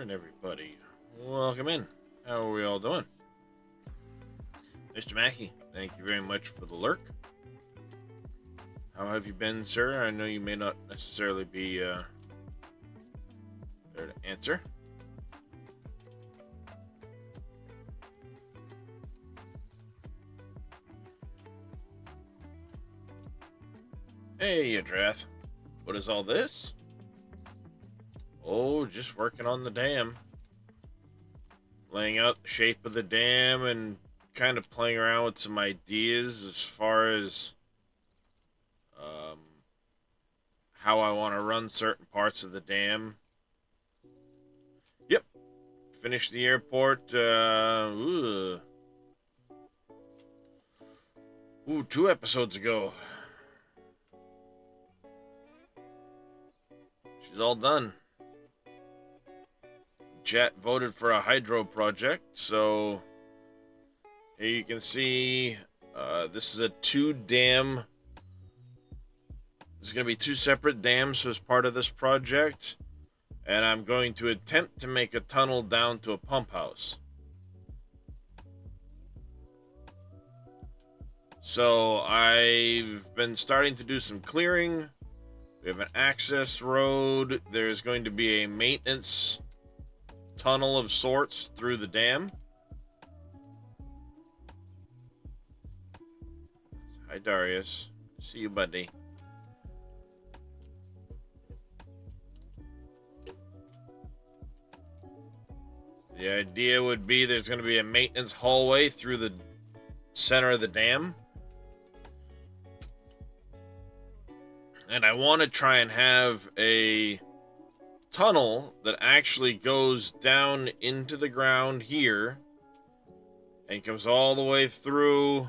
Alright, everybody. Welcome in. How are we all doing? Mr. Mackey, thank you very much for the lurk. How have you been, sir? I know you may not necessarily be there to answer. Hey, Adrath. What is all this? Oh, just working on the dam. Laying out the shape of the dam and kind of playing around with some ideas as far as how I want to run certain parts of the dam. Yep. Finished the airport, 2 episodes ago. She's all done. Chat voted for a hydro project, so here you can see this is a 2-dam. There's going to be 2 separate dams as part of this project, and I'm going to attempt to make a tunnel down to a pump house. So I've been starting to do some clearing. We have an access road. There's going to be a maintenance tunnel of sorts through the dam. Hi, Darius. See you, buddy. The idea would be there's going to be a maintenance hallway through the center of the dam. And I want to try and have a tunnel that actually goes down into the ground here and comes all the way through.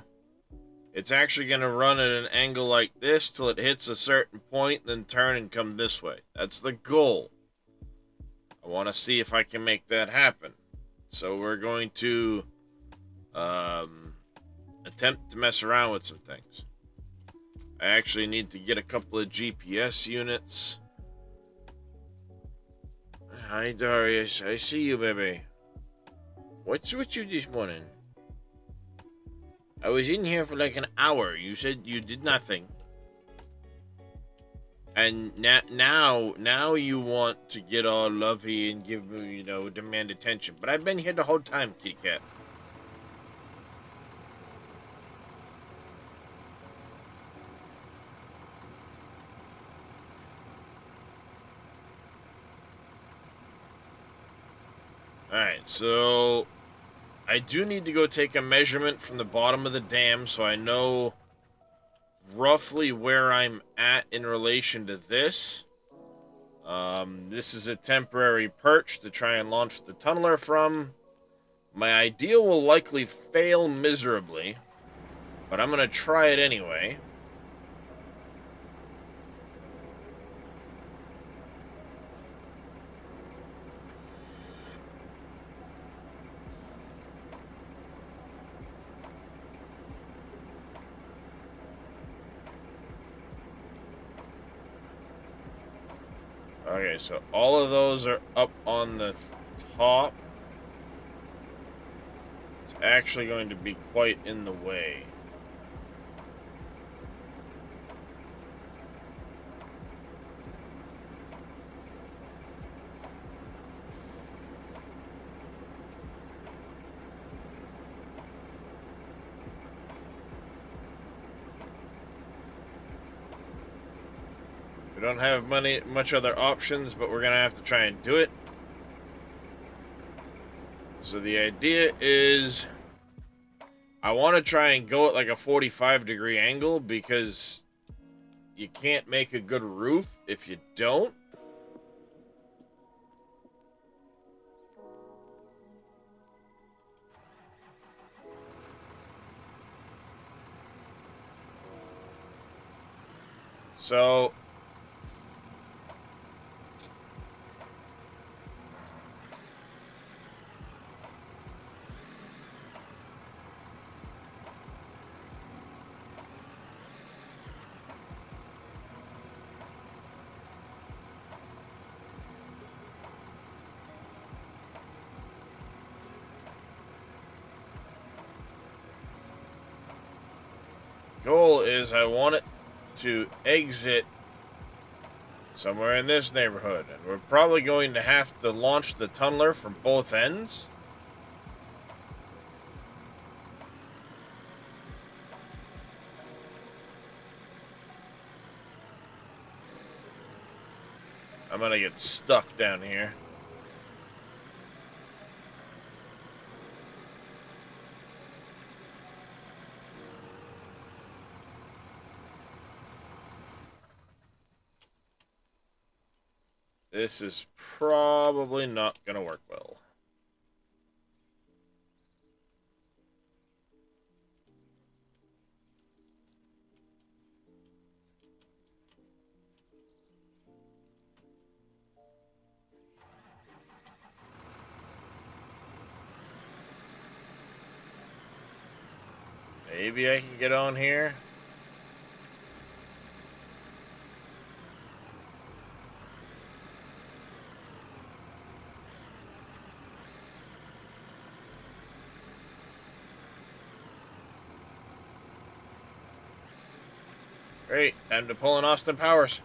It's actually going to run at an angle like this till it hits a certain point, then turn and come this way. That's the goal. I want to see if I can make that happen. So we're going to attempt to mess around with some things. I actually need to get a couple of GPS units. Hi, Darius. I see you, baby. What's with you this morning? I was in here for like an hour. You said you did nothing. And now you want to get all lovey and give me, demand attention. But I've been here the whole time, kitty cat. Alright, so I do need to go take a measurement from the bottom of the dam so I know roughly where I'm at in relation to this. This is a temporary perch to try and launch the tunneler from. My idea will likely fail miserably, but I'm going to try it anyway. Okay, so all of those are up on the top. It's actually going to be quite in the way. We don't have much other options, but we're going to have to try and do it. So the idea is I want to try and go at like a 45-degree angle because you can't make a good roof if you don't. So goal is I want it to exit somewhere in this neighborhood. And we're probably going to have to launch the tunneler from both ends. I'm gonna get stuck down here. This is probably not gonna work well. Maybe I can get on here. Great, time to pull in Austin Powers.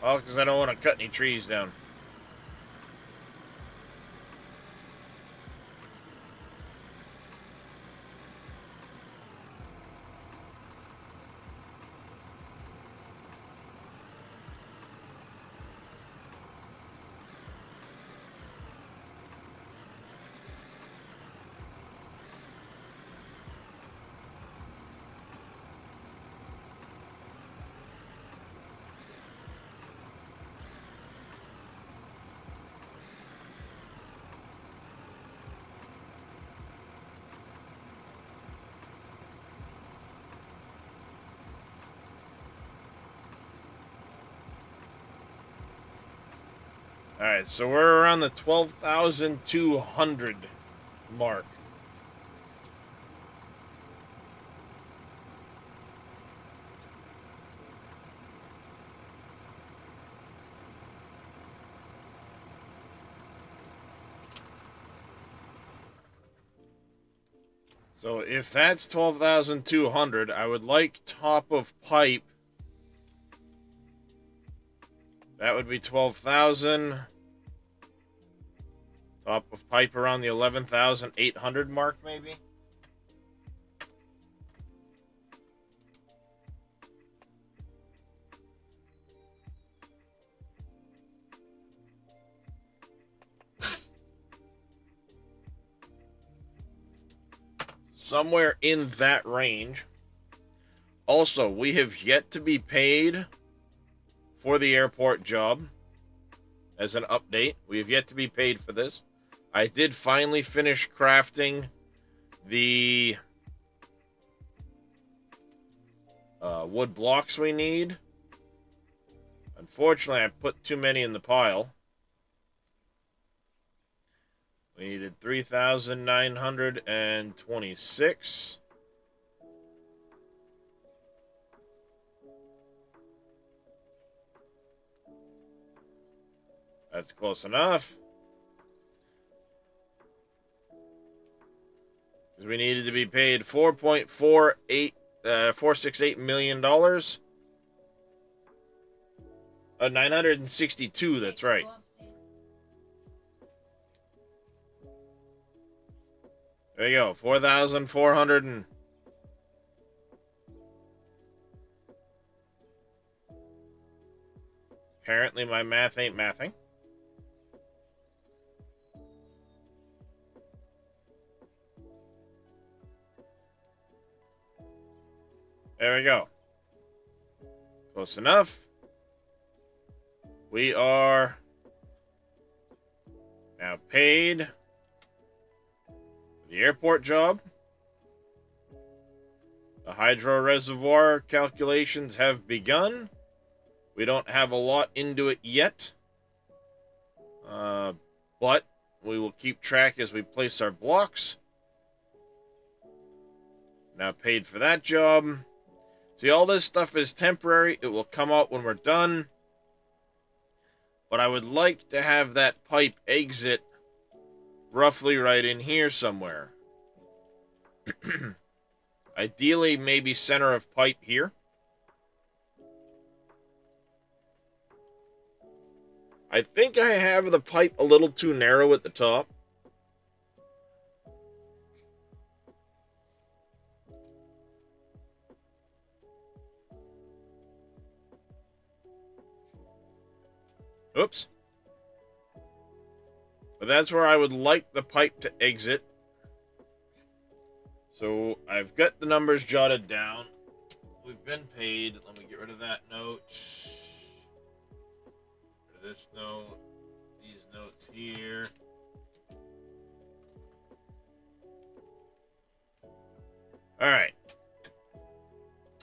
Well, because I don't want to cut any trees down. Alright, so we're around the 12,200 mark. So if that's 12,200, I would like top of pipe. That would be 12,000. Top of pipe around the 11,800 mark, maybe? Somewhere in that range. Also, we have yet to be paid for the airport job. As an update, we have yet to be paid for this. I did finally finish crafting the wood blocks we need. Unfortunately, I put too many in the pile. We needed 3,926. That's close enough. Because we needed to be paid $4.468 million. 962, that's right. There you go, 4,400 and... Apparently my math ain't mathing. There we go. Close enough. We are now paid for the airport job. The hydro reservoir calculations have begun. We don't have a lot into it yet. But we will keep track as we place our blocks. Now paid for that job. See, all this stuff is temporary. It will come out when we're done. But I would like to have that pipe exit roughly right in here somewhere. Ideally, maybe center of pipe here. I think I have the pipe a little too narrow at the top. Oops. But that's where I would like the pipe to exit. So I've got the numbers jotted down. We've been paid. Let me get rid of that note. Get rid of this note. These notes here. Alright.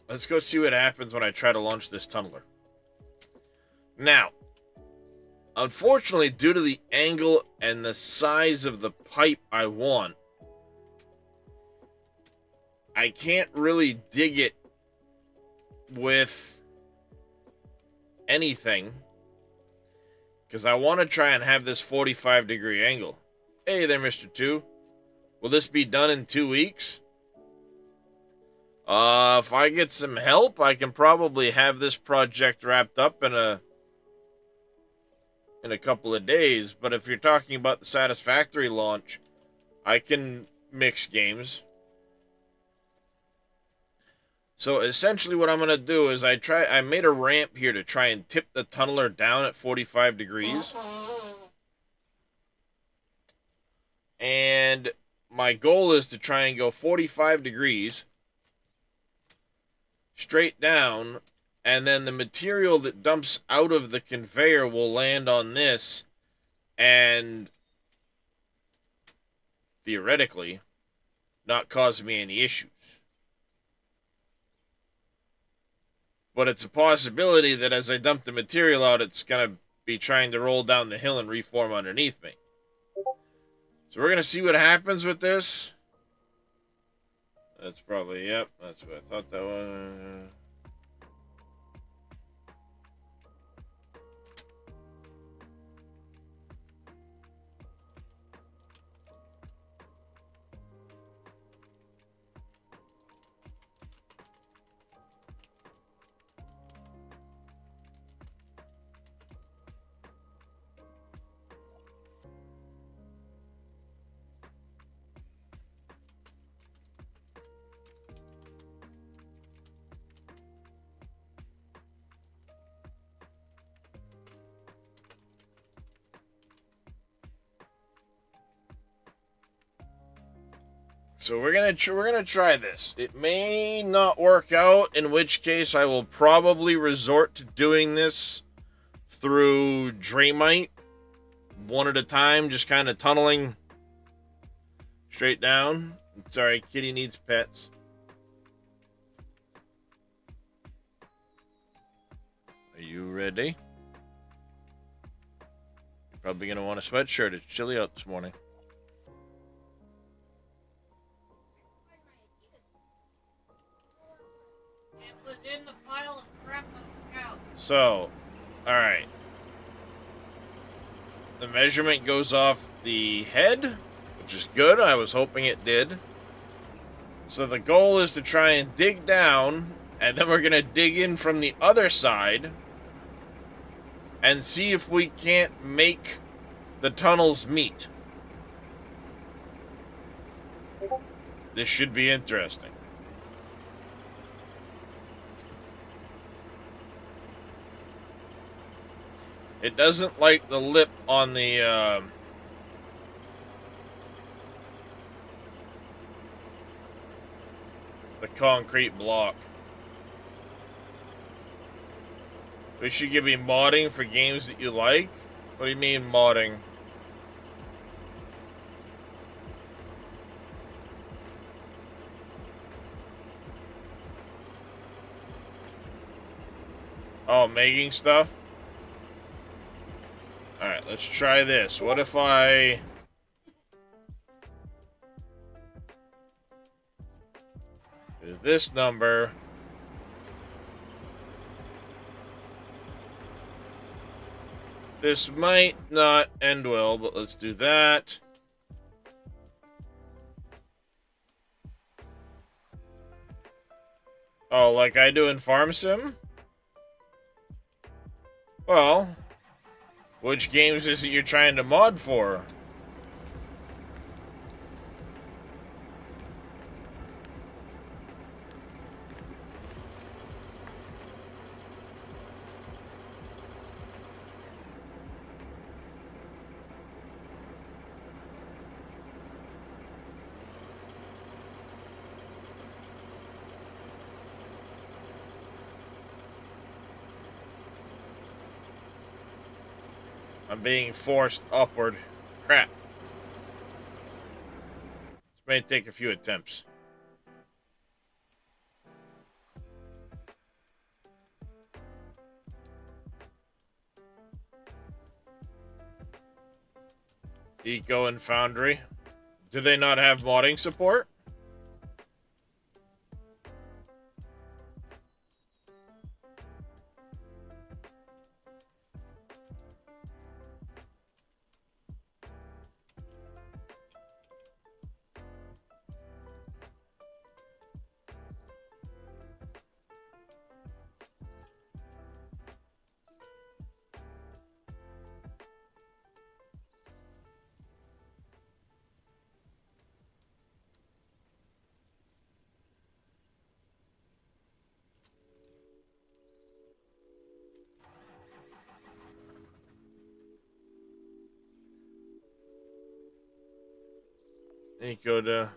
Let's go see what happens when I try to launch this tunneler. Now, unfortunately, due to the angle and the size of the pipe I want, I can't really dig it with anything, because I want to try and have this 45-degree angle. Hey there, Mr. 2. Will this be done in 2 weeks? If I get some help, I can probably have this project wrapped up in a couple of days. But if you're talking about the satisfactory launch, I can mix games. So essentially what I'm going to do is I made a ramp here to try and tip the tunneler down at 45 degrees. And my goal is to try and go 45 degrees straight down, and then the material that dumps out of the conveyor will land on this and theoretically not cause me any issues. But it's a possibility that as I dump the material out, it's going to be trying to roll down the hill and reform underneath me. So we're going to see what happens with this. That's probably, yep, that's what I thought that was. So we're gonna try this. It may not work out, in which case I will probably resort to doing this through Draymite, one at a time, just kind of tunneling straight down. Sorry, kitty needs pets. Are you ready? You're probably gonna want a sweatshirt. It's chilly out this morning. In the pile of crap on the couch. So, alright. The measurement goes off the head, which is good. I was hoping it did. So the goal is to try and dig down, and then we're going to dig in from the other side and see if we can't make the tunnels meet. This should be interesting. It doesn't like the lip on the concrete block. We should give me modding for games that you like. What do you mean modding? Oh, making stuff? Alright, let's try this. What if I... do this number... This might not end well, but let's do that. Oh, like I do in Farm Sim? Well, which games is it you're trying to mod for? I'm being forced upward. Crap. This may take a few attempts. Eco and Foundry. Do they not have modding support? Eco to...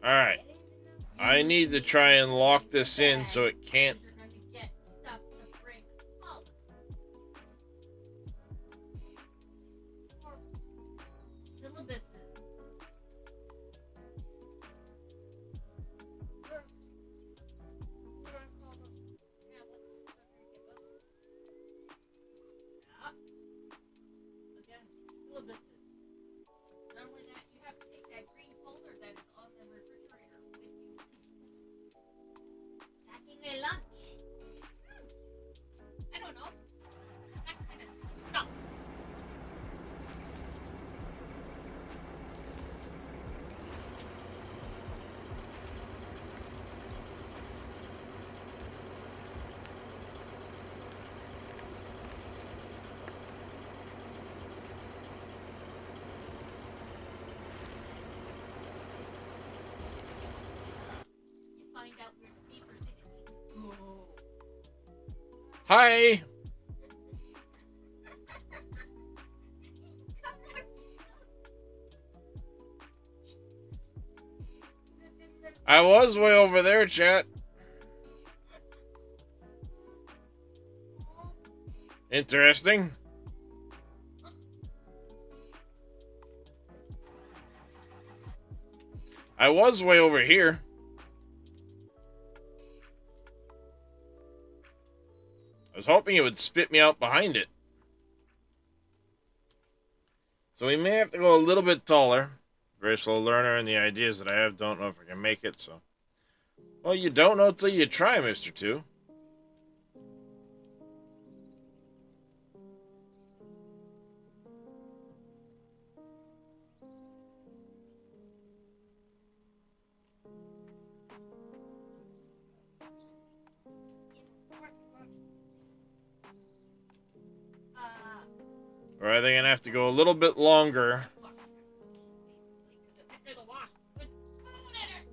Alright. I need to try and lock this in so it can't... You're gonna get stuff to bring home. Or syllabuses. What do I call those tablets that they give us? Yeah. Again, syllabuses. Not only that, you have to take that green folder that is on the refrigerator with you. Packing a lunch. I don't know. That kind of stuff. You find out where the beaver's hidden. Oh. Hi! I was way over there, chat. Interesting. I was way over here. I was hoping it would spit me out behind it. So we may have to go a little bit taller. Very slow learner, and the ideas that I have don't know if I can make it, so... Well, you don't know till you try, Mr. 2. Or are they gonna have to go a little bit longer? After the wash, put food in it.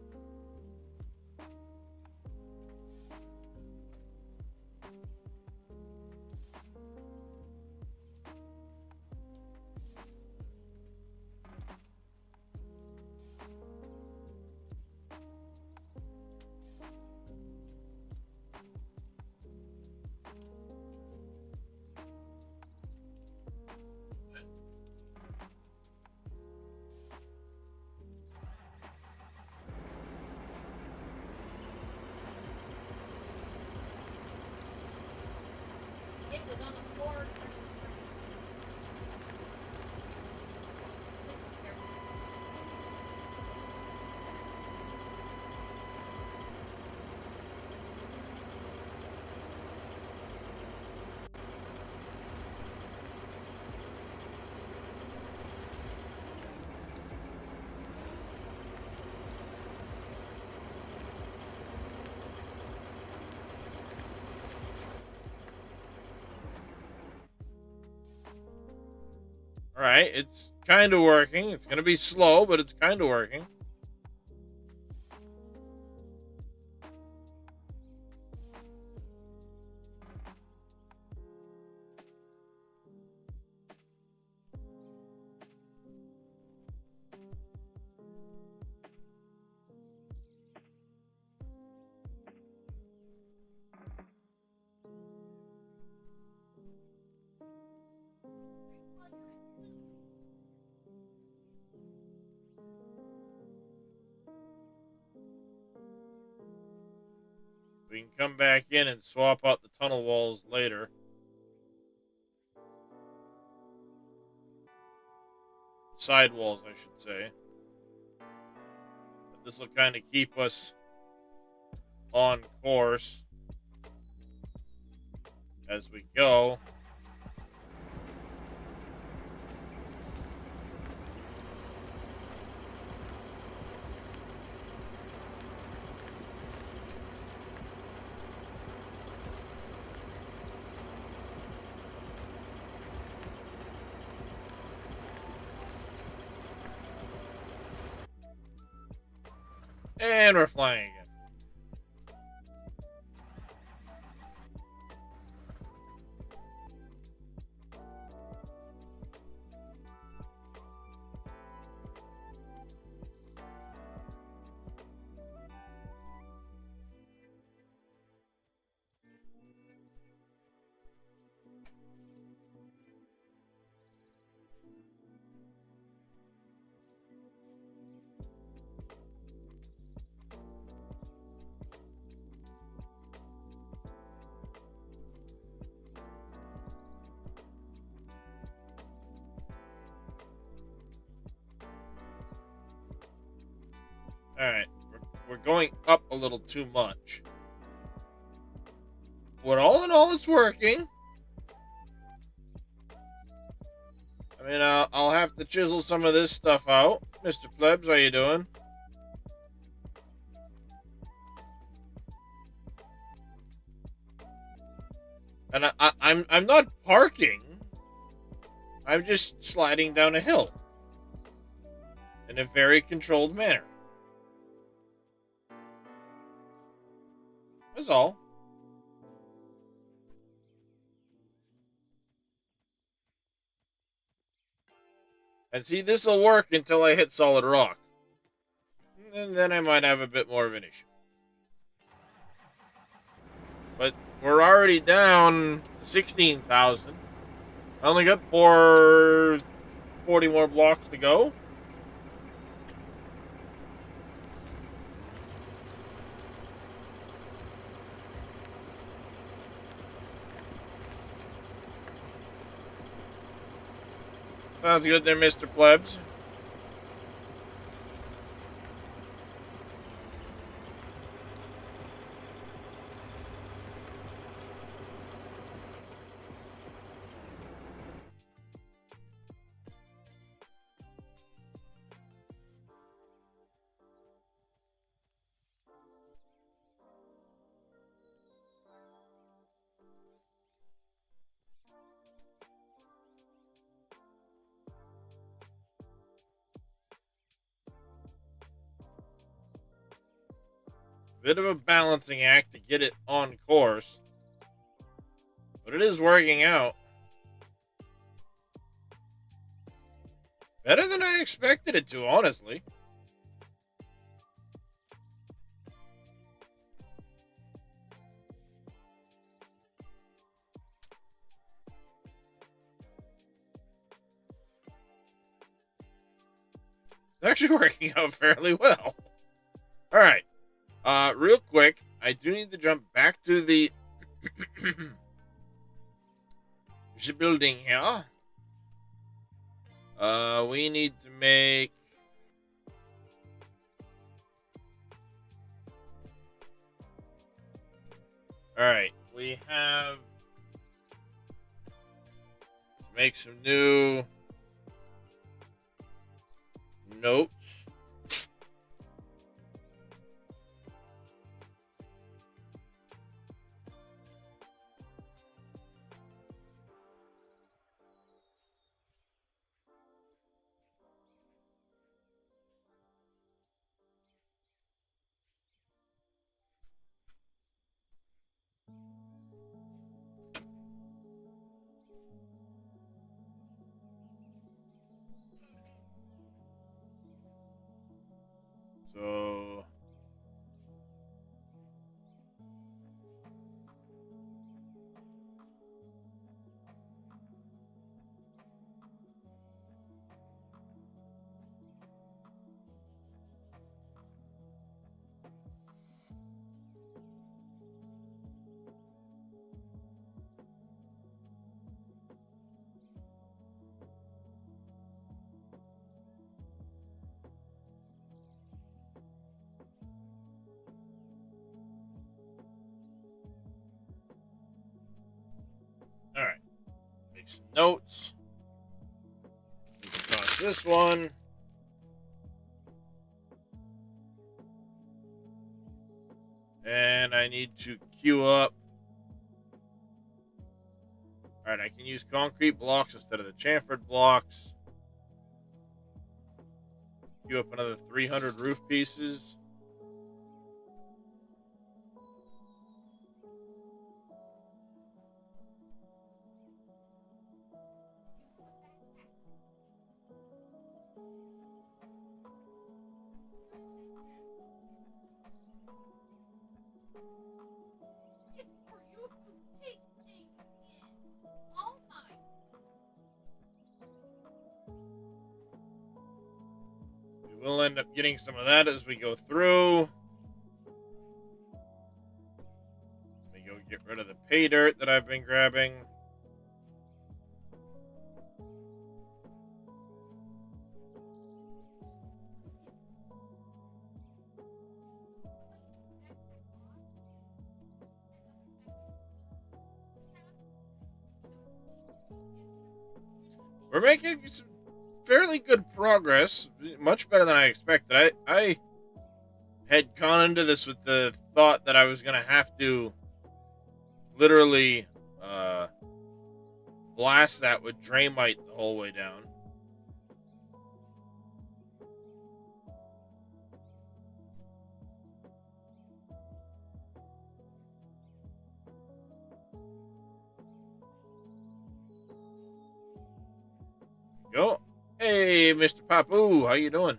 was on the floor. Alright, it's kind of working. It's going to be slow, but it's kind of working. We can come back in and swap out the tunnel walls later. Sidewalls, I should say. But this will kind of keep us on course as we go. And we're flying again. Alright, we're going up a little too much. But all in all, it's working. I mean, I'll have to chisel some of this stuff out. Mr. Plebs, how you doing? And I'm not parking. I'm just sliding down a hill in a very controlled manner. That's all. And see, this will work until I hit solid rock. And then I might have a bit more of an issue. But we're already down 16,000. I only got 40 more blocks to go. Sounds good there, Mr. Plebs. Bit of a balancing act to get it on course. But it is working out. Better than I expected it to, honestly. It's actually working out fairly well. Alright. Real quick, I do need to jump back to the the building here. We need to make... Alright, we have to make some new notes. So... Alright. Make some notes. Across this one. And I need to queue up. Alright, I can use concrete blocks instead of the chamfered blocks. Queue up another 300 roof pieces. It's for you to take things in. Oh my. We will end up getting some of that as we go through. Let me go get rid of the pay dirt that I've been grabbing. We're making some fairly good progress, much better than I expected. I had gone into this with the thought that I was going to have to literally blast that with Draymite the whole way down. Go. Hey, Mr. Papu, how you doing?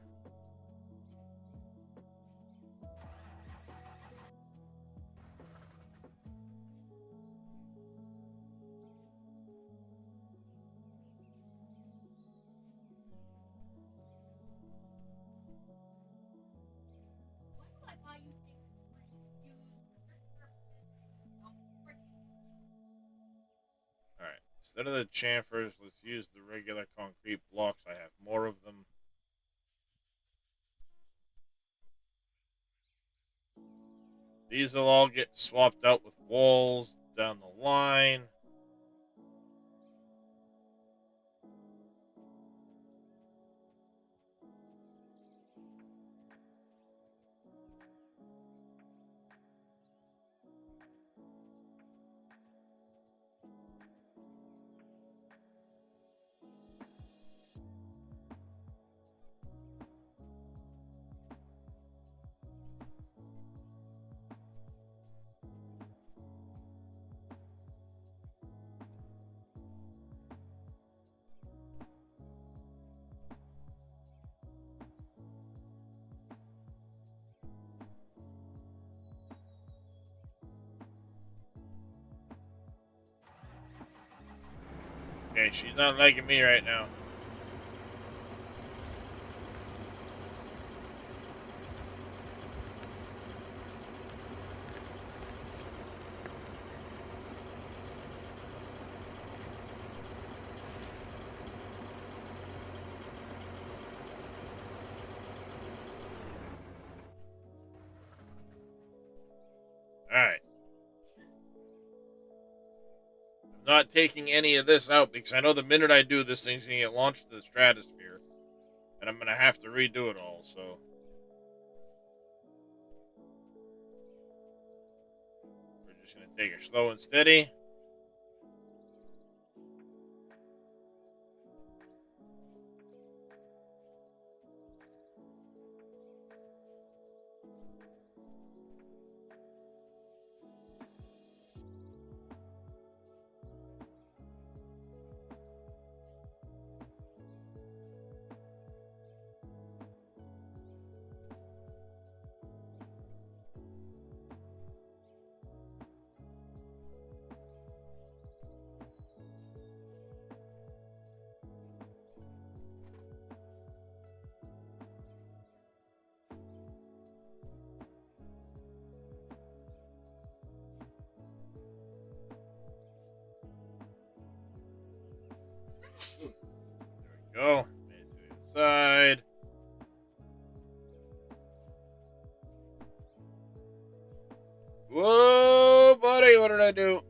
Why do I buy you things for you for certain purposes and you don't freaking All right. Instead of the chamfers, let's use the regular concrete blocks. I have more of them. These will all get swapped out with walls down the line. Okay, she's not liking me right now. Alright. I'm not taking any of this out because I know the minute I do this thing's going to get launched to the stratosphere. And I'm going to have to redo it all, so. We're just going to take it slow and steady. Go. To the side. Whoa, buddy, what did I do?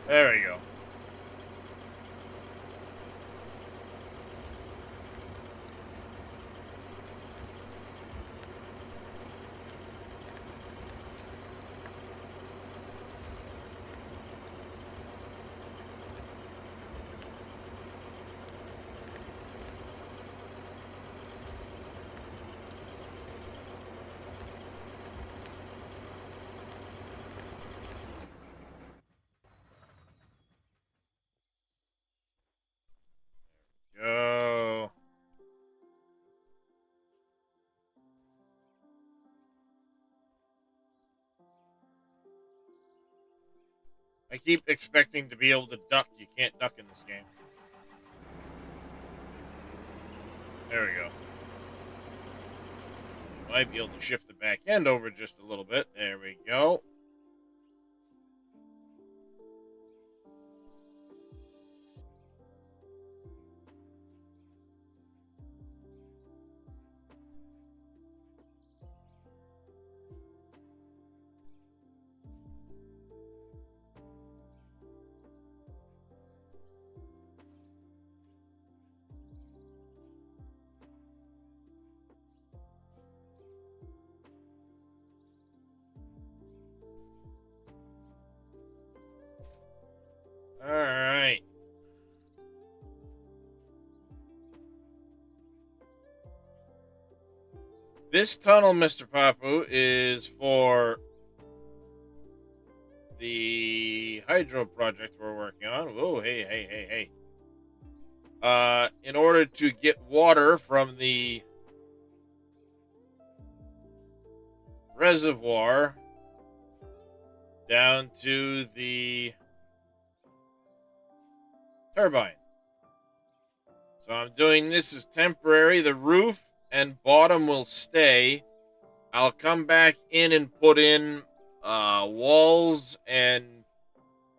There we go. Go. I keep expecting to be able to duck. You can't duck in this game. There we go. Might be able to shift the back end over just a little bit. There we go. All right. This tunnel, Mr. Papu, is for the hydro project we're working on. Whoa, hey. In order to get water from the reservoir down to the turbine. So I'm doing this as temporary. The roof and bottom will stay. I'll come back in and put in walls and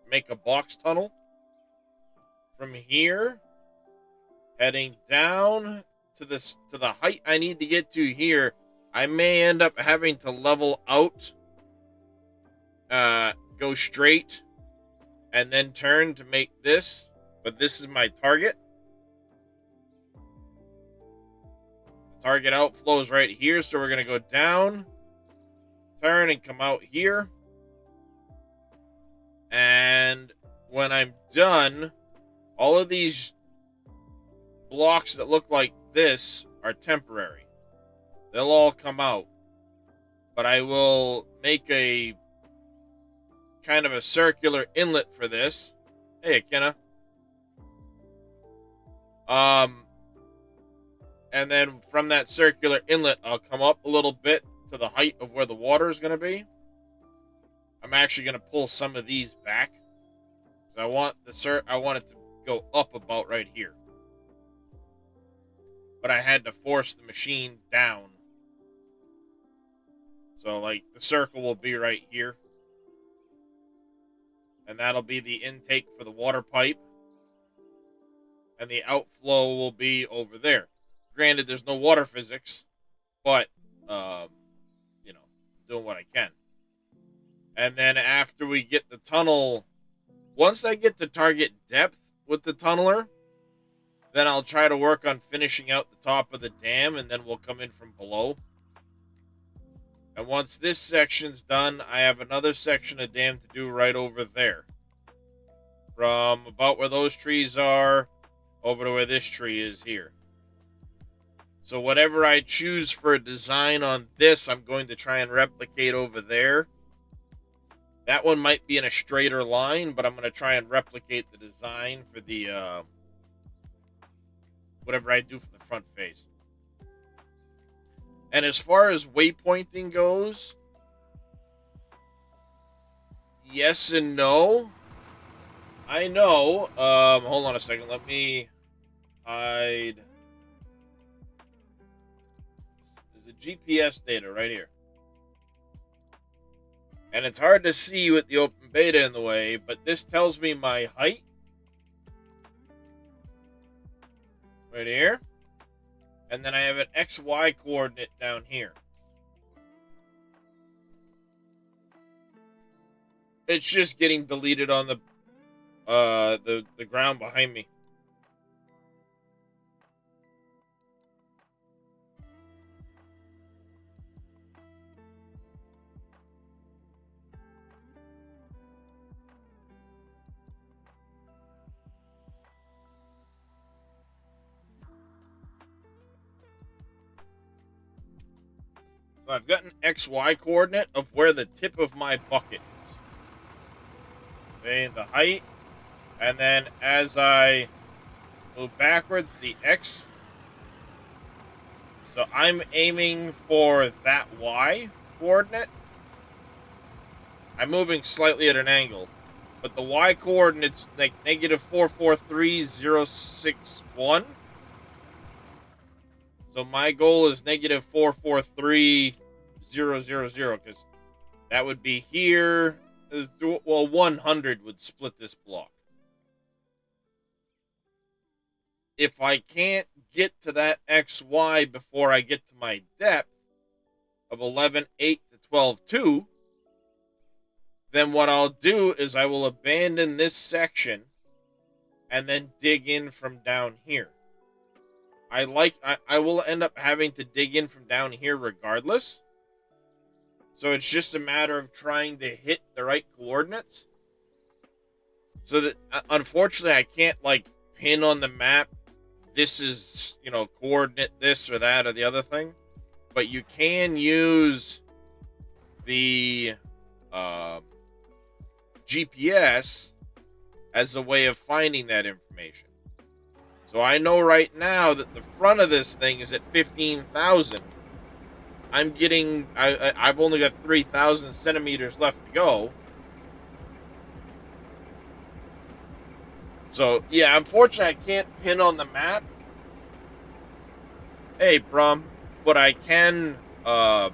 make a box tunnel from here, heading down to the height I need to get to here. I may end up having to level out, go straight, and then turn to make this. But this is my target. The target outflow is right here, so we're going to go down, turn, and come out here. And when I'm done, all of these blocks that look like this are temporary. They'll all come out. But I will make a kind of a circular inlet for this. Hey, Kenna. And then from that circular inlet, I'll come up a little bit to the height of where the water is going to be. I'm actually going to pull some of these back I want I want it to go up about right here. But I had to force the machine down. So, like, the circle will be right here. And that'll be the intake for the water pipe. And the outflow will be over there. Granted, there's no water physics, but, you know, doing what I can. And then after we get the tunnel, once I get the target depth with the tunneler, then I'll try to work on finishing out the top of the dam, and then we'll come in from below. And once this section's done, I have another section of dam to do right over there. From about where those trees are over to where this tree is here. So whatever I choose for a design on this, I'm going to try and replicate over there. That one might be in a straighter line, but I'm going to try and replicate the design for the whatever I do for the front face. And as far as waypointing goes, yes and no. I know. Hold on a second. Let me hide. There's a GPS data right here. And it's hard to see with the open beta in the way, but this tells me my height. Right here. And then I have an XY coordinate down here. It's just getting deleted on the ground behind me. So I've got an XY coordinate of where the tip of my bucket is. Okay, the height. And then as I move backwards, the X. So I'm aiming for that Y coordinate. I'm moving slightly at an angle. But the Y coordinate's like negative 443,061. So my goal is negative 443,000, because that would be here. Well, 100 would split this block. If I can't get to that XY before I get to my depth of 11.8 to 12.2, then what I'll do is I will abandon this section and then dig in from down here. I will end up having to dig in from down here regardless. So it's just a matter of trying to hit the right coordinates. So that, unfortunately, I can't, like, pin on the map, this is, coordinate this or that or the other thing. But you can use the GPS as a way of finding that information. So I know right now that the front of this thing is at 15,000. I've only got 3,000 centimeters left to go. So, yeah, unfortunately, I can't pin on the map. Hey, Brum, but I can kind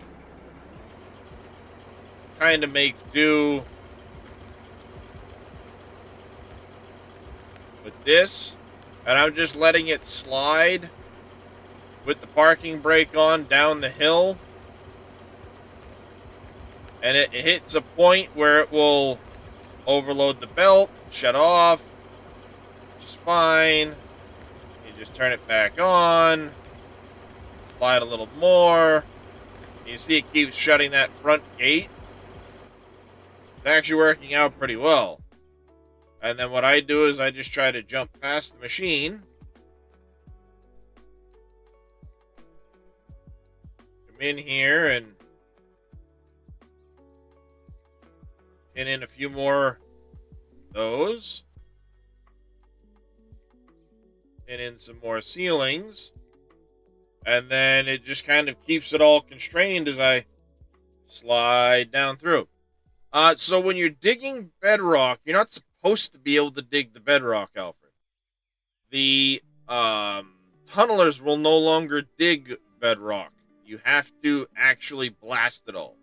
of make do with this. And I'm just letting it slide with the parking brake on down the hill. And it hits a point where it will overload the belt, shut off, which is fine. You just turn it back on, slide a little more. You see it keeps shutting that front gate. It's actually working out pretty well. And then what I do is I just try to jump past the machine. Come in here and pin in a few more of those. Pin in some more ceilings. And then it just kind of keeps it all constrained as I slide down through. So when you're digging bedrock, you're not supposed supposed to be able to dig the bedrock, Alfred. The tunnelers will no longer dig bedrock. You have to actually blast it all.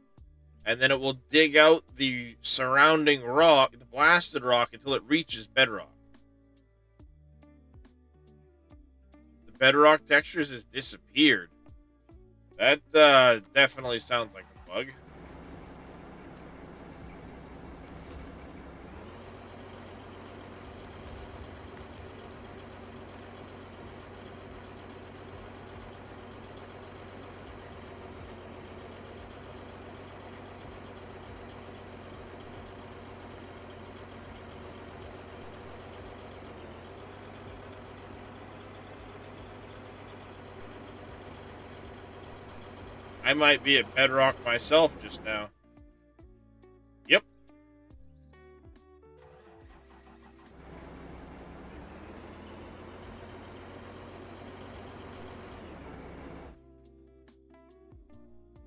And then it will dig out the surrounding rock, the blasted rock, until it reaches bedrock. The bedrock textures has disappeared. That definitely sounds like a bug. I might be at bedrock myself just now. Yep.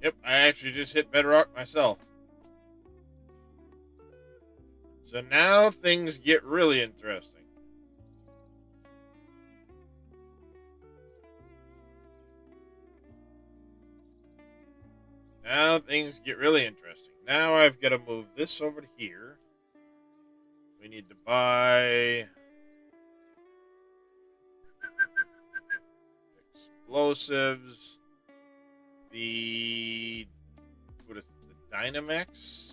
Yep, I actually just hit bedrock myself. So now things get really interesting. Now things get really interesting. Now I've got to move this over to here. We need to buy explosives. What is the Dynamax?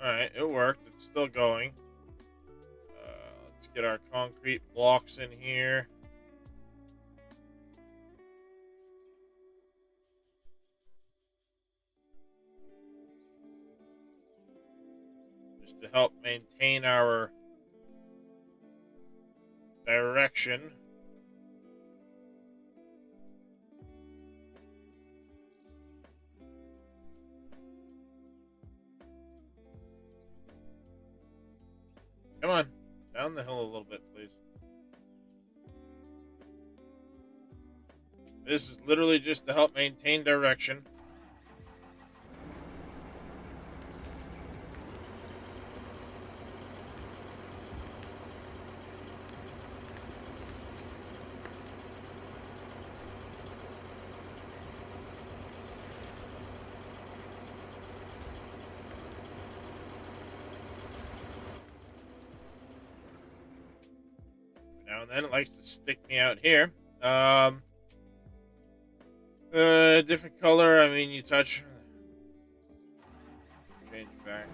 Alright, it worked. It's still going. Let's get our concrete blocks in here. Just to help maintain our direction. Come on, down the hill a little bit, please. This is literally just to help maintain direction. Now and then it likes to stick me out here. Different color. I mean, you touch. Change back.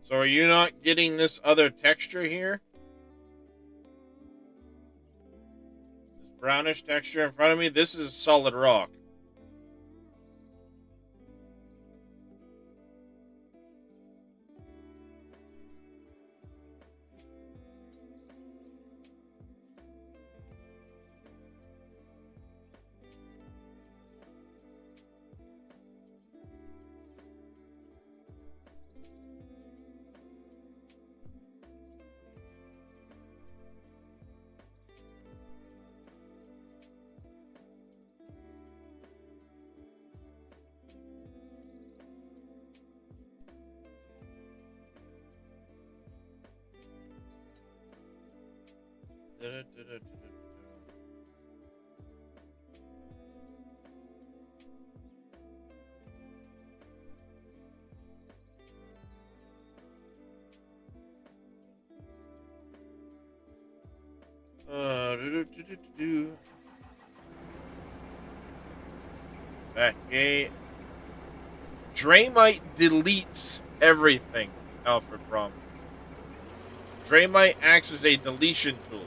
So are you not getting this other texture here? This brownish texture in front of me? This is solid rock. Back gate. Draymite deletes everything, Alfred Brom. Draymite acts as a deletion tool.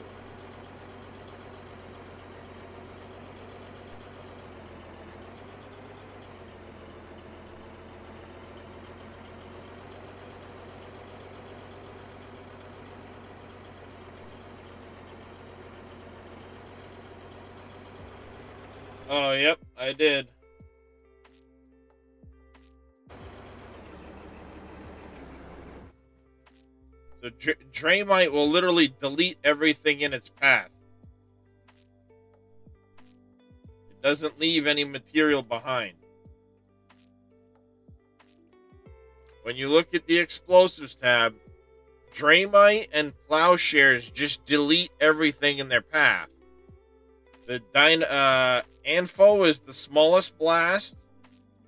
Oh, yep, I did. So Draymite will literally delete everything in its path. It doesn't leave any material behind. When you look at the explosives tab, Draymite and plowshares just delete everything in their path. The Anfo is the smallest blast.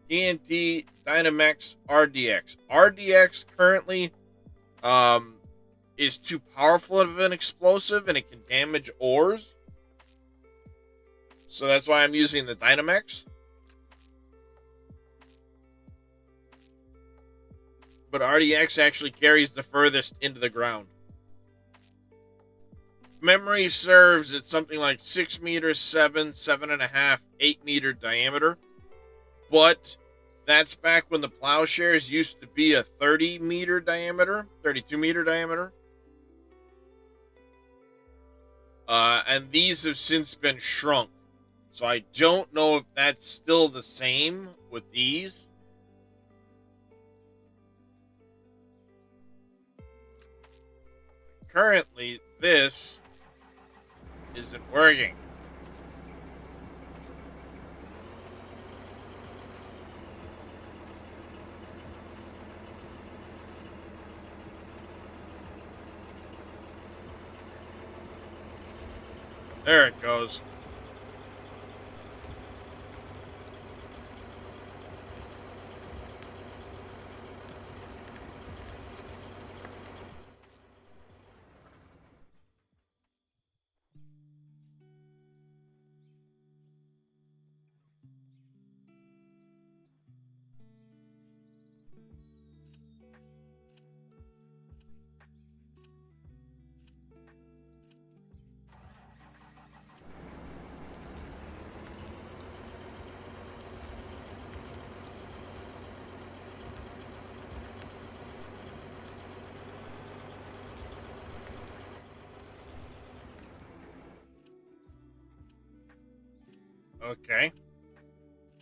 TNT, Dynamex, RDX. RDX currently is too powerful of an explosive and it can damage ores. So that's why I'm using the Dynamex. But RDX actually carries the furthest into the ground. Memory serves at something like 6 meters, 7.5, 8 meter diameter. But that's back when the plowshares used to be a 30-meter diameter, 32-meter diameter. And these have since been shrunk. So I don't know if that's still the same with these. Currently, this isn't working. There it goes. Okay.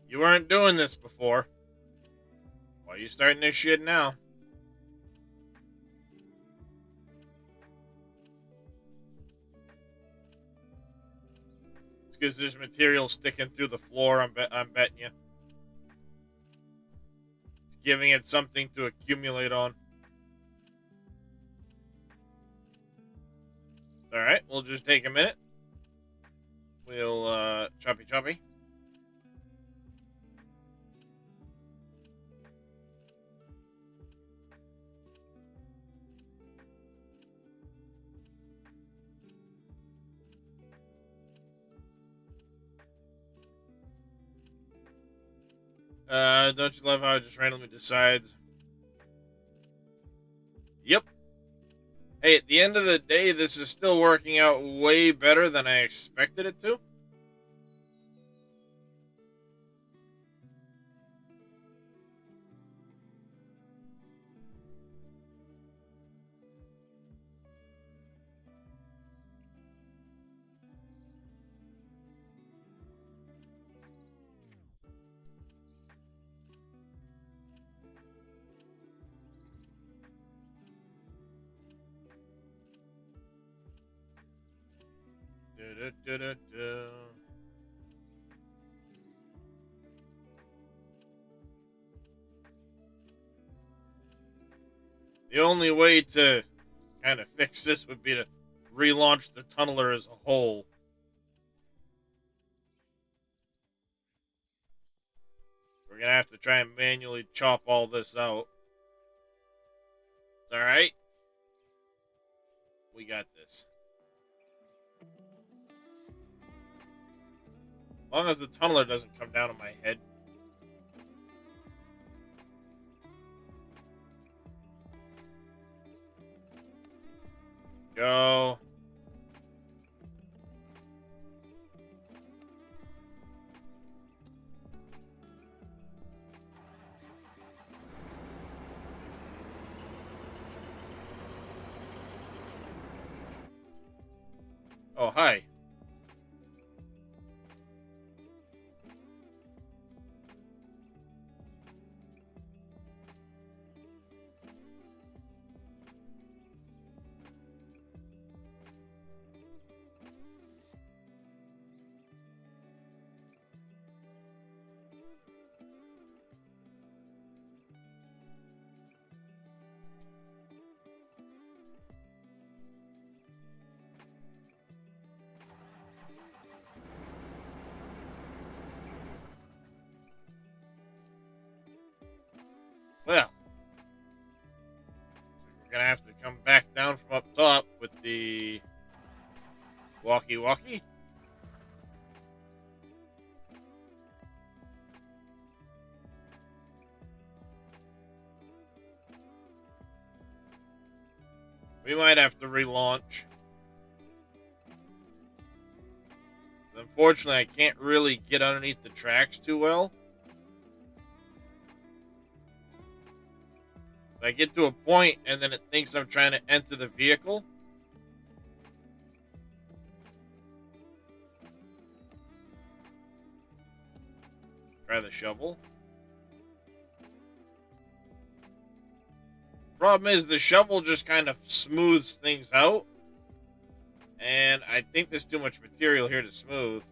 You weren't doing this before. Why are you starting this shit now? It's because there's material sticking through the floor, I'm betting you. It's giving it something to accumulate on. Alright, we'll just take a minute. We'll, choppy. Don't you love how it just randomly decides? Yep. Hey, at the end of the day, this is still working out way better than I expected it to. Da-da-da-da-da. The only way to kind of fix this would be to relaunch the tunneler as a whole. We're gonna have to try and manually chop all this out. Alright? We got this. As long as the tunneler doesn't come down on my head. Go. Oh, hi. Well, we're gonna have to come back down from up top with the walkie-walkie. We might have to relaunch. Unfortunately, I can't really get underneath the tracks too well. I get to a point and then it thinks I'm trying to enter the vehicle. Try the shovel. Problem is, the shovel just kind of smooths things out. And I think there's too much material here to smooth.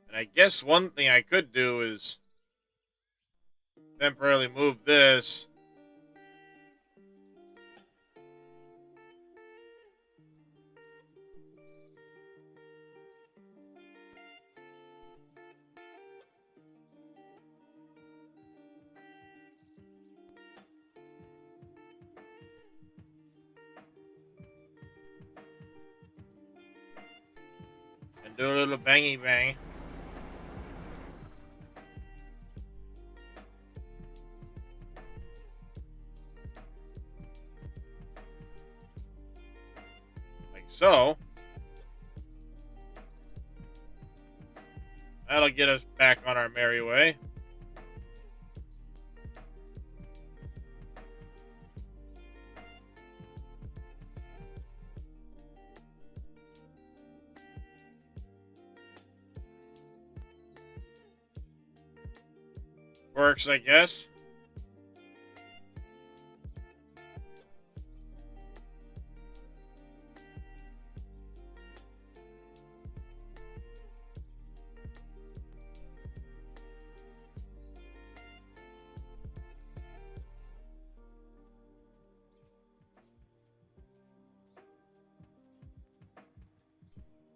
And I guess one thing I could do is temporarily move this. And do a little bangy bang. Like so. That'll get us back on our merry way. Works, I guess.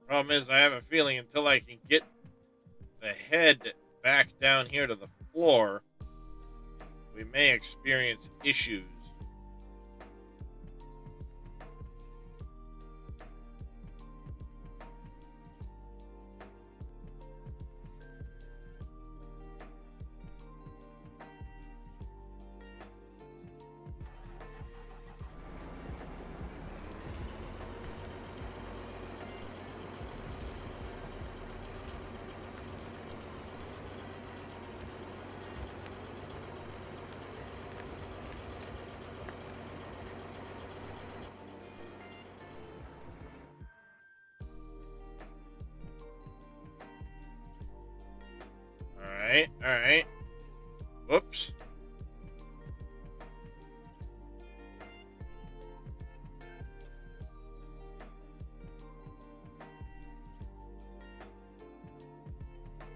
Problem is, I have a feeling until I can get the head back down here to the floor, we may experience issues. Alright. Whoops.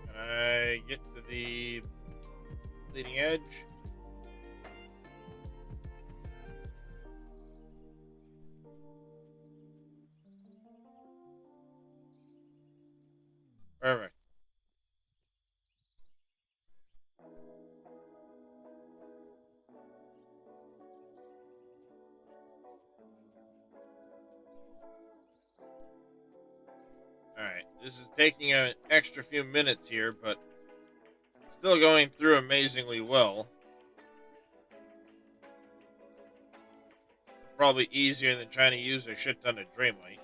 Can I get to the leading edge? Perfect. Alright, this is taking an extra few minutes here, but still going through amazingly well. Probably easier than trying to use a shit ton of Draymite.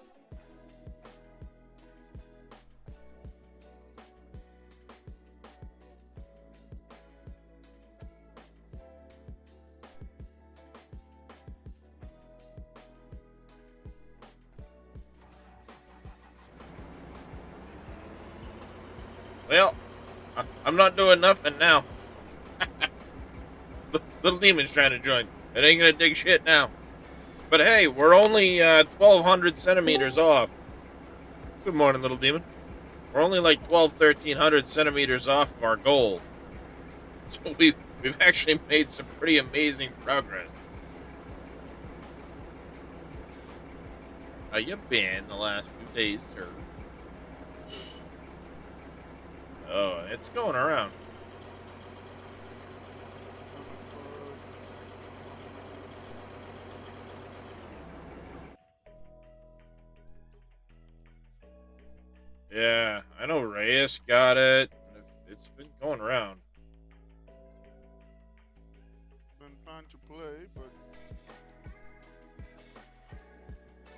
Well, I'm not doing nothing now. Little demon's trying to join. It ain't gonna dig shit now. But hey, we're only 1,200 centimeters off. Good morning, little demon. We're only like 1,300 centimeters off of our goal. So we've actually made some pretty amazing progress. How you been the last few days, sir? Oh, it's going around. I know Reyes got it. It's been going around. Been trying to play, but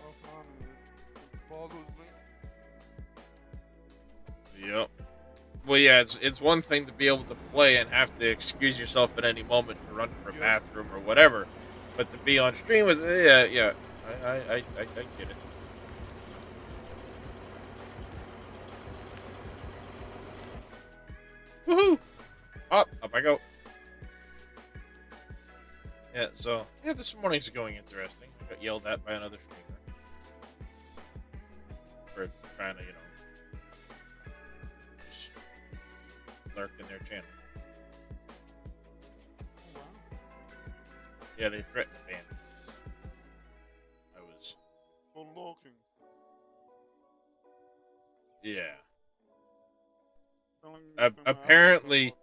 offline it bothers me. Yep. Well, yeah, it's one thing to be able to play and have to excuse yourself at any moment to run for a Yep. bathroom or whatever, but to be on stream with yeah. I get it. Woohoo! Up I go. Yeah, so yeah, this morning's going interesting. I got yelled at by another streamer for trying to, just lurk in their channel. Oh, wow. Yeah, they threatened to ban me. I was, For looking. yeah. Telling you Apparently,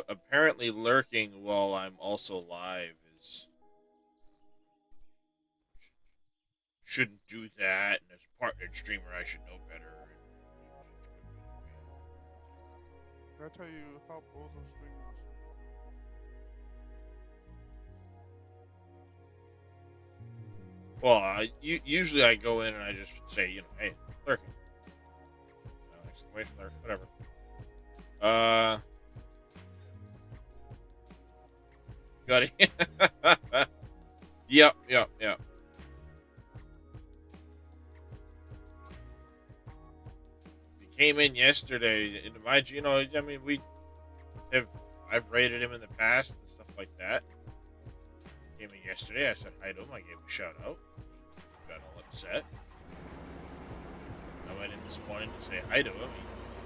apparently lurking while I'm also live is shouldn't do that, and as a partnered streamer, I should know better. That's how you help other streamers. Well, usually I go in and I just say, hey, lurking, exclamation lurk, whatever. Got it. Yep. He came in yesterday, and mind you, I mean, I've rated him in the past and stuff like that. He came in yesterday. I said hi to him. I gave him a shout out. He got all upset. I went in this morning to say hi to him. He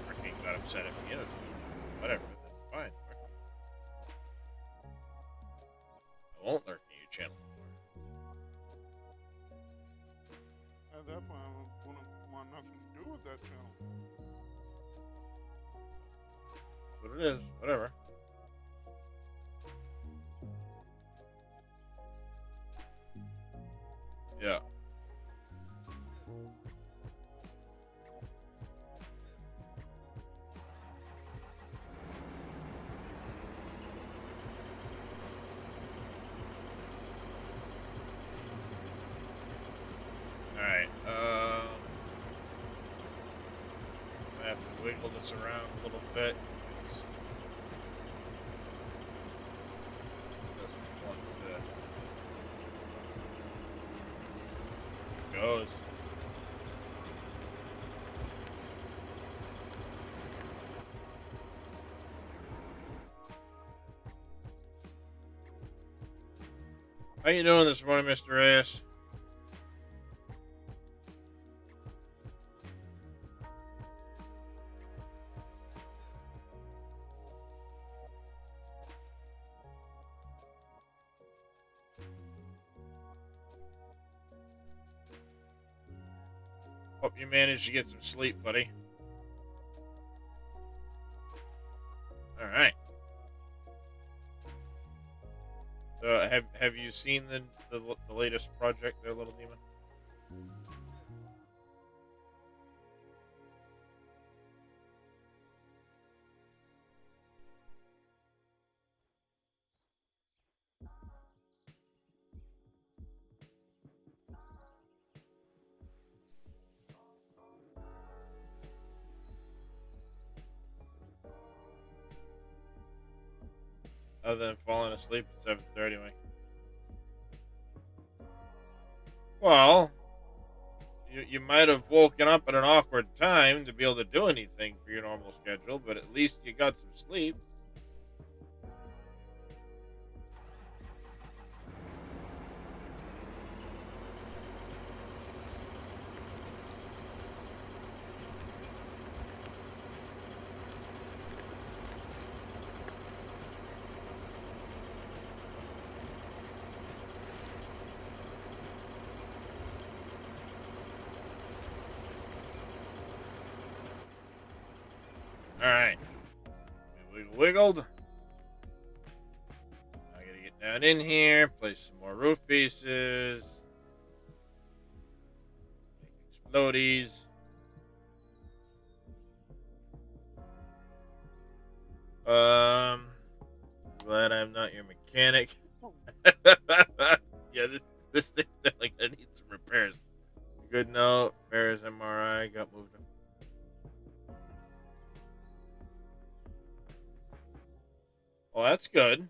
freaking got upset at me. Whatever. That's fine. I won't lurk in your channel anymore. At that point, I wouldn't want nothing to do with that channel. That's what it is. Whatever. Yeah. Alright, I have to wiggle this around a little bit. Doesn't want to. Goes. How you doing this morning, Mr. Reyes? Hope you managed to get some sleep, buddy. Alright. So, have you seen the latest project there, Little Demon? Other than falling asleep at 7:30, Mike. Well, you might have woken up at an awkward time to be able to do anything for your normal schedule, but at least you got some sleep. Alright. We wiggled. I gotta get down in here, place some more roof pieces. Make explodies. Your mechanic. Oh, Yeah, this thing's definitely gonna need some repairs. Good note. Bears MRI got moved. Well, that's good.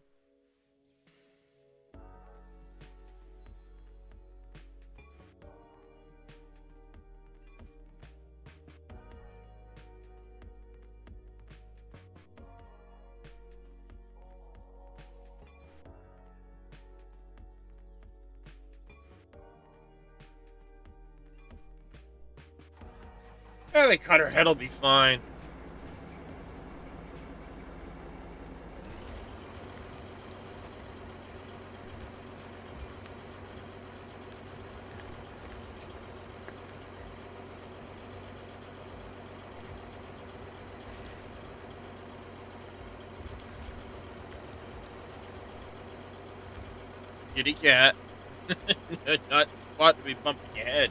Yeah, the cutter head'll be fine. Kitty cat. Not the spot to be bumping your head.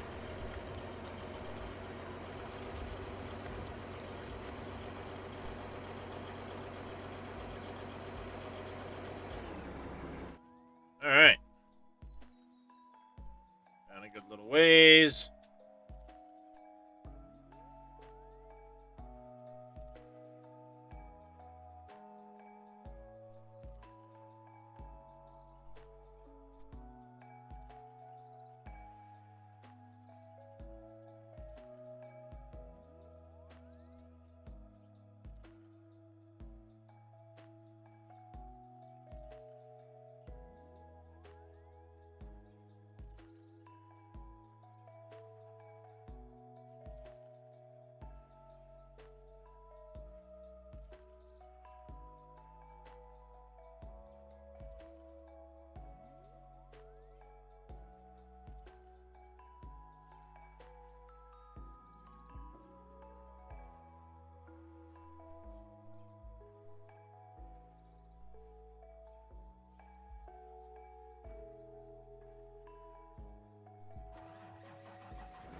Alright. Down a good little ways.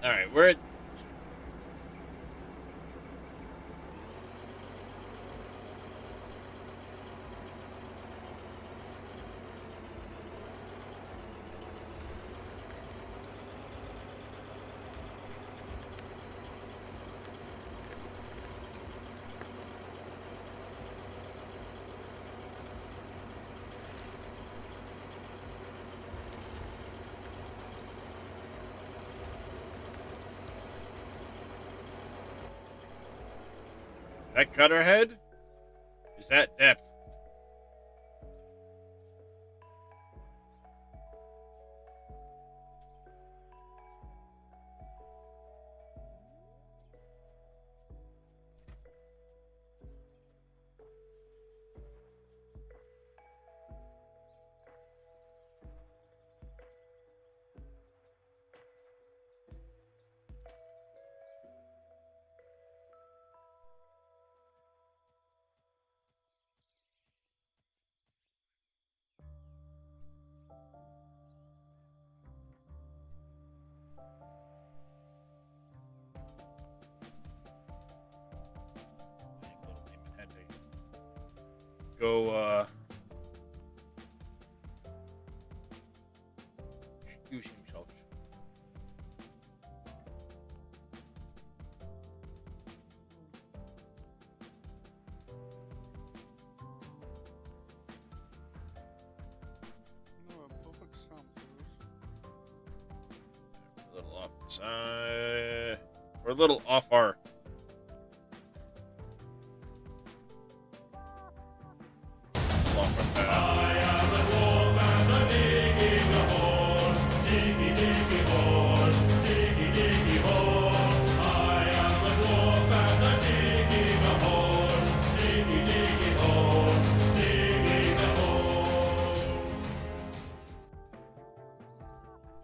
Alright, we're at... That cutter head is at depth. Had to go, excuse himself. no, a public sound first. A little off the side. We're a little off our... off our path.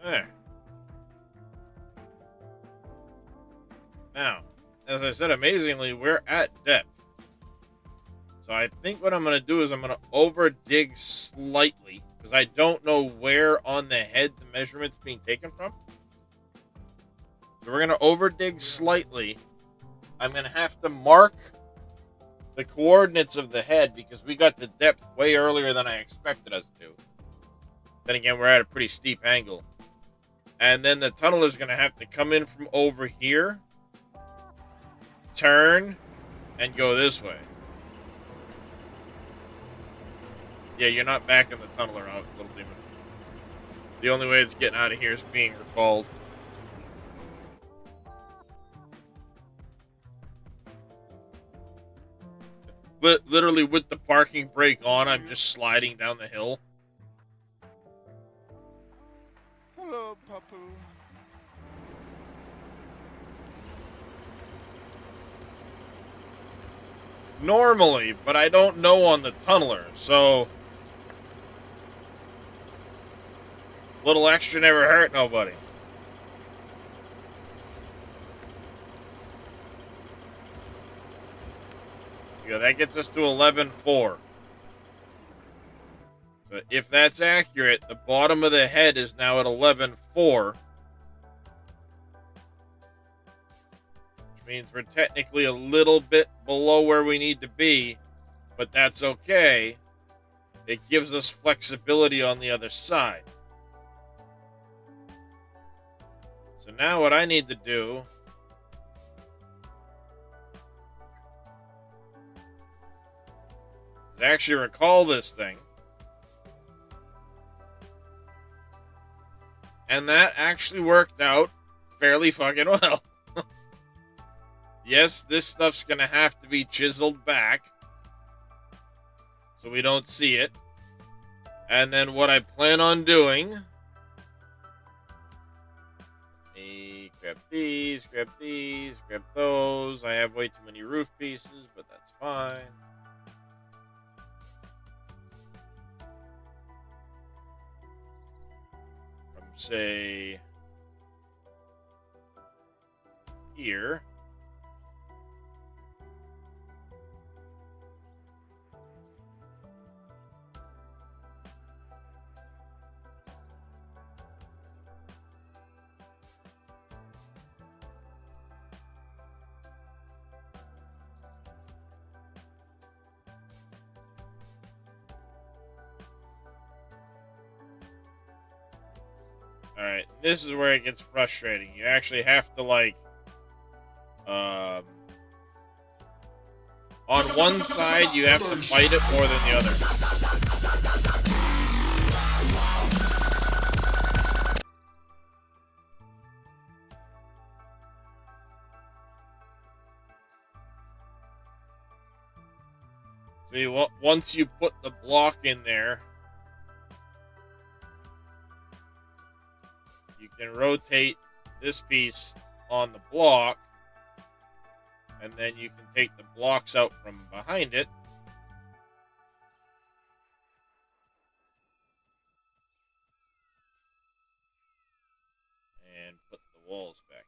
There. Now, as I said, amazingly, we're at depth. So I think what I'm going to do is I'm going to over dig slightly because I don't know where on the head the measurement's being taken from. So we're going to over dig slightly. I'm going to have to mark the coordinates of the head because we got the depth way earlier than I expected us to. Then again, we're at a pretty steep angle. And then the tunneler's going to have to come in from over here, turn, and go this way. Yeah, you're not backing the tunneler out, little demon. The only way it's getting out of here is being recalled. Literally, with the parking brake on, I'm just sliding down the hill. Hello, Papu. Normally, but I don't know on the tunneler, so little extra never hurt nobody. Yeah, that gets us to 11.4. So if that's accurate, the bottom of the head is now at 11.4. Which means we're technically a little bit below where we need to be, but that's okay. It gives us flexibility on the other side. So now what I need to do is actually recall this thing. And that actually worked out fairly fucking well. Yes, this stuff's going to have to be chiseled back so we don't see it. And then what I plan on doing... grab these, grab those. I have way too many roof pieces, but that's fine. From, say, here. Alright, this is where it gets frustrating. You actually have to, like, on one side, you have to fight it more than the other. See, once you put the block in there, you can rotate this piece on the block, and then you can take the blocks out from behind it. And put the walls back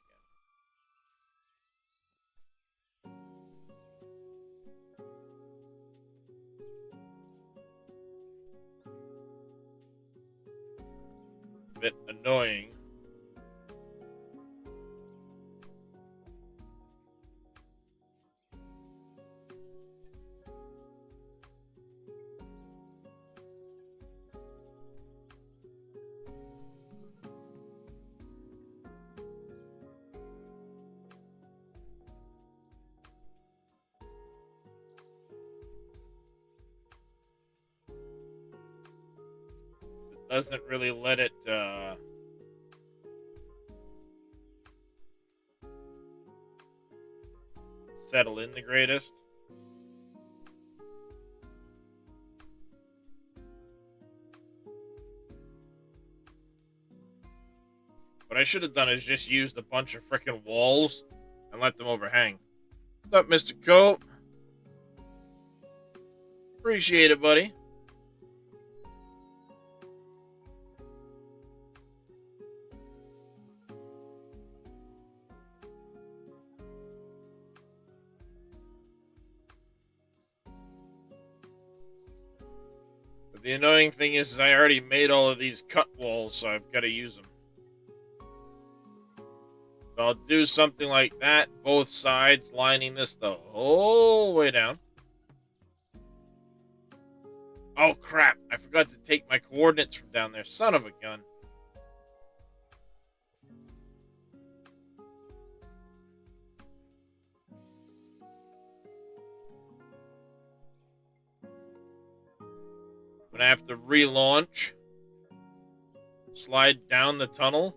in. A bit annoying. Doesn't really let it settle in the greatest. What I should have done is just used a bunch of frickin' walls and let them overhang. What's up, Mr. Cope? Appreciate it, buddy. The annoying thing is I already made all of these cut walls, so I've got to use them. So I'll do something like that, both sides, lining this the whole way down. Oh, crap. I forgot to take my coordinates from down there. Son of a gun. I'm gonna have to relaunch. Slide down the tunnel.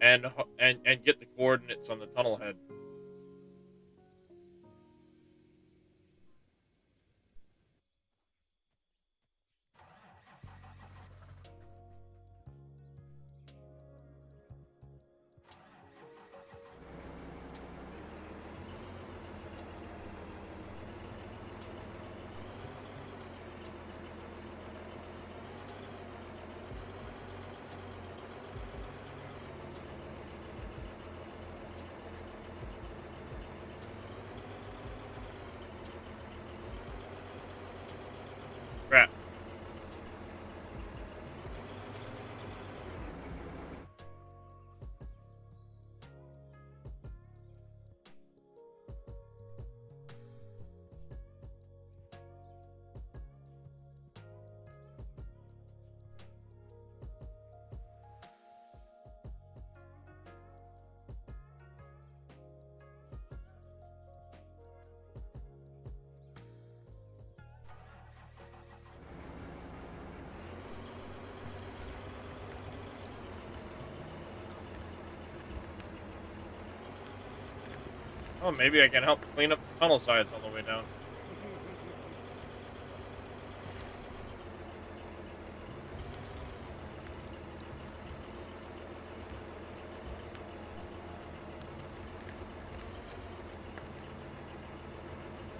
And get the coordinates on the tunnel head. Crap. Oh, maybe I can help clean up the tunnel sides on the way down.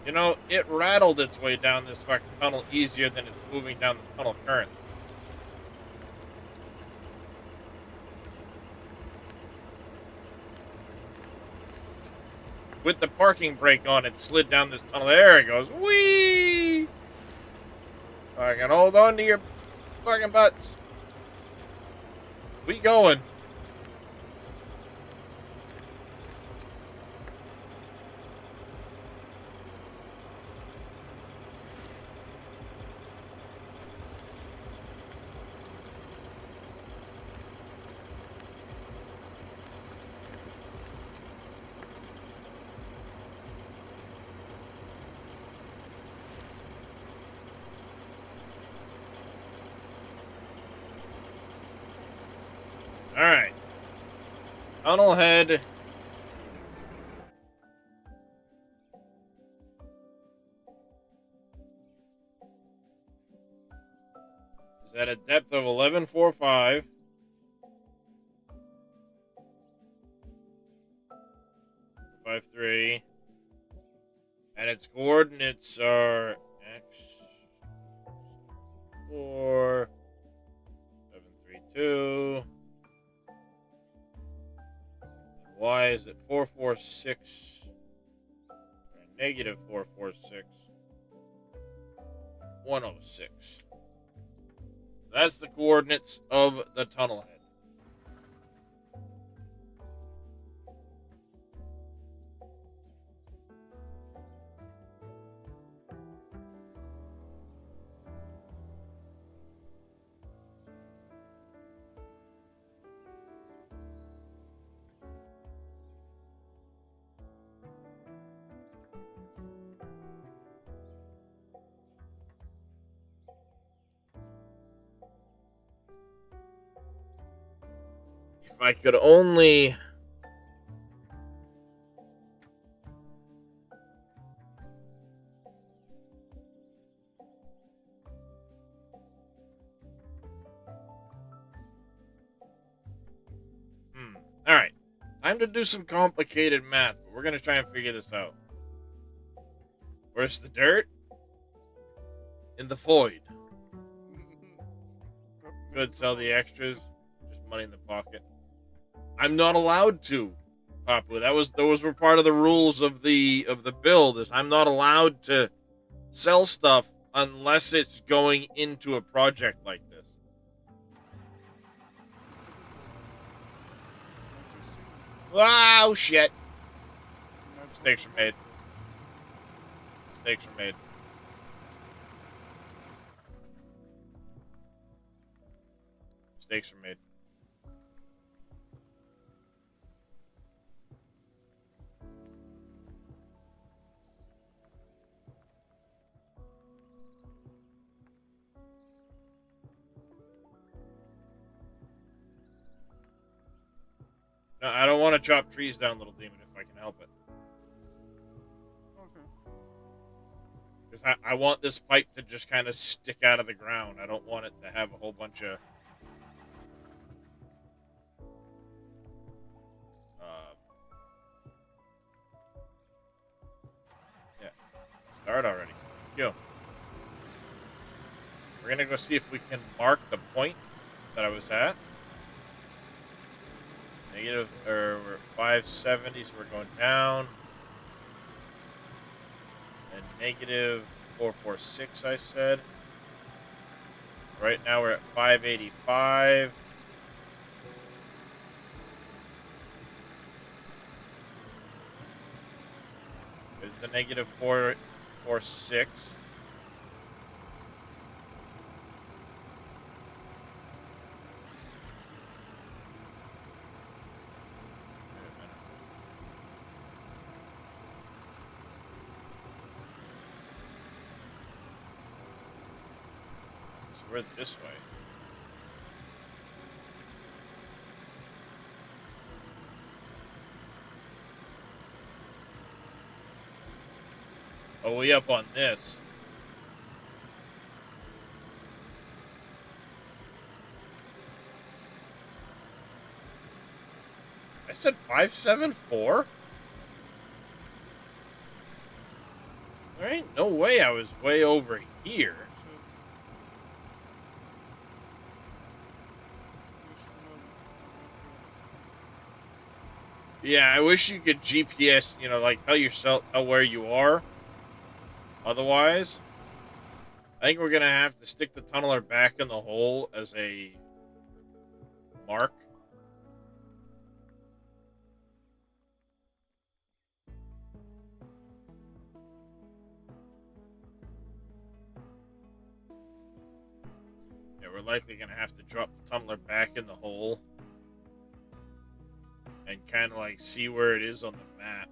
You know, it rattled its way down this fucking tunnel easier than it's moving down the tunnel currently. With the parking brake on, it slid down this tunnel. There it goes. Whee! Fucking hold on to your fucking butts. We going. Alright. Tunnel head. Is at a depth of 1145. 53. And its coordinates are X4 732. Y is at 446. Negative 446. 106. That's the coordinates of the tunnel head. If I could only... Alright. Time to do some complicated math, but we're going to try and figure this out. Where's the dirt? In the void. Good, sell the extras. Just money in the pocket. I'm not allowed to, Papu. Those were part of the rules of the build. Is I'm not allowed to sell stuff unless it's going into a project like this. Wow, shit. Mistakes are made. Mistakes are made. mistakes were made. No, I don't want to chop trees down, little demon, if I can help it. Okay. Because I want this pipe to just kind of stick out of the ground. I don't want it to have a whole bunch of... yeah, start already. Go. We're going to go see if we can mark the point that I was at. Negative, or we're at 570, so we're going down. And negative 446, I said. Right now we're at 585. There's the negative 446. We're this way. Oh, we up on this. I said 574? There ain't no way I was way over here. Yeah, I wish you could GPS, you know, like tell where you are. Otherwise, I think we're gonna have to stick the tunneler back in the hole as a mark. Yeah, we're likely gonna have to drop the tunneler back in the hole and kind of like see where it is on the map.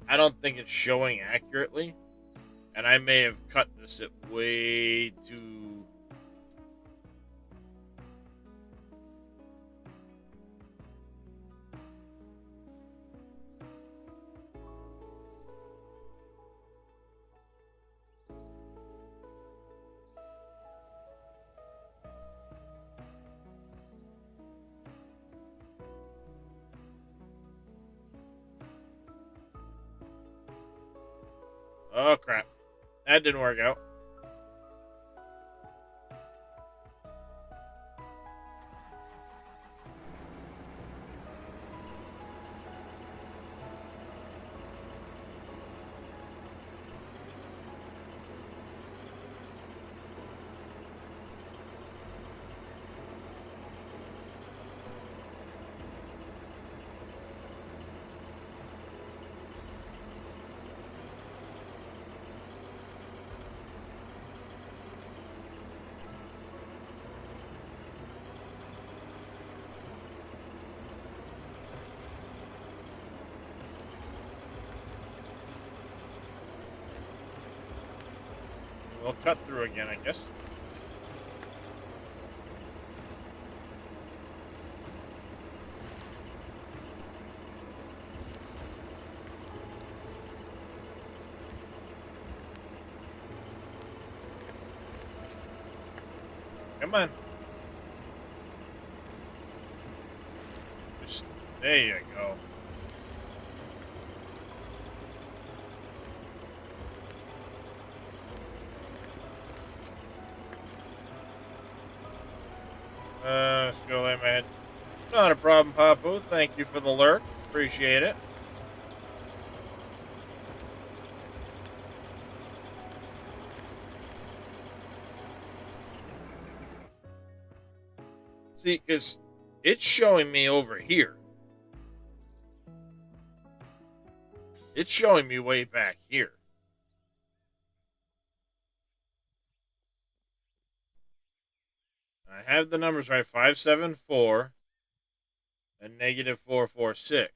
I don't think it's showing accurately, and I may have cut this at way too... Oh, crap. That didn't work out. We'll cut through again, I guess. Come on. Just, there you go. Let's go lay my head. Not a problem, Papu. Thank you for the lurk. Appreciate it. See, because it's showing me over here. It's showing me way back here. I have the numbers right. 574 and negative 446.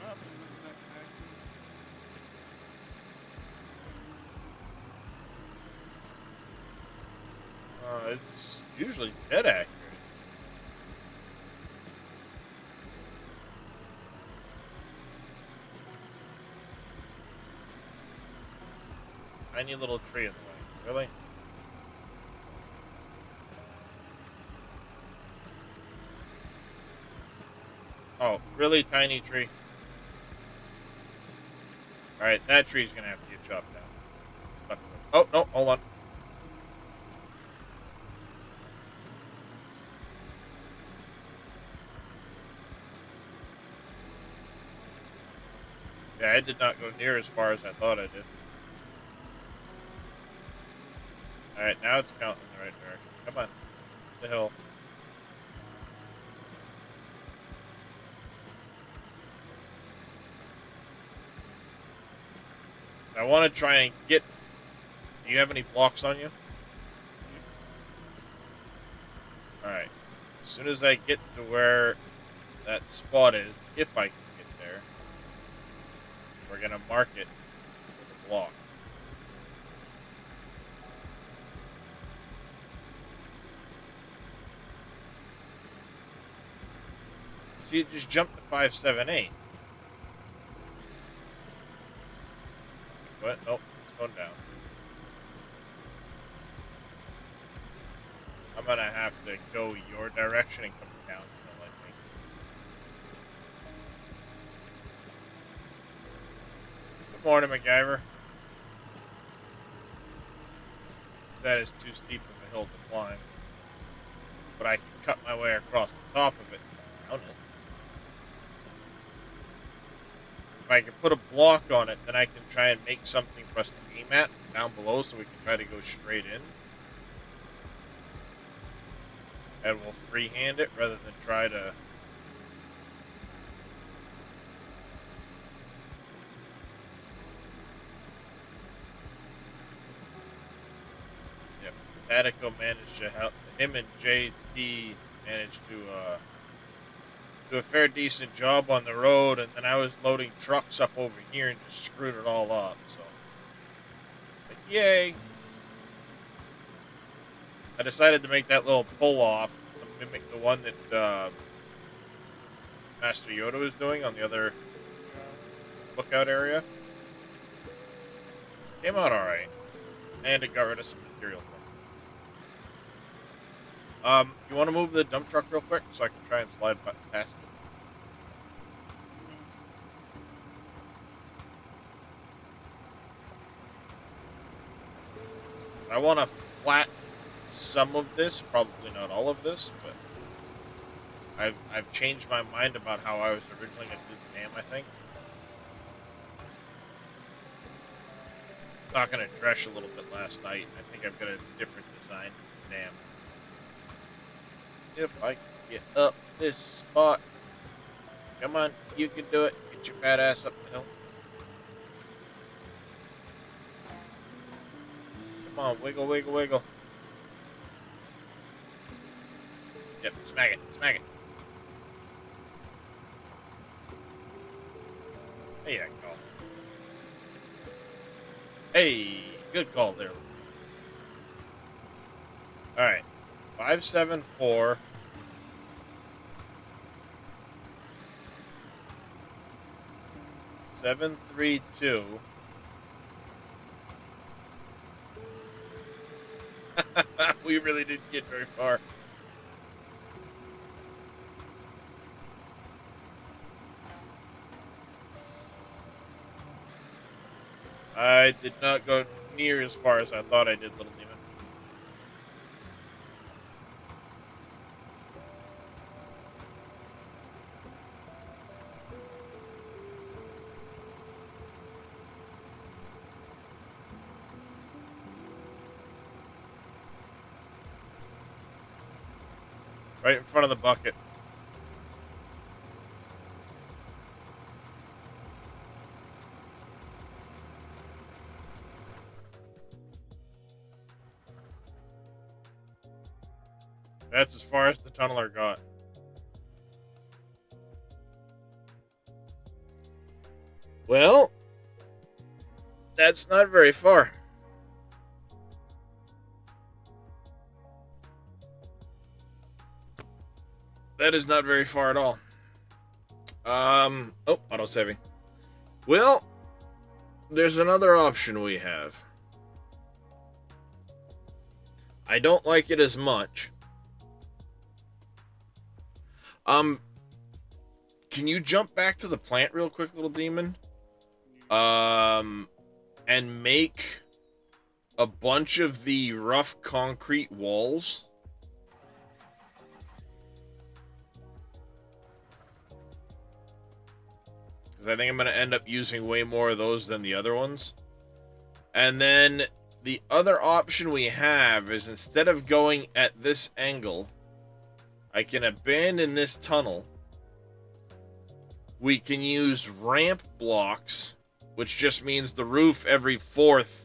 Nothing is that accurate. It's usually dead accurate. Tiny little tree in the way. Really? Oh, really tiny tree. Alright, that tree's gonna have to get chopped down. Stuck with it. Oh, no, hold on. Yeah, I did not go near as far as I thought I did. Alright, now it's counting in the right direction. Come on. The hill. I want to try and get... Do you have any blocks on you? Alright. As soon as I get to where that spot is, if I can get there, we're going to mark it with a block. So you just jump to 578. What? Nope, it's going down. I'm gonna have to go your direction and come down. I think. Good morning, MacGyver. That is too steep of a hill to climb, but I can cut my way across the top of it and down it. If I can put a block on it, then I can try and make something for us to aim at down below so we can try to go straight in. And we'll freehand it rather than try to... Yep, Attico managed to help... Him and JT managed to do a fair decent job on the road, and then I was loading trucks up over here and just screwed it all up, so... But yay! I decided to make that little pull-off to mimic the one that Master Yoda was doing on the other lookout area. Came out alright. And it got rid of some material for me. You want to move the dump truck real quick so I can try and slide past it? I want to flat some of this, probably not all of this, but I've changed my mind about how I was originally going to do the dam, I think. Talking to Dresh a little bit last night, I think I've got a different design for the dam. If I can get up this spot. Come on, you can do it. Get your fat ass up the hill. Come on, wiggle, wiggle, wiggle. Yep, smack it, smack it. There you go. Hey, good call there. Alright, 574. Seven, 3, 2. We really didn't get very far. I did not go near as far as I thought I did, Little Demon. Right in front of the bucket. That's as far as the tunneler got. Well, that's not very far. That is not very far at all. Oh, autosaving. Well, there's another option we have. I don't like it as much. Um, can you jump back to the plant real quick, little demon? And make a bunch of the rough concrete walls. Because I think I'm going to end up using way more of those than the other ones. And then the other option we have is instead of going at this angle, I can abandon this tunnel. We can use ramp blocks, which just means the roof every fourth.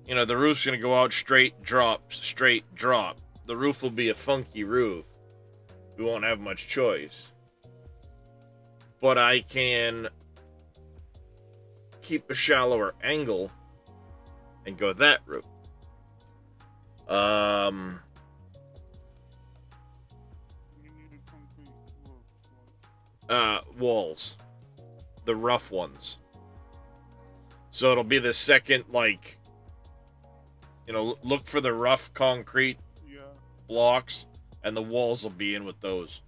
You know, the roof's going to go out straight, drop, straight, drop. The roof will be a funky roof. We won't have much choice. But I can keep a shallower angle and go that route. You need a concrete Walls. The rough ones. So it'll be the second, like, you know, look for the rough concrete yeah. blocks, and the walls will be in with those.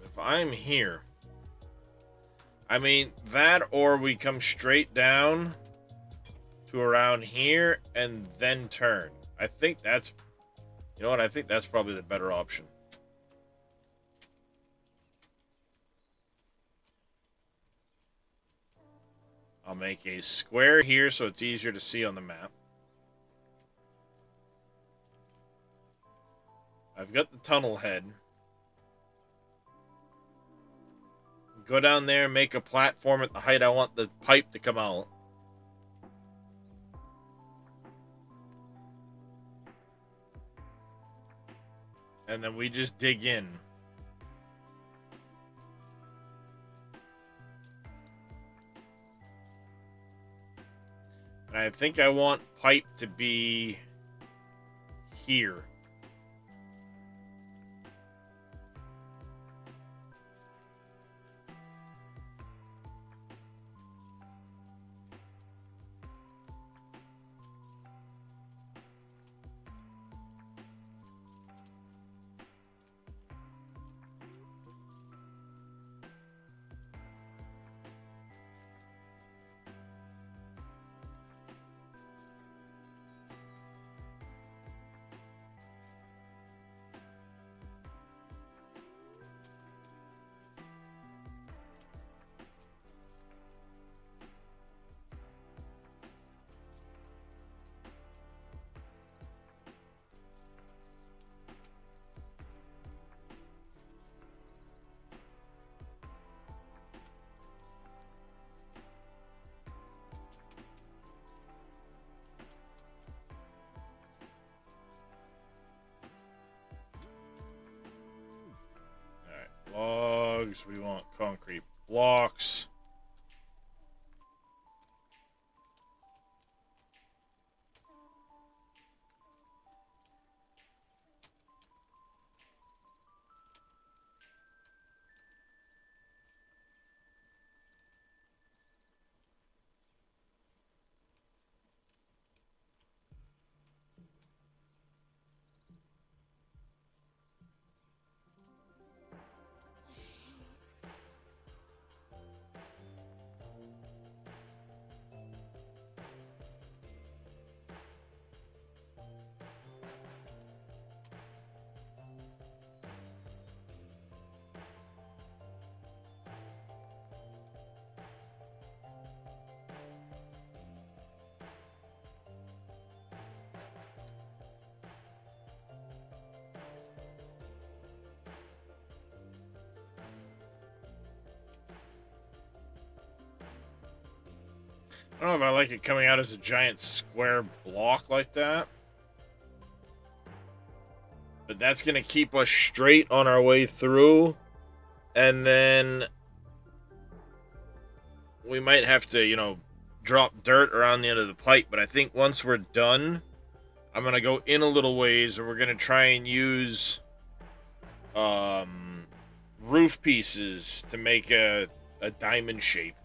If I'm here, I mean, that or we come straight down to around here and then turn. I think that's, you know what, I think that's probably the better option. I'll make a square here so it's easier to see on the map. I've got the tunnel head. Go down there and make a platform at the height I want the pipe to come out. And then we just dig in. And I think I want pipe to be here. Logs, we want concrete blocks. I don't know if I like it coming out as a giant square block like that. But that's going to keep us straight on our way through. And then we might have to, you know, drop dirt around the end of the pipe. But I think once we're done, I'm going to go in a little ways and we're going to try and use roof pieces to make a diamond shape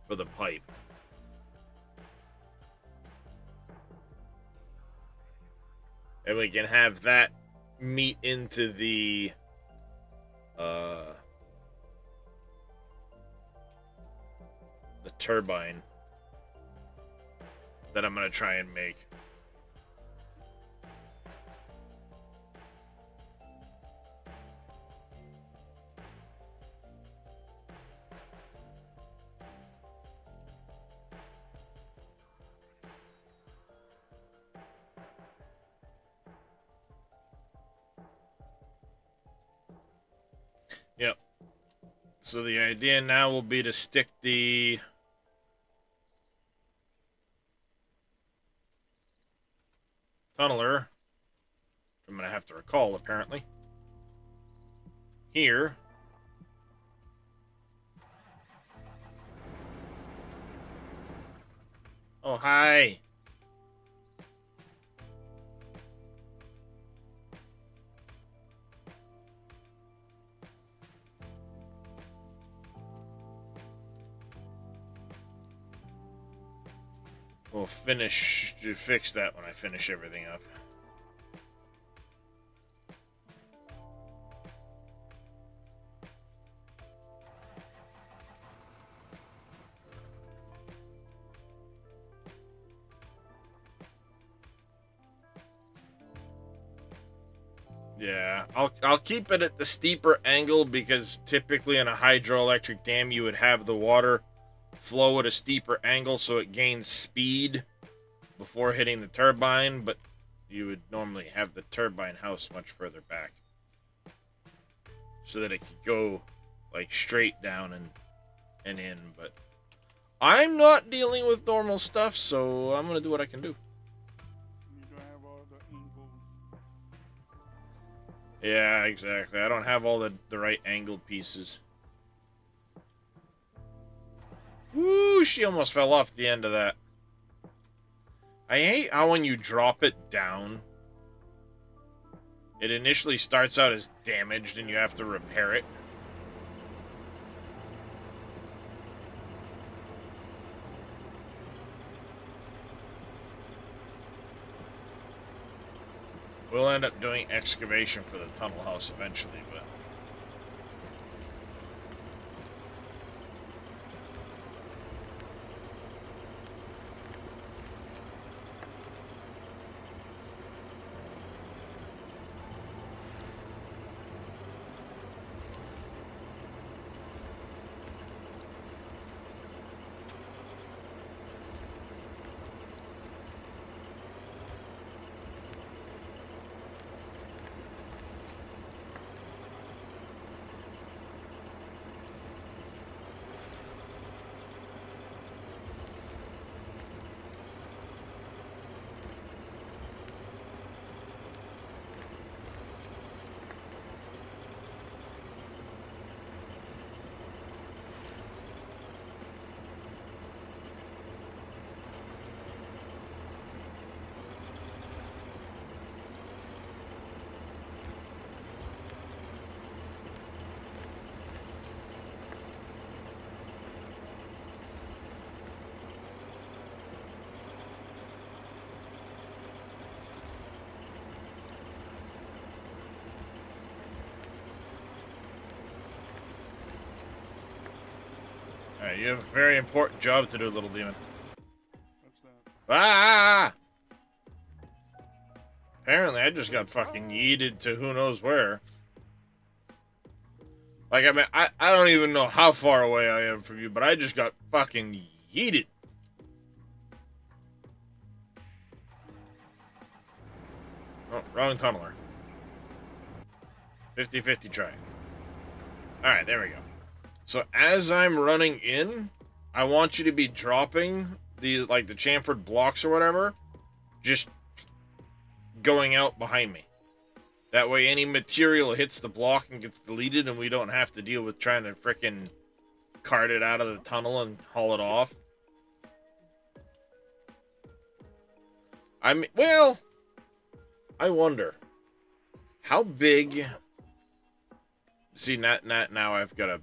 for the pipe. And we can have that meet into the turbine that I'm going to try and make. Yep. So the idea now will be to stick the tunneler, I'm going to have to recall apparently, here. Oh, hi. We'll fix that when I finish everything up. Yeah, I'll keep it at the steeper angle because typically in a hydroelectric dam you would have the water flow at a steeper angle so it gains speed before hitting the turbine, but you would normally have the turbine house much further back so that it could go like straight down and in. But I'm not dealing with normal stuff, so I'm gonna do what I can do. You don't have all the angles. Yeah, exactly. I don't have all the right angled pieces. Woo, she almost fell off the end of that. I hate how when you drop it down, it initially starts out as damaged and you have to repair it. We'll end up doing excavation for the tunnel house eventually, but... Alright, you have a very important job to do, little demon. What's that? Ah! Apparently, I just got fucking yeeted to who knows where. Like, I mean, I don't even know how far away I am from you, but I just got fucking yeeted. Oh, wrong tunneler. 50-50 try. Alright, there we go. So, as I'm running in, I want you to be dropping the chamfered blocks or whatever, just going out behind me. That way any material hits the block and gets deleted and we don't have to deal with trying to frickin' cart it out of the tunnel and haul it off. Well, I wonder, how big... See, now I've got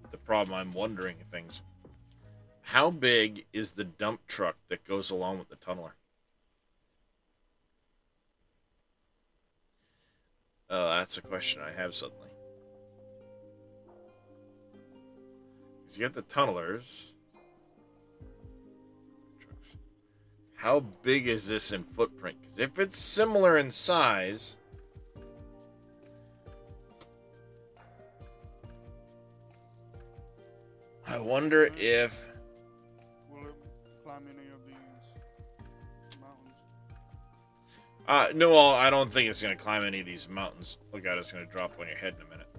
the problem. I'm wondering things. How big is the dump truck that goes along with the tunneler? Oh, that's a question I have suddenly. Because you got the tunnelers. How big is this in footprint? Because if it's similar in size... I wonder if... Will it climb any of these mountains? No, well, I don't think it's going to climb any of these mountains. Look out, it's going to drop on your head in a minute.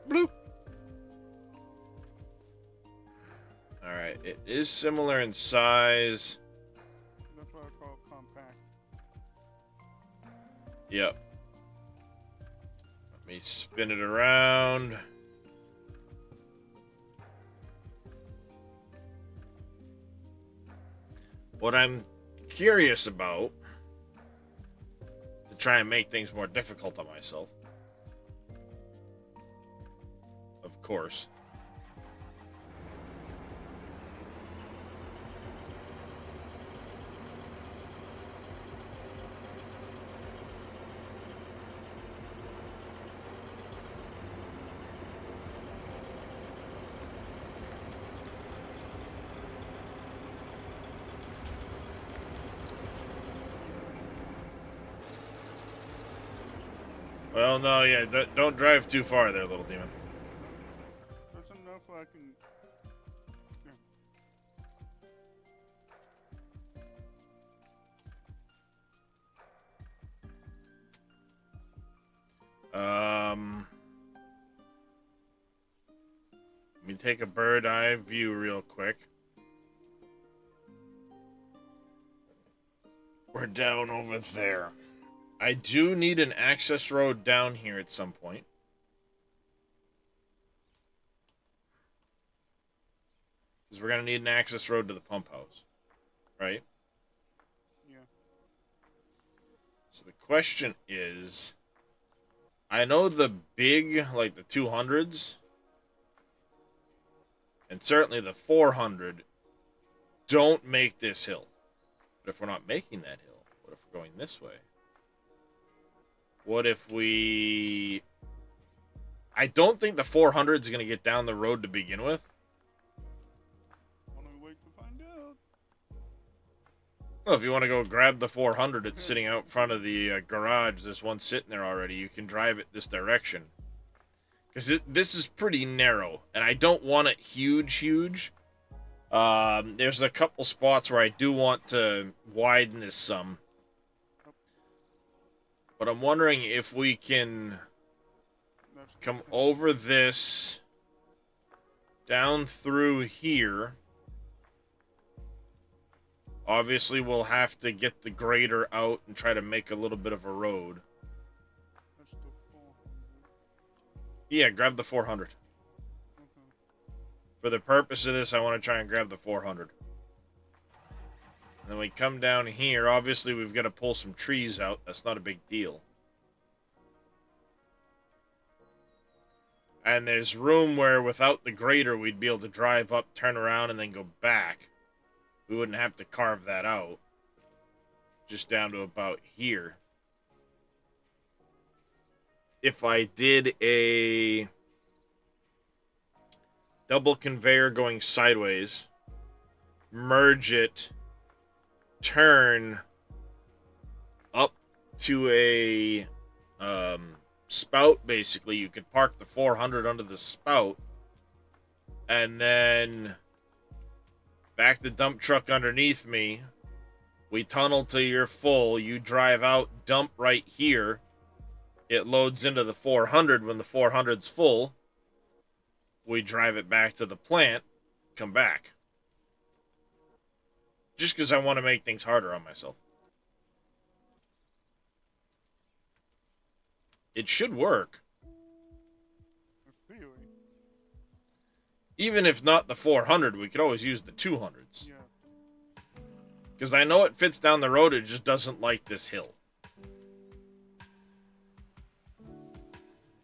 Bloop. Alright, it is similar in size. That's what I call compact. Yep. Let me spin it around. What I'm curious about, to try and make things more difficult on myself, of course, well, no, yeah, don't drive too far there, little demon. That's enough I can... Let me take a bird eye view real quick. We're down over there. I do need an access road down here at some point. Because we're going to need an access road to the pump house. Right? Yeah. So the question is... I know the big, like the 200s, and certainly the 400, don't make this hill. But if we're not making that hill, what if we're going this way? What if we... I don't think the 400 is going to get down the road to begin with. Only wait to find out. Well, if you want to go grab the 400, it's sitting out front of the garage. There's one sitting there already. You can drive it this direction. Because this is pretty narrow, and I don't want it huge. There's a couple spots where I do want to widen this some. But I'm wondering if we can come over this, down through here. Obviously, we'll have to get the grader out and try to make a little bit of a road. That's the 400. Yeah, grab the 400. Okay. For the purpose of this, I want to try and grab the 400. And then we come down here. Obviously, we've got to pull some trees out. That's not a big deal. And there's room where, without the grader, we'd be able to drive up, turn around, and then go back. We wouldn't have to carve that out. Just down to about here. If I did a double conveyor going sideways, merge it, turn up to a spout, basically, you could park the 400 under the spout, and then back the dump truck underneath me. We tunnel till you're full. You drive out, dump right here. it loads into the 400. When the 400's full, we drive it back to the plant, come back. Just because I want to make things harder on myself. It should work. In theory. Even if not the 400, we could always use the 200s. Yeah. Because I know it fits down the road, it just doesn't like this hill.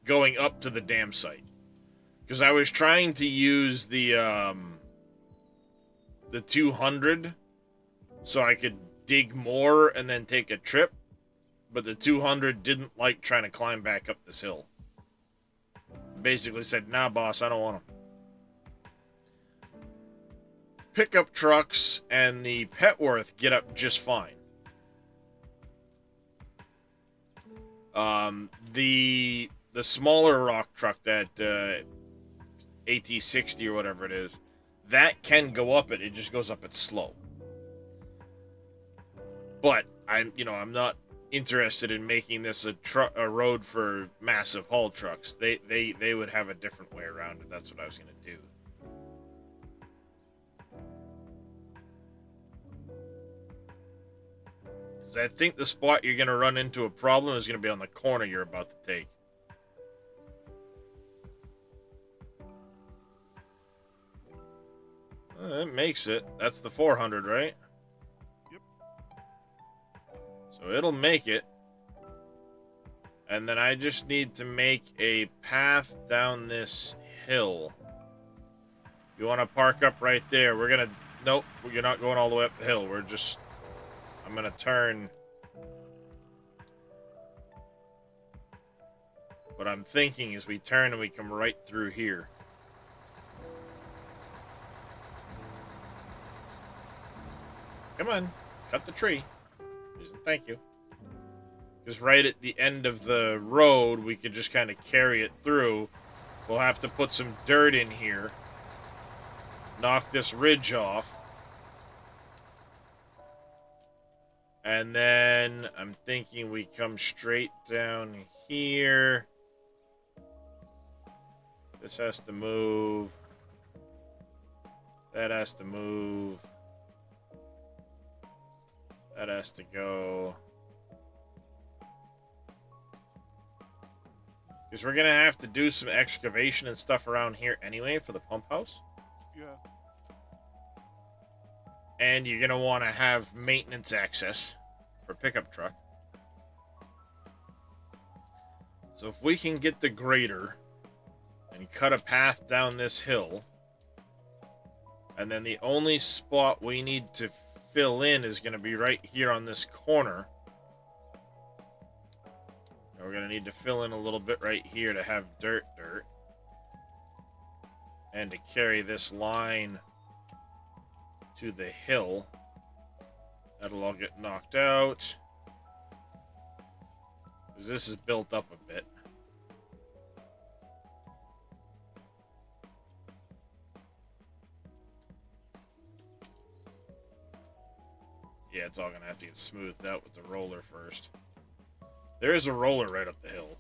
Going up to the dam site. Because I was trying to use the 200 so I could dig more and then take a trip. But the 200 didn't like trying to climb back up this hill. Basically said, nah, boss, I don't want them. Pickup trucks and the Petworth get up just fine. The smaller rock truck, that AT60 or whatever it is, that can go up it. It just goes up it slow. But I'm not interested in making this a road for massive haul trucks. They would have a different way around it. That's what I was going to do. Because I think the spot you're going to run into a problem is going to be on the corner you're about to take. That makes it. That's the 400, right? Yep. So it'll make it. And then I just need to make a path down this hill. You want to park up right there. We're going to... Nope, you're not going all the way up the hill. We're just... I'm going to turn... What I'm thinking is we turn and we come right through here. Come on, cut the tree. Thank you. Because right at the end of the road, we could just kind of carry it through. We'll have to put some dirt in here. Knock this ridge off. And then I'm thinking we come straight down here. This has to move. That has to move. That has to go. Because we're going to have to do some excavation and stuff around here anyway for the pump house. Yeah. And you're going to want to have maintenance access for pickup truck. So if we can get the grader and cut a path down this hill, and then the only spot we need to fill in is going to be right here on this corner. And we're going to need to fill in a little bit right here to have dirt. And to carry this line to the hill. That'll all get knocked out. Because this is built up a bit. Yeah, it's all going to have to get smoothed out with the roller first. There is a roller right up the hill.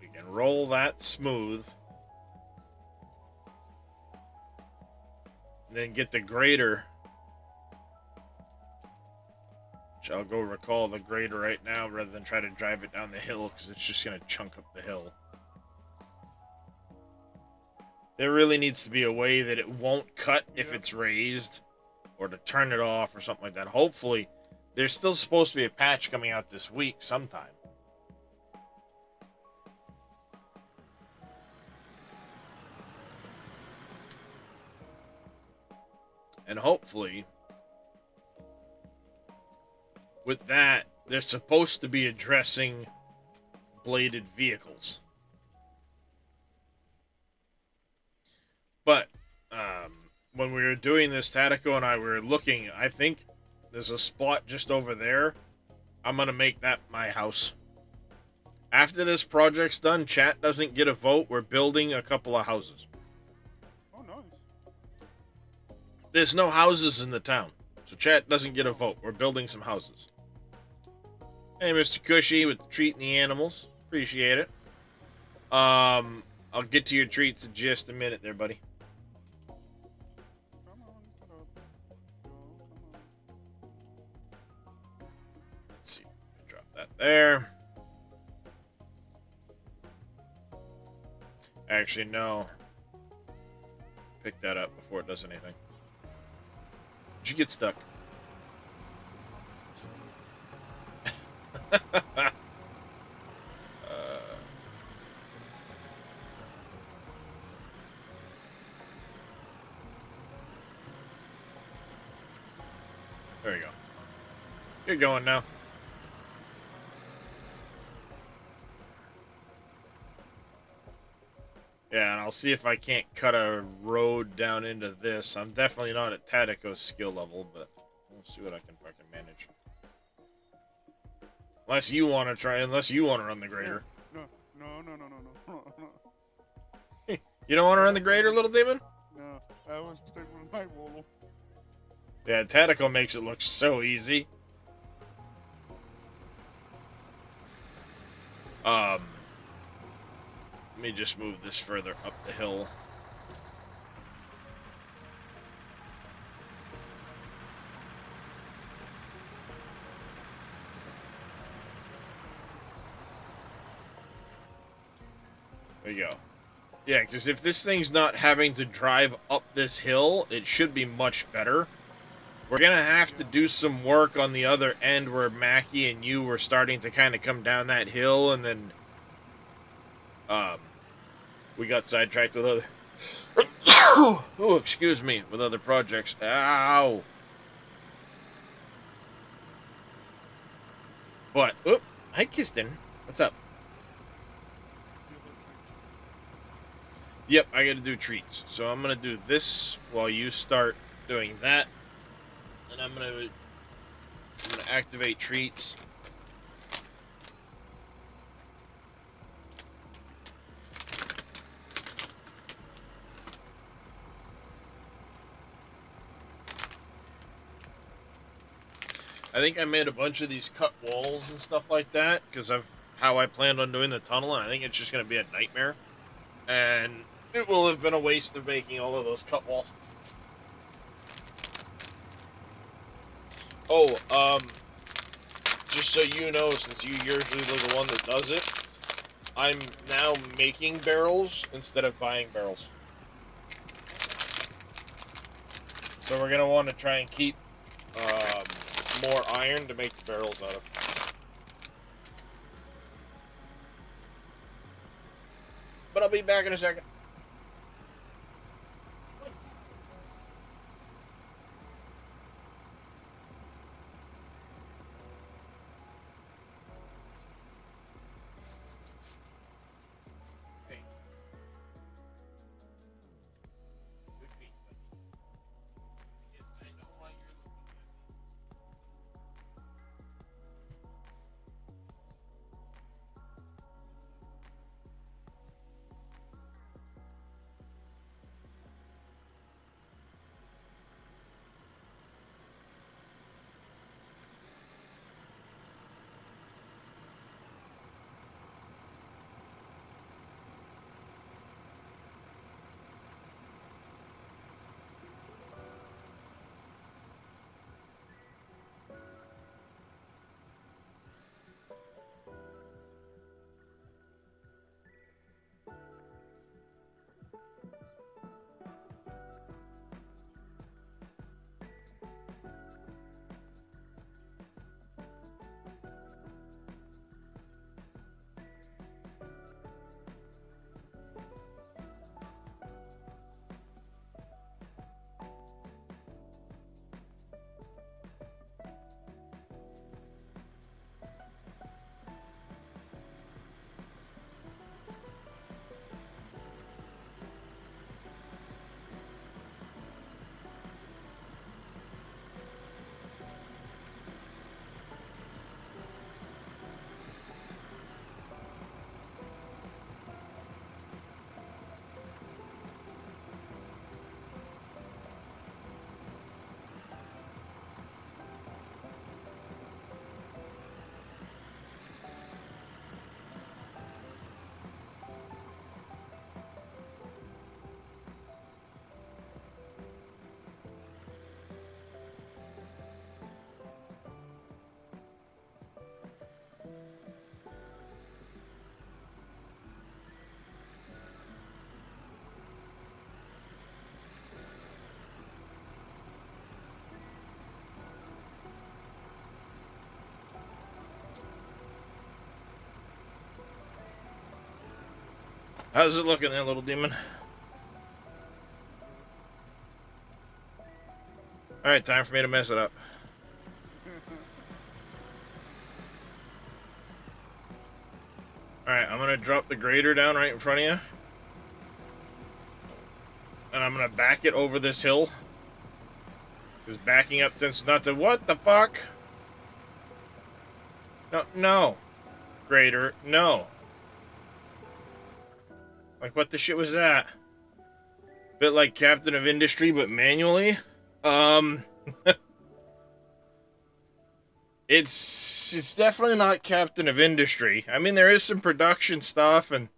We can roll that smooth. And then get the grader. Which I'll go recall the grader right now rather than try to drive it down the hill because it's just going to chunk up the hill. There really needs to be a way that it won't cut if it's raised, or to turn it off or something like that. Hopefully, there's still supposed to be a patch coming out this week sometime. And hopefully, with that, they're supposed to be addressing bladed vehicles. But when we were doing this, Tatico and I were looking, I think there's a spot just over there. I'm going to make that my house. After this project's done, chat doesn't get a vote. We're building a couple of houses. Oh, nice. There's no houses in the town, so chat doesn't get a vote. We're building some houses. Hey, Mr. Cushy with the treating the animals. Appreciate it. I'll get to your treats in just a minute there, buddy. Come on, get up. Go, come on. Let's see. Drop that there. Actually, no. Pick that up before it does anything. Did you get stuck? There you go. You're going now. Yeah, and I'll see if I can't cut a road down into this. I'm definitely not at Tatico's skill level, but we'll see what I can fucking manage. Unless you want to run the grader. No. You don't want to run the grader, little demon? No, I was stuck with my wall. Yeah, Tatico makes it look so easy. Let me just move this further up the hill. There you go. Yeah, because if this thing's not having to drive up this hill, it should be much better. We're going to have to do some work on the other end where Mackie and you were starting to kind of come down that hill, and then we got sidetracked with other... oh, excuse me, with other projects. Ow! But, hi, Kiston. What's up? Yep, I gotta do treats. So I'm gonna do this while you start doing that. And I'm gonna activate treats. I think I made a bunch of these cut walls and stuff like that because of how I planned on doing the tunnel, and I think it's just gonna be a nightmare. And it will have been a waste of making all of those cut walls. Oh, just so you know, since you usually the one that does it, I'm now making barrels instead of buying barrels. So we're gonna want to try and keep more iron to make the barrels out of. But I'll be back in a second. How's it looking there, little demon? Alright, time for me to mess it up. Alright, I'm gonna drop the grader down right in front of you. And I'm gonna back it over this hill. Because backing up tends not to... What the fuck? No, no. Grader, no. Like, what the shit was that? Bit like Captain of Industry, but manually? It's definitely not Captain of Industry. I mean, there is some production stuff, and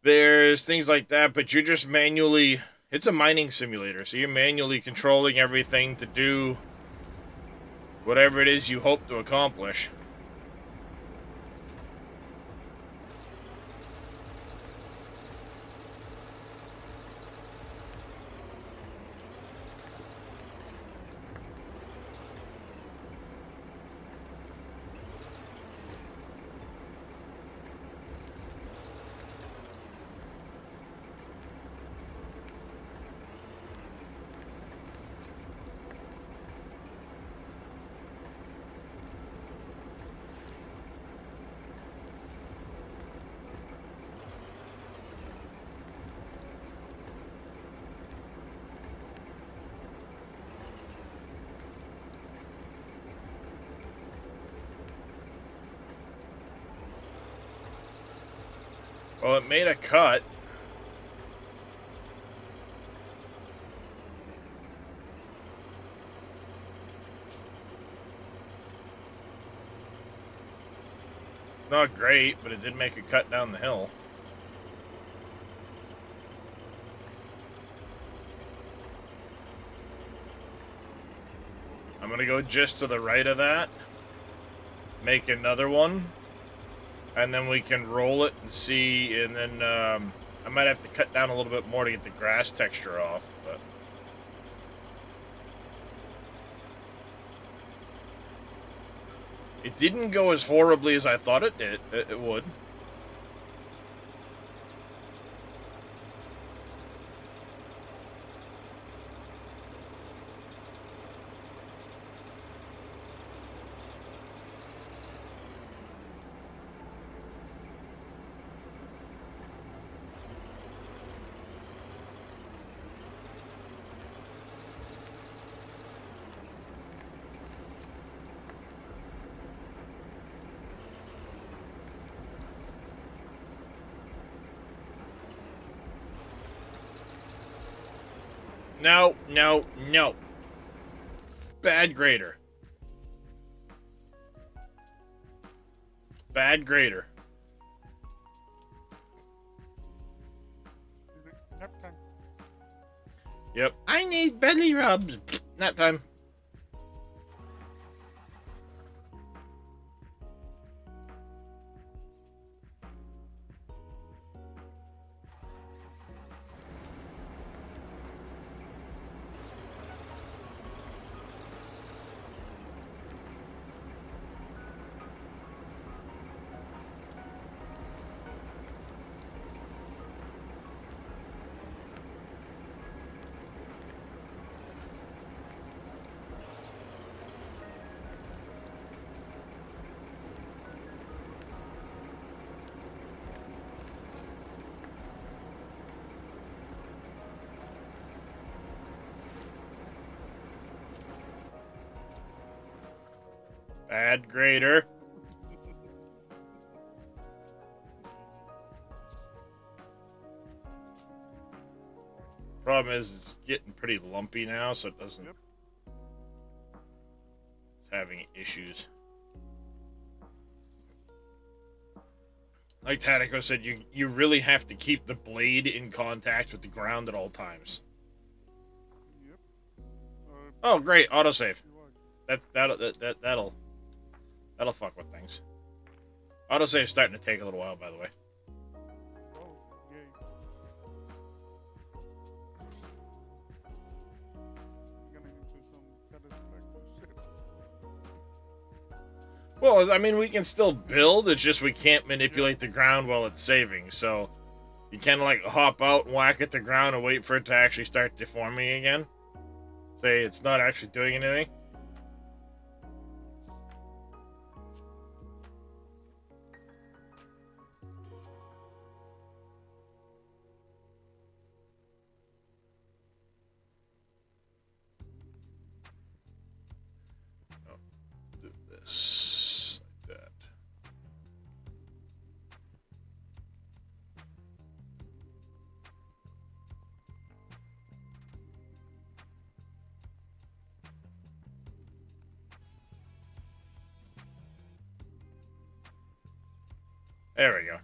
there's things like that, but you're just manually... It's a mining simulator, so you're manually controlling everything to do whatever it is you hope to accomplish. Well, it made a cut. Not great, but it did make a cut down the hill. I'm gonna go just to the right of that. Make another one. And then we can roll it and see, and then I might have to cut down a little bit more to get the grass texture off, but it didn't go as horribly as I thought it did. It would. No, no, no. Bad grader. Bad grader. Nap time. Yep. I need belly rubs. Nap time. Bad grader. Problem is, it's getting pretty lumpy now, so it doesn't... Yep. It's having issues. Like Tatico said, you really have to keep the blade in contact with the ground at all times. Yep. Oh, great, autosave. You are. That'll fuck with things. Autosave's starting to take a little while, by the way. Oh, yay. Getting into some catastrophic shit. Well, I mean, we can still build. It's just we can't manipulate the ground while it's saving. So you can like hop out and whack at the ground and wait for it to actually start deforming again. Say it's not actually doing anything. Oh, do this like that. There we go.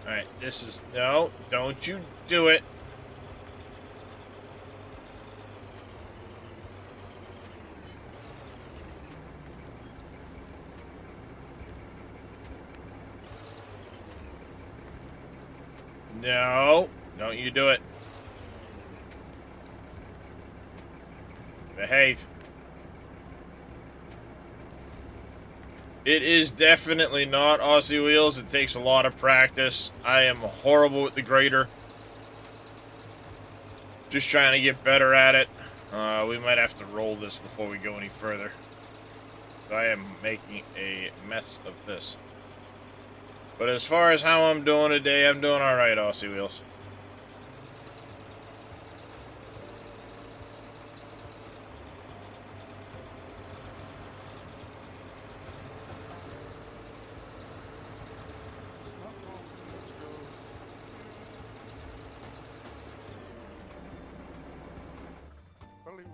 Alright, this is... No, don't you do it. No, don't you do it. Behave. It is definitely not Aussie wheels. It takes a lot of practice. I am horrible with the grader. Just trying to get better at it. We might have to roll this before we go any further. I am making a mess of this. But as far as how I'm doing today, I'm doing alright, Aussie wheels. It's not long. Let's go. Probably was.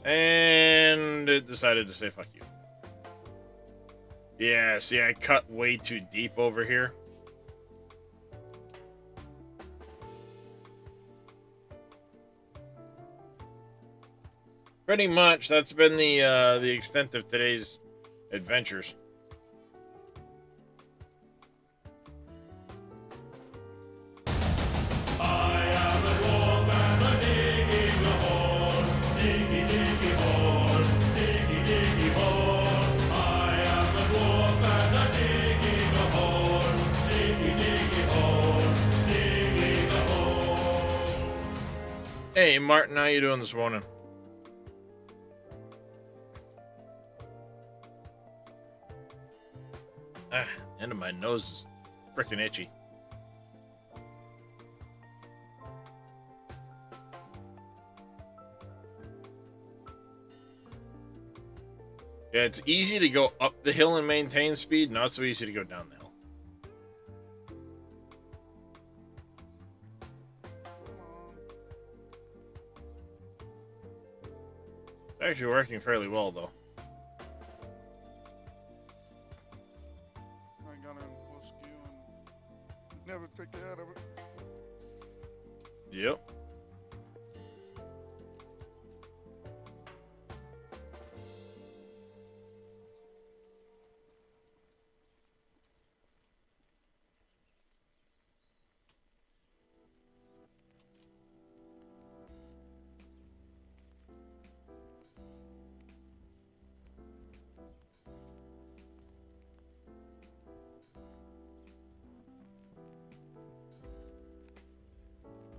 And it decided to say fuck you. Yeah, see, I cut way too deep over here. Pretty much, that's been the extent of today's adventures. Hey, Martin, how you doing this morning? Ah, end of my nose is freaking itchy. Yeah, it's easy to go up the hill and maintain speed, not so easy to go down the hill. Come on. It's actually working fairly well, though. I got it in full skew and never take it out of it. Yep.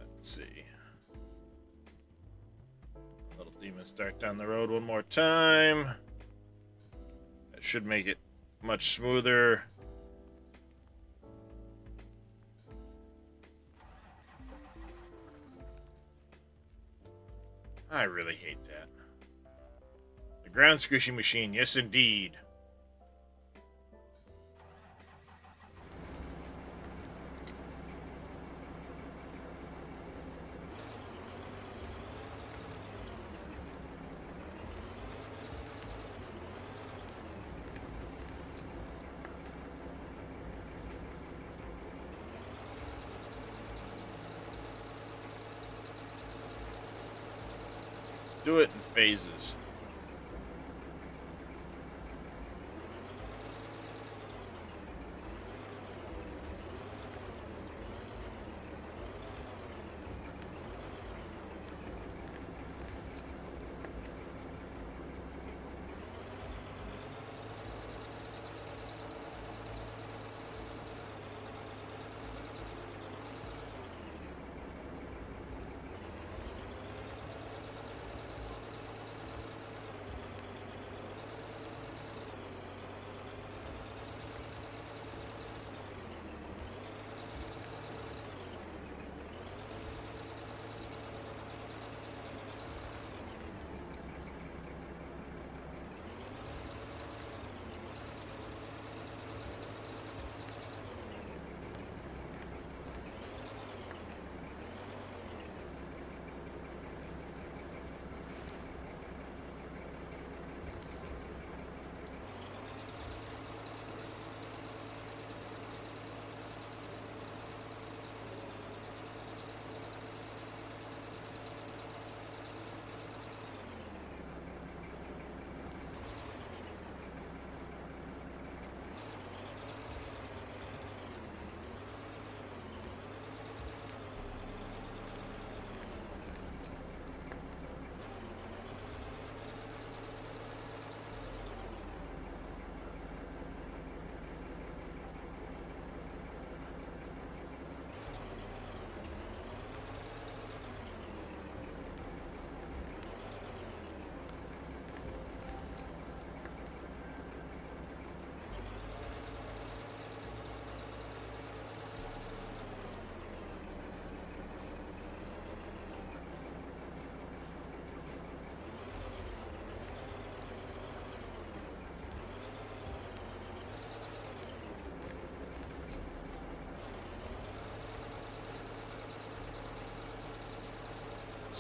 Let's see. Little demon start down the road one more time. That should make it much smoother. I really hate that. The ground squishy machine, yes indeed. Let's do it in phases.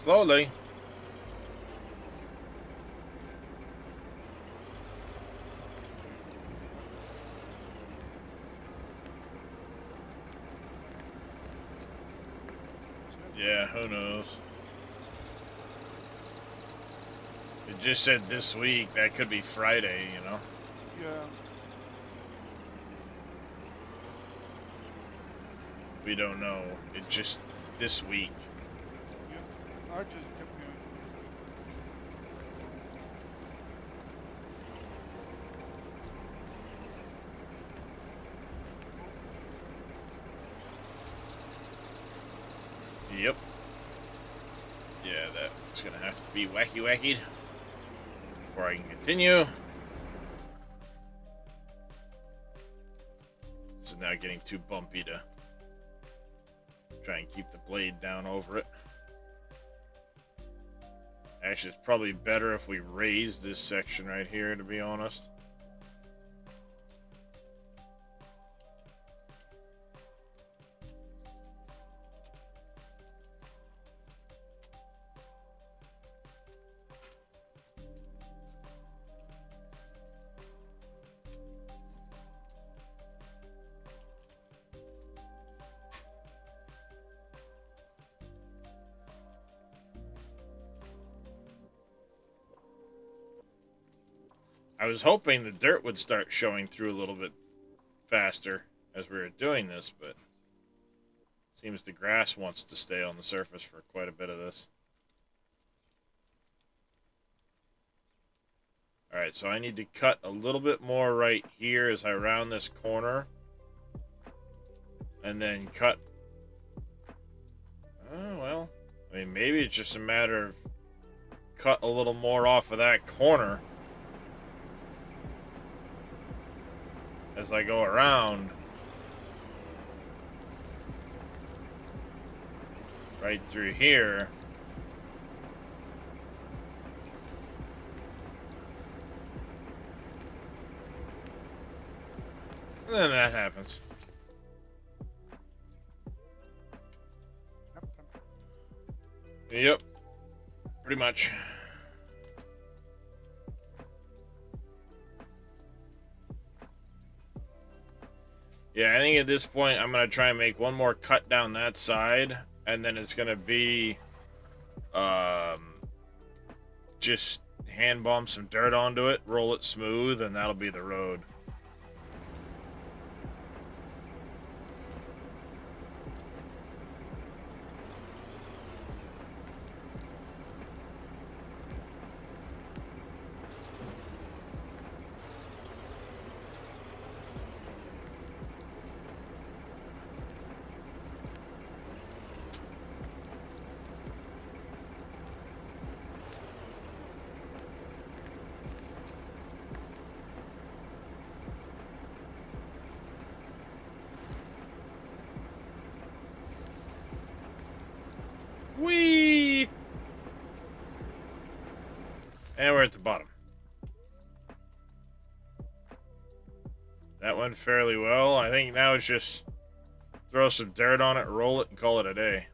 Slowly. Yeah, who knows? It just said this week. That could be Friday, you know? Yeah. We don't know. It just this week. Yeah. I just kept hearing. Yep. Yeah, that's gonna have to be wacky-wackied before I can continue. This is now getting too bumpy to try and keep the blade down over it. Actually, it's probably better if we raise this section right here, to be honest. I was hoping the dirt would start showing through a little bit faster as we were doing this, but seems the grass wants to stay on the surface for quite a bit of this. Alright, so I need to cut a little bit more right here as I round this corner. And then cut... Oh, well. I mean, maybe it's just a matter of cut a little more off of that corner as I go around. Right through here. And that happens. Yep. Yep. Pretty much. Yeah, I think at this point I'm gonna try and make one more cut down that side, and then it's gonna be just hand bomb some dirt onto it, roll it smooth, and that'll be the road. Whee! And we're at the bottom. That went fairly well. I think now it's just throw some dirt on it, roll it, and call it a day.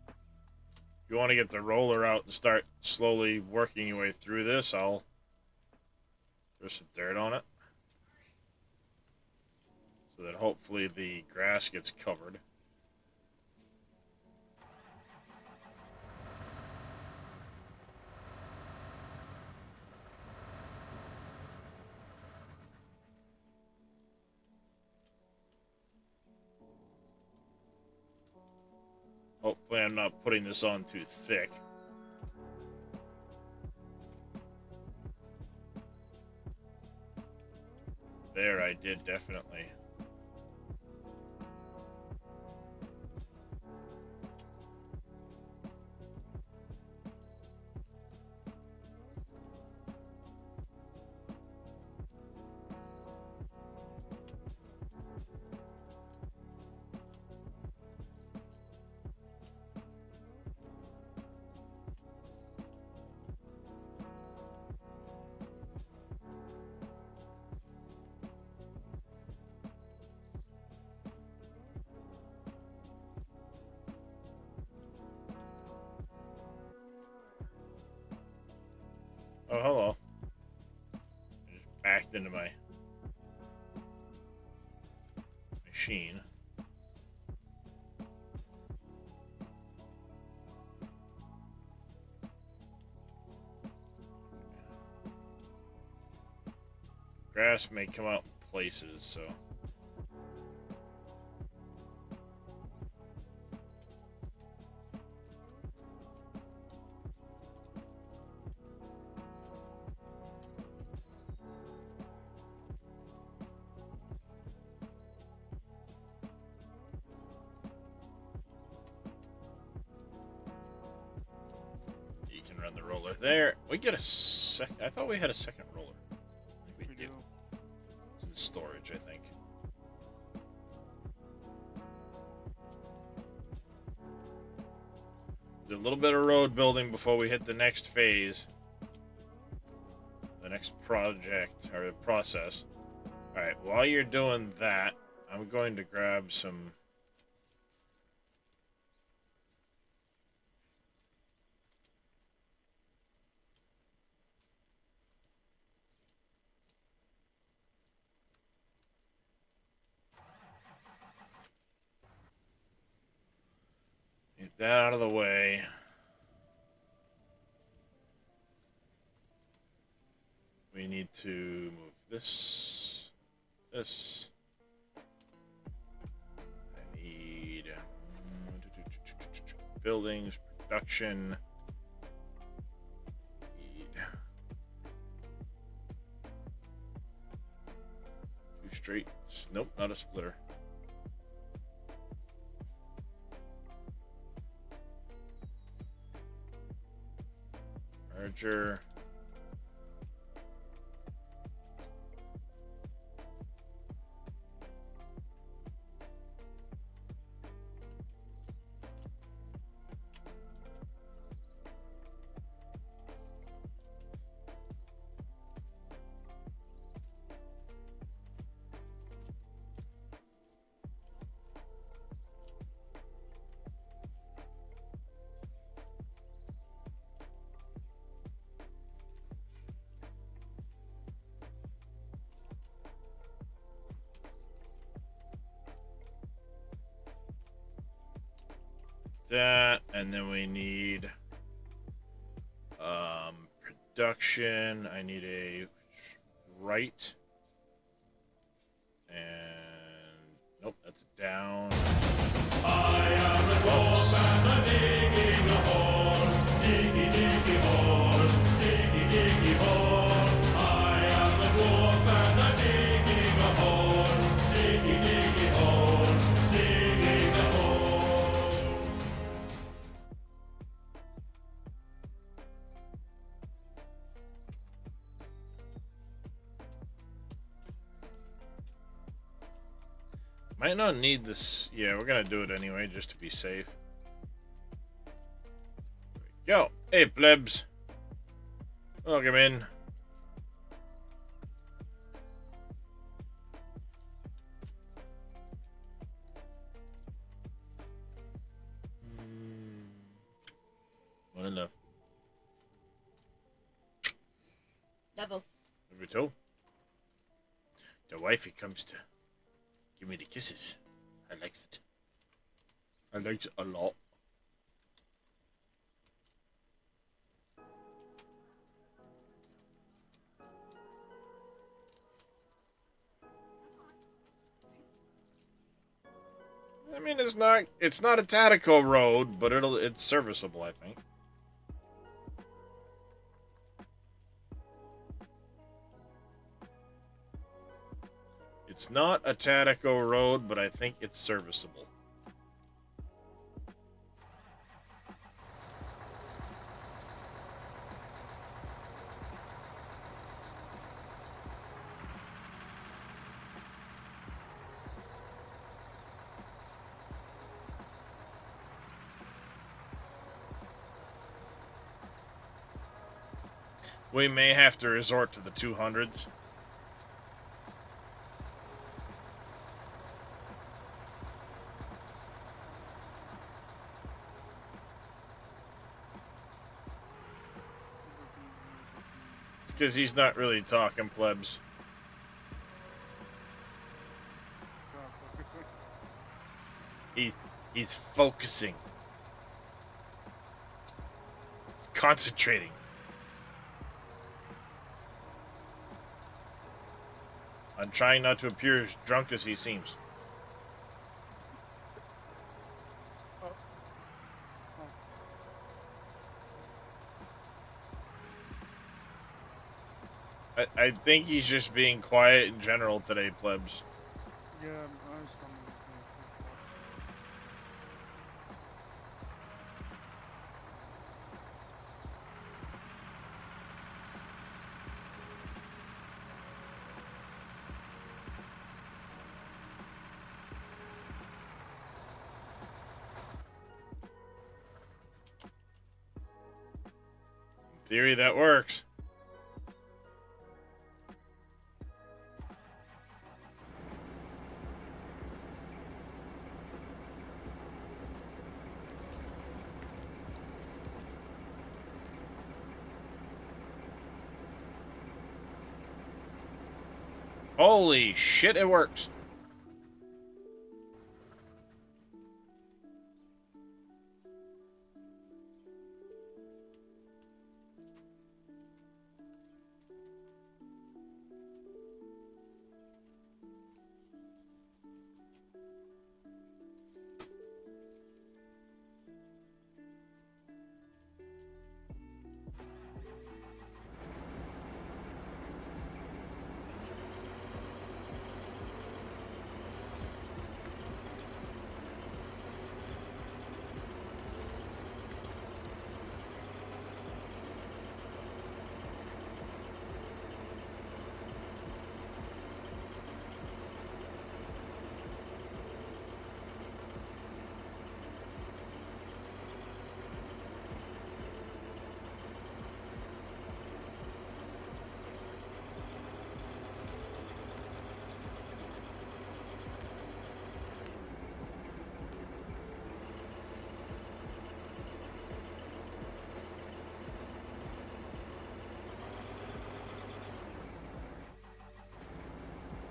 If you want to get the roller out and start slowly working your way through this, I'll throw some dirt on it. So that hopefully the grass gets covered. Hopefully I'm not putting this on too thick. There, I did definitely. Oh, hello. I just backed into my machine. Grass may come out in places, so... You can run the roller there. We get a second... I thought we had a second roller. I think we do. It's in storage, I think. Do a little bit of road building before we hit the next phase. The next project, or process. Alright, while you're doing that, I'm going to grab some... Get that out of the way. We need to move this. This. I need buildings, production. Need 2 straights. Nope, not a splitter. Merger. that, and then we need production. I need a right, and nope, that's down. I am a dwarf and I'm digging a hole, diggy diggy hole, diggy diggy hole. I am a dwarf and I'm digging a hole, diggy diggy hole, digging a hole. Might not need this. Yeah, we're gonna do it anyway, just to be safe. There we go. Hey, plebs. Welcome in. Not enough. Double. Number two. The wifey comes to give me the kisses. I likes it. I likes it a lot. I mean, it's not a Tatico road, but it's serviceable, I think. It's not a Tatico road, but I think it's serviceable. We may have to resort to the 200s. Because he's not really talking, plebs. He's focusing. He's concentrating. I'm trying not to appear as drunk as he seems. I think he's just being quiet in general today, plebs. Yeah, I understand. In theory, that works. Holy shit, it works.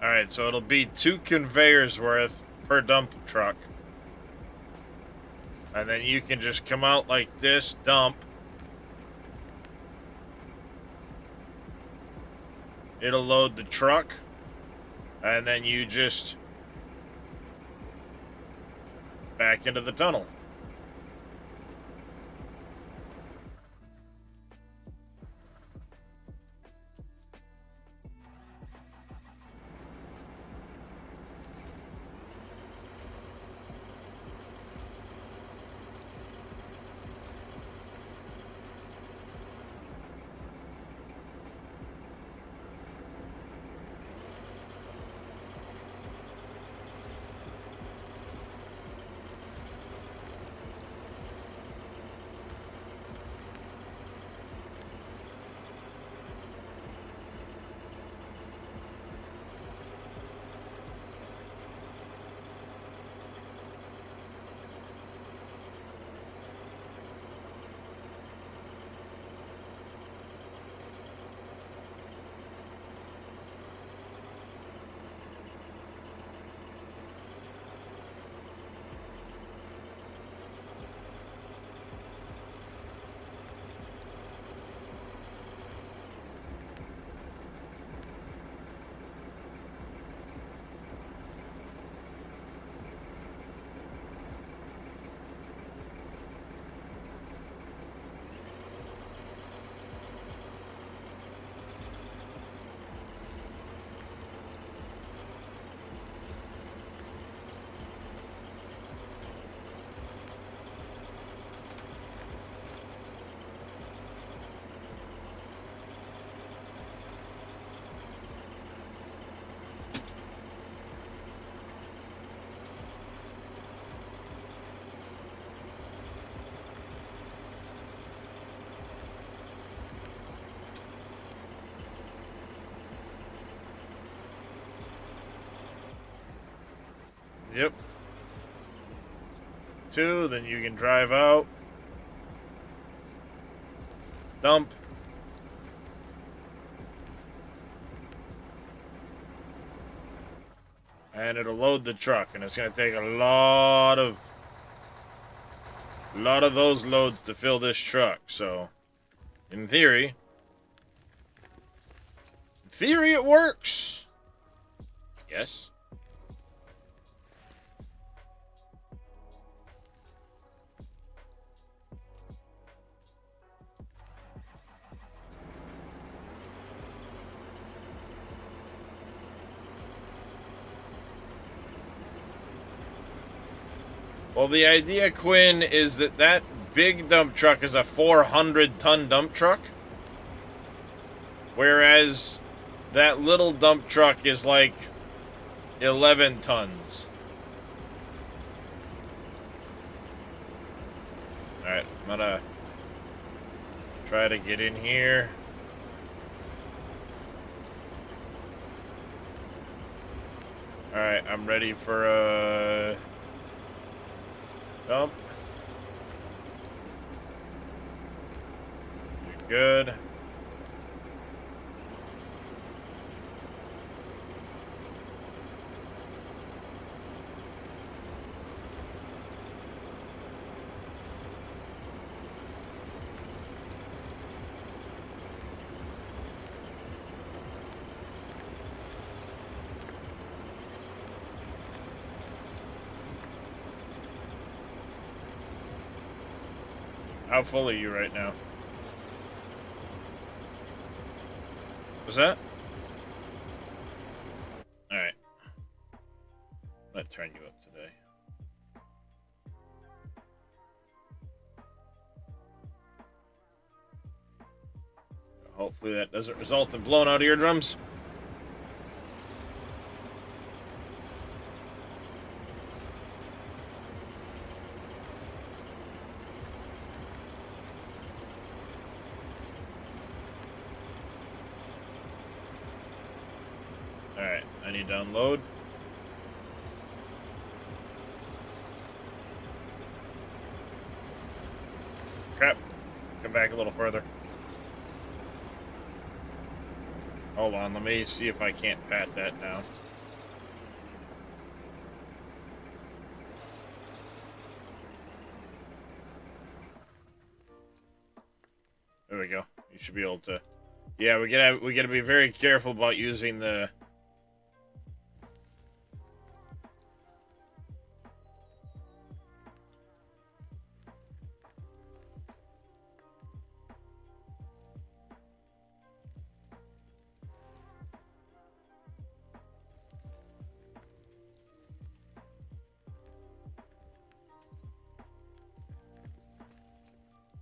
Alright, so it'll be 2 conveyors worth per dump truck. And then you can just come out like this, dump. It'll load the truck. And then you just back into the tunnel. Yep. 2, then you can drive out. Dump. And it'll load the truck, and it's going to take a lot of those loads to fill this truck. So, in theory it works. Yes. Well, the idea, Quinn, is that big dump truck is a 400-ton dump truck, whereas that little dump truck is like 11 tons. Alright, I'm gonna try to get in here. Alright, I'm ready for a dump. You're good. How full are you right now? Was that? Alright. Let's turn you up today. Hopefully that doesn't result in blown out eardrums. Alright, I need to unload. Crap. Come back a little further. Hold on, let me see if I can't pat that down. we go. You should be able to. Yeah, we gotta be very careful about using the.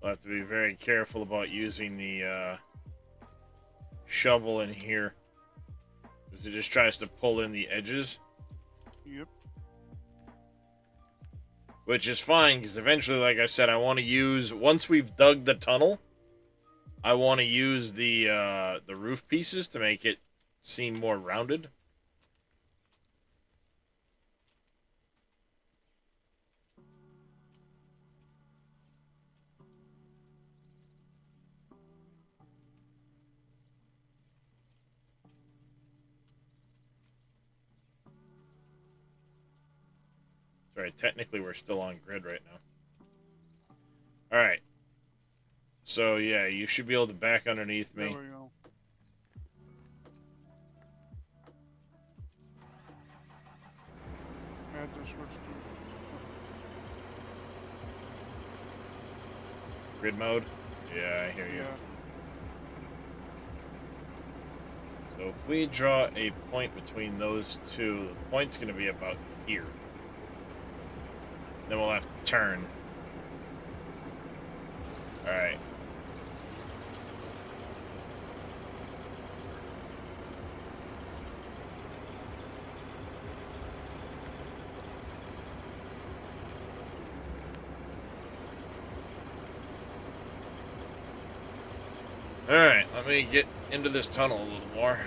We'll have to be very careful about using the shovel in here. Because it just tries to pull in the edges. Yep. Which is fine, because eventually, like I said, I want to use... Once we've dug the tunnel, I want to use the roof pieces to make it seem more rounded. Sorry, technically we're still on grid right now. Alright. So, yeah, you should be able to back underneath me. There we go. I had to switch to. Grid mode? Yeah, I hear you. Yeah. So if we draw a point between those two, the point's going to be about here. Then we'll have to turn. Alright. Alright, let me get into this tunnel a little more.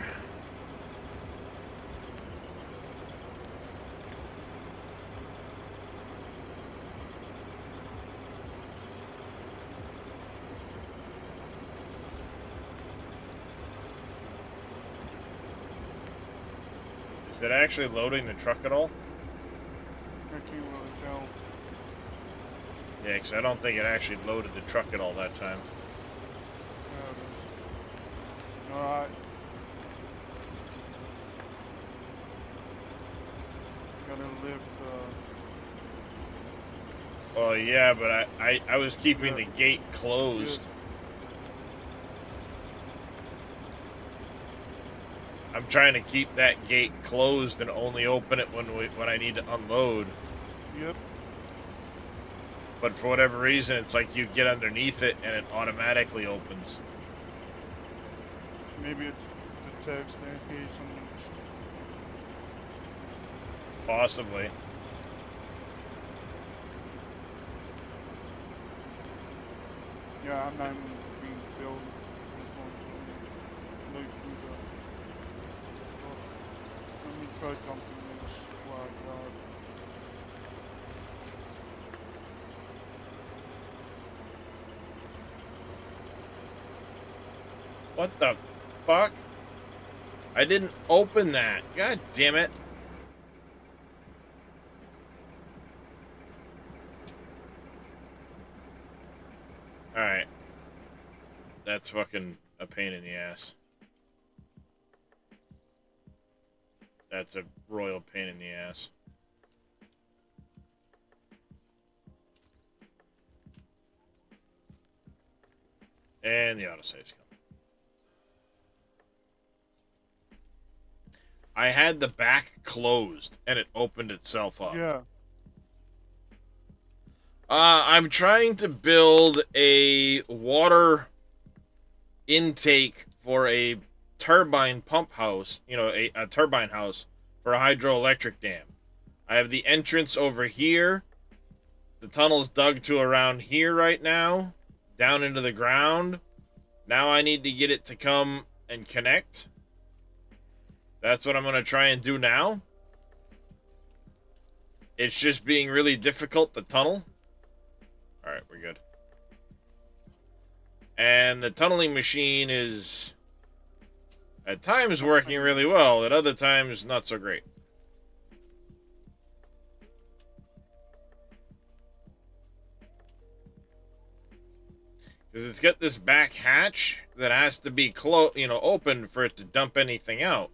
Is it actually loading the truck at all? I can't really tell. Yeah, because I don't think it actually loaded the truck at all that time. Yeah, it is. Alright. Gotta lift. Well, yeah, but I was keeping Yeah. the gate closed. I'm trying to keep that gate closed and only open it when I need to unload. Yep. But for whatever reason, it's like you get underneath it and it automatically opens. Maybe it's the text that hey, someone's. Possibly. Yeah, I'm not even being filled. It's going to look through the. Let me try something this while I drive. What the fuck? I didn't open that. God damn it. Alright. That's fucking a pain in the ass. That's a royal pain in the ass. And the autosave's coming. I had the back closed and it opened itself up. Yeah. I'm trying to build a water intake for a turbine pump house, you know, a turbine house for a hydroelectric dam. I have the entrance over here. The tunnel's dug to around here right now, down into the ground. Now I need to get it to come and connect. That's what I'm going to try and do now. It's just being really difficult, the tunnel. Alright, we're good. And the tunneling machine is at times working really well, at other times not so great. Because it's got this back hatch that has to be open for it to dump anything out.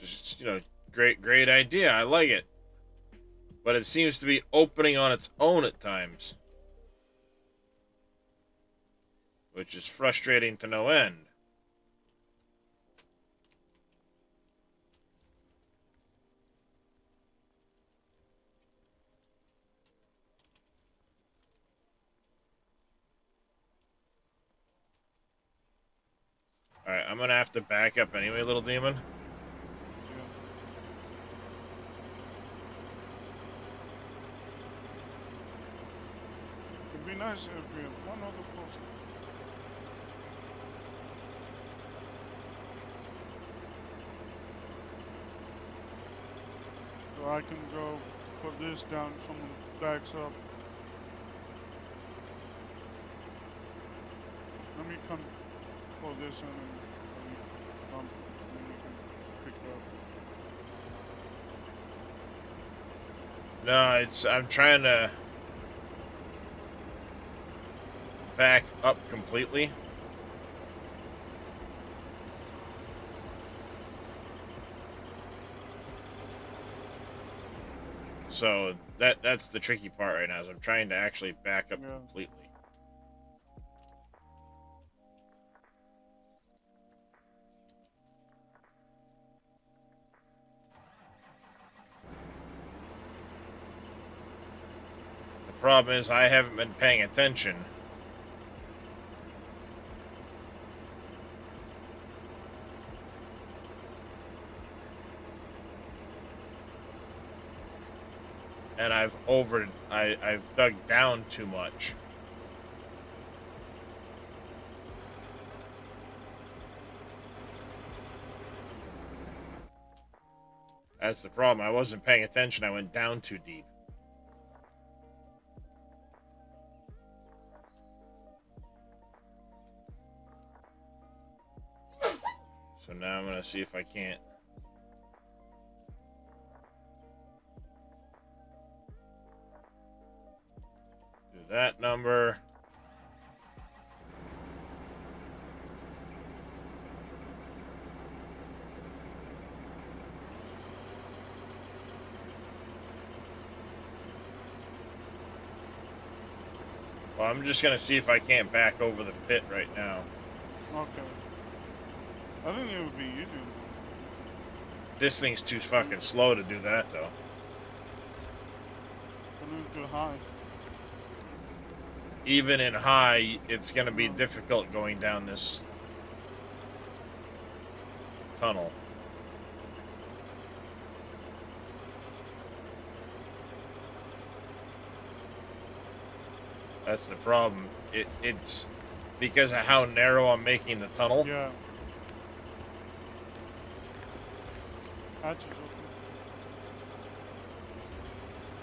Just, great idea. I like it. But it seems to be opening on its own at times. Which is frustrating to no end. Alright, I'm gonna have to back up anyway, little demon. Yeah. It'd be nice if we had one other person. So I can go put this down, someone backs up. Let me come pull this in and let me dump, and then you can pick it up. No, I'm trying to back up completely. So that's the tricky part right now, is I'm trying to actually back up completely. The problem is I haven't been paying attention. And I've dug down too much. That's the problem. I wasn't paying attention. I went down too deep. So now I'm going to see if I can't. Do that number. Well, I'm just going to see if I can't back over the pit right now. Okay. I think it would be easier. This thing's too fucking slow to do that, though. It's too high. Even in high, it's going to be difficult going down this tunnel. That's the problem. It's because of how narrow I'm making the tunnel. Yeah. Hatch is open.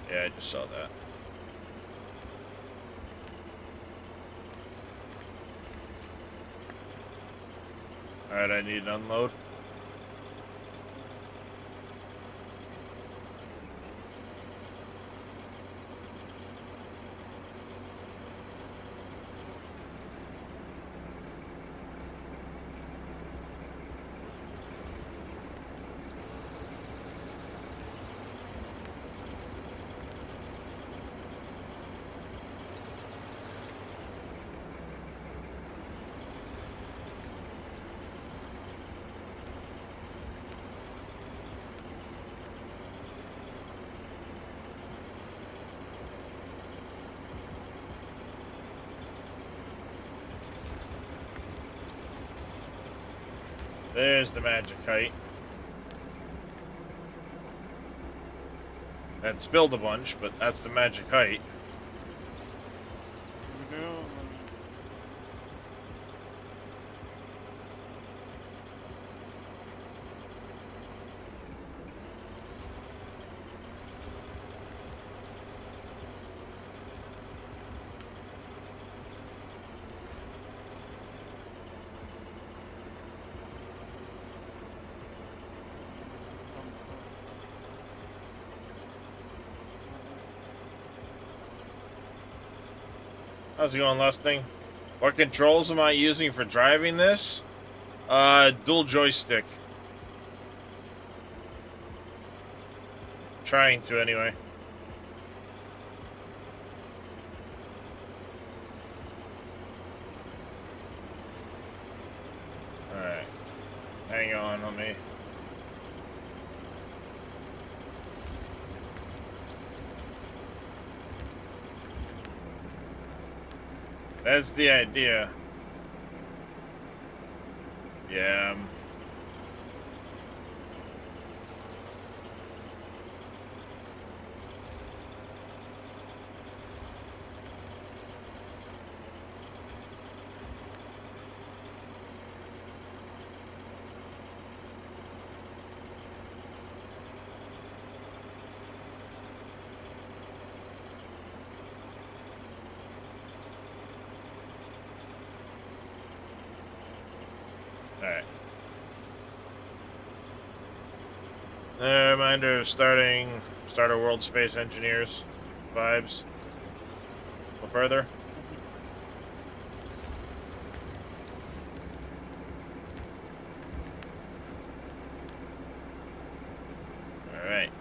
Yeah, I just saw that. Alright, I need to unload. There's the magic kite. That spilled a bunch, but that's the magic kite. Here we go. How's it going, Lusting? What controls am I using for driving this? Dual joystick. Trying to, anyway. Alright. Hang on, let me... That's the idea. Yeah. Alright. Reminder of Starter World Space Engineers vibes. Go further. Alright.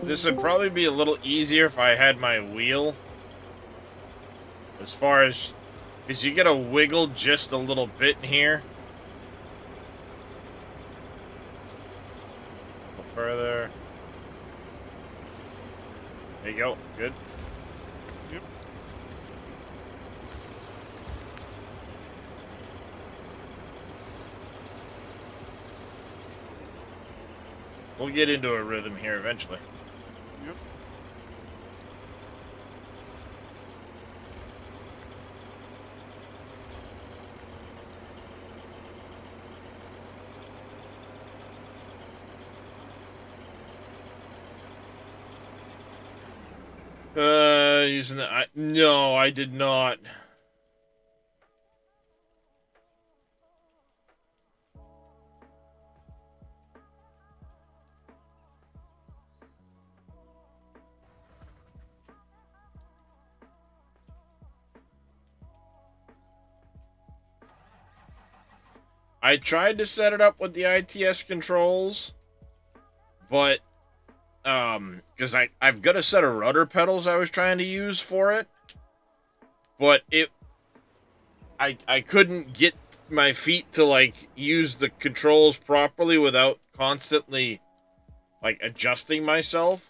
This would probably be a little easier if I had my wheel. As far as... Because you gotta wiggle just a little bit in here. Go further. There you go. Good. Yep. We'll get into a rhythm here eventually. Yep. Using the... no, I did not. I tried to set it up with the ITS controls, but because I've got a set of rudder pedals I was trying to use for it, but I couldn't get my feet to like use the controls properly without constantly like adjusting myself.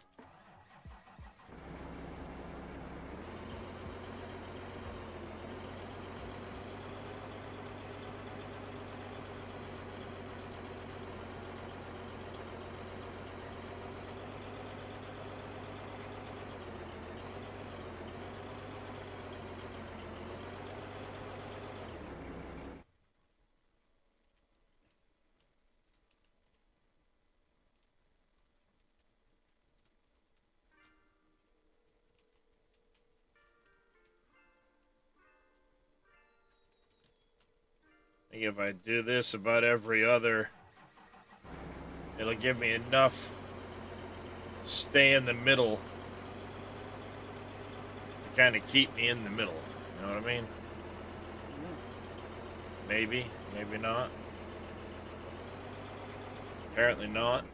I think if I do this about every other, it'll give me enough to stay in the middle to kind of keep me in the middle. You know what I mean? Maybe, maybe not. Apparently not.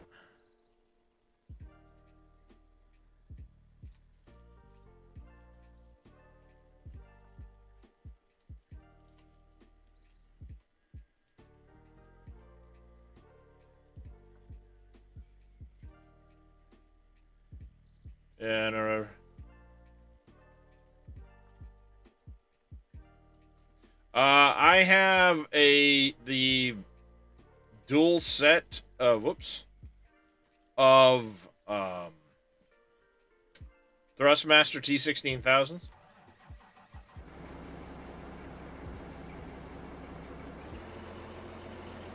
Yeah, no. I have the dual set. Whoops. Of Thrustmaster T16000s.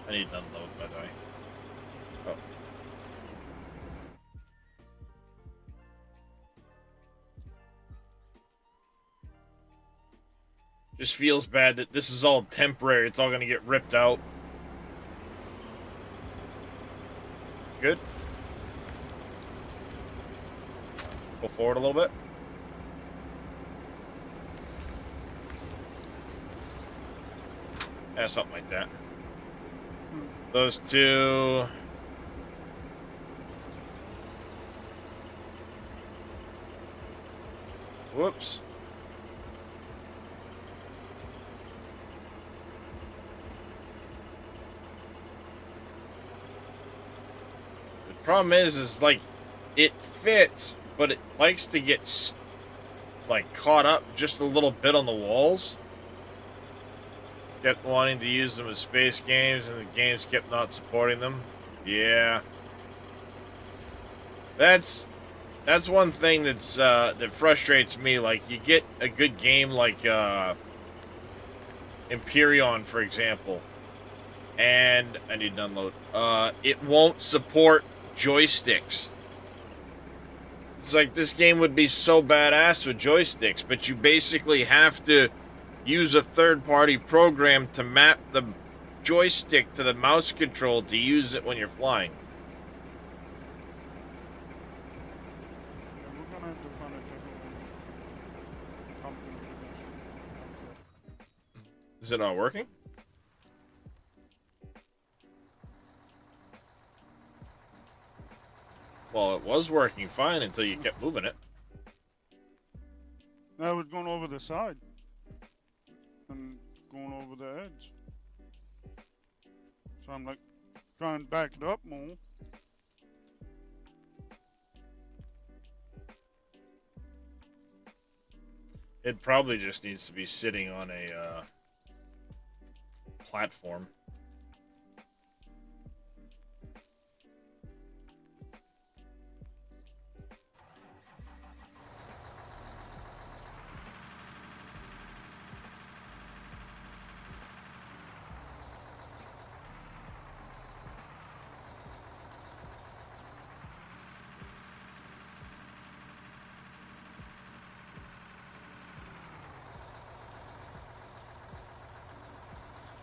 I need to unload, by the way. Oh. Just feels bad that this is all temporary. It's all going to get ripped out. Good. Go forward a little bit. Yeah, something like that. Those two. Whoops. The problem is like, it fits, but it likes to get like caught up just a little bit on the walls. Kept wanting to use them as space games, and the games kept not supporting them. Yeah, that's one thing that frustrates me. Like, you get a good game like Empyrean, for example, and I need to unload. It won't support joysticks. It's like, this game would be so badass with joysticks, but you basically have to use a third-party program to map the joystick to the mouse control to use it when you're flying. Yeah, we're gonna have to find a different company for this. Is it not working? Well, it was working fine until you kept moving it. I was going over the side and going over the edge. So I'm like trying to back it up more. It probably just needs to be sitting on a platform.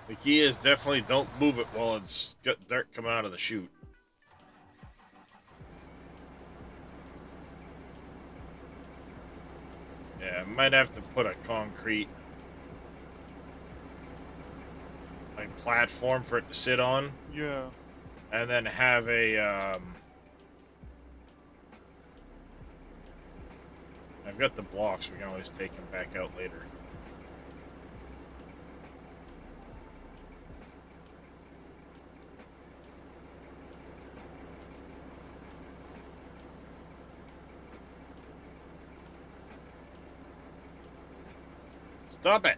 The key is definitely don't move it while it's got dirt coming out of the chute. Yeah, I might have to put a concrete like platform for it to sit on, Yeah. and then have a I've got the blocks. We can always take them back out later. Stop it!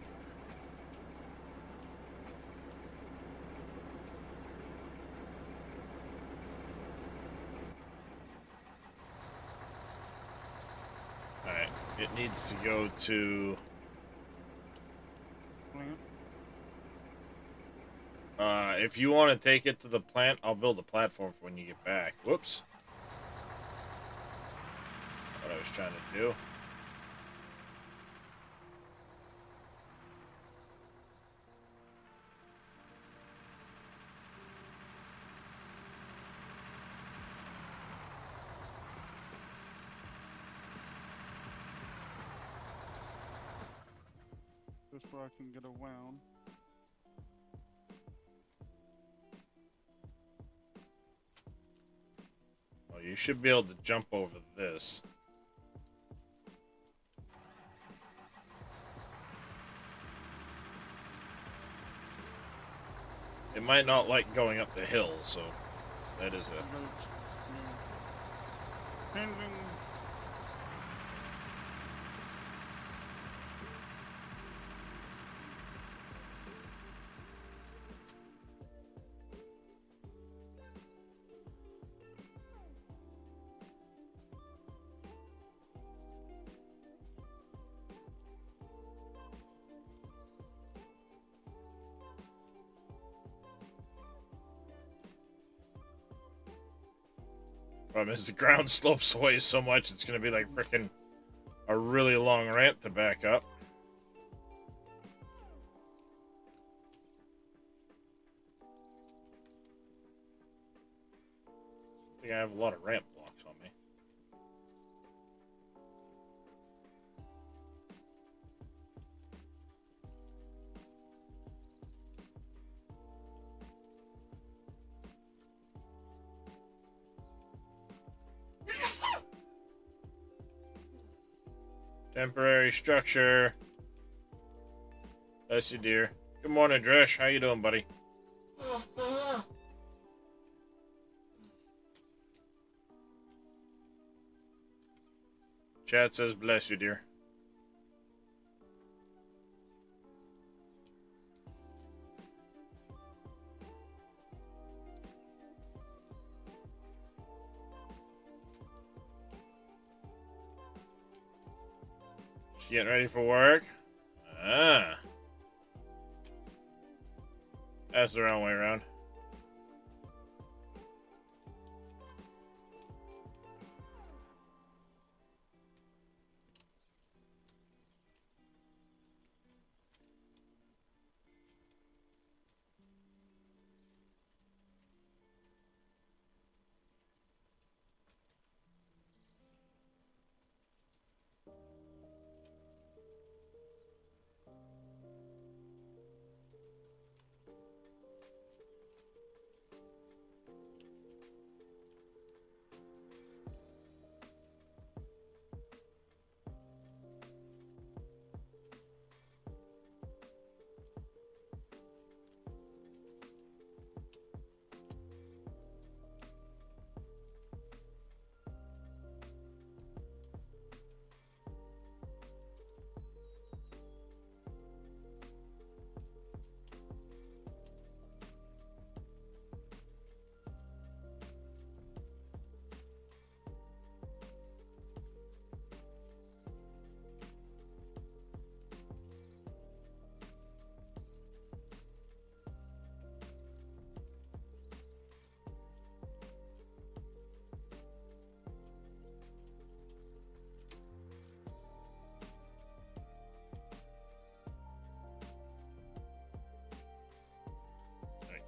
Alright, it needs to go to... Plant. if you want to take it to the plant, I'll build a platform for when you get back. Whoops. What I was trying to do. This where I can get around. Well, you should be able to jump over this. It might not like going up the hill, so that is a... Pending. Problem is, the ground slopes away so much, it's going to be like freaking a really long ramp to back up. think I have a lot of ramp blocks on me. Temporary structure. Bless you, dear. Good morning, Dresh. How you doing, buddy? Chat says, bless you, dear. She getting ready for work? Ah. That's the wrong way around.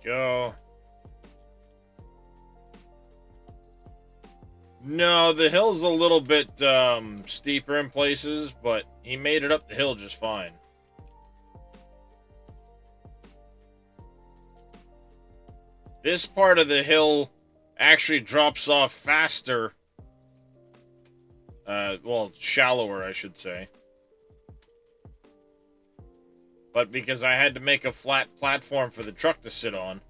Go. No, the hill's a little bit steeper in places, but he made it up the hill just fine. This part of the hill actually drops off faster. Well, shallower, I should say. But because I had to make a flat platform for the truck to sit on.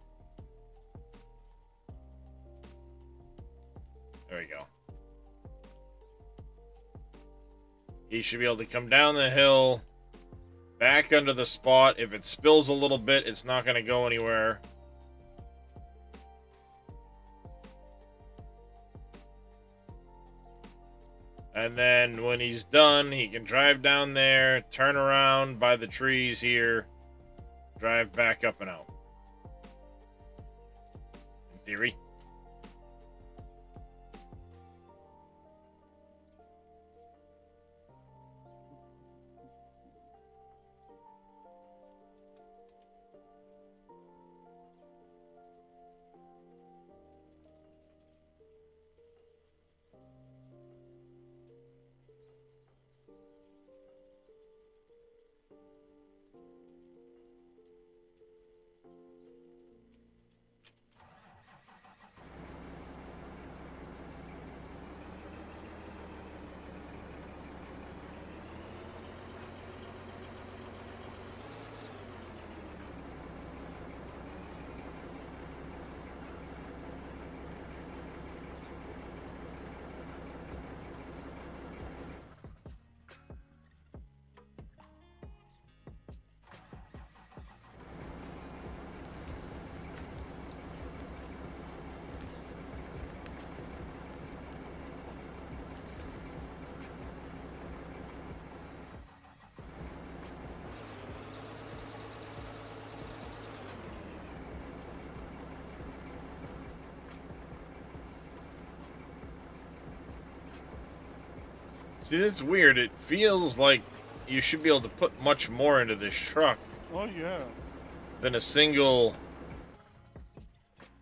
There we go. He should be able to come down the hill, back under the spot. If it spills a little bit, it's not going to go anywhere. And then when he's done, he can drive down there, turn around by the trees here, drive back up and out. In theory. See, this is weird. It feels like you should be able to put much more into this truck Oh yeah. than a single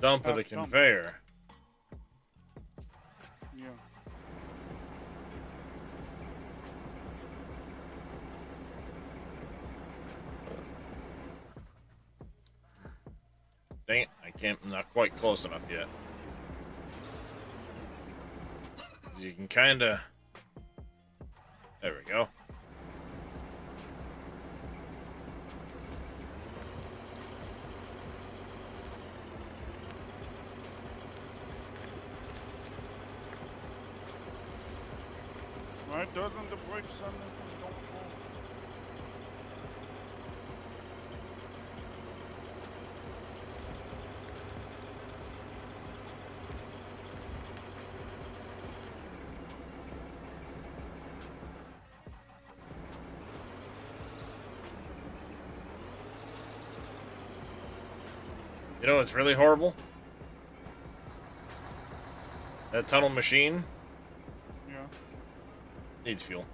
dump of the conveyor. I'm not quite close enough yet. You can kind of... There we go. Why doesn't the brakes on this thing don't fall? You know what's really horrible? That tunnel machine Yeah. needs fuel.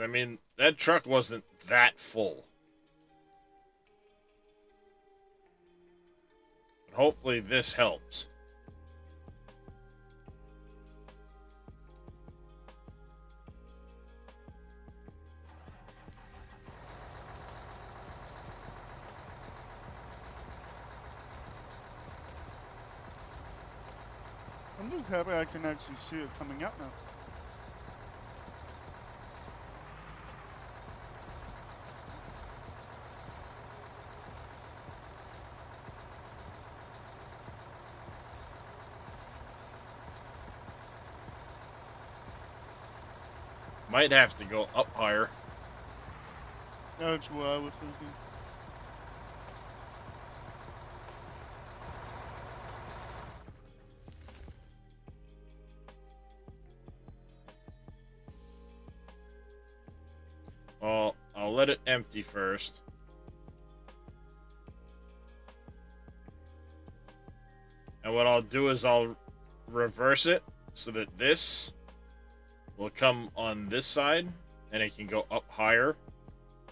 I mean, that truck wasn't that full. But hopefully this helps. I'm just happy I can actually see it coming out now. Might have to go up higher. That's what I was thinking. Well, I'll let it empty first. And what I'll do is I'll reverse it so that this will come on this side and it can go up higher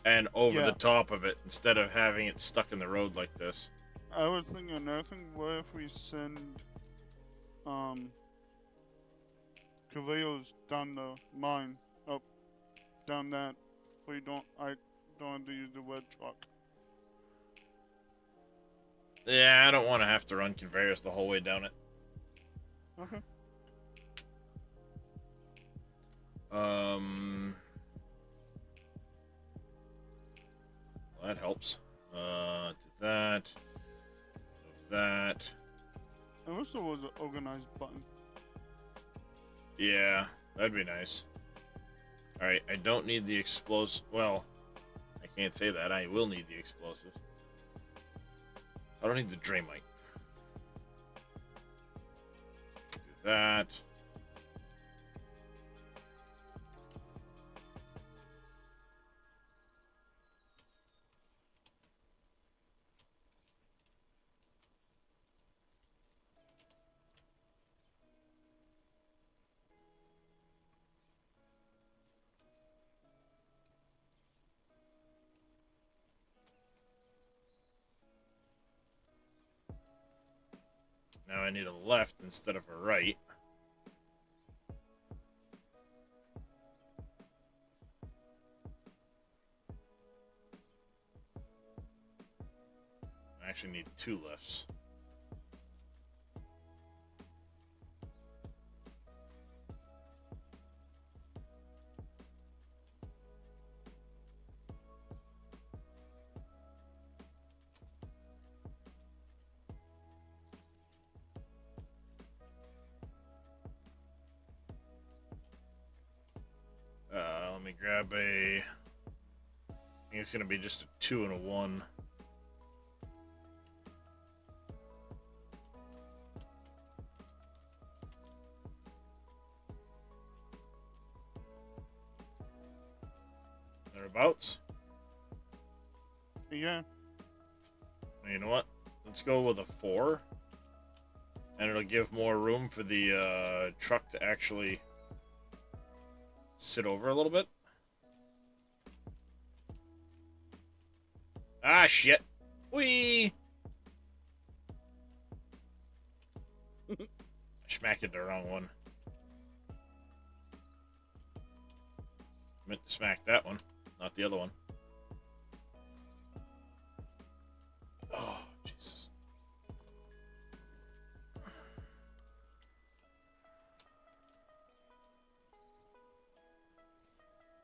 and over Yeah. the top of it instead of having it stuck in the road like this. I was thinking another thing, what if we send conveyors down the mine, up down that, so I don't have to use the red truck. Yeah, I don't want to have to run conveyors the whole way down it. Okay. Well, that helps. Do that. Do that. I wish there was an organized button. Yeah, that'd be nice. Alright, I don't need the explosive. Well, I can't say that. I will need the explosive. I don't need the Draymite. Do that. Now I need a left instead of a right. I actually need two lefts. Let me grab a... I think it's going to be just a 2 and a 1. Thereabouts. Yeah. You know what? Let's go with a 4. And it'll give more room for the truck to actually sit over a little bit. Ah, shit. Whee! Smacked the wrong one. Meant to smack that one, not the other one. Oh, Jesus.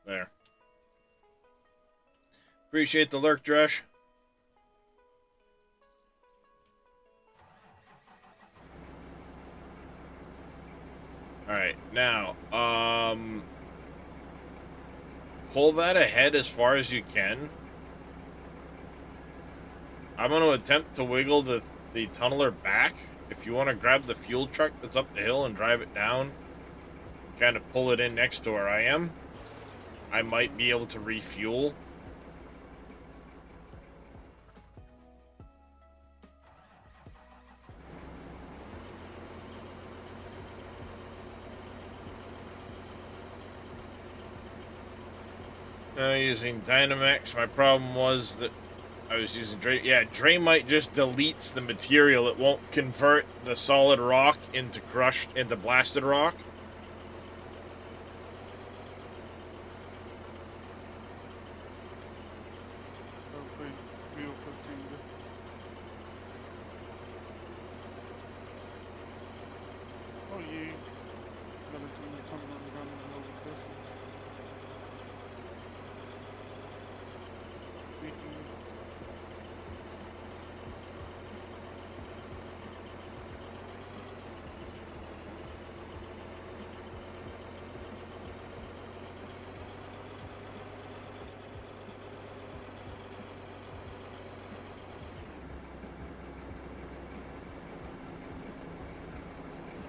There. Appreciate the lurk, Dresh. Alright, now, pull that ahead as far as you can. I'm going to attempt to wiggle the tunneler back. If you want to grab the fuel truck that's up the hill and drive it down, kind of pull it in next to where I am, I might be able to refuel. Using Dynamax, my problem was that I was using Dray. Yeah, Draymite just deletes the material. It won't convert the solid rock into blasted rock. Oh, yeah. Gotta turn the tunnel around the middle of this one.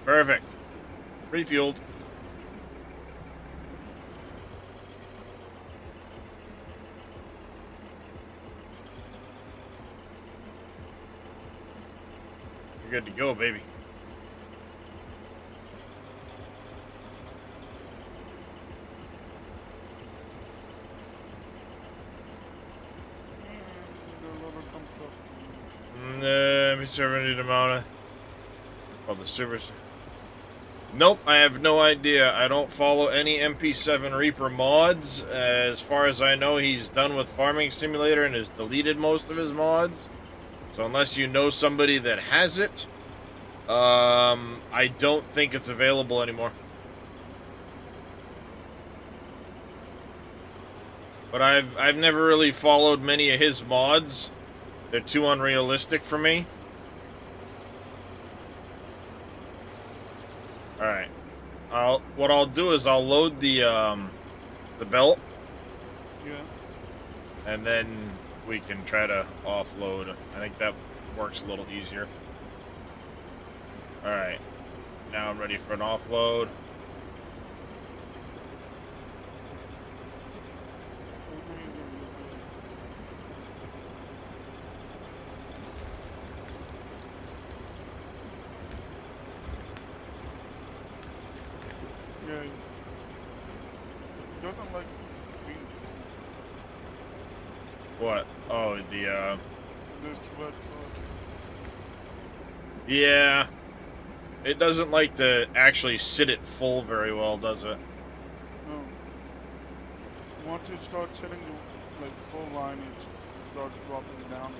Perfect. Refueled. You're good to go, baby. Let me serve any amount of the servers. Nope, I have no idea. I don't follow any MP7 Reaper mods. As far as I know, he's done with Farming Simulator and has deleted most of his mods. So unless you know somebody that has it, I don't think it's available anymore. But I've never really followed many of his mods. They're too unrealistic for me. Alright. What I'll do is I'll load the belt. Yeah. And then we can try to offload. I think that works a little easier. Alright. Now I'm ready for an offload. Yeah. Doesn't like being What? Oh, this wet truck. Yeah. It doesn't like to actually sit it full very well, does it? No. Once it starts hitting the full line, it starts dropping down.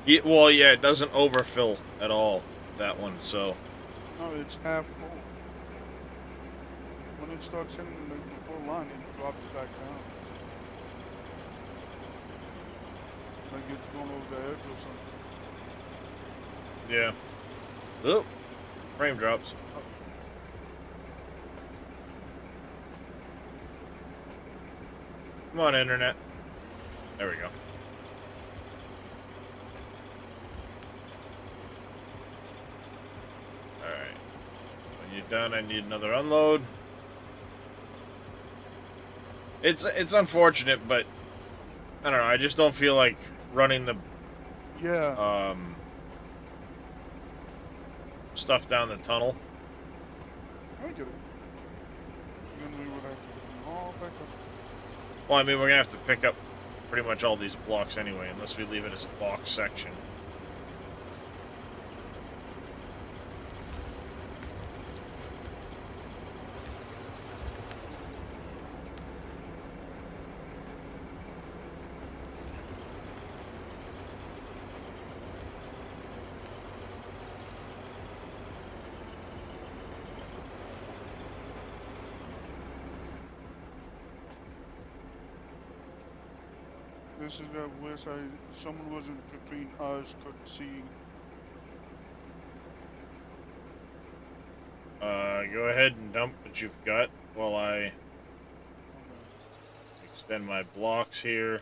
Yeah, well, yeah, it doesn't overfill at all, that one, so. No, it's half full. When it starts hitting the full line, it drops back down. Like it's going over the edge or something. Yeah. Oh, frame drops. Come on, internet. There we go. Alright. When you're done, I need another unload. It's unfortunate, but I don't know, I just don't feel like running the Yeah. Stuff down the tunnel. I get it. Then we would have to all back up. Well, I mean, we're gonna have to pick up pretty much all these blocks anyway, unless we leave it as a box section. This is where someone wasn't between us could see. Go ahead and dump what you've got while I Okay. extend my blocks here.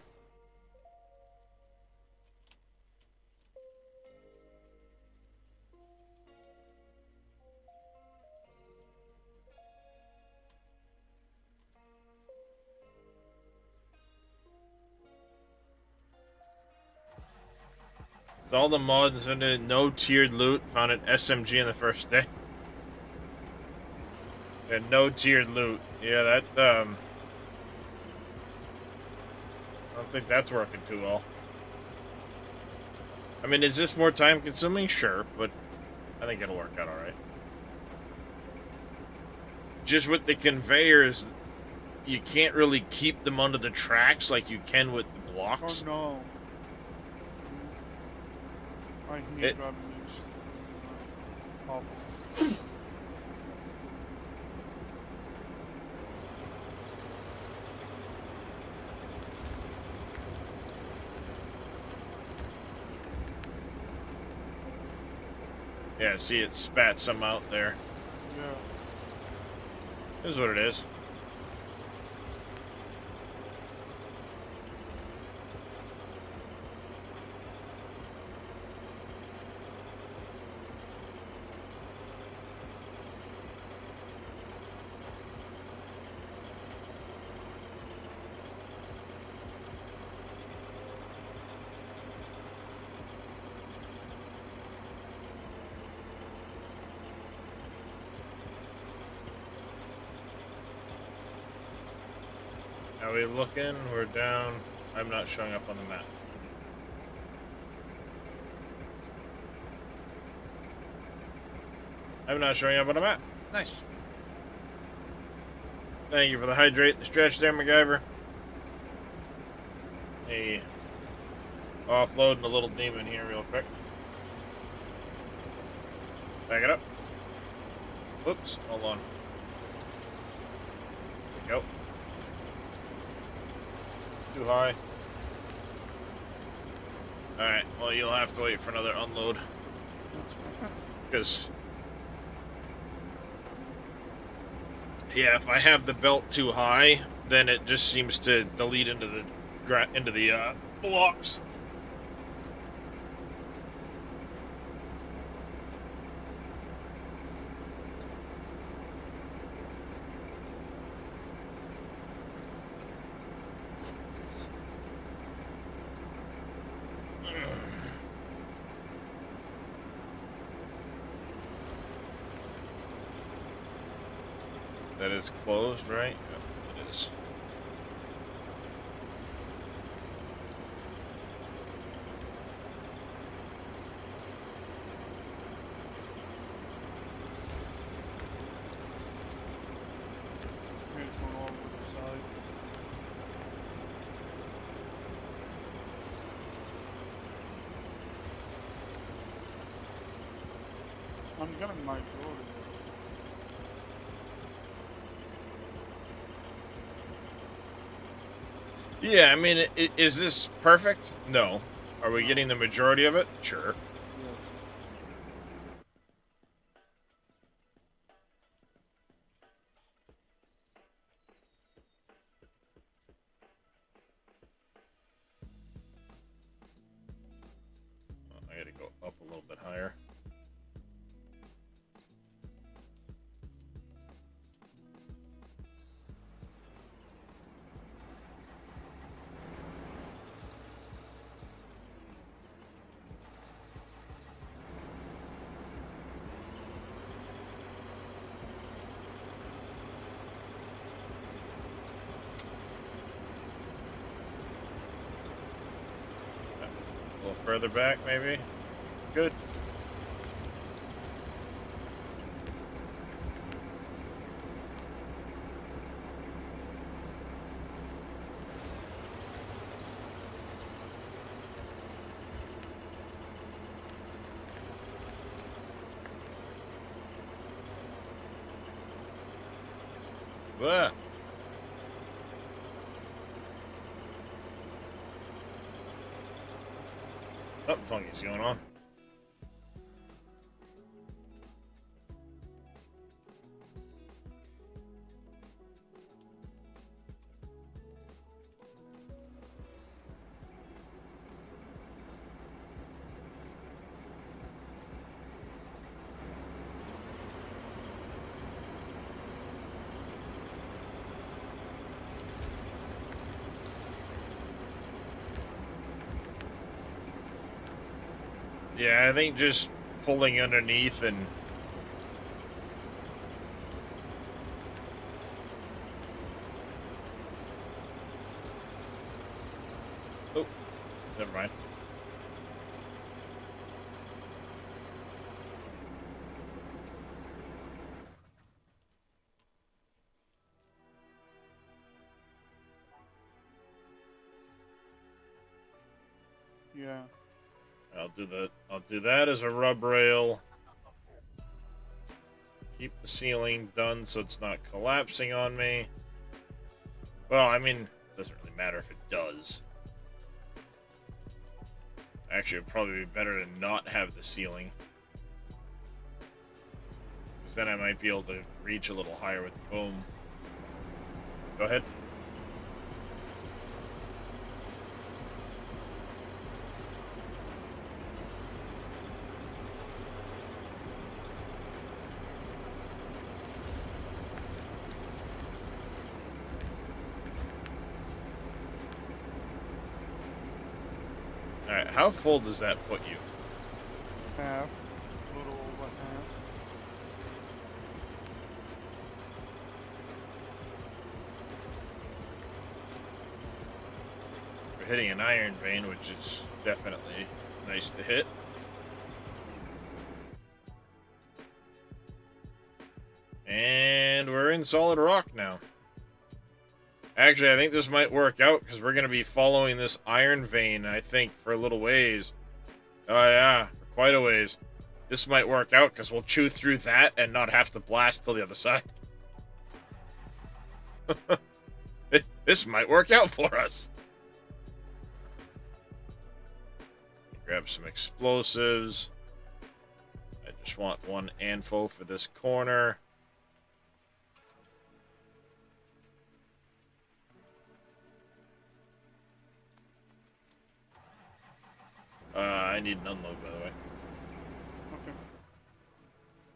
With all the mods in it, no tiered loot, found an SMG in the first day. And no tiered loot. Yeah, that, I don't think that's working too well. I mean, is this more time consuming? Sure, but I think it'll work out alright. Just with the conveyors, you can't really keep them under the tracks like you can with the Oh blocks. no. I hate It- grabbing these. Awful. Yeah, see, it spat some out there. Yeah. This is what it is. Are we looking? We're down. I'm not showing up on the map. I'm not showing up on the map. Nice. Thank you for the hydrate, the stretch there, MacGyver. Hey, offloading a little demon here real quick. Back it up. Whoops, hold on. There we go. Too high. Alright, well, you'll have to wait for another unload. Because, yeah, if I have the belt too high, then it just seems to delete into the blocks. That is closed, right? Yep, it is. It's going all over the side. I'm getting my floor. Yeah, I mean, is this perfect? No. Are we getting the majority of it? Sure. Yes. I gotta go up a little bit higher. Further back, maybe? Good. Blah. Oh, funky's going on. Yeah, I think just pulling underneath and... Oh, never mind. Yeah. I'll do that as a rub rail. Keep the ceiling done so it's not collapsing on me. Well, I mean, it doesn't really matter if it does. Actually, it'd probably be better to not have the ceiling. Because then I might be able to reach a little higher with the boom. Go ahead. Alright, how full does that put you? Half. A little over half. We're hitting an iron vein, which is definitely nice to hit. And we're in solid rock now. Actually, I think this might work out because we're going to be following this iron vein, I think, for a little ways. Oh, yeah, for quite a ways. This might work out because we'll chew through that and not have to blast to the other side. This might work out for us. Grab some explosives. I just want one anfo for this corner. I need an unload, by the way.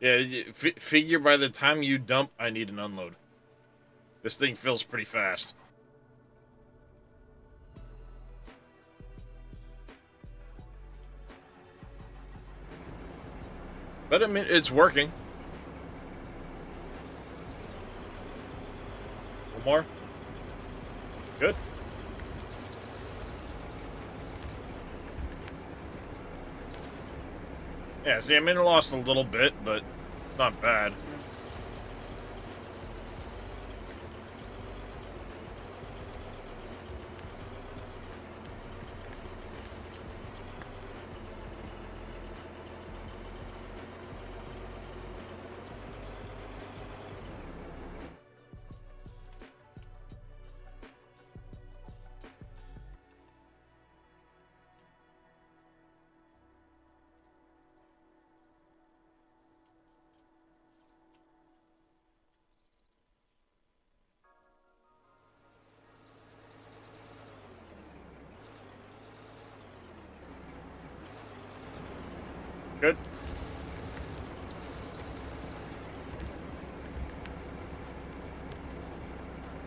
Okay. Yeah, figure by the time you dump, I need an unload. This thing fills pretty fast. But I mean, it's working. One more. Good. Yeah, see, I mean, I lost a little bit, but not bad. Good.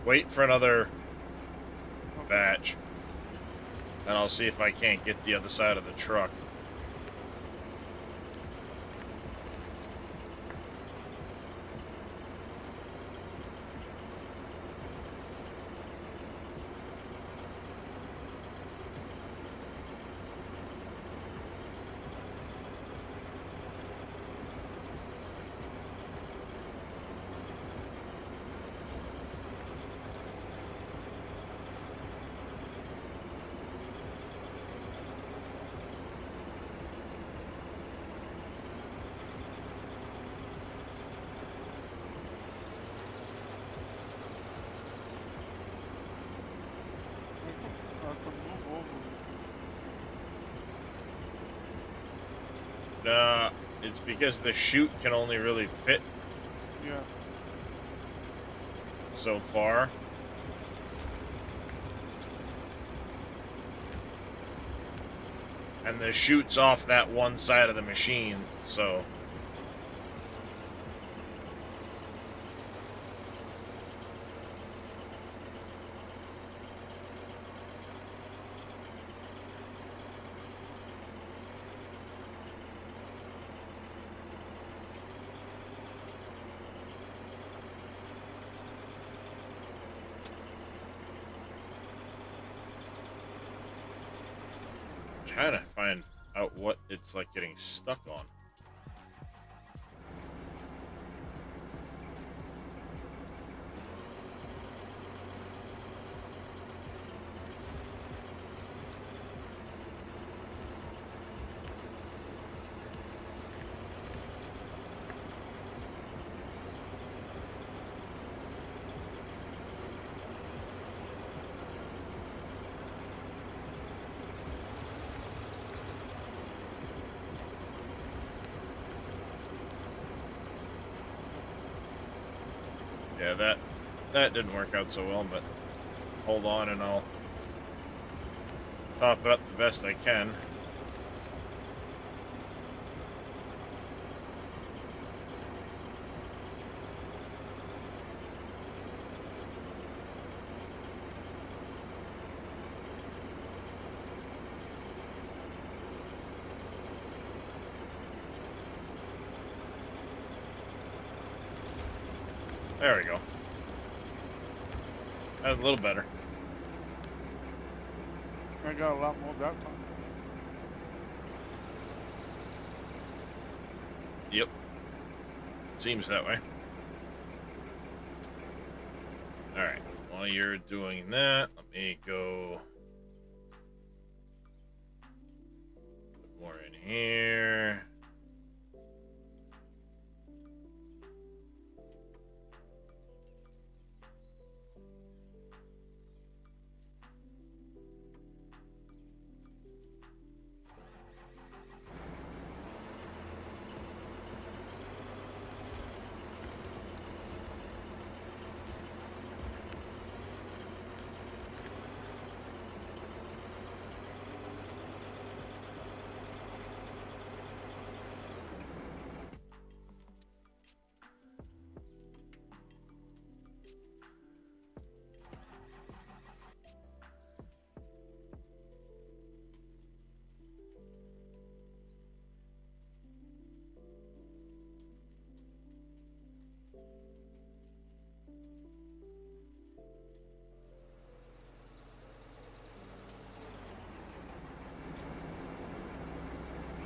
Wait for another batch. And I'll see if I can't get the other side of the truck. It's because the chute can only really fit Yeah. so far. And the chute's off that one side of the machine, so... trying to find out what it's like getting stuck on. Yeah, that didn't work out so well, but hold on and I'll top it up the best I can. There we go. That was a little better. I got a lot more that time. Yep. Seems that way. Alright, while you're doing that, let me go put more in here.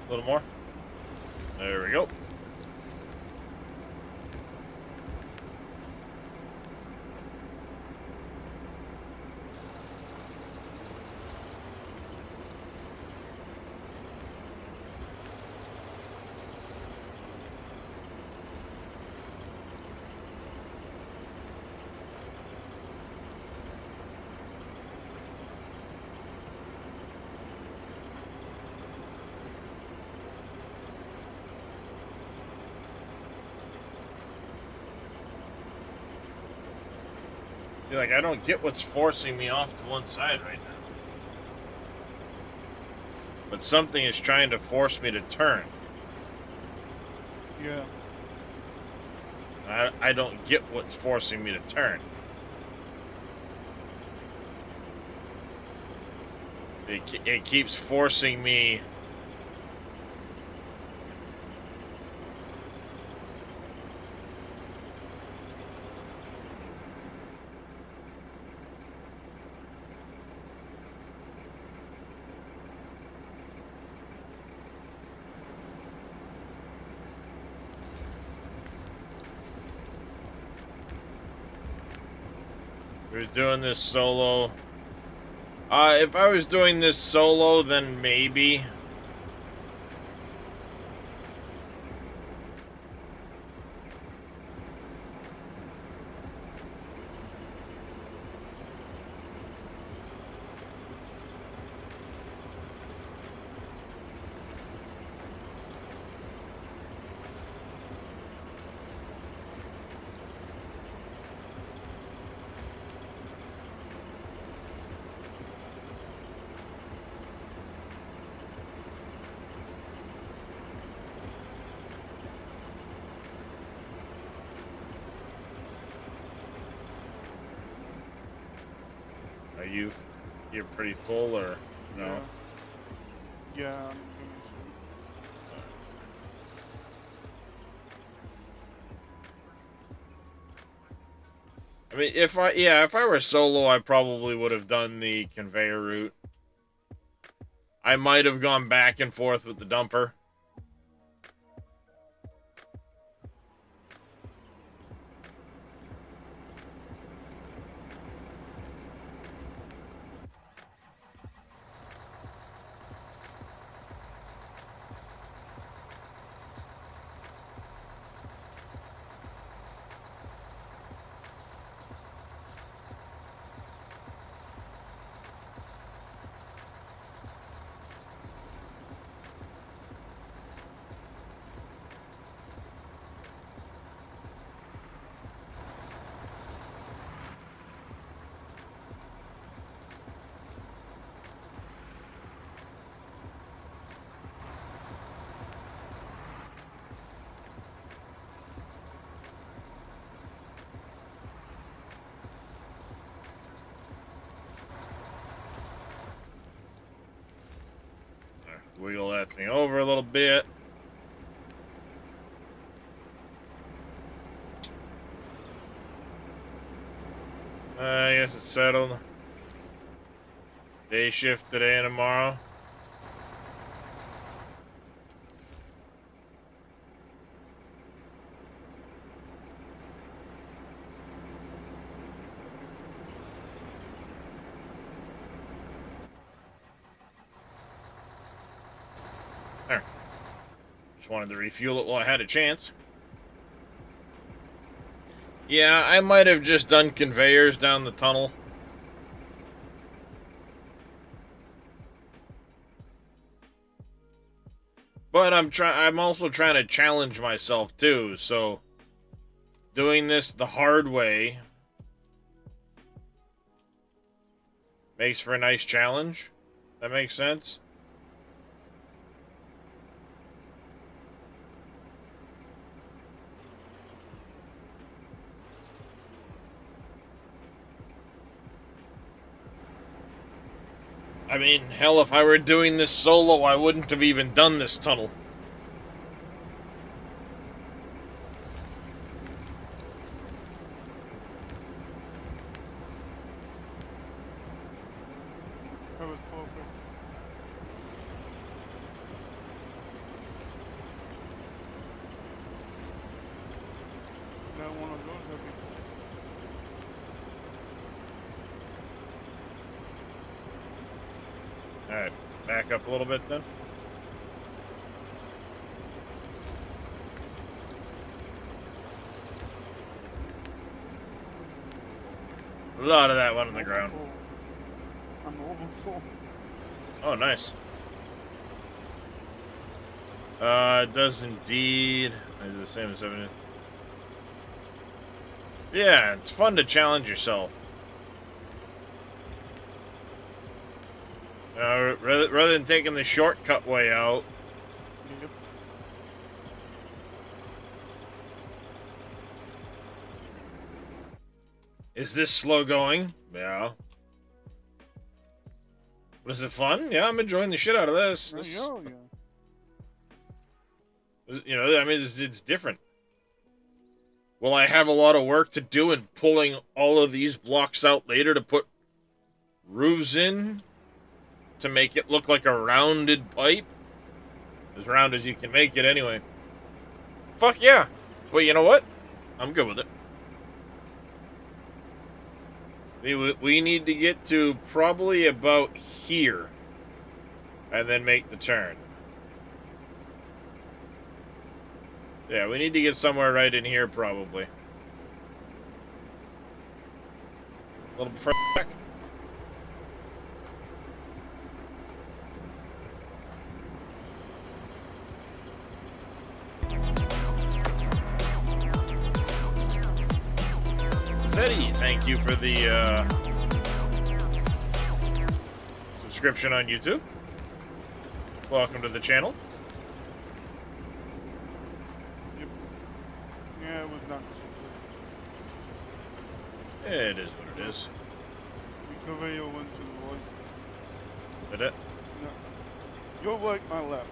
A little more. There we go. Feel like I don't get what's forcing me off to one side right now. But something is trying to force me to turn. Yeah. I don't get what's forcing me to turn. It keeps forcing me. We're doing this solo. If I was doing this solo, then maybe. you're pretty full, or no? Yeah. Yeah, I'm gonna I mean, if I were solo, I probably would have done the conveyor route. I might have gone back and forth with the dumper. Wiggle that thing over a little bit. I guess it's settled. Day shift today and tomorrow. There. Just wanted to refuel it while I had a chance. Yeah, I might have just done conveyors down the tunnel. But I'm also trying to challenge myself too, so doing this the hard way makes for a nice challenge. That makes sense. I mean, hell, if I were doing this solo, I wouldn't have even done this tunnel. That was perfect. Not one of those have been. Alright, back up a little bit then. A lot of that went on the ground. I'm overfull. Oh, nice. It does indeed. I do the same as 7. Yeah, it's fun to challenge yourself. Rather than taking the shortcut way out. Yep. Is this slow going? Yeah. Was it fun? Yeah, I'm enjoying the shit out of this. There you go, yeah. You know, I mean, it's different. Will I have a lot of work to do in pulling all of these blocks out later to put roofs in to make it look like a rounded pipe? As round as you can make it anyway. Fuck yeah. But you know what? I'm good with it. We need to get to probably about here and then make the turn. Yeah, we need to get somewhere right in here probably. A little further back. Zeddy, thank you for the subscription on YouTube. Welcome to the channel. Yep. Yeah, it was not. It is what it is. We The video went to the right. Did it? No. Your right, my left.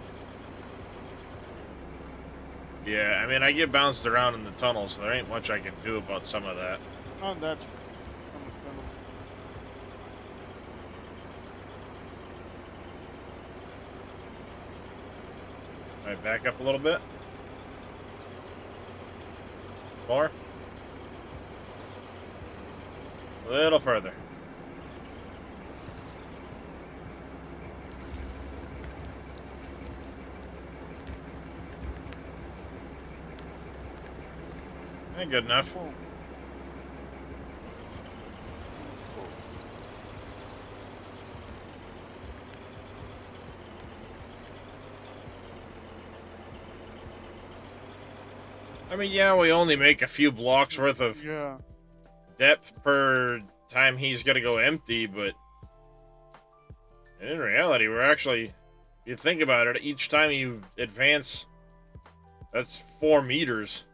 Yeah, I mean, I get bounced around in the tunnel, so there ain't much I can do about some of that. Not that. Understandable. Alright, back up a little bit. More. A little further. Ain't good enough. Whoa. Whoa. I mean, yeah, we only make a few blocks worth of Yeah. depth per time he's gonna go empty, but in reality, we're actually, if you think about it, each time you advance, that's 4 meters.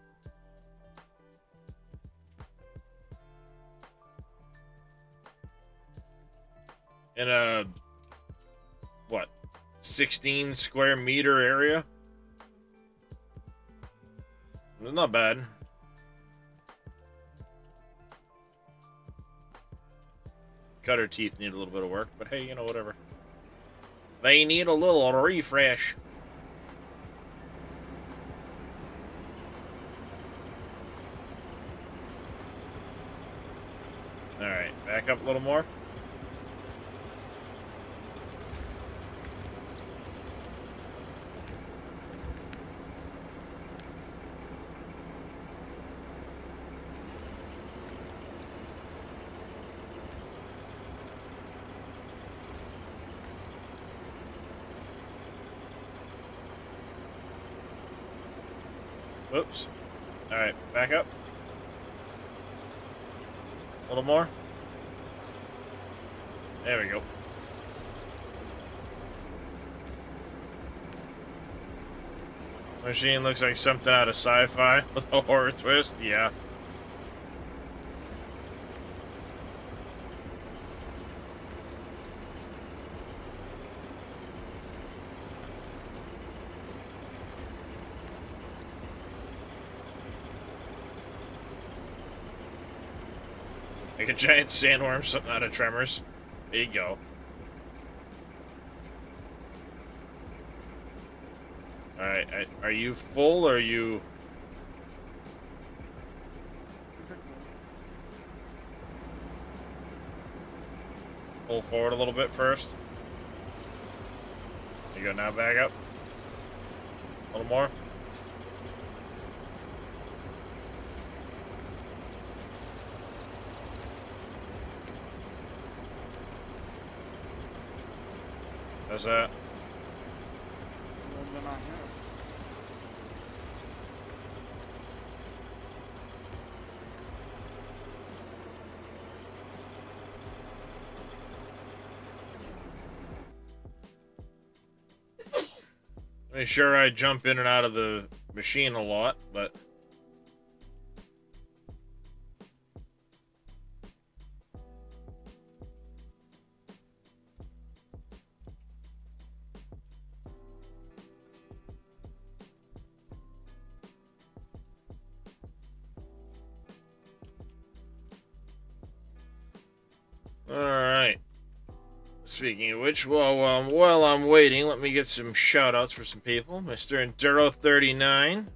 In a, what, 16 square meter area? It's not bad. Cutter teeth need a little bit of work, but hey, you know, whatever. They need a little refresh. Alright, back up a little more. Oops. Alright, back up. A little more. There we go. Machine looks like something out of sci-fi with a horror twist. Yeah. Like a giant sandworm, something out of Tremors. There you go. Alright, are you full or are you... Pull forward a little bit first? There you go, now back up. A little more. How's that? And then I have. I mean, sure, I jump in and out of the machine a lot, but... Alright. Speaking of which, while I'm waiting, let me get some shout-outs for some people. Mr. Enduro39.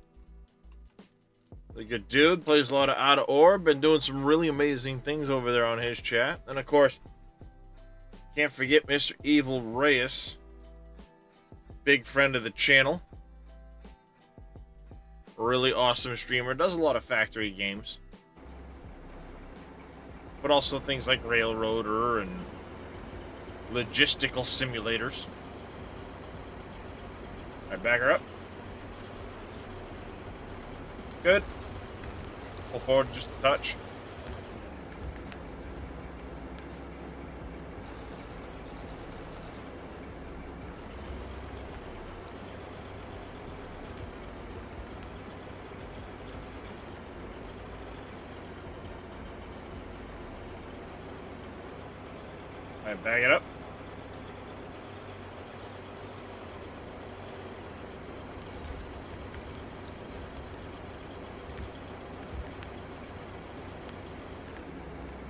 The good dude, plays a lot of Out of Orb, been doing some really amazing things over there on his chat. And of course, can't forget Mr. Evil Reyes. Big friend of the channel. Really awesome streamer, does a lot of factory games. But also things like Railroader and logistical simulators. Alright, back her up. Good. Pull forward just a touch. Alright, bag it up.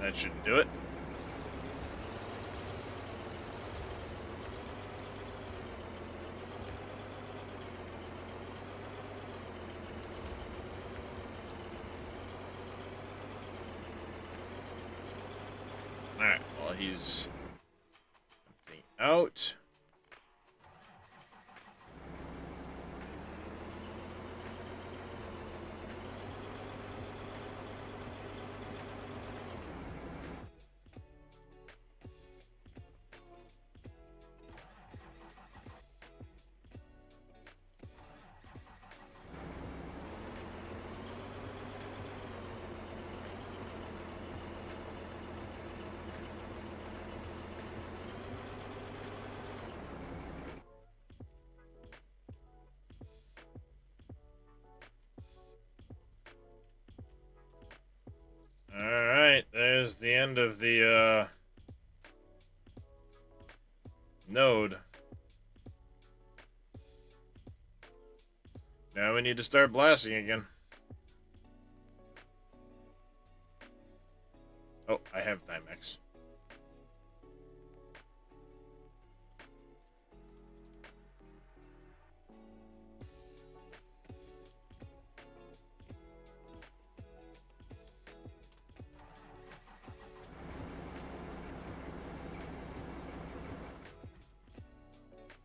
That should do it. Alright, well, he's emptying out. Alright, there's the end of the node. Now we need to start blasting again. Oh, I have Timex.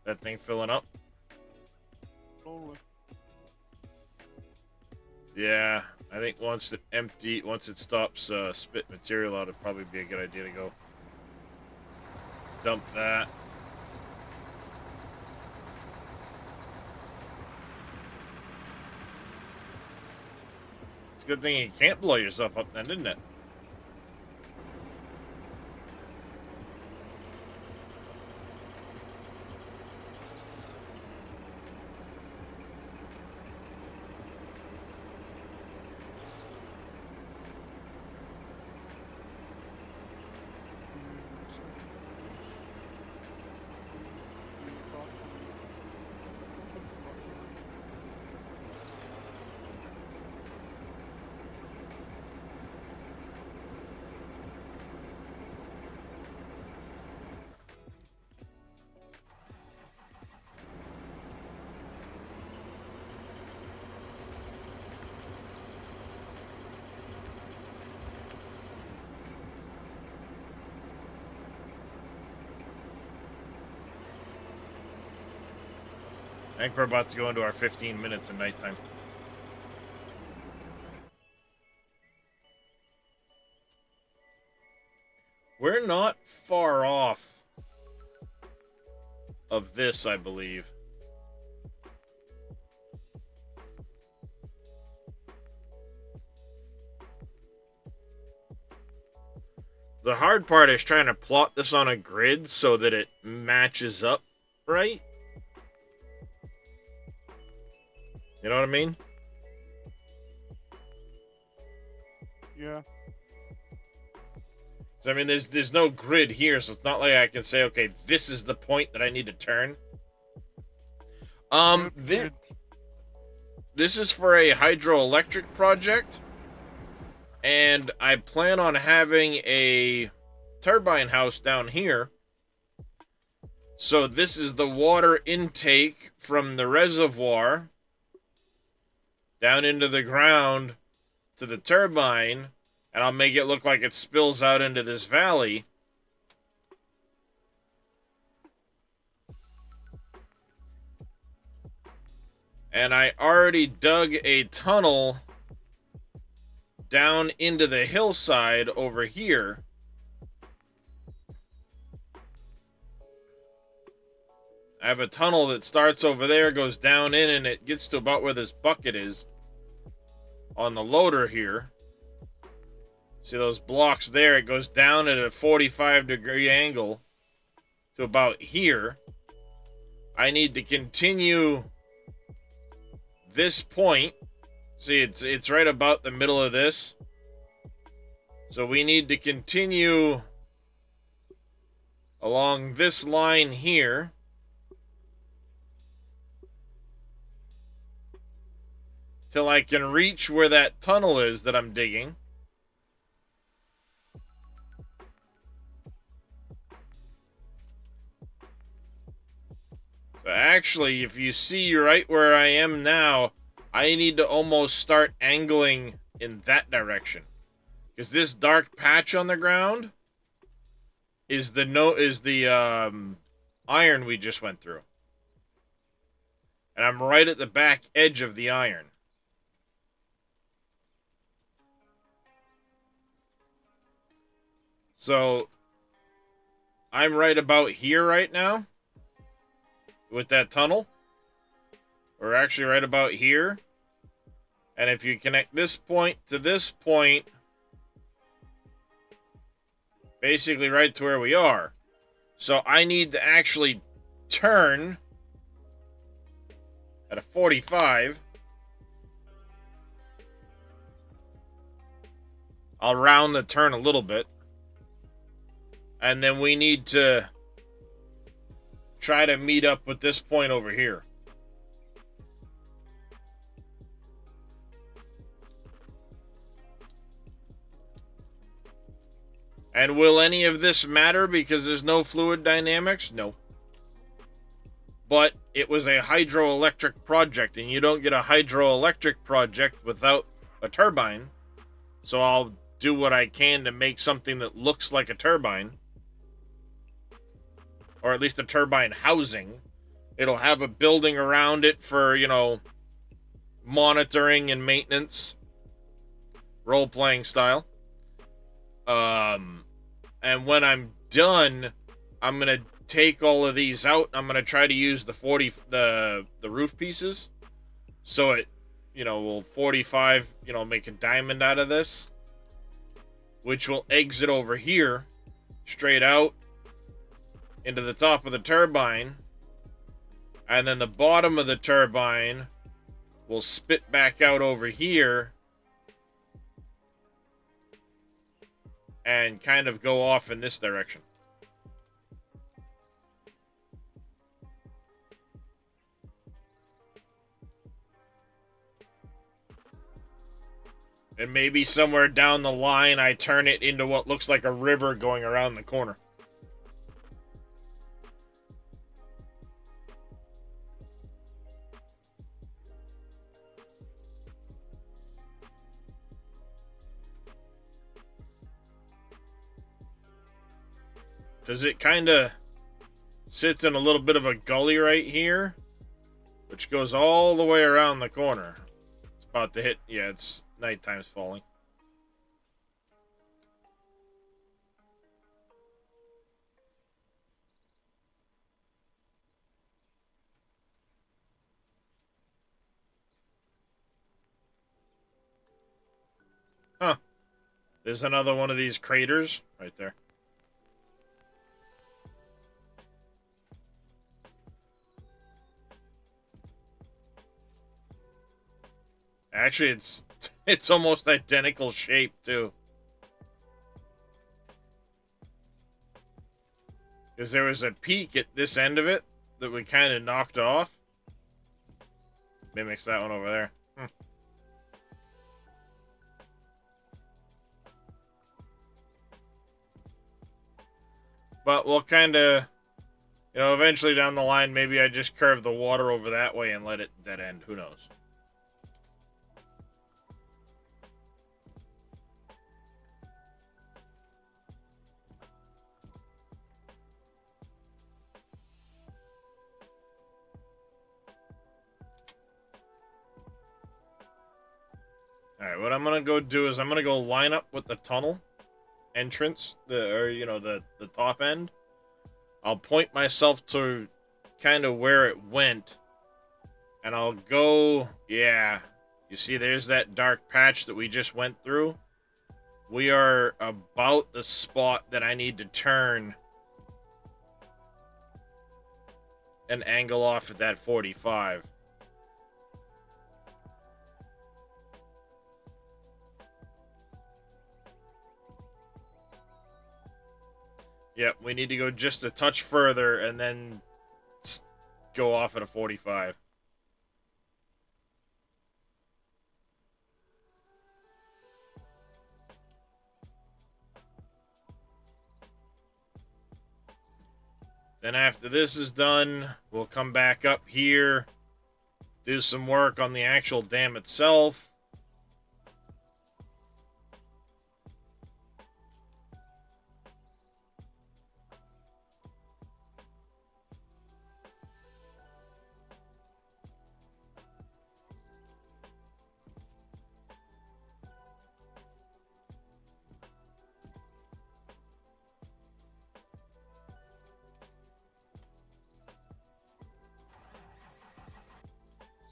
That thing filling up? Slowly. Yeah, I think once it stops spit material out, it'd probably be a good idea to go dump that. It's a good thing you can't blow yourself up then, isn't it? I think we're about to go into our 15 minutes of nighttime. We're not far off of this, I believe. The hard part is trying to plot this on a grid so that it matches up right. You know what I mean? Yeah. So, I mean, there's no grid here, so it's not like I can say, okay, this is the point that I need to turn. This is for a hydroelectric project, and I plan on having a turbine house down here. So this is the water intake from the reservoir down into the ground to the turbine, and I'll make it look like it spills out into this valley. And I already dug a tunnel down into the hillside over here. I have a tunnel that starts over there, goes down in, and it gets to about where this bucket is on the loader here. See those blocks there? It goes down at a 45-degree angle to about here. I need to continue this point. See, it's right about the middle of this. So we need to continue along this line here. Till I can reach where that tunnel is that I'm digging. So actually, if you see right where I am now, I need to almost start angling in that direction. Because this dark patch on the ground is the iron we just went through. And I'm right at the back edge of the iron. So I'm right about here right now with that tunnel. We're actually right about here. And if you connect this point to this point, basically right to where we are. So I need to actually turn at a 45. I'll round the turn a little bit. And then we need to try to meet up with this point over here. And will any of this matter because there's no fluid dynamics? No. But it was a hydroelectric project, and you don't get a hydroelectric project without a turbine. So I'll do what I can to make something that looks like a turbine. Or at least a turbine housing. It'll have a building around it for, monitoring and maintenance. Role-playing style. And when I'm done, I'm going to take all of these out. I'm going to try to use the roof pieces. So it, will 45, make a diamond out of this. Which will exit over here, straight out, into the top of the turbine. And then the bottom of the turbine will spit back out over here. And kind of go off in this direction. And maybe somewhere down the line, I turn it into what looks like a river going around the corner. Because it kind of sits in a little bit of a gully right here, which goes all the way around the corner. It's about to hit, yeah, it's nighttime's falling. Huh. There's another one of these craters right there. Actually, it's almost identical shape, too. Because there was a peak at this end of it that we kind of knocked off. Mimics that one over there. But we'll kind of, eventually down the line, maybe I just curve the water over that way and let it dead end. Who knows? Alright, what I'm going to go do is I'm going to go line up with the tunnel entrance, the top end. I'll point myself to kind of where it went. And I'll go, yeah. You see, there's that dark patch that we just went through. We are about the spot that I need to turn and angle off at that 45. Yep, we need to go just a touch further and then go off at a 45. Then after this is done, we'll come back up here, do some work on the actual dam itself.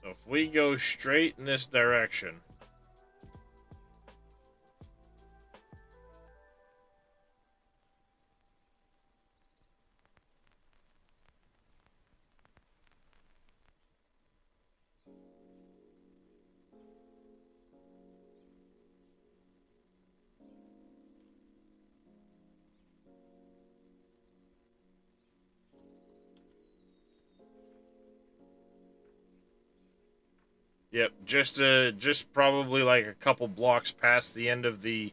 So if we go straight in this direction, yep, just probably like a couple blocks past the end of the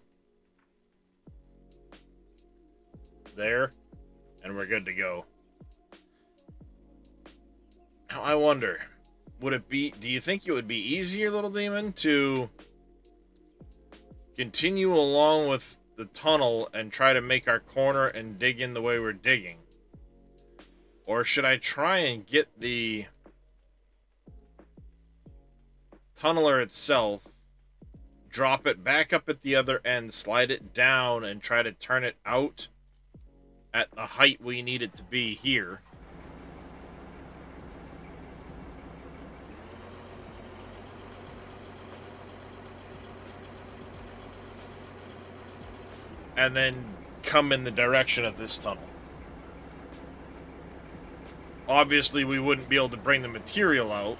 there, and we're good to go. Now I wonder, do you think it would be easier, little demon, to continue along with the tunnel and try to make our corner and dig in the way we're digging? Or should I try and get the tunneler itself, drop it back up at the other end, slide it down, and try to turn it out at the height we need it to be here? And then come in the direction of this tunnel. Obviously, we wouldn't be able to bring the material out.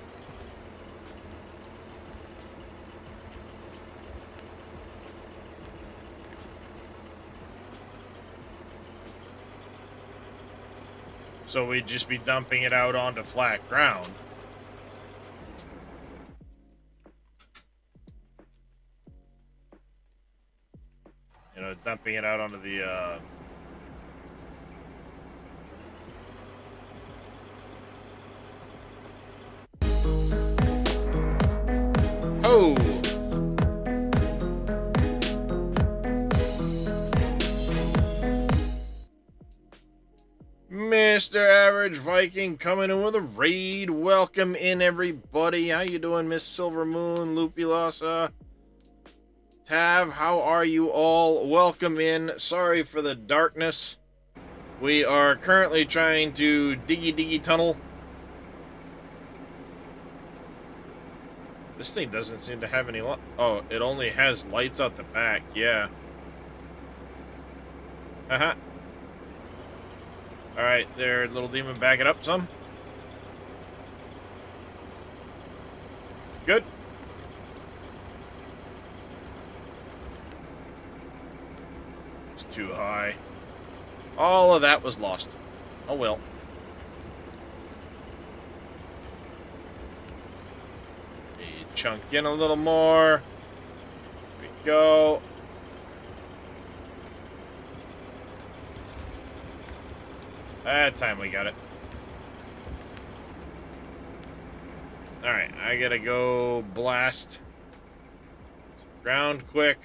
So we'd just be dumping it out onto flat ground. You know, dumping it out onto the, Oh! Mr. Average Viking coming in with a raid. Welcome in, everybody. How you doing, Miss Silver Moon, Lupulasa? Tav, how are you all? Welcome in. Sorry for the darkness. We are currently trying to diggy tunnel. This thing doesn't seem to have any light. Oh, it only has lights out the back. Yeah. Uh-huh. Alright, there, little demon, back it up some. Good. It's too high. All of that was lost. Oh well. Chunk in a little more. There we go. That time we got it. Alright, I gotta go blast ground quick.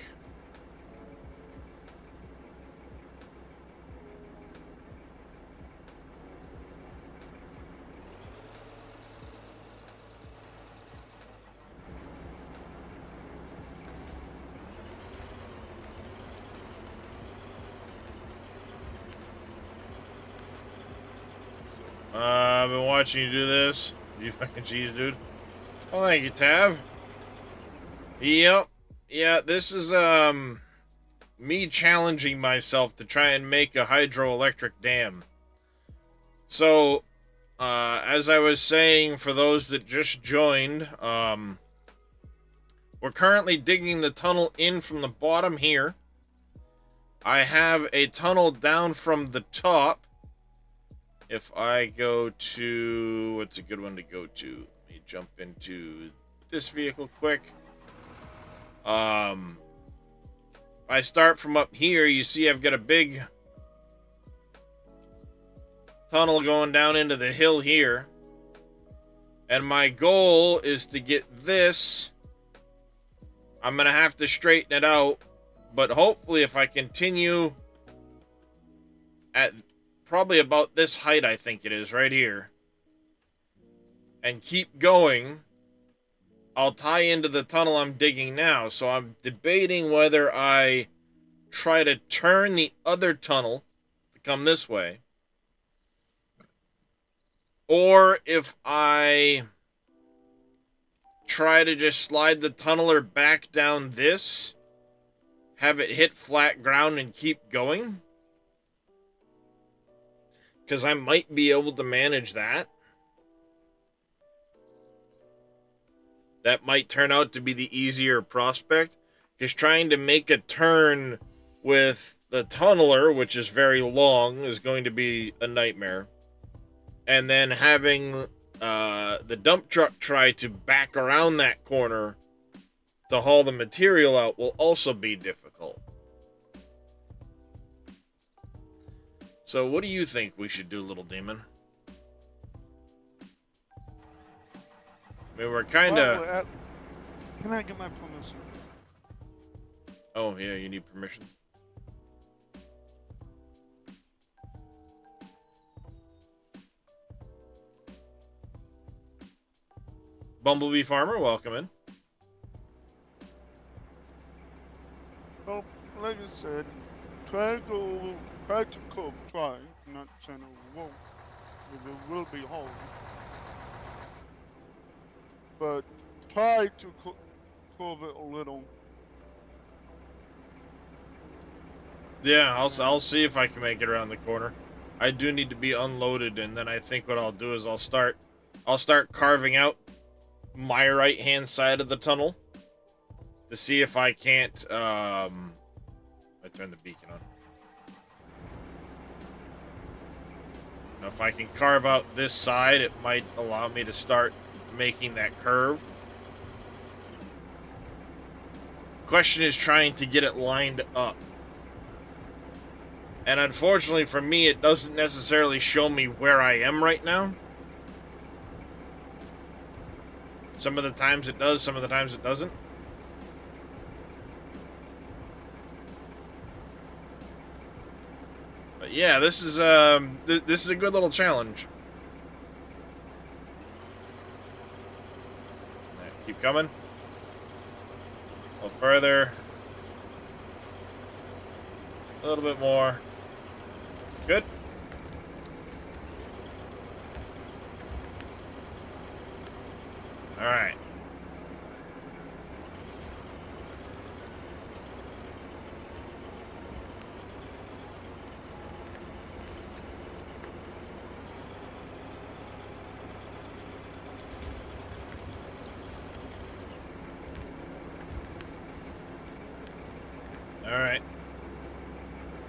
I've been watching you do this. You fucking cheese, dude. Oh, thank you, Tav. Yep. Yeah, this is, me challenging myself to try and make a hydroelectric dam. So, as I was saying, for those that just joined, we're currently digging the tunnel in from the bottom here. I have a tunnel down from the top. If I go to... What's a good one to go to? Let me jump into this vehicle quick. I start from up here. You see I've got a big tunnel going down into the hill here. And my goal is to get this. I'm going to have to straighten it out. But hopefully if I continue at probably about this height, I think it is, right here, and keep going, I'll tie into the tunnel I'm digging now. So I'm debating whether I try to turn the other tunnel to come this way, or if I try to just slide the tunneler back down this, have it hit flat ground and keep going. Because I might be able to manage that. That might turn out to be the easier prospect. Because trying to make a turn with the tunneler, which is very long, is going to be a nightmare. And then having the dump truck try to back around that corner to haul the material out will also be difficult. So what do you think we should do, little demon? I mean, we're kind of... Well, can I get my permission? Oh, yeah, you need permission. Bumblebee Farmer, welcome in. Well, like I said, try to go practical, try, not saying it won't, because it will be hard. But try to curve it a little. Yeah, I'll see if I can make it around the corner. I do need to be unloaded, and then I think what I'll do is I'll start carving out my right-hand side of the tunnel to see if I can't, I turn the beacon on. Now, if I can carve out this side, it might allow me to start making that curve. Question is trying to get it lined up. And unfortunately for me, it doesn't necessarily show me where I am right now. Some of the times it does, some of the times it doesn't. But yeah, this is a good little challenge. Right, keep coming. A little further. A little bit more. Good. All right. All right.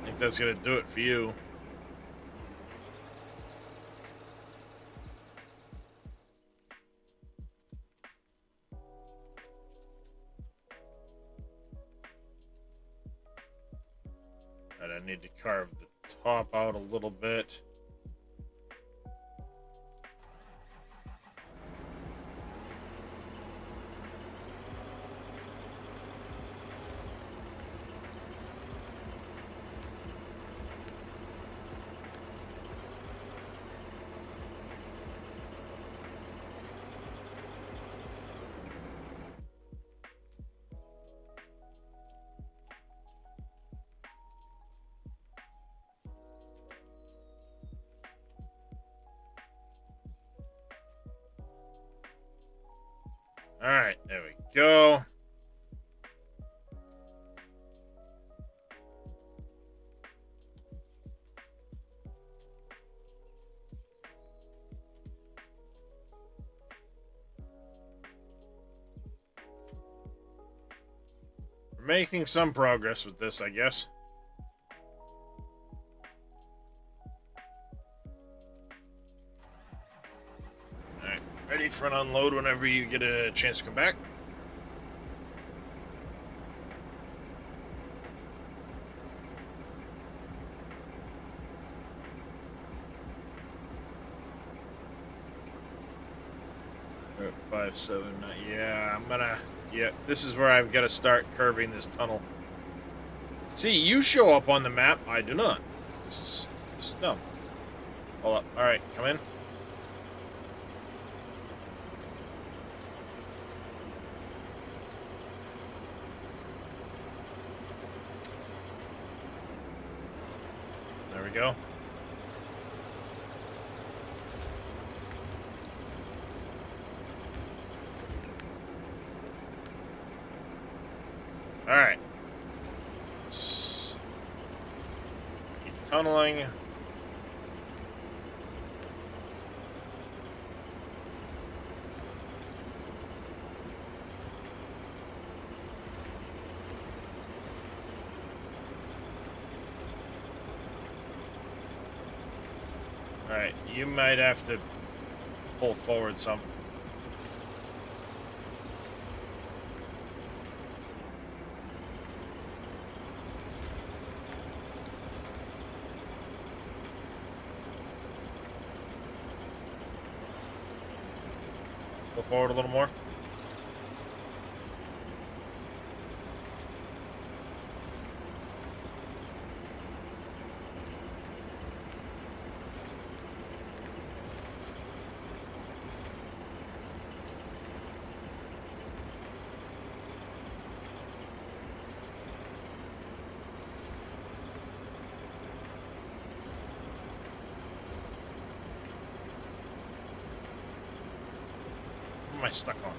I think that's gonna do it for you. And I need to carve the top out a little bit. All right, there we go. We're making some progress with this, I guess. front unload whenever you get a chance to come back. We're at 5-7. Yeah, I'm gonna. Yeah, this is where I've got to start curving this tunnel. See, you show up on the map. I do not. This is dumb. Hold up. All right, come in. There we go. All right. Let's keep tunneling. All right, you might have to pull forward some. Go forward a little more. What am I stuck on?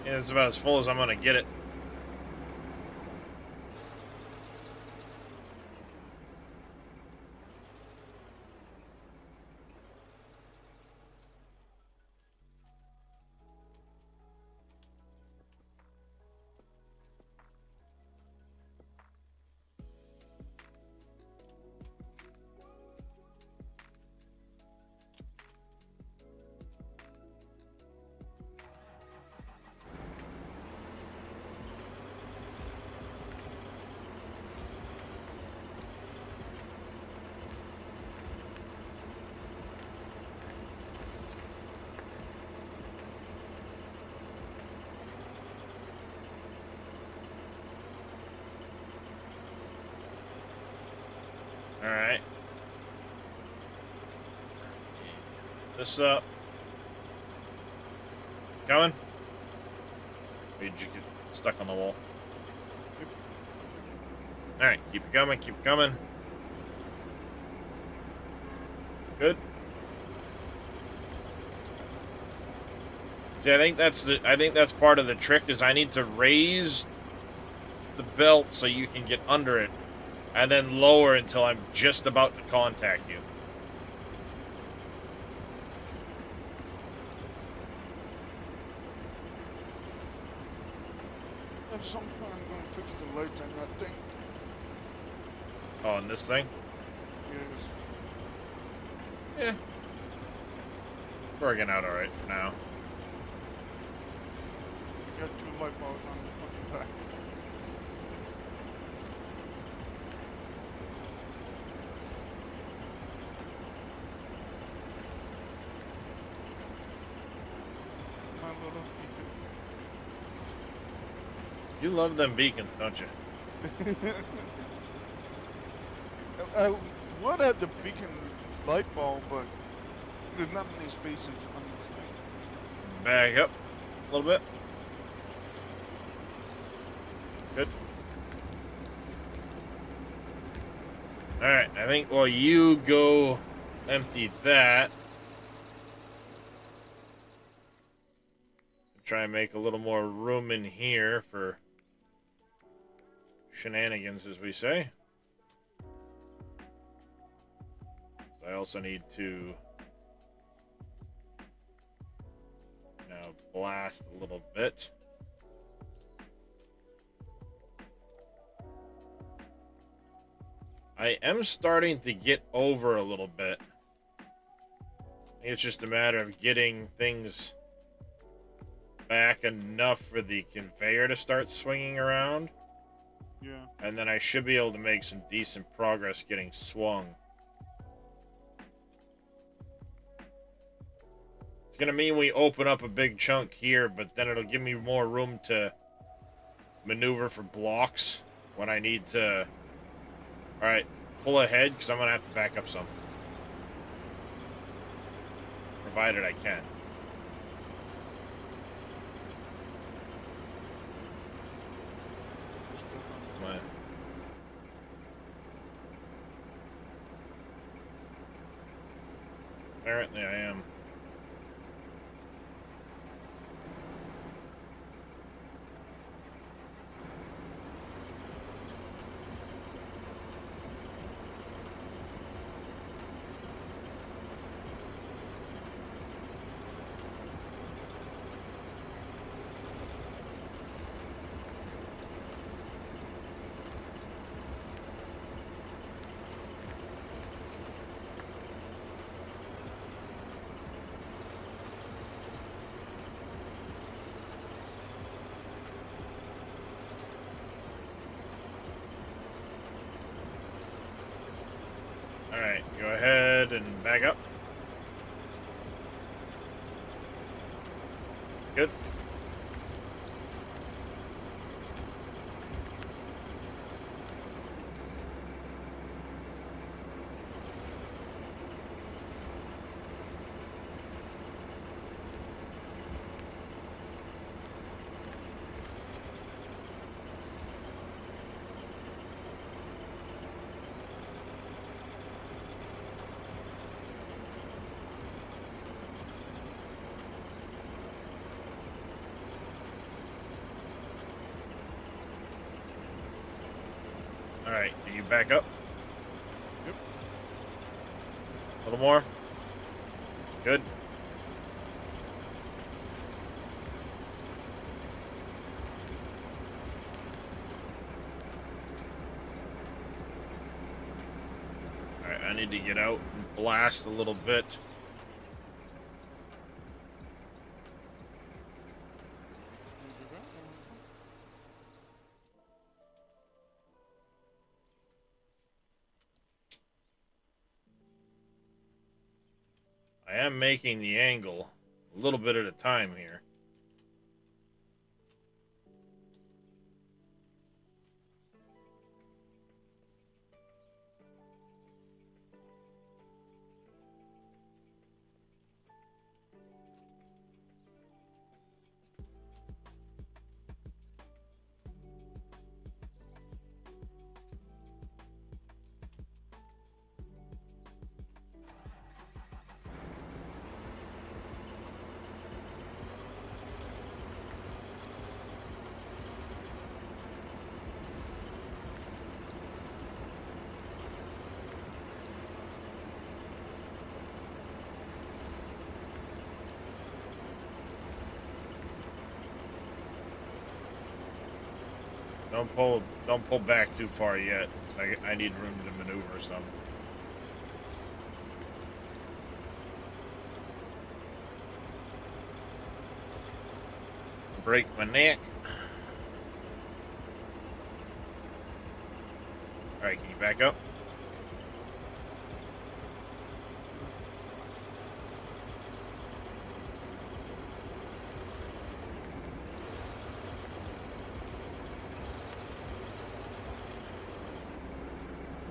Yeah, it's about as full as I'm gonna get it. All right. This up. Going? Or did you get stuck on the wall? All right, keep it coming, keep it coming. Good. See, I think that's part of the trick is I need to raise the belt so you can get under it, and then lower until I'm just about to contact you. At some point, I'm going to fix the lights on that thing. Oh, and this thing? Yes. Yeah. Working out alright for now. Got 2 light bulbs on the back. My little You love them beacons, don't you? beacon. I would have the beacon light bulb, but there's not many spaces on this thing. Back up a little bit. Good. Alright, I think while you go empty that, try and make a little more room in here for shenanigans, as we say. I also need to now blast a little bit. I am starting to get over a little bit. I think it's just a matter of getting things back enough for the conveyor to start swinging around. Yeah. And then I should be able to make some decent progress getting swung. It's going to mean we open up a big chunk here, but then it'll give me more room to maneuver for blocks when I need to. Alright, pull ahead, because I'm going to have to back up some. Provided I can. Come on. Apparently I am. Alright, go ahead and back up. Good. Alright, can you back up? Yep. A little more. Good. Alright, I need to get out and blast a little bit. I am making the angle a little bit at a time here. Don't pull back too far yet. I need room to maneuver some. Break my neck. Alright, can you back up?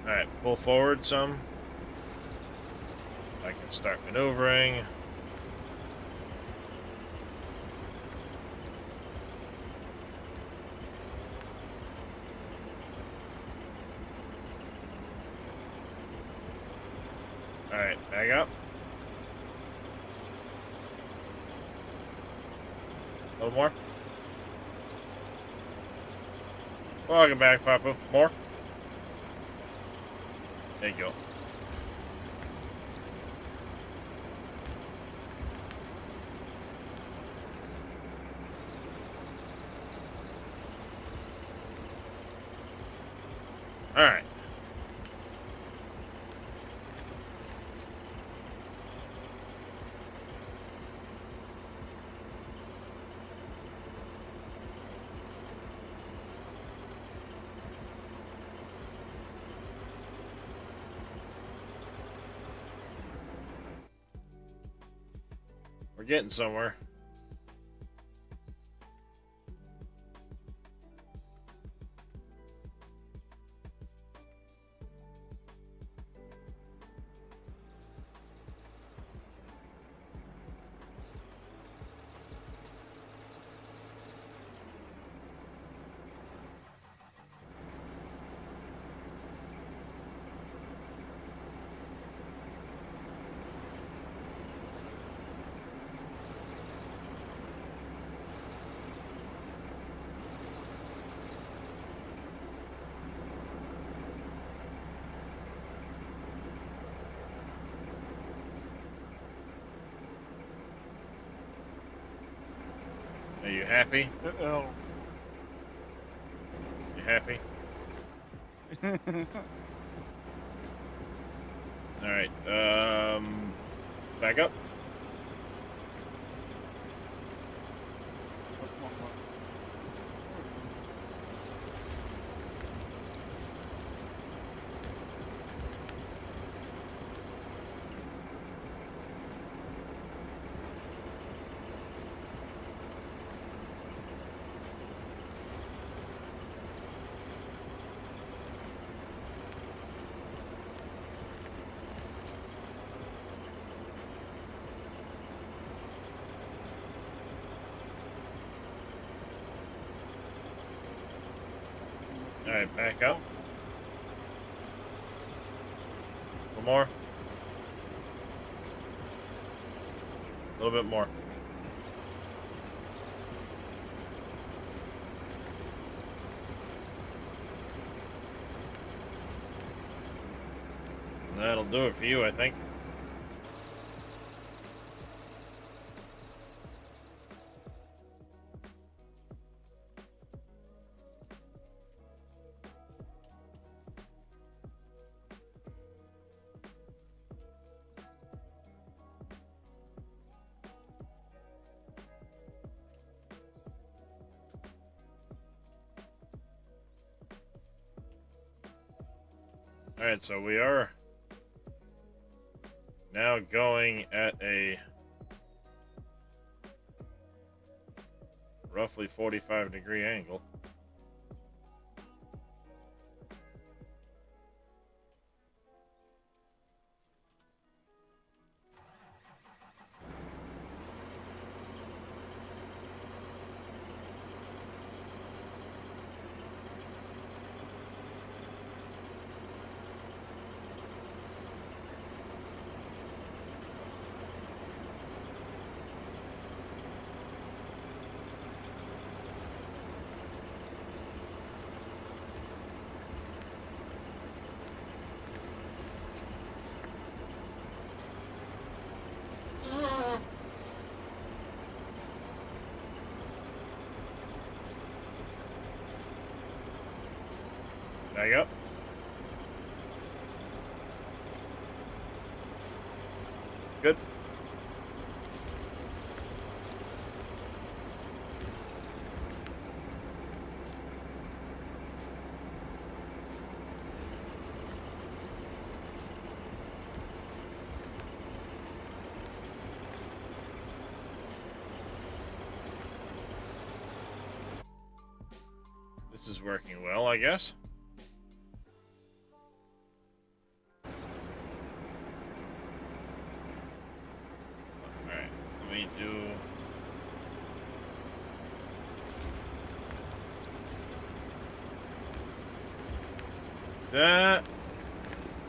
Alright, pull forward some. I can start maneuvering. Alright, back up. A little more. Welcome back, Papa. More. There you go. All right. We're getting somewhere. Are you happy? Uh-oh. You happy? All right. Back up. All right, back up. One more. A little bit more. That'll do it for you, I think. All right, so we are now going at a roughly 45-degree angle. Back up. Good. This is working well, I guess. Alright, let me do... that.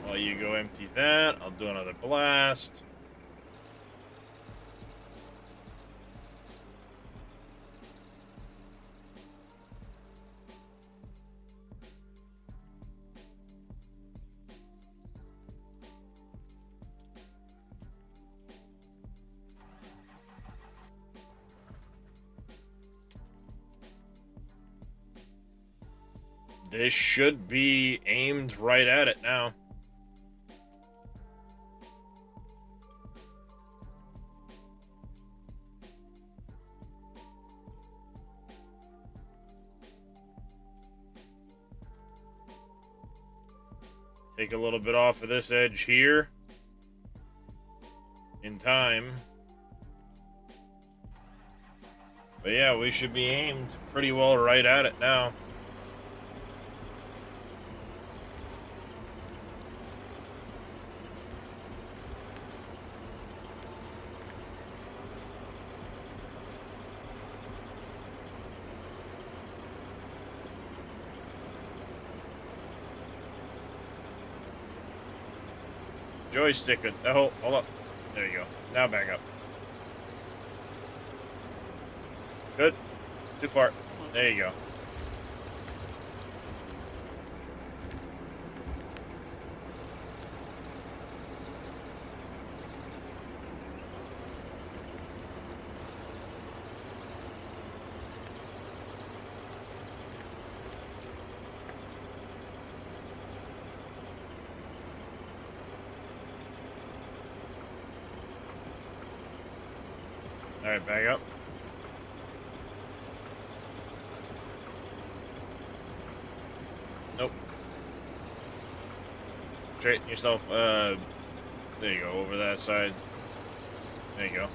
While you go empty that, I'll do another blast. this should be aimed right at it now. Take a little bit off of this edge here in time. But yeah, we should be aimed pretty well right at it now. Joystick it. Oh, hold up. There you go. Now back up. Good. Too far. There you go. All right, back up. Nope. Straighten yourself. There you go. Over that side. There you go.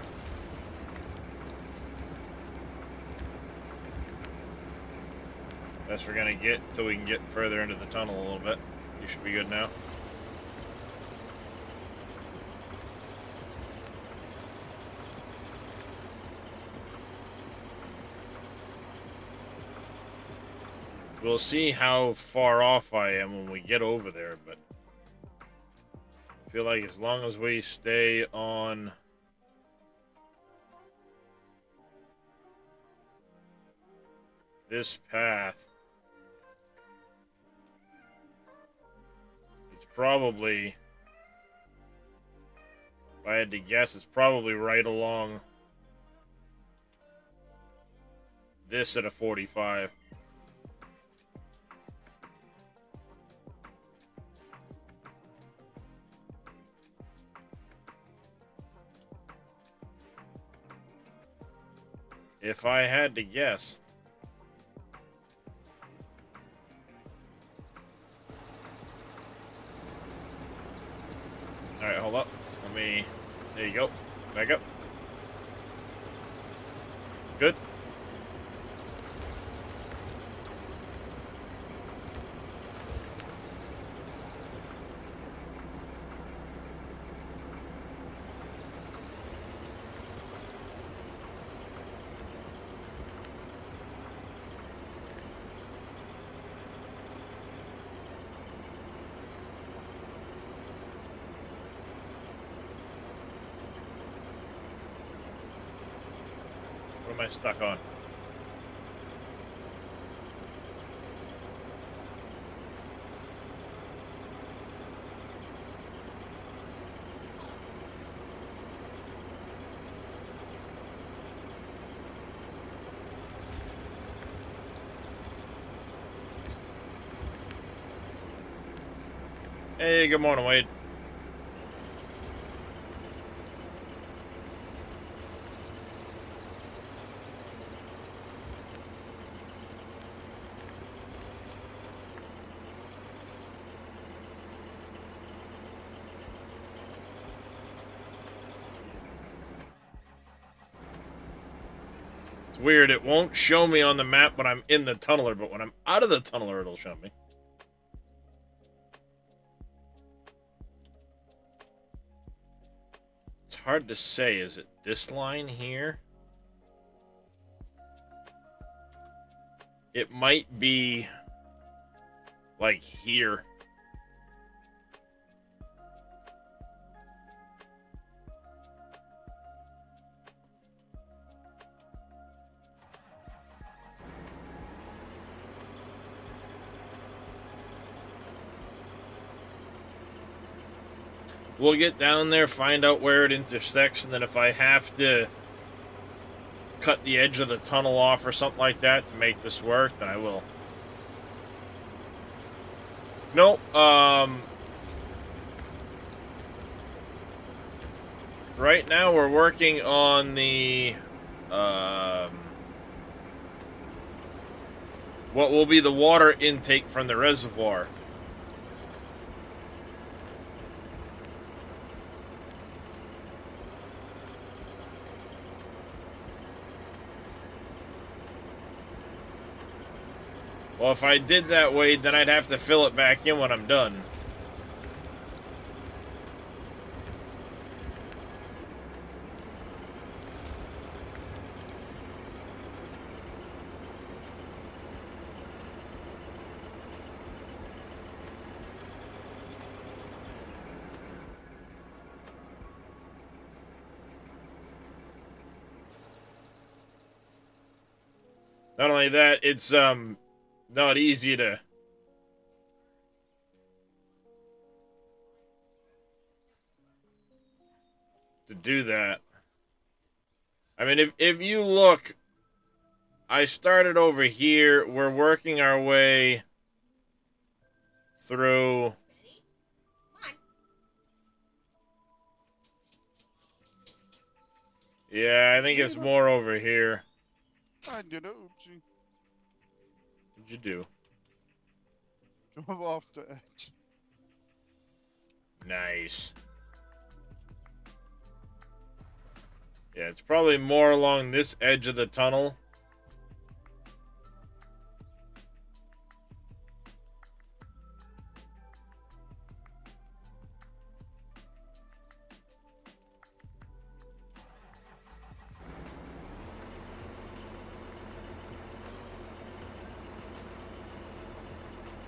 Best we're gonna get until we can get further into the tunnel a little bit. You should be good now. We'll see how far off I am when we get over there, but I feel like as long as we stay on this path, it's probably, if I had to guess, it's probably right along this at a 45. If I had to guess. Alright, hold up. There you go. Back up. Good. What am I stuck on? Hey, good morning, Wade. It's weird, it won't show me on the map when I'm in the tunneler, but when I'm out of the tunneler, it'll show me. It's hard to say. Is it this line here? It might be like here. We'll get down there, find out where it intersects, and then if I have to cut the edge of the tunnel off or something like that to make this work, then I will. No, right now we're working on the, what will be the water intake from the reservoir. Well, if I did that way, then I'd have to fill it back in when I'm done. Not only that, it's not easy to do that. I mean, if you look, I started over here. We're working our way through. Ready? Come on. Yeah, I think it's more over here. I did it. Oopsie. What'd you do? Drove off the edge. Nice. Yeah, it's probably more along this edge of the tunnel.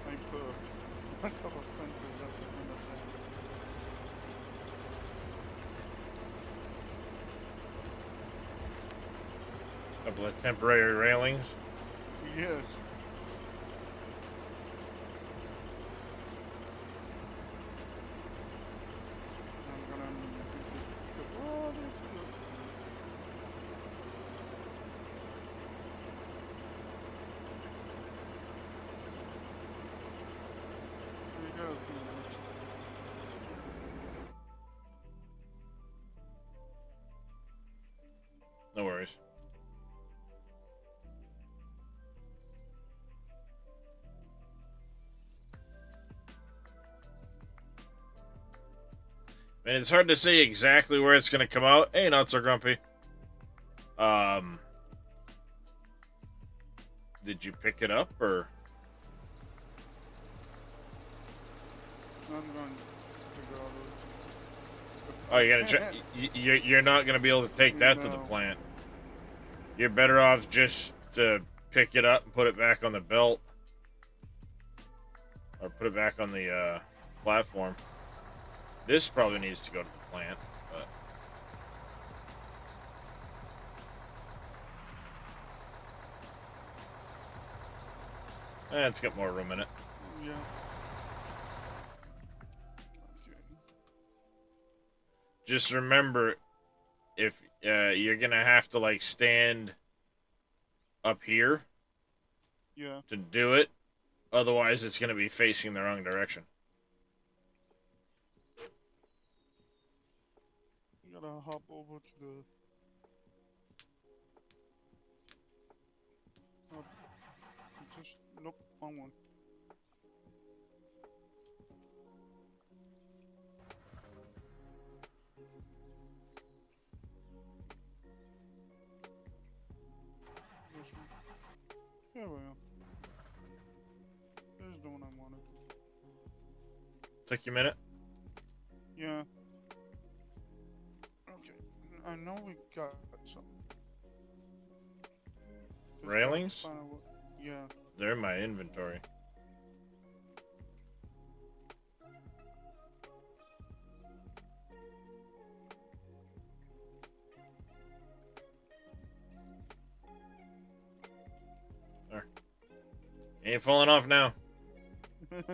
I put a couple fences up in the back. Couple of temporary railings. Yes. I'm gonna put all this stuff. There you go. No worries. And it's hard to say exactly where it's going to come out. Hey, not so grumpy. Did you pick it up or? I'm going to go over Oh, you're gonna. You're not going to be able to take that to the No. plant. You're better off just to pick it up and put it back on the belt, or put it back on the platform. This probably needs to go to the plant, but it's got more room in it. Yeah. Okay. Just remember, if you're gonna have to like stand up here Yeah. to do it, otherwise it's gonna be facing the wrong direction. You gotta hop over to the. Just nope, wrong one. This one. There we go. This is the one I wanted. Took you a minute. Yeah. Okay. I know we got some. Just gotta Railings? find out what- Yeah. They're in my inventory. There. Ain't falling off now. there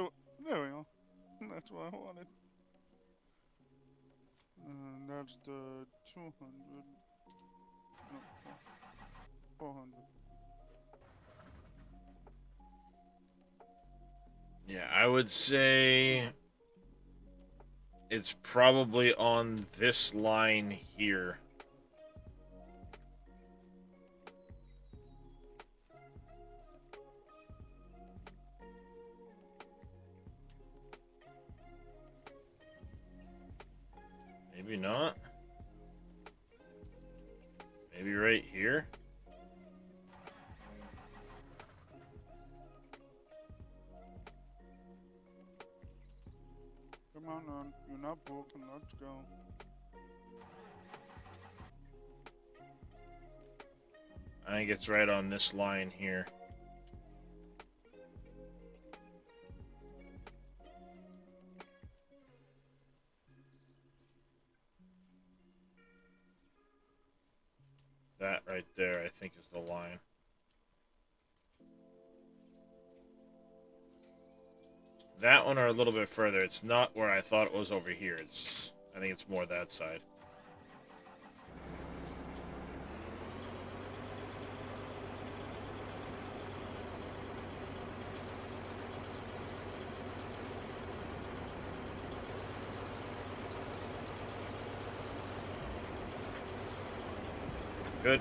we go. That's what I wanted. And that's the 200. No, 400. Yeah, I would say it's probably on this line here. Maybe not. Maybe right here. Come on, you're not broken. Let's go. I think it's right on this line here. That right there, I think, is the line. That one or a little bit further. It's not where I thought it was over here. I think it's more that side. Good.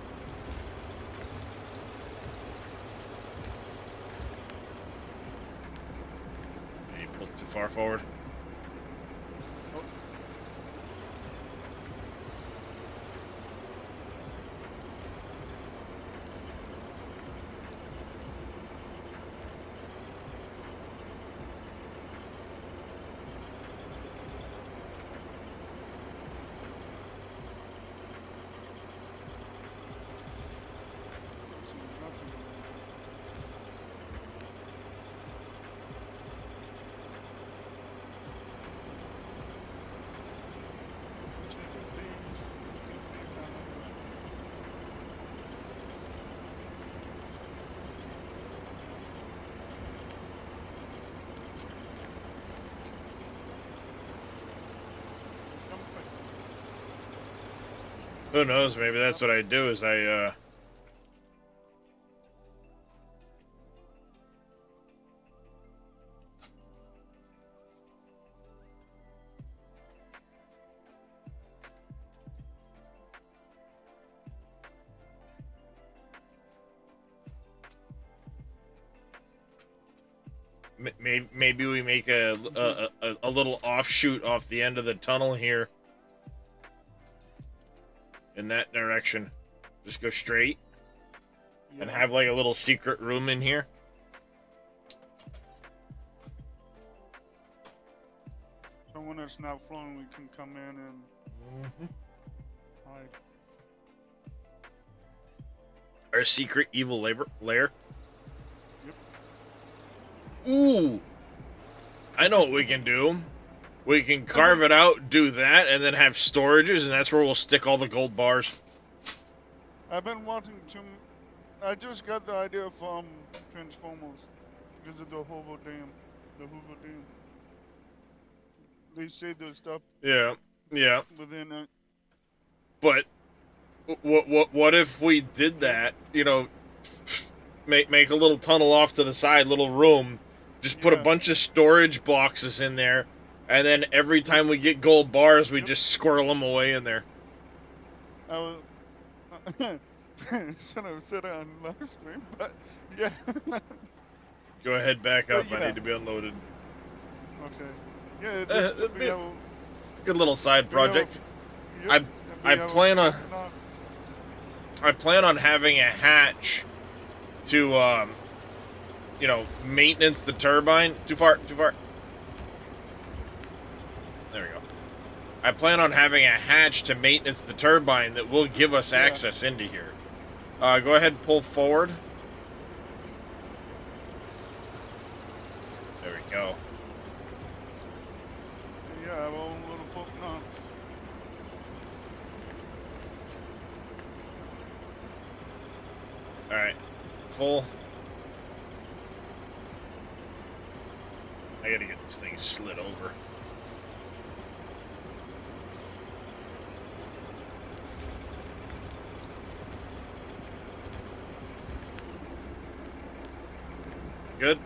You pulled too far forward. Oh. Nothing. Who knows? Maybe that's what I do. Is maybe we make a little offshoot off the end of the tunnel here. In that direction. Just go straight. And Yeah. have like a little secret room in here. So when it's not flowing, we can come in and hide. Our secret evil lair. Yep. Ooh! I know what we can do. We can carve it out, do that, and then have storages, and that's where we'll stick all the gold bars. I've been wanting to. I just got the idea from Transformers because of the Hoover Dam. The Hoover Dam. They say there's stuff Yeah, yeah. within it. But what if we did that? You know, make a little tunnel off to the side, little room. Just put a Yeah. bunch of storage boxes in there, and then every time we get gold bars, we Yep. just squirrel them away in there. I was. Should have said it on live stream, but yeah. Go ahead, back up. But I yeah. need to be unloaded. Okay. Yeah, this it'd we be- have, Good little side we have- project. yep, we I have plan on- something on- I plan on having a hatch to, maintenance the turbine. Too far. There we go. I plan on having a hatch to maintenance the turbine that will give us Yeah. access into here. Go ahead and pull forward. There we go. Yeah, our own little folk now. Alright. Full. I gotta get this thing slid over. Good?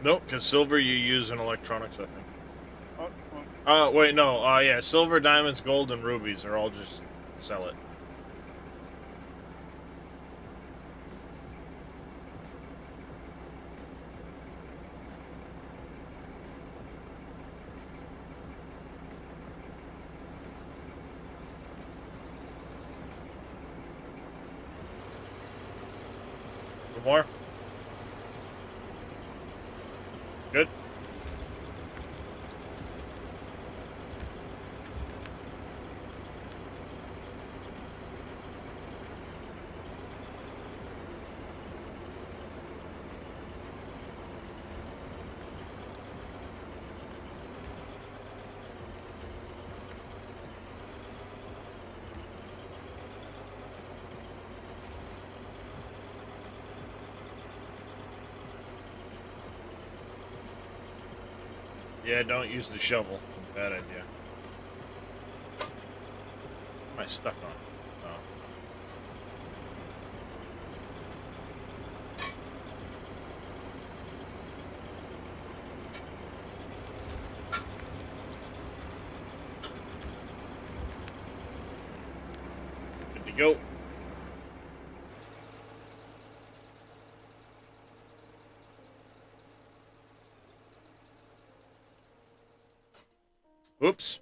Nope, because silver you use in electronics, I think. Oh, oh, Wait, no. Yeah, silver, diamonds, gold, and rubies are all just sell it. One more. Good. Yeah, don't use the shovel. Bad idea. What am I stuck on? Oh. Good to go. Oops.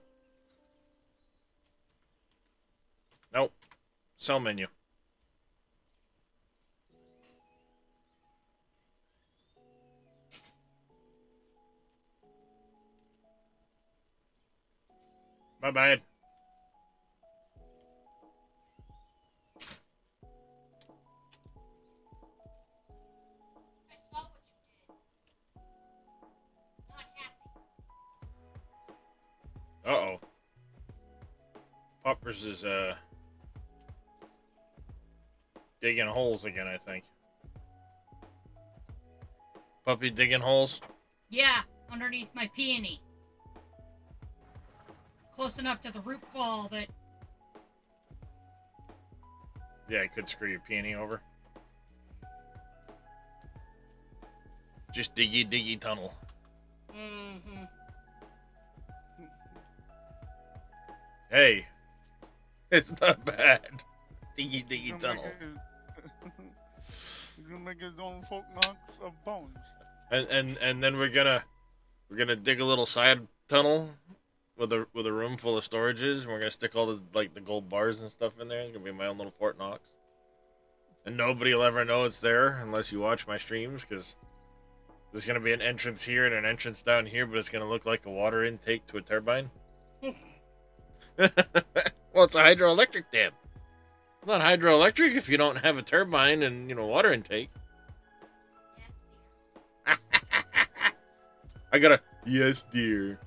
Nope. Sell menu. My bad. I saw what you did. Not happy. Uh-oh. Poppers is, digging holes again, I think. Puppy digging holes? Yeah, underneath my peony. Close enough to the root ball that Yeah, I could screw your peony over. Just diggy, diggy tunnel. mm-hmm. Hey, it's not bad. Diggy, diggy he's tunnel. He's gonna make his own folk knocks of bones. And then we're gonna dig a little side tunnel with a room full of storages, and we're gonna stick all this like the gold bars and stuff in there. It's gonna be my own little Fort Knox, and nobody will ever know it's there unless you watch my streams, because there's gonna be an entrance here and an entrance down here, but it's gonna look like a water intake to a turbine. Well, it's a hydroelectric dam. It's not hydroelectric if you don't have a turbine and water intake. Yes, dear. I gotta yes, dear.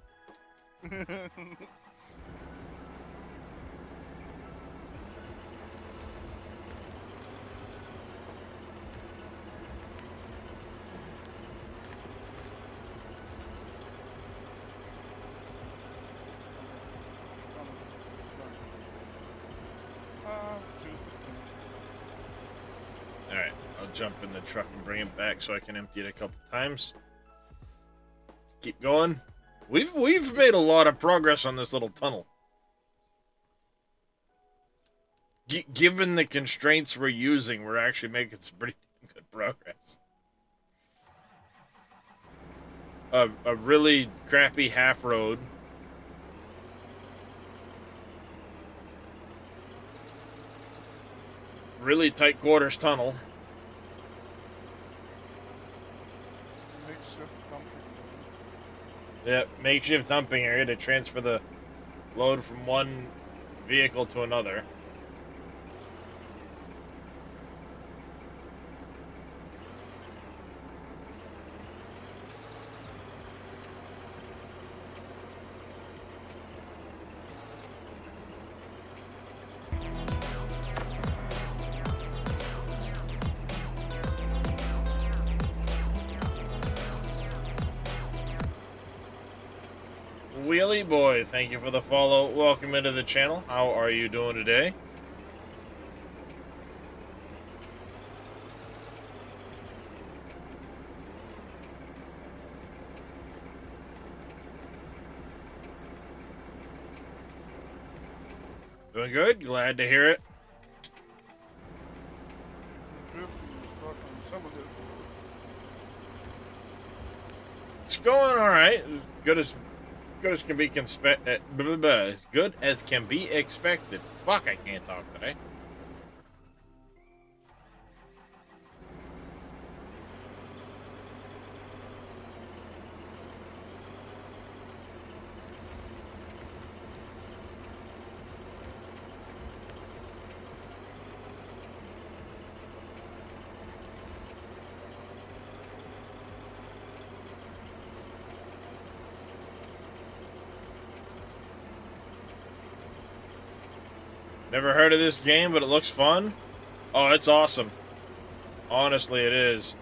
Alright, I'll jump in the truck and bring it back so I can empty it a couple times. Keep going. We've made a lot of progress on this little tunnel. Given the constraints we're using, we're actually making some pretty good progress. A really crappy half road. Really tight quarters tunnel. Makeshift dumping. Yeah, makeshift dumping area to transfer the load from one vehicle to another. Wheelie Boy, thank you for the follow. Welcome into the channel. How are you doing today? Doing good. Glad to hear it. Drifting is fucking some of this. It's going all right. Good as can be good as can be expected. Fuck, I can't talk today. Never heard of this game, but it looks fun. Oh, it's awesome. Honestly, it is.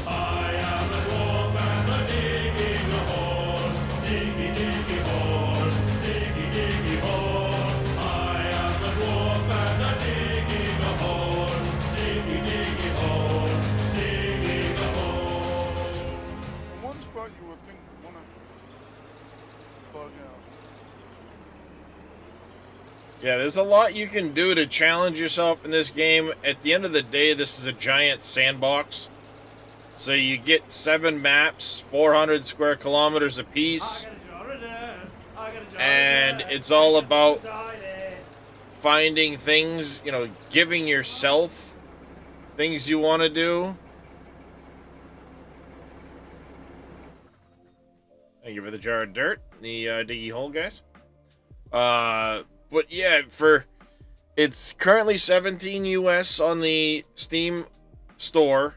I am a dwarf and a digging a hole. Diggy, diggy hole. Diggy, diggy hole. I am a dwarf and a digging a hole. Diggy, diggy hole. Digging a hole. In one spot you would think one of bug out. Yeah, there's a lot you can do to challenge yourself in this game. At the end of the day, this is a giant sandbox. So you get 7 maps, 400 square kilometers apiece. And it's all about finding things, you know, giving yourself things you want to do. Thank you for the jar of dirt, the diggy hole, guys. But yeah, it's currently 17 US on the Steam store.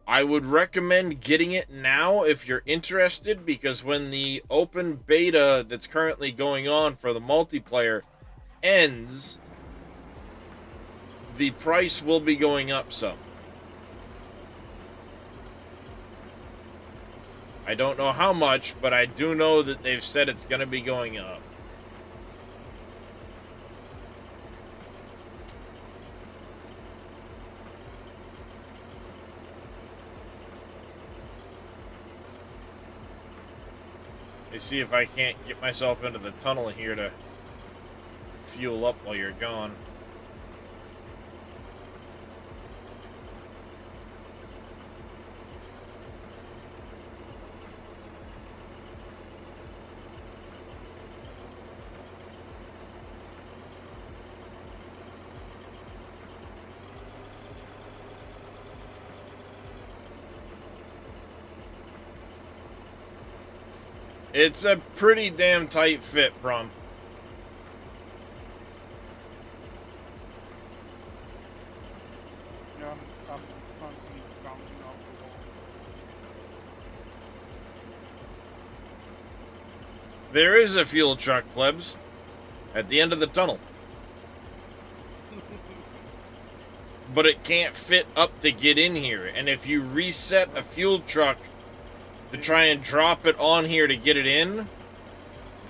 I would recommend getting it now if you're interested, because when the open beta that's currently going on for the multiplayer ends, the price will be going up some. I don't know how much, but I do know that they've said it's going to be going up. Let's see if I can't get myself into the tunnel here to fuel up while you're gone. It's a pretty damn tight fit, Brum. Yeah, I'm constantly bouncing off the wall. There is a fuel truck, plebs, at the end of the tunnel. But it can't fit up to get in here. And if you reset a fuel truck to try and drop it on here to get it in,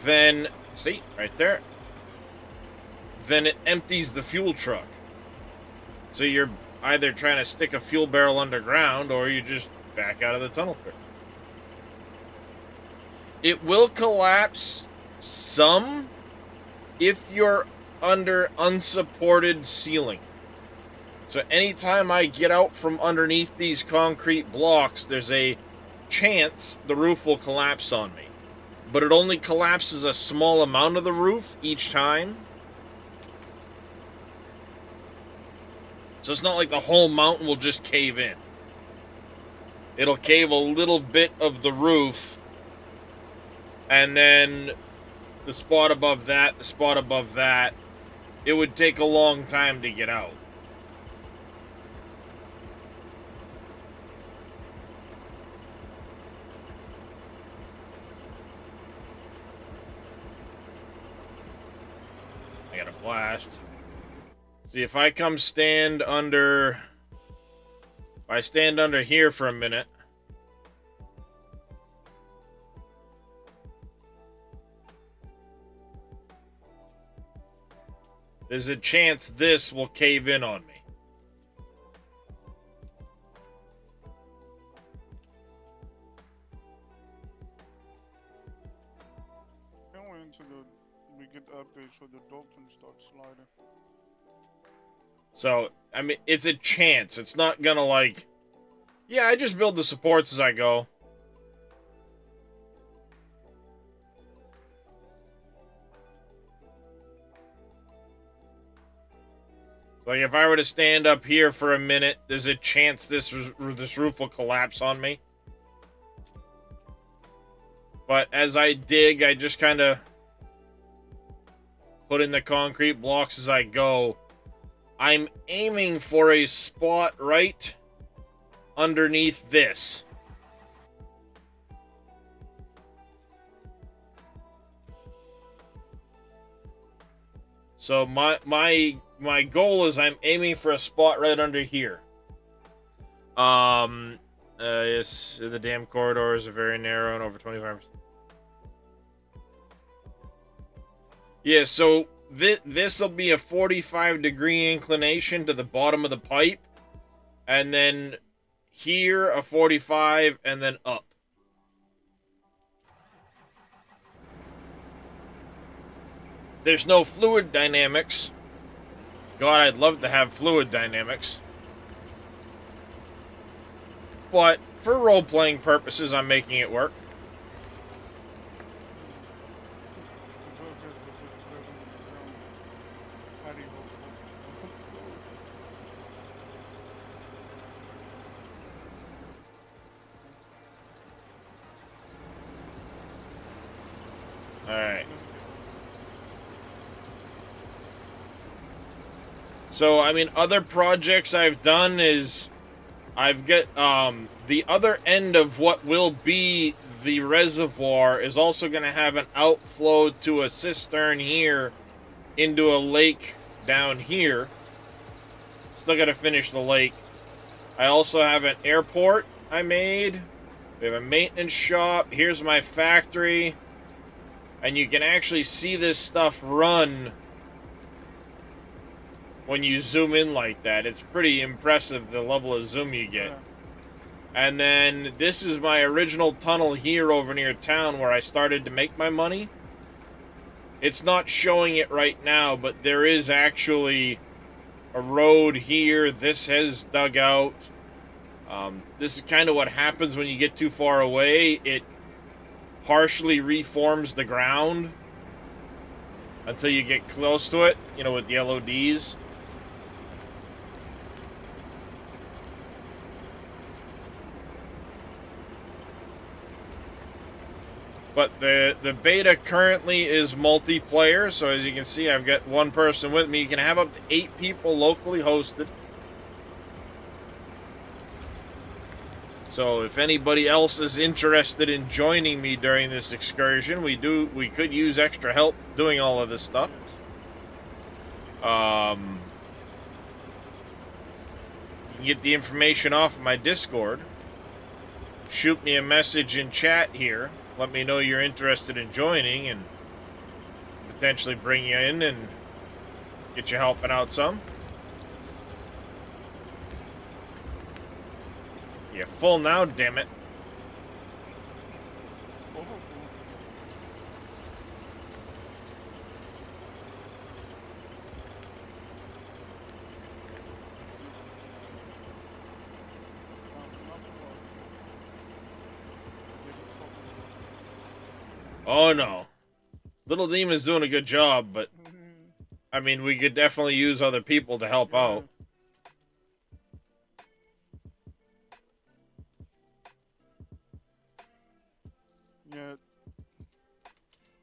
then, see, right there, then it empties the fuel truck. So you're either trying to stick a fuel barrel underground, or you just back out of the tunnel pit. It will collapse some if you're under unsupported ceiling. So anytime I get out from underneath these concrete blocks, there's a chance the roof will collapse on me. But it only collapses a small amount of the roof each time. So it's not like the whole mountain will just cave in. It'll cave a little bit of the roof, and then the spot above that, the spot above that. It would take a long time to get out. I got a blast. See, if I come stand under... If I stand under here for a minute... There's a chance this will cave in on me. I went into the helps and starts sliding. So, I mean, it's a chance. It's not gonna like, yeah, I just build the supports as I go. Like, if I were to stand up here for a minute, there's a chance this roof will collapse on me. But as I dig, I just kind of put in the concrete blocks as I go. I'm aiming for a spot right underneath this. So my goal is I'm aiming for a spot right under here. Yes, the dam corridors are very narrow and over 25%. Yeah, so this will be a 45-degree inclination to the bottom of the pipe, and then here a 45, and then up. There's no fluid dynamics. God, I'd love to have fluid dynamics. But for role-playing purposes, I'm making it work. How do you hold Alright. So, I mean, other projects I've done is I've got the other end of what will be the reservoir is also going to have an outflow to a cistern here into a lake down here. Still got to finish the lake. I also have an airport I made. We have a maintenance shop. Here's my factory. And you can actually see this stuff run when you zoom in like that. It's pretty impressive, the level of zoom you get. Yeah. And then this is my original tunnel here over near town where I started to make my money. It's not showing it right now, but there is actually a road here. This has dug out. This is kind of what happens when you get too far away. It partially reforms the ground until you get close to it, you know, with the LODs. But the beta currently is multiplayer, so as you can see, I've got one person with me. You can have up to 8 people locally hosted. So if anybody else is interested in joining me during this excursion, we could use extra help doing all of this stuff. You can get the information off of my Discord. Shoot me a message in chat here. Let me know you're interested in joining and potentially bring you in and get you helping out some. You're full now, damn it. Oh, Oh no. Little Demon's doing a good job, but I mean, we could definitely use other people to help out. Yeah.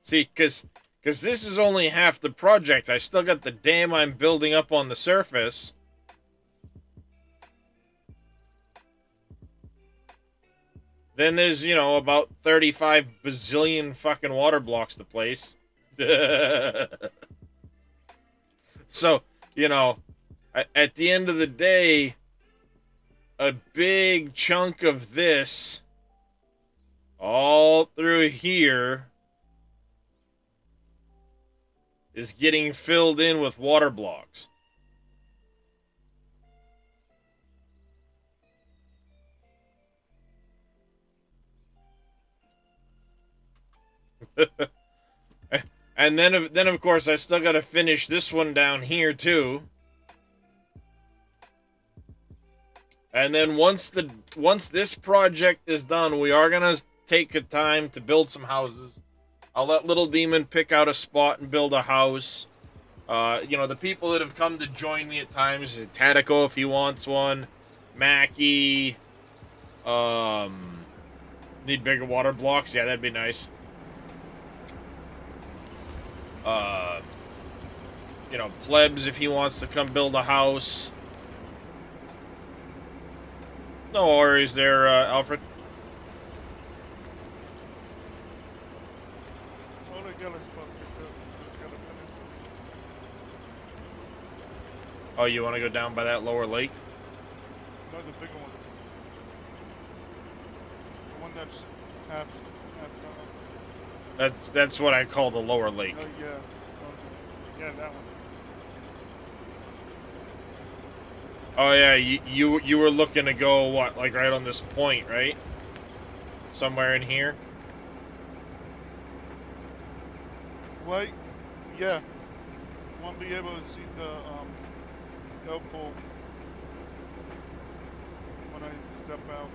See, because this is only half the project. I still got the dam I'm building up on the surface. Then there's, you know, about 35 bazillion fucking water blocks to place. So, you know, at the end of the day, a big chunk of this all through here is getting filled in with water blocks. And then of course I still got to finish this one down here too. And then once this project is done, we are gonna take a time to build some houses. I'll let Little Demon pick out a spot and build a house. The people that have come to join me at times is Tatico if he wants one, Mackie. Need bigger water blocks. Yeah, that'd be nice. Plebs if he wants to come build a house. No worries there, Alfred. All the yellow spot picked up. Just gotta finish. Oh, you want to go down by that lower lake? No, the bigger one. The one that's half done. That's what I call the lower lake. Oh yeah. Okay. Yeah, that one. Oh yeah, you were looking to go what, like right on this point, right? Somewhere in here. Right? Yeah. Won't be able to see the pole when I step out.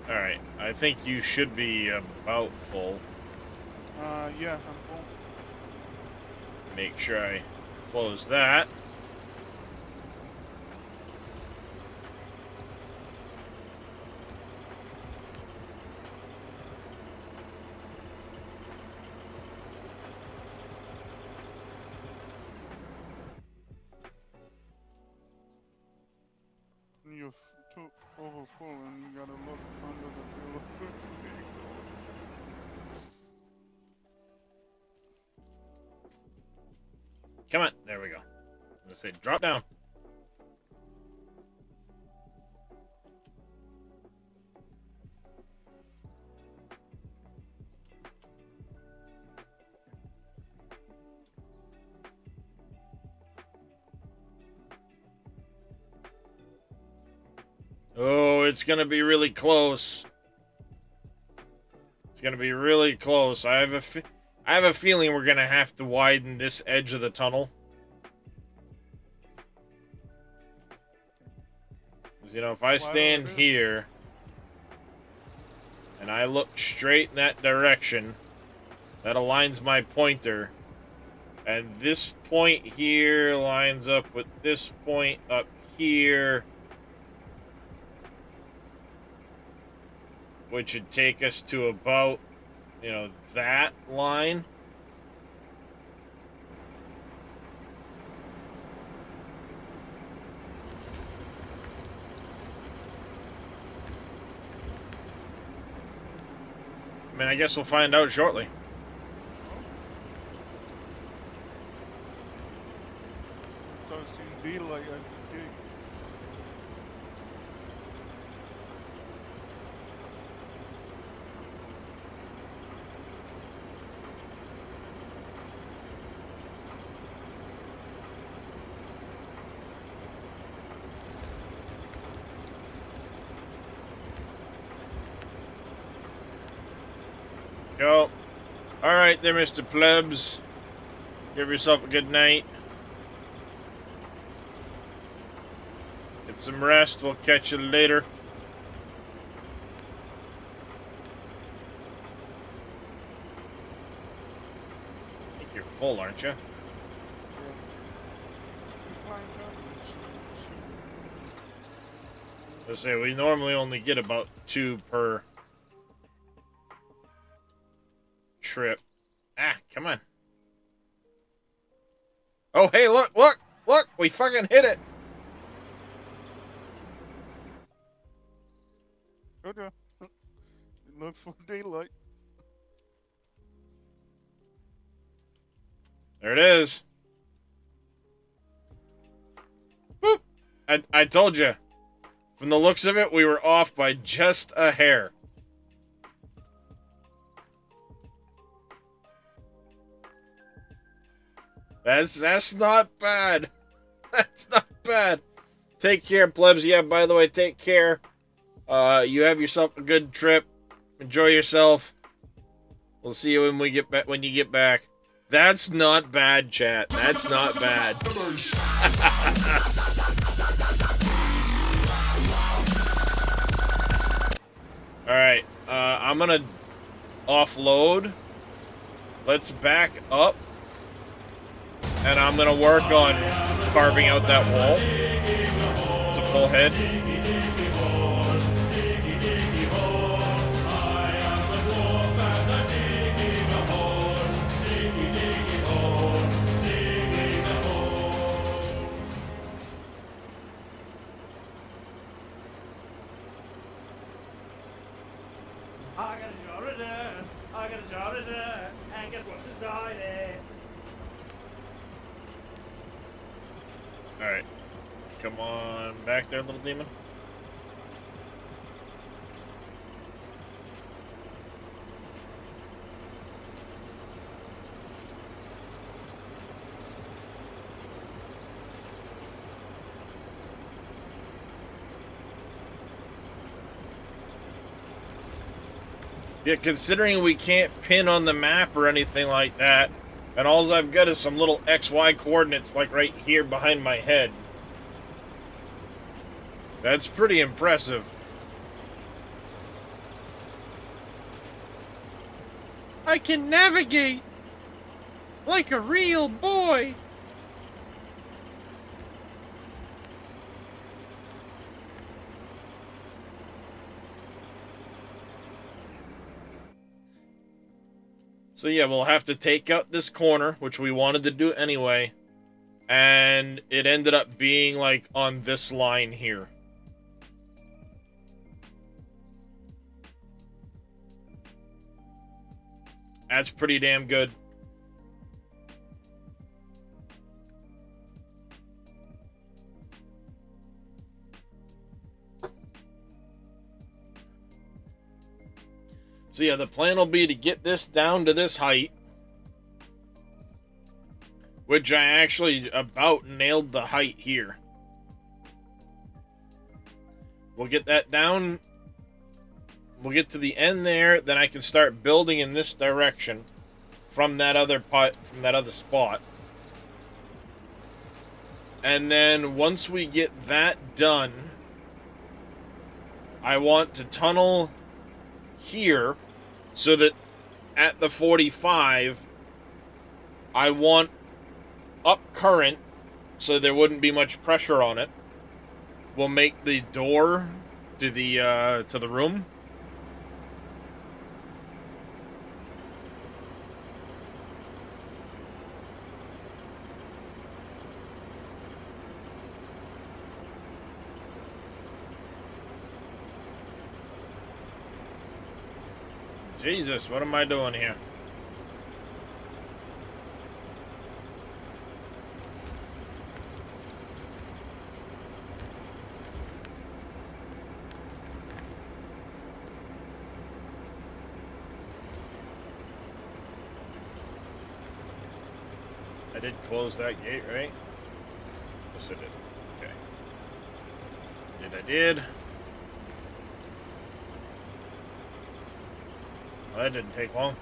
All right, I think you should be about full. Yeah, I'm full. Make sure I close that. You're too over full and you gotta look under the vehicle. Come on, there we go. Let's say drop down. Oh, it's gonna be really close. It's gonna be really close. I have a feeling we're gonna have to widen this edge of the tunnel. 'Cause, if I stand here and I look straight in that direction, that aligns my pointer, and this point here lines up with this point up here, which would take us to about, that line. I mean, I guess we'll find out shortly. So it seems be like I dig. Go. All right there, Mr. Plebs. Give yourself a good night. Get some rest. We'll catch you later. I think you're full, aren't you? Let's say we normally only get about 2 per trip. Ah, come on. Oh, hey, look! We fucking hit it! Okay. Look for daylight. There it is. Boop! I told you. From the looks of it, we were off by just a hair. That's not bad. That's not bad. Take care, plebs. Yeah, by the way, take care. You have yourself a good trip. Enjoy yourself. We'll see you when we get back. When you get back. That's not bad, chat. That's not bad. All right. I'm gonna offload. Let's back up, and I'm gonna work on carving out that wall. It's a full head. I got a jar of dirt, I got a jar of dirt, and guess what's inside it? Alright. Come on back there, little demon. Yeah, considering we can't pin on the map or anything like that, and all I've got is some little XY coordinates like right here behind my head. That's pretty impressive. I can navigate like a real boy. So yeah, we'll have to take out this corner, which we wanted to do anyway. And it ended up being like on this line here. That's pretty damn good. So yeah, the plan will be to get this down to this height, which I actually about nailed the height here. We'll get that down. We'll get to the end there, then I can start building in this direction from that other spot. And then once we get that done, I want to tunnel here so that at the 45 I want up current so there wouldn't be much pressure on it. We'll make the door to the room. Jesus, what am I doing here? I did close that gate, right? Yes, I did. Okay. I did. Well, that didn't take long.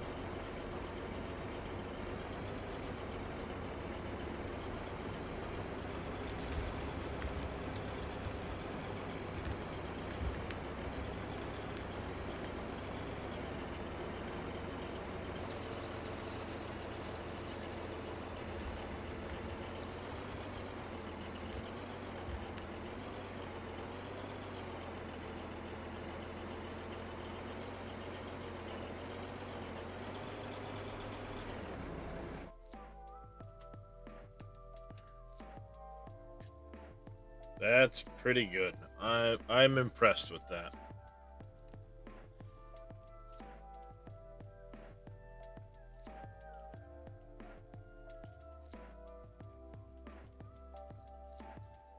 That's pretty good. I'm impressed with that.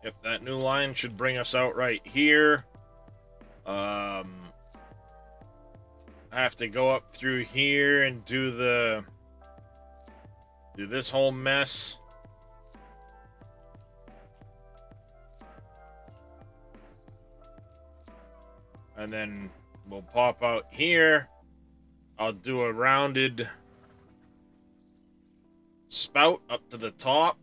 Yep, that new line should bring us out right here. I have to go up through here and do this whole mess. And then we'll pop out here. I'll do a rounded spout up to the top.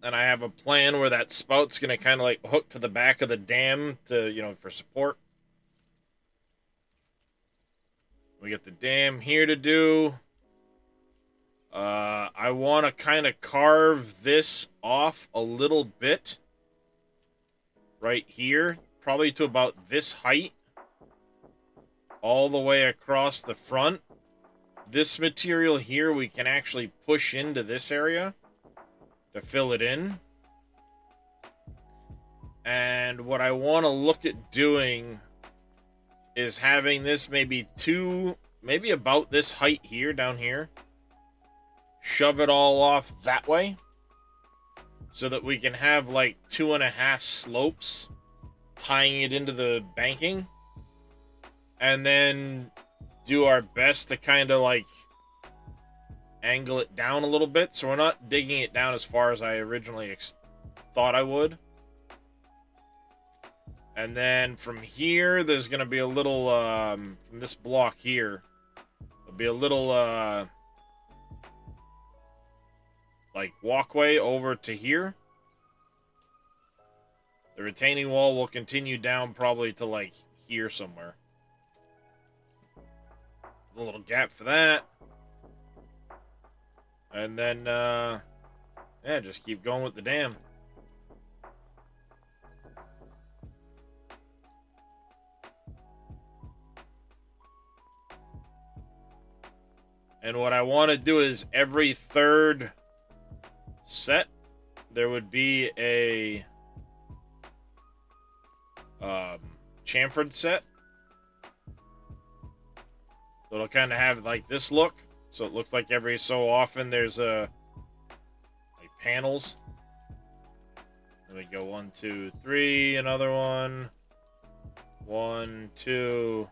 And I have a plan where that spout's going to kind of like hook to the back of the dam to, you know, for support. We got the dam here to do. I want to kind of carve this off a little bit. Right here. Probably to about this height. All the way across the front. This material here we can actually push into this area to fill it in. And what I want to look at doing is having this maybe about this height here, down here. Shove it all off that way. So that we can have like 2.5 slopes tying it into the banking. And then do our best to kind of like angle it down a little bit. So we're not digging it down as far as I originally thought I would. And then from here, there's going to be a little, from this block here, there'll be a little, like, walkway over to here. The retaining wall will continue down probably to, like, here somewhere. A little gap for that. And then, yeah, just keep going with the dam. And what I want to do is every third set, there would be a chamfered set. So it'll kind of have like this look. So it looks like every so often there's like panels. Then we go 1, 2, 3, another one. 1, 2,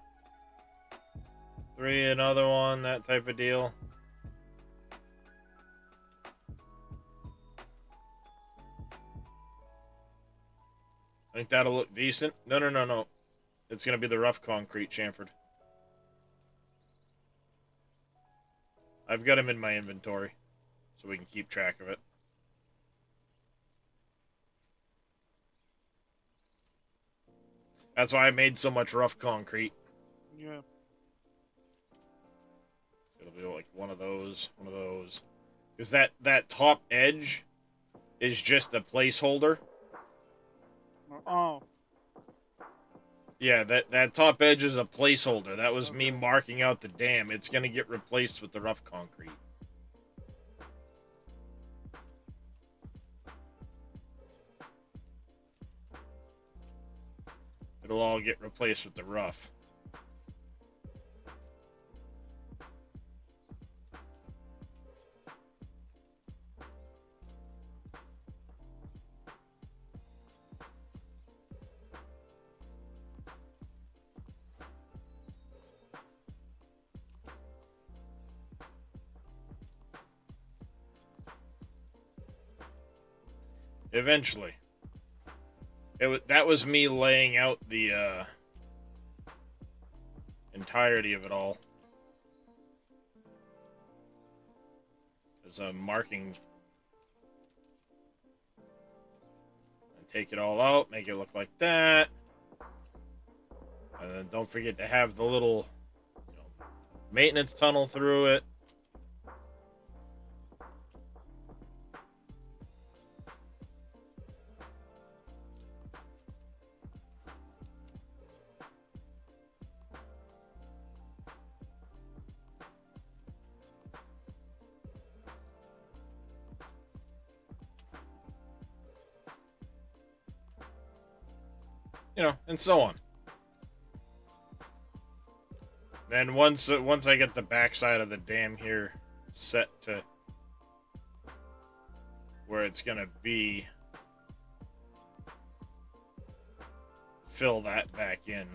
3, another one, that type of deal. I think that'll look decent. No. It's going to be the rough concrete chamfered. I've got him in my inventory, so we can keep track of it. That's why I made so much rough concrete. Yeah. It'll be like one of those. Because that top edge is just a placeholder. Oh. Yeah, that top edge is a placeholder. That was me marking out the dam. It's going to get replaced with the rough concrete. It'll all get replaced with the rough. Eventually. That was me laying out the entirety of it all. As a marking. And take it all out, make it look like that. And then don't forget to have the little, maintenance tunnel through it. And so on. Then once I get the backside of the dam here set to where it's gonna be, fill that back in.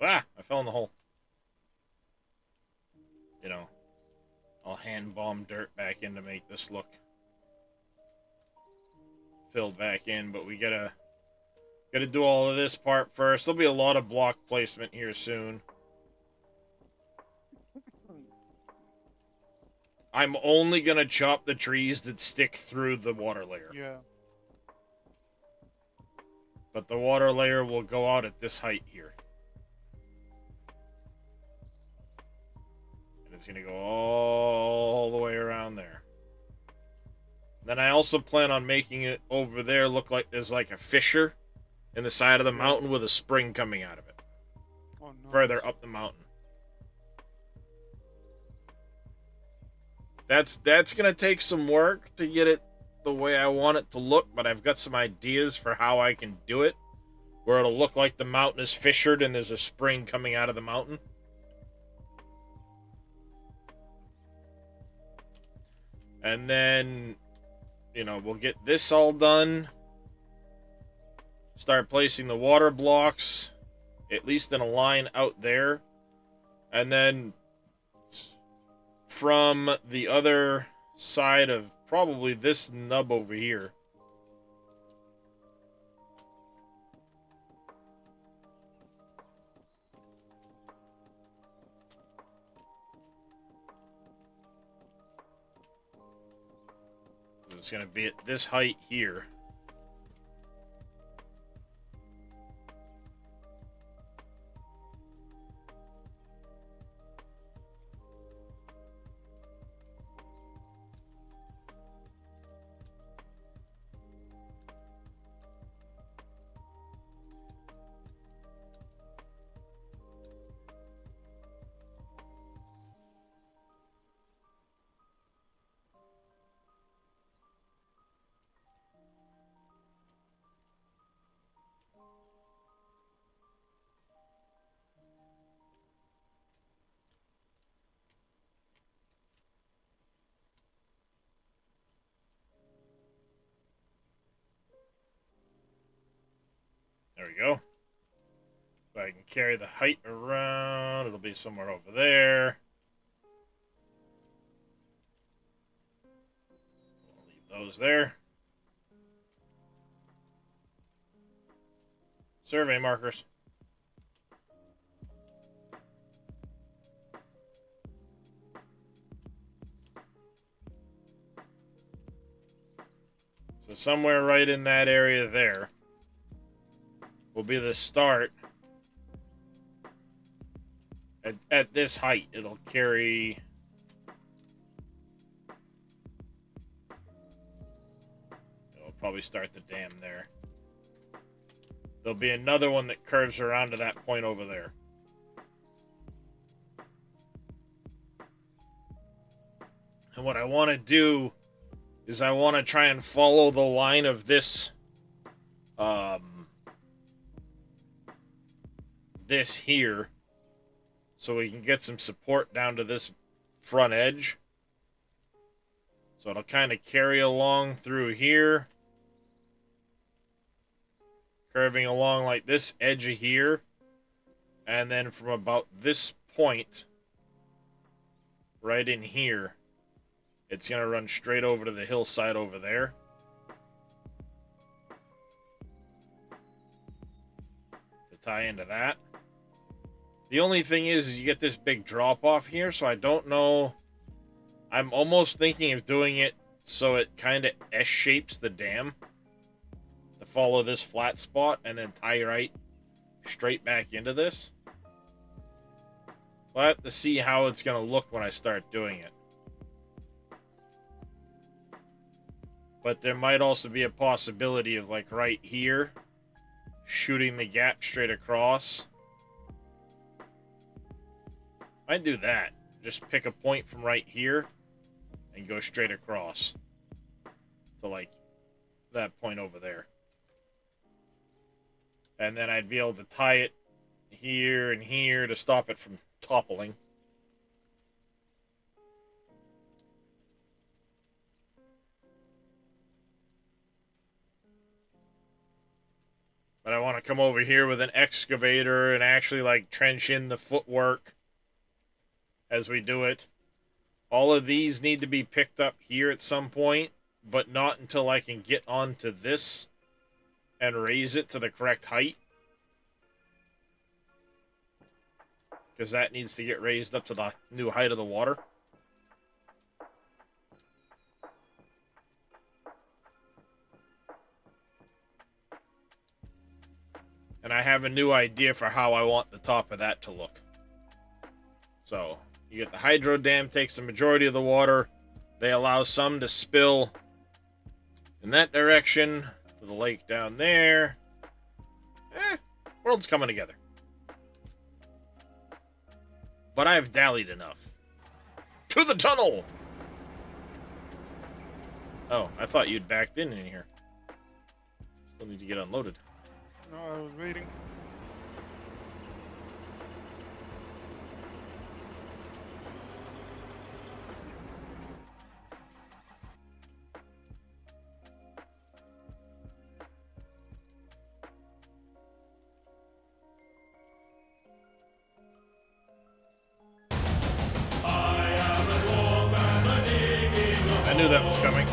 Ah, I fell in the hole. You know, I'll hand bomb dirt back in to make this look filled back in, but we gotta do all of this part first. There'll be a lot of block placement here soon. I'm only gonna chop the trees that stick through the water layer. Yeah. But the water layer will go out at this height here. And it's gonna go all the way around there. Then I also plan on making it over there look like there's like a fissure in the side of the mountain with a spring coming out of it. Oh no. Further up the mountain. That's gonna take some work to get it the way I want it to look, but I've got some ideas for how I can do it, where it'll look like the mountain is fissured and there's a spring coming out of the mountain. And then, you know, we'll get this all done. Start placing the water blocks, at least in a line out there. And then from the other side of probably this nub over here, it's going to be at this height here. There we go. So I can carry the height around. It'll be somewhere over there. I'll leave those there. Survey markers. So somewhere right in that area there will be the start. At this height, it'll carry... It'll probably start the dam there. There'll be another one that curves around to that point over there. And what I want to do is I want to try and follow the line of this this here, so we can get some support down to this front edge. So it'll kind of carry along through here, curving along like this edge of here, and then from about this point right in here, it's going to run straight over to the hillside over there. To tie into that. The only thing is you get this big drop off here, so I don't know. I'm almost thinking of doing it so it kind of S-shapes the dam to follow this flat spot and then tie right straight back into this. We'll have to see how it's going to look when I start doing it. But there might also be a possibility of, like, right here, shooting the gap straight across. Might do that. Just pick a point from right here and go straight across to, like, that point over there. And then I'd be able to tie it here and here to stop it from toppling. But I want to come over here with an excavator and actually, like, trench in the footwork as we do it. All of these need to be picked up here at some point, but not until I can get onto this and raise it to the correct height. Because that needs to get raised up to the new height of the water. And I have a new idea for how I want the top of that to look. So, you get the hydro dam takes the majority of the water. They allow some to spill in that direction to the lake down there. World's coming together. But I've dallied enough. To the tunnel! Oh, I thought you'd backed in here. Still need to get unloaded. No, I was waiting. I knew that was coming.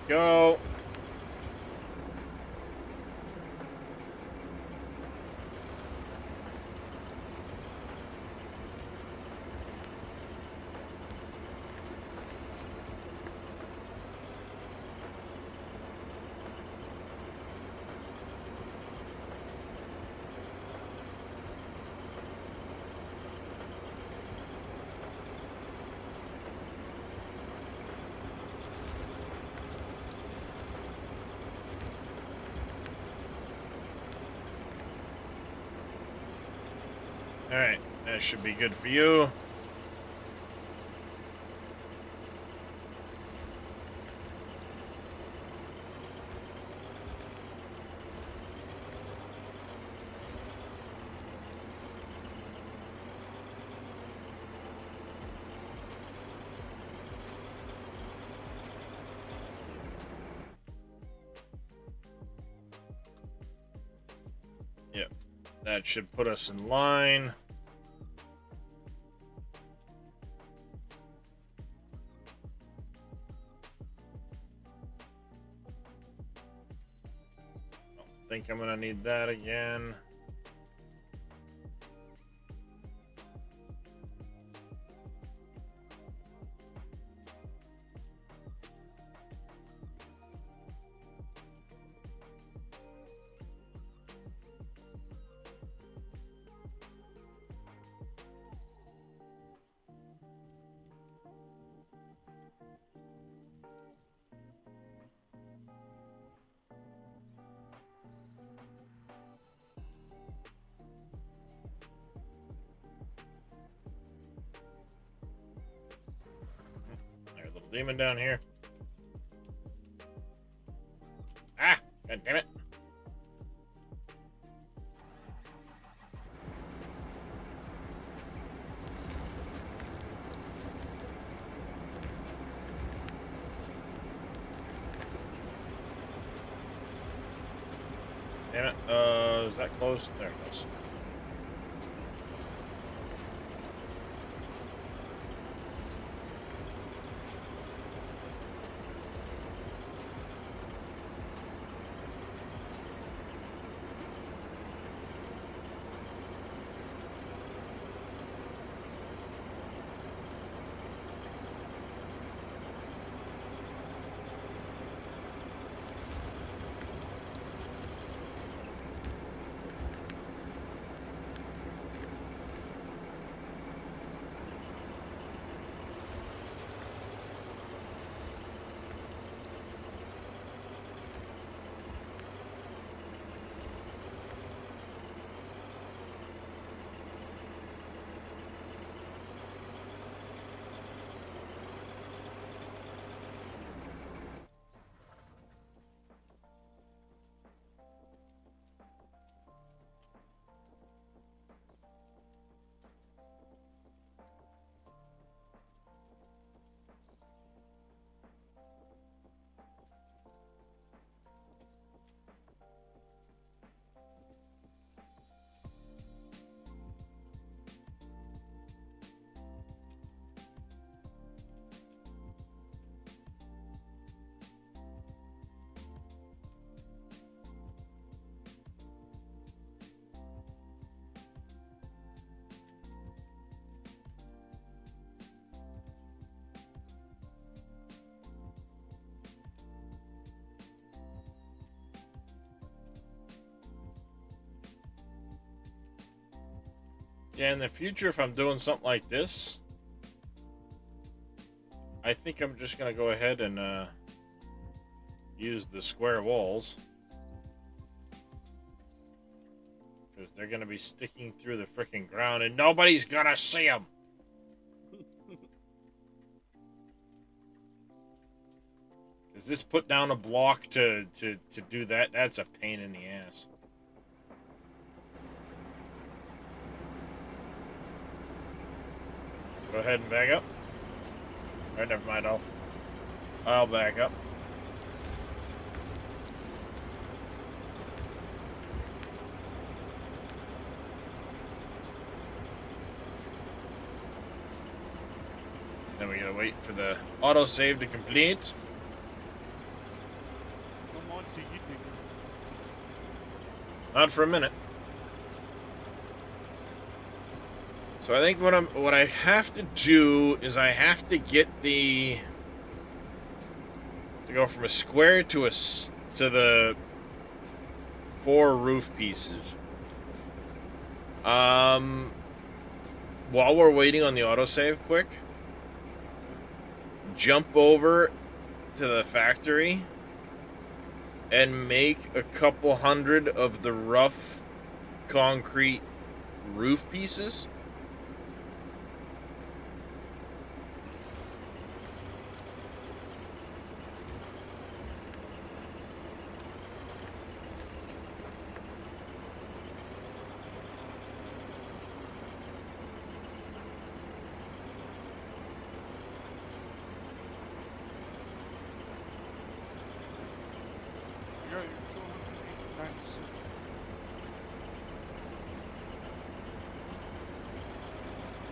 Go. Alright, that should be good for you. Yep, that should put us in line. I think I'm gonna need that again. There's a little demon down here. Ah! God damn it. Damn it. Is that close? There it goes. Yeah, in the future, if I'm doing something like this, I think I'm just gonna go ahead and use the square walls, because they're gonna be sticking through the freaking ground, and nobody's gonna see them. Does this put down a block to do that? That's a pain in the ass. Go ahead and back up. Alright, never mind. I'll back up. Then we gotta wait for the autosave to complete. Come on, Tiggy Tiggy. Not for a minute. So I think what I have to do is I have to get to go from a square to the 4 roof pieces. While we're waiting on the autosave, quick, jump over to the factory and make a couple hundred of the rough concrete roof pieces. Yeah, you're 296.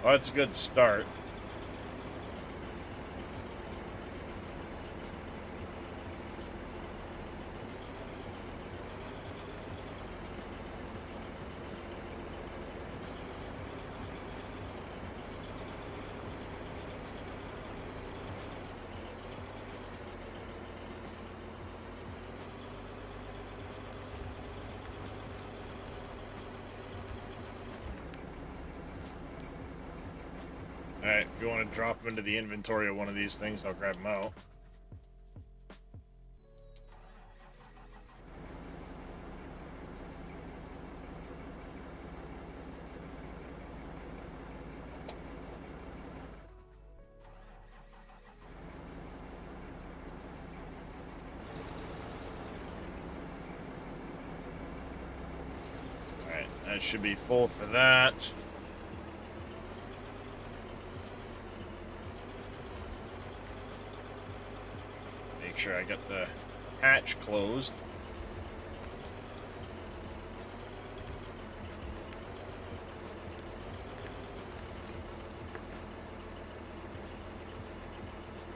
Well, that's a good start. Alright, if you want to drop them into the inventory of one of these things, I'll grab them out. Alright, that should be full for that. Make sure I got the hatch closed.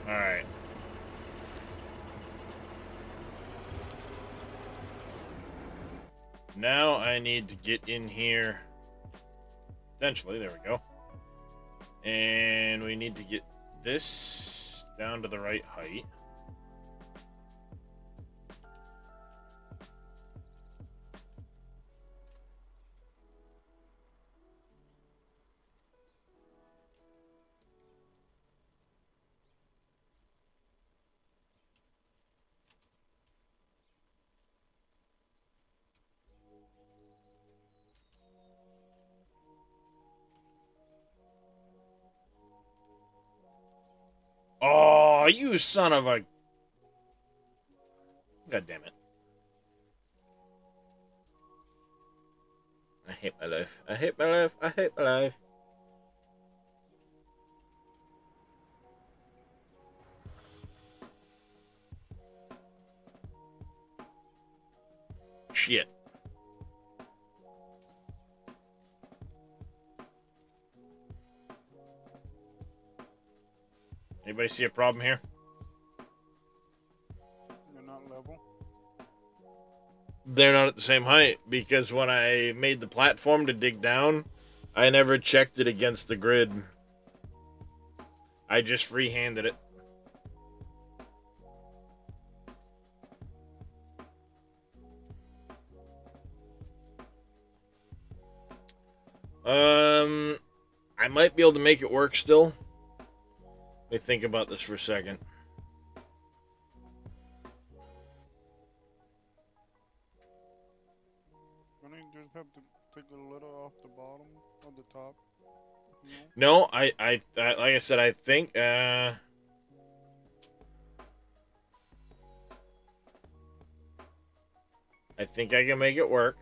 Alright. Now I need to get in here. Eventually, there we go. And we need to get this down to the right height. Oh, you son of a... God damn it. I hate my life. I hate my life. I hate my life. Shit. Anybody see a problem here? You're not level. They're not at the same height because when I made the platform to dig down, I never checked it against the grid. I just freehanded it. to make it work still? Let me think about this for a second. I think you just have to take the letter off the bottom of the top. No, I like I said, I think, I think I can make it work.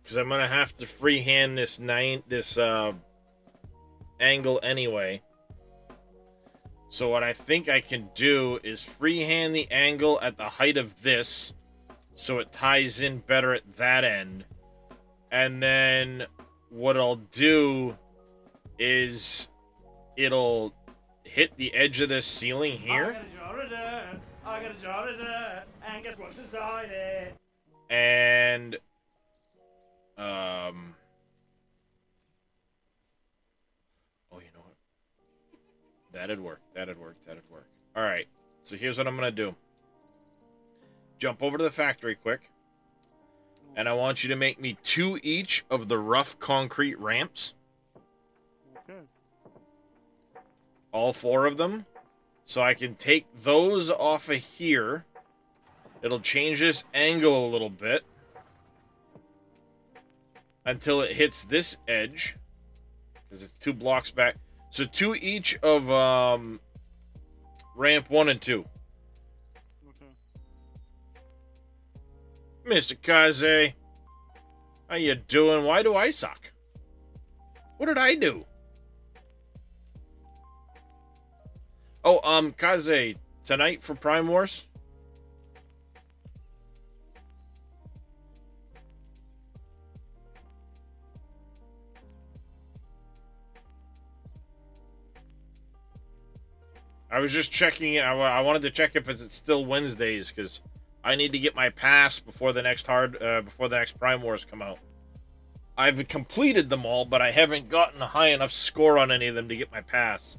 Because I'm gonna have to freehand this angle anyway. So what I think I can do is freehand the angle at the height of this, so it ties in better at that end. And then what I'll do is it'll hit the edge of this ceiling here. I got a jar of dirt. I got a jar of dirt. And guess what's inside it? And oh, you know what? That'd work. That'd work. That'd work. All right. So here's what I'm gonna do. Jump over to the factory quick, and I want you to make me 2 each of the rough concrete ramps. Okay. All 4 of them, so I can take those off of here. It'll change this angle a little bit until it hits this edge, because it's 2 blocks back. So 2 each of ramp 1 and 2. Okay. Mr. Kaze, how you doing? Why do I suck? What did I do? Oh, Kaze, tonight for Prime Wars? I was just checking. I wanted to check if it's still Wednesdays, because I need to get my pass before the next Prime Wars come out. I've completed them all, but I haven't gotten a high enough score on any of them to get my pass.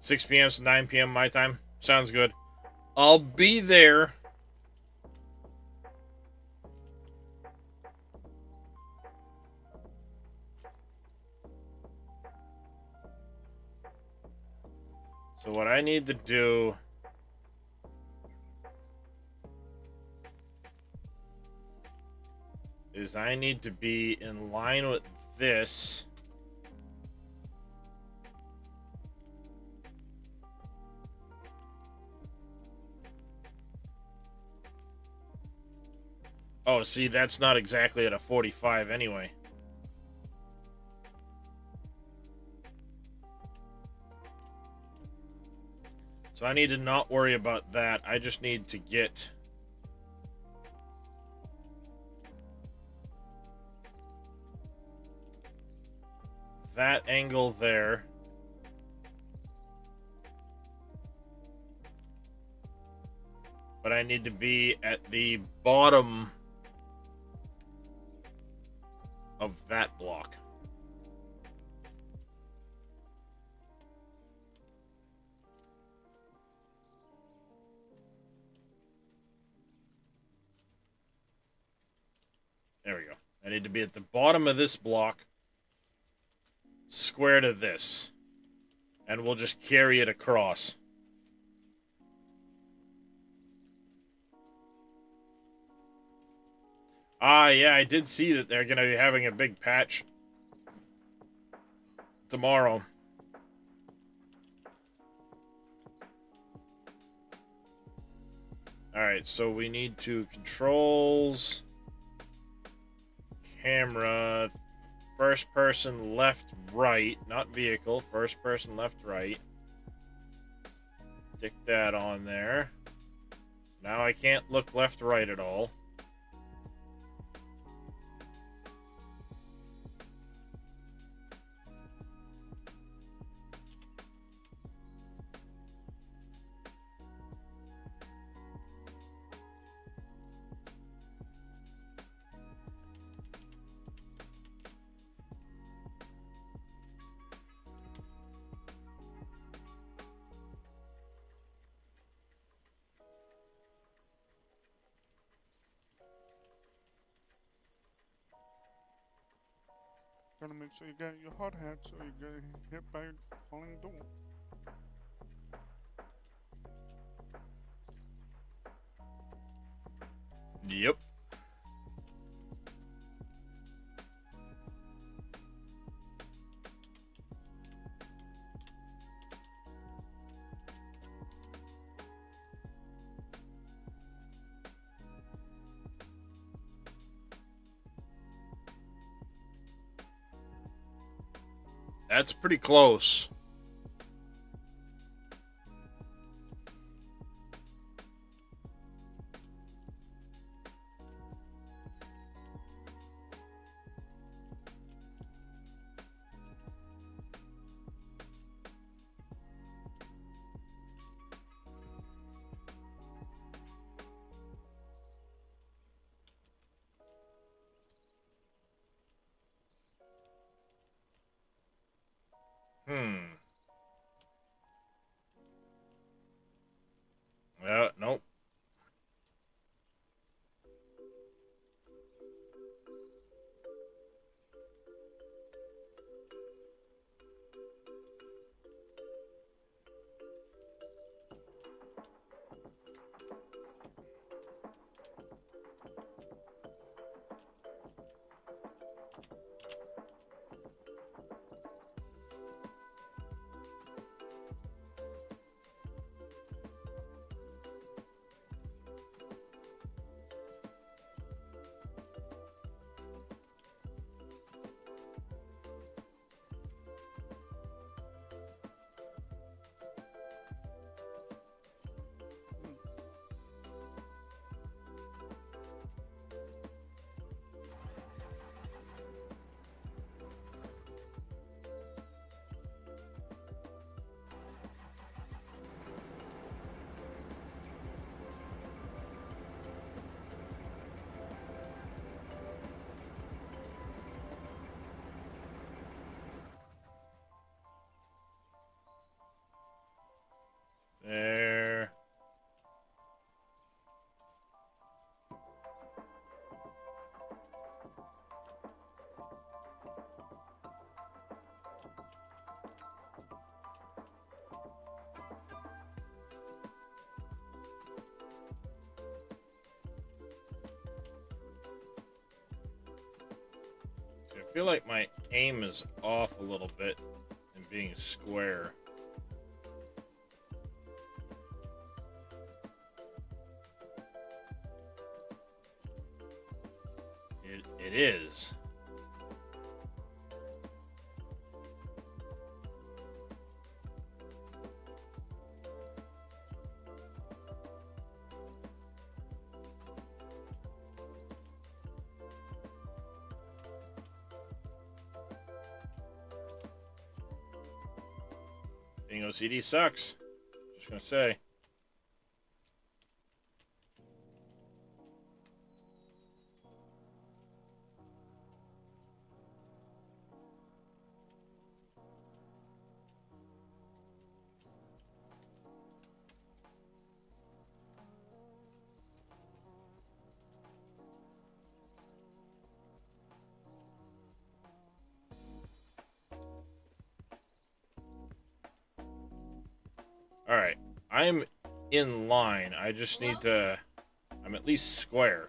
$6 p.m. to 9 p.m. my time. Sounds good. I'll be there. So what I need to do is I need to be in line with this. Oh, see, that's not exactly at a 45 anyway. So I need to not worry about that. I just need to get that angle there. But I need to be at the bottom of that block. There we go. I need to be at the bottom of this block, square to this, and we'll just carry it across. Ah, yeah, I did see that they're going to be having a big patch tomorrow. Alright, so we need to controls, camera, first person left, right, not vehicle, first person left, right. Stick that on there. Now I can't look left, right at all. Gotta make sure you got your hard hat so you get hit by a falling door. Yep. That's pretty close. Hmm. Nope. There. See, I feel like my aim is off a little bit in being square. It is. Being OCD sucks. Just gonna say. Alright. I'm in line. I just need to... I'm at least square.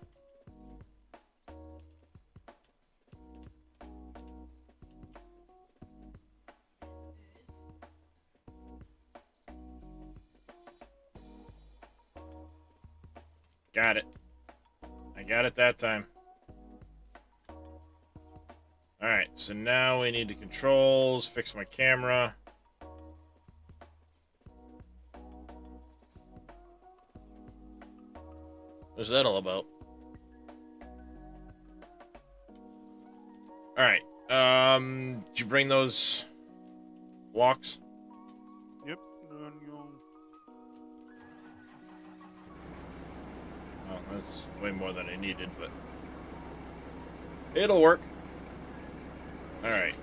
Got it. I got it that time. Alright, so now we need the controls, fix my camera. What's that all about? Alright, did you bring those walks? Yep, then you'll. Oh, that's way more than I needed, but it'll work. Alright,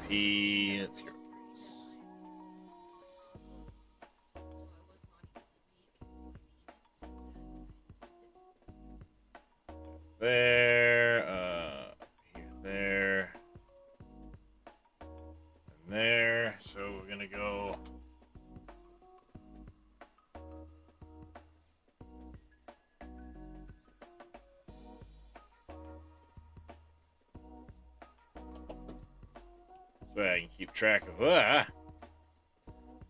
P, let's go. There, here, there. So I can keep track of.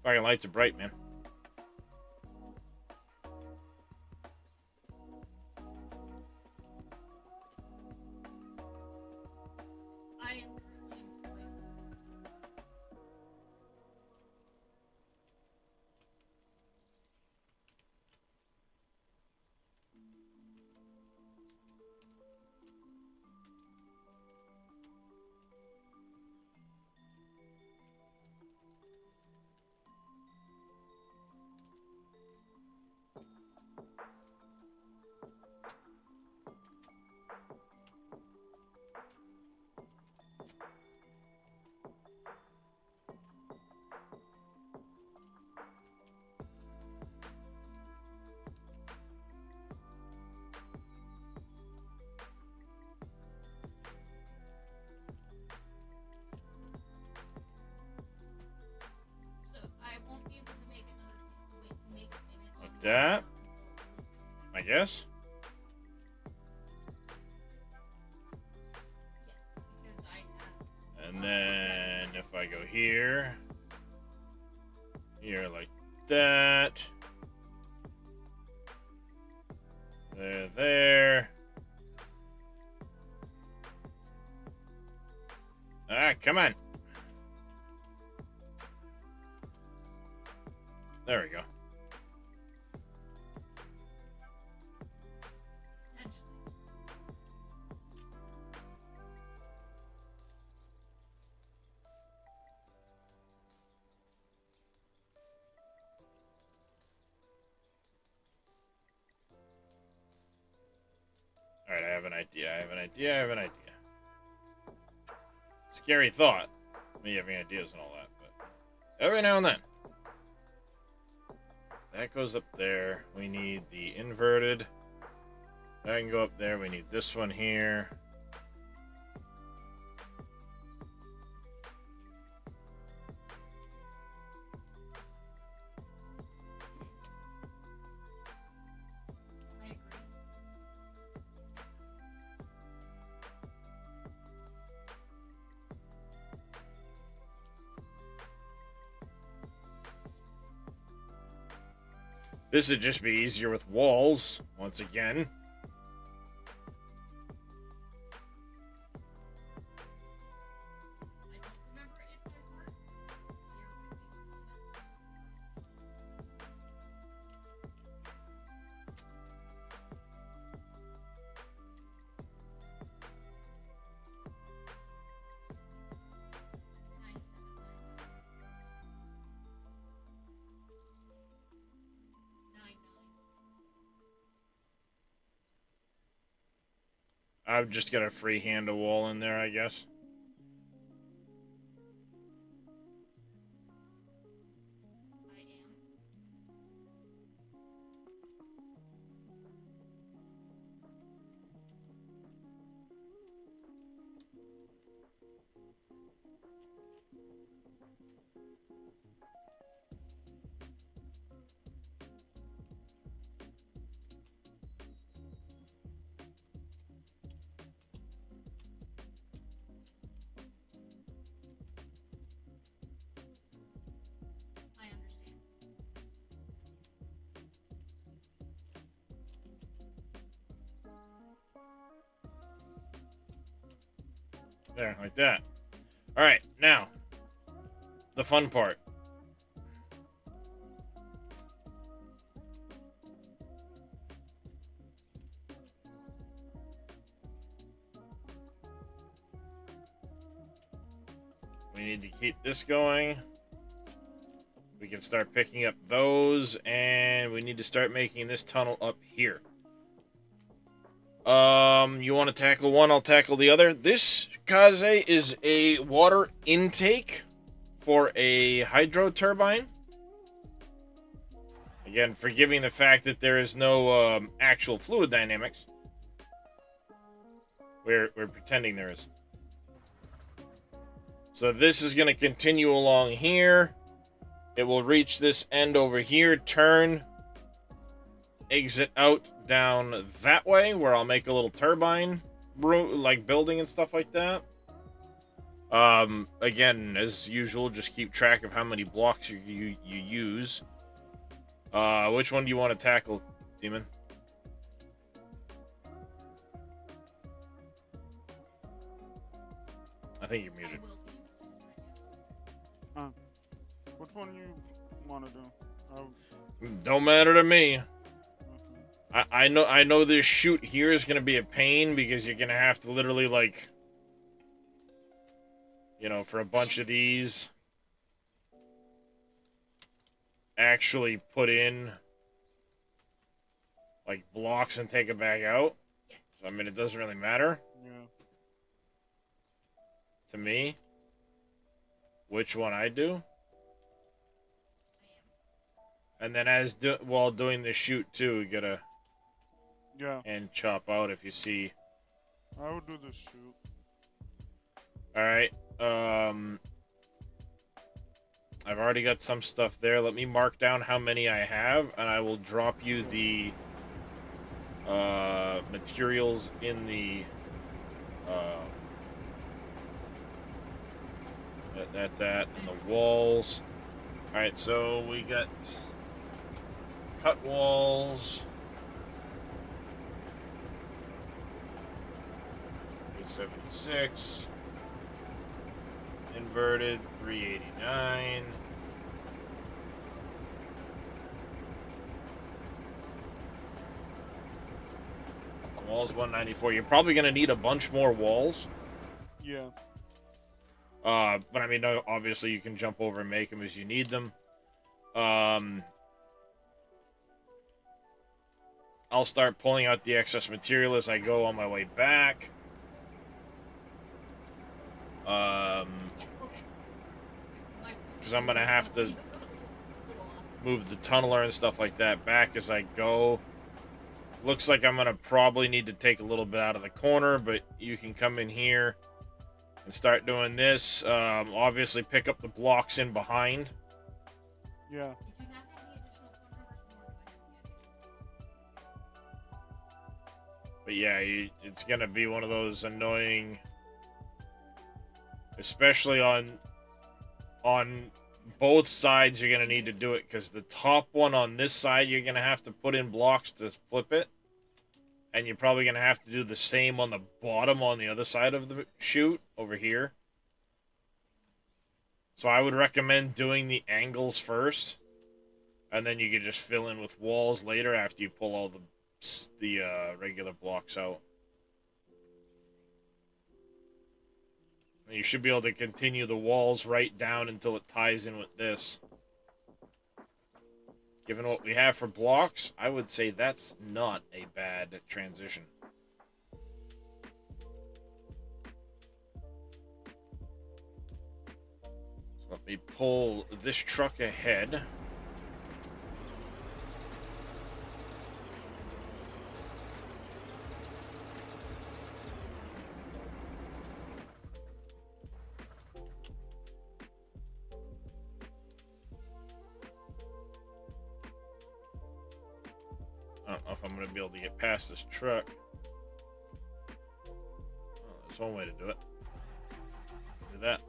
Fucking lights are bright, man. I am currently employed. So I won't be able to make make a payment on Like that, I guess. Yes, because I have. And then if I go here, here like that, there. Ah, come on. There we go. Potentially. Alright, I have an idea. I have an idea. I have an idea. Scary thought. Me having ideas and all that, but every now and then. That goes up there. We need the inverted. That can go up there. We need this one here. I agree. This would just be easier with walls, once again. I don't remember if I were. Bear with me one moment. I've just got to freehand a wall in there, I guess. I am. I understand. There, like that. Alright, now, the fun part. We need to keep this going. We can start picking up those, and we need to start making this tunnel up here. You want to tackle one, I'll tackle the other. This, Kaze, is a water intake for a hydro turbine. Again, forgiving the fact that there is no actual fluid dynamics. We're pretending there is. So this is going to continue along here. It will reach this end over here, turn, exit out down that way, where I'll make a little turbine, like building and stuff like that. Again, as usual, just keep track of how many blocks you use. Which one do you want to tackle, Demon? I think you're I muted. will be. Which one you want to do? Don't matter to me. Okay. I know this chute here is gonna be a pain because you're gonna have to literally like, you know, for a bunch of these, actually put in like blocks and take it back out. Yes. So, I mean, it doesn't really matter Yeah. to me which one I do. And then while doing the shoot too, you gotta Yeah. hand chop out if you see. I would do the shoot. All right. I've already got some stuff there. Let me mark down how many I have, and I will drop you the materials in the that and the walls. All right, so we got cut walls. 376. Inverted 389. Walls 194. You're probably gonna need a bunch more walls. Yeah. But I mean, obviously you can jump over and make them as you need them. I'll start pulling out the excess material as I go on my way back. Yeah, okay. Because I'm gonna have to move the tunneler and stuff like that back as I go. Looks like I'm gonna probably need to take a little bit out of the corner, but you can come in here and start doing this. Obviously pick up the blocks in behind. Yeah. You do not have any additional phone numbers, nor do I have the additional. But yeah, it's gonna be one of those annoying, especially on both sides. You're gonna need to do it because the top one on this side you're gonna have to put in blocks to flip it, and you're probably gonna have to do the same on the bottom on the other side of the chute over here. So I would recommend doing the angles first, and then you can just fill in with walls later after you pull all the regular blocks out. You should be able to continue the walls right down until it ties in with this. Given what we have for blocks, I would say that's not a bad transition. So let me pull this truck ahead. I don't know if I'm going to be able to get past this truck. Oh, there's one way to do it. Do that.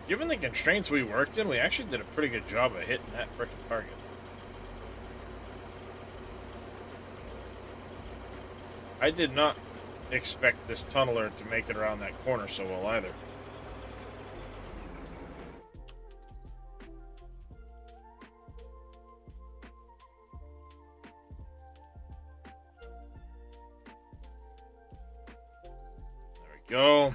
Given the constraints we worked in, we actually did a pretty good job of hitting that freaking target. I did not expect this tunneler to make it around that corner so well either. There we go.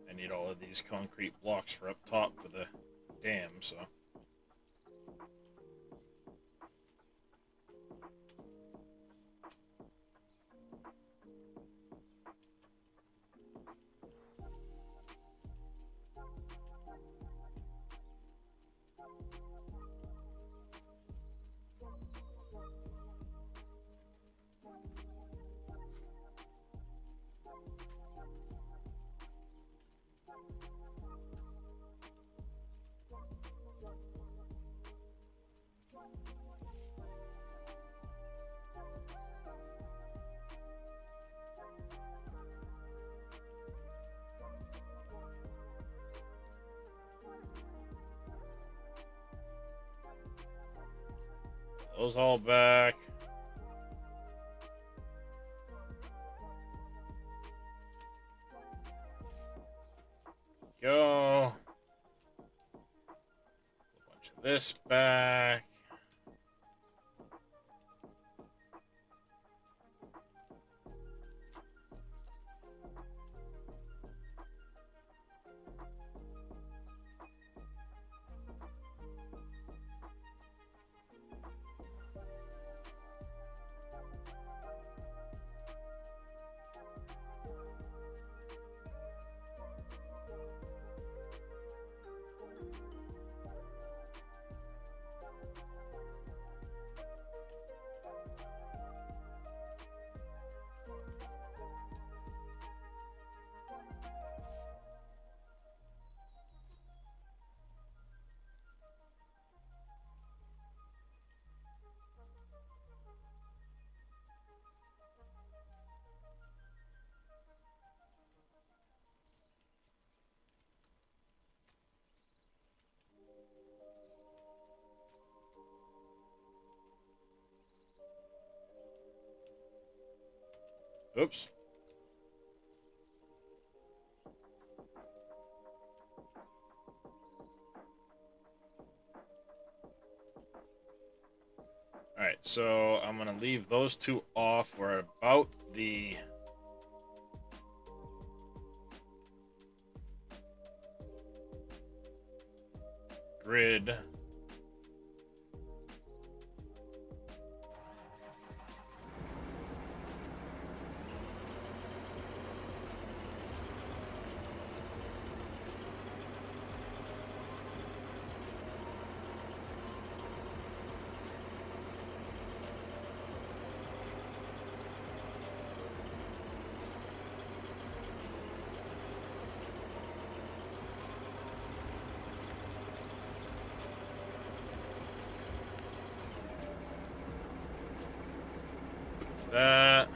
I need all of these concrete blocks for up top for the dam, so. Those all back. Go. A bunch of this back. Oops. Alright, so I'm going to leave those two off. We're about the grid. That.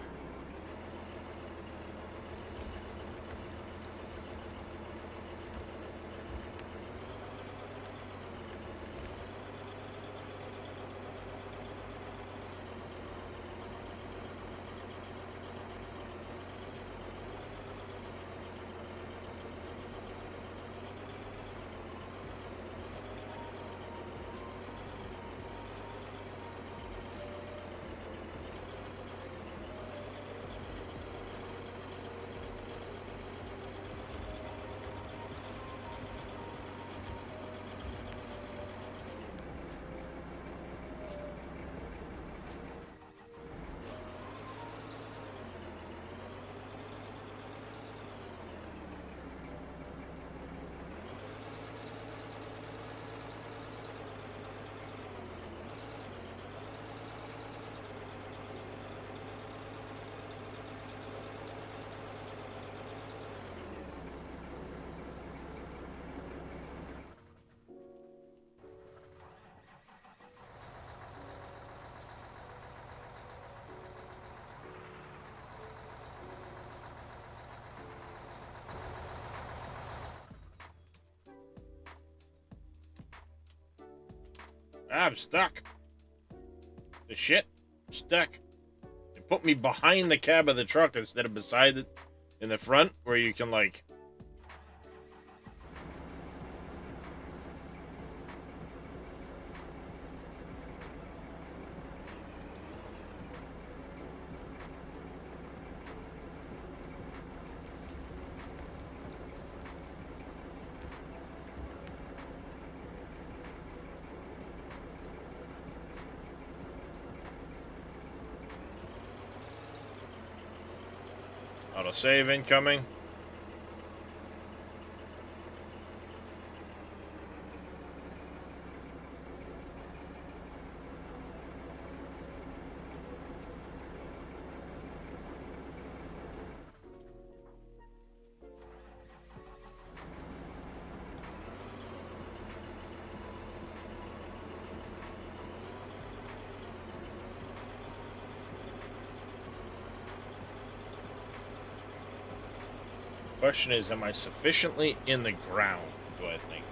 I'm stuck. The shit? Stuck. It put me behind the cab of the truck instead of beside it in the front where you can like... Autosave incoming. Question is, am I sufficiently in the ground, do I think?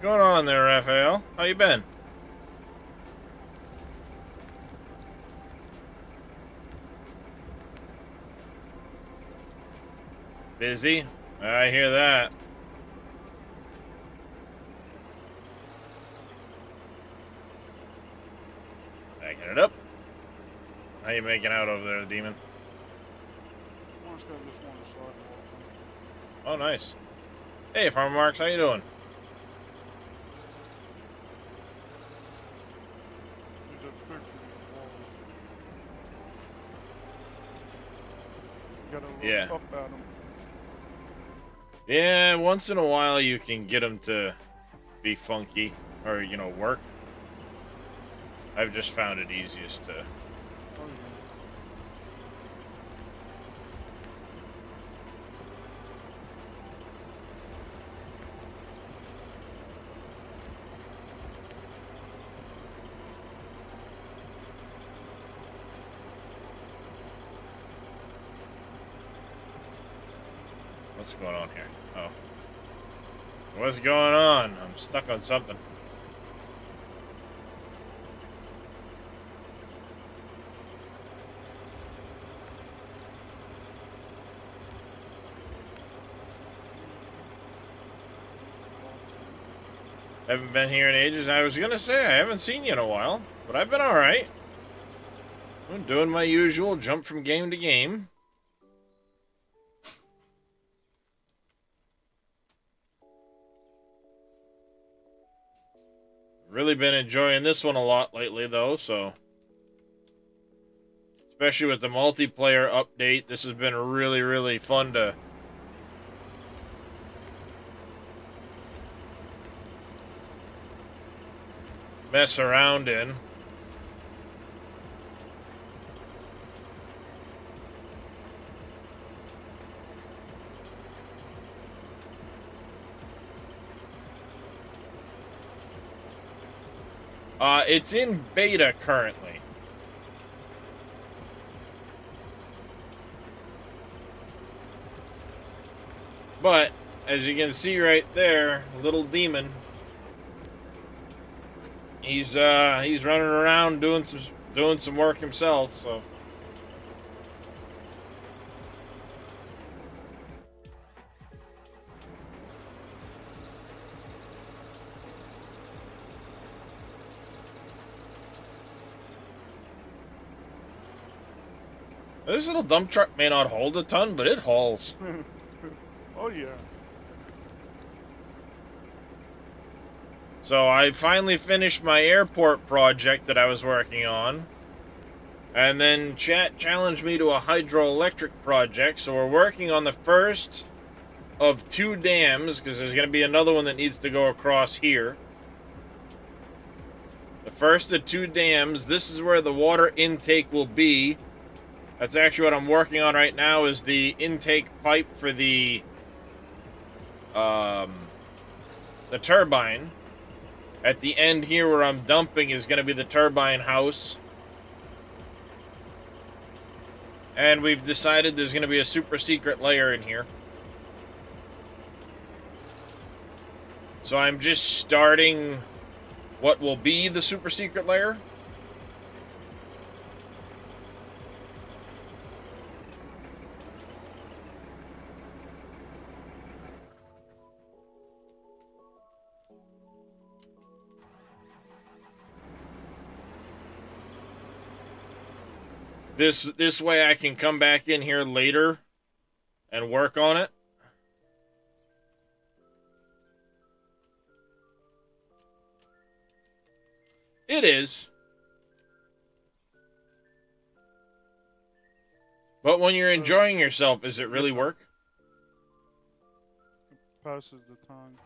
What's going on there, Raphael? How you been? Busy? I hear that. Backing it up. How you making out over there, Demon? One's got this one sidewalk. Oh, nice. Hey, Farmer Marks, how you doing? He's a picture of the walls. Gotta look Yeah. up at him. Yeah, once in a while you can get them to be funky, or, you know, work. I've just found it easiest to... Oh yeah. What's going on here? Oh. What's going on? I'm stuck on something. Haven't been here in ages. I was gonna say, I haven't seen you in a while, but I've been alright. I'm doing my usual jump from game to game. Really been enjoying this one a lot lately, though, so... Especially with the multiplayer update, this has been really, really fun to... mess around in. It's in beta currently. But, as you can see right there, little demon, he's running around doing some work himself, so. This little dump truck may not hold a ton, but it hauls. Oh yeah. So I finally finished my airport project that I was working on. And then chat challenged me to a hydroelectric project. So we're working on the first of 2 dams, because there's going to be another one that needs to go across here. The first of 2 dams. This is where the water intake will be. That's actually what I'm working on right now, is the intake pipe for the turbine. At the end here where I'm dumping is going to be the turbine house. And we've decided there's going to be a super secret layer in here. So I'm just starting what will be the super secret layer. This way I can come back in here later and work on it. It is. But when you're enjoying yourself, is it really work? Passes the time.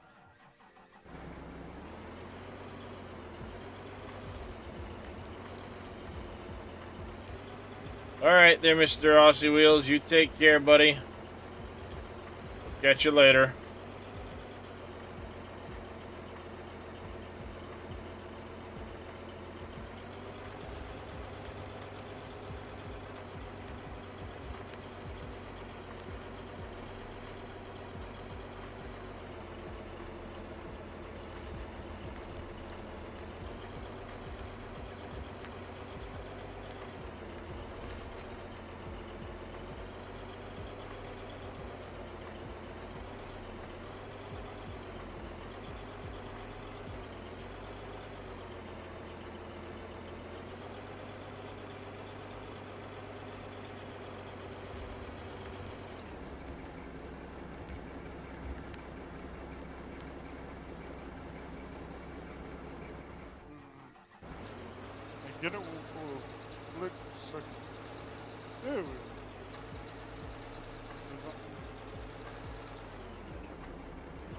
Alright there, Mr. Aussie Wheels. You take care, buddy. Catch you later. I get it for a split second. There we go.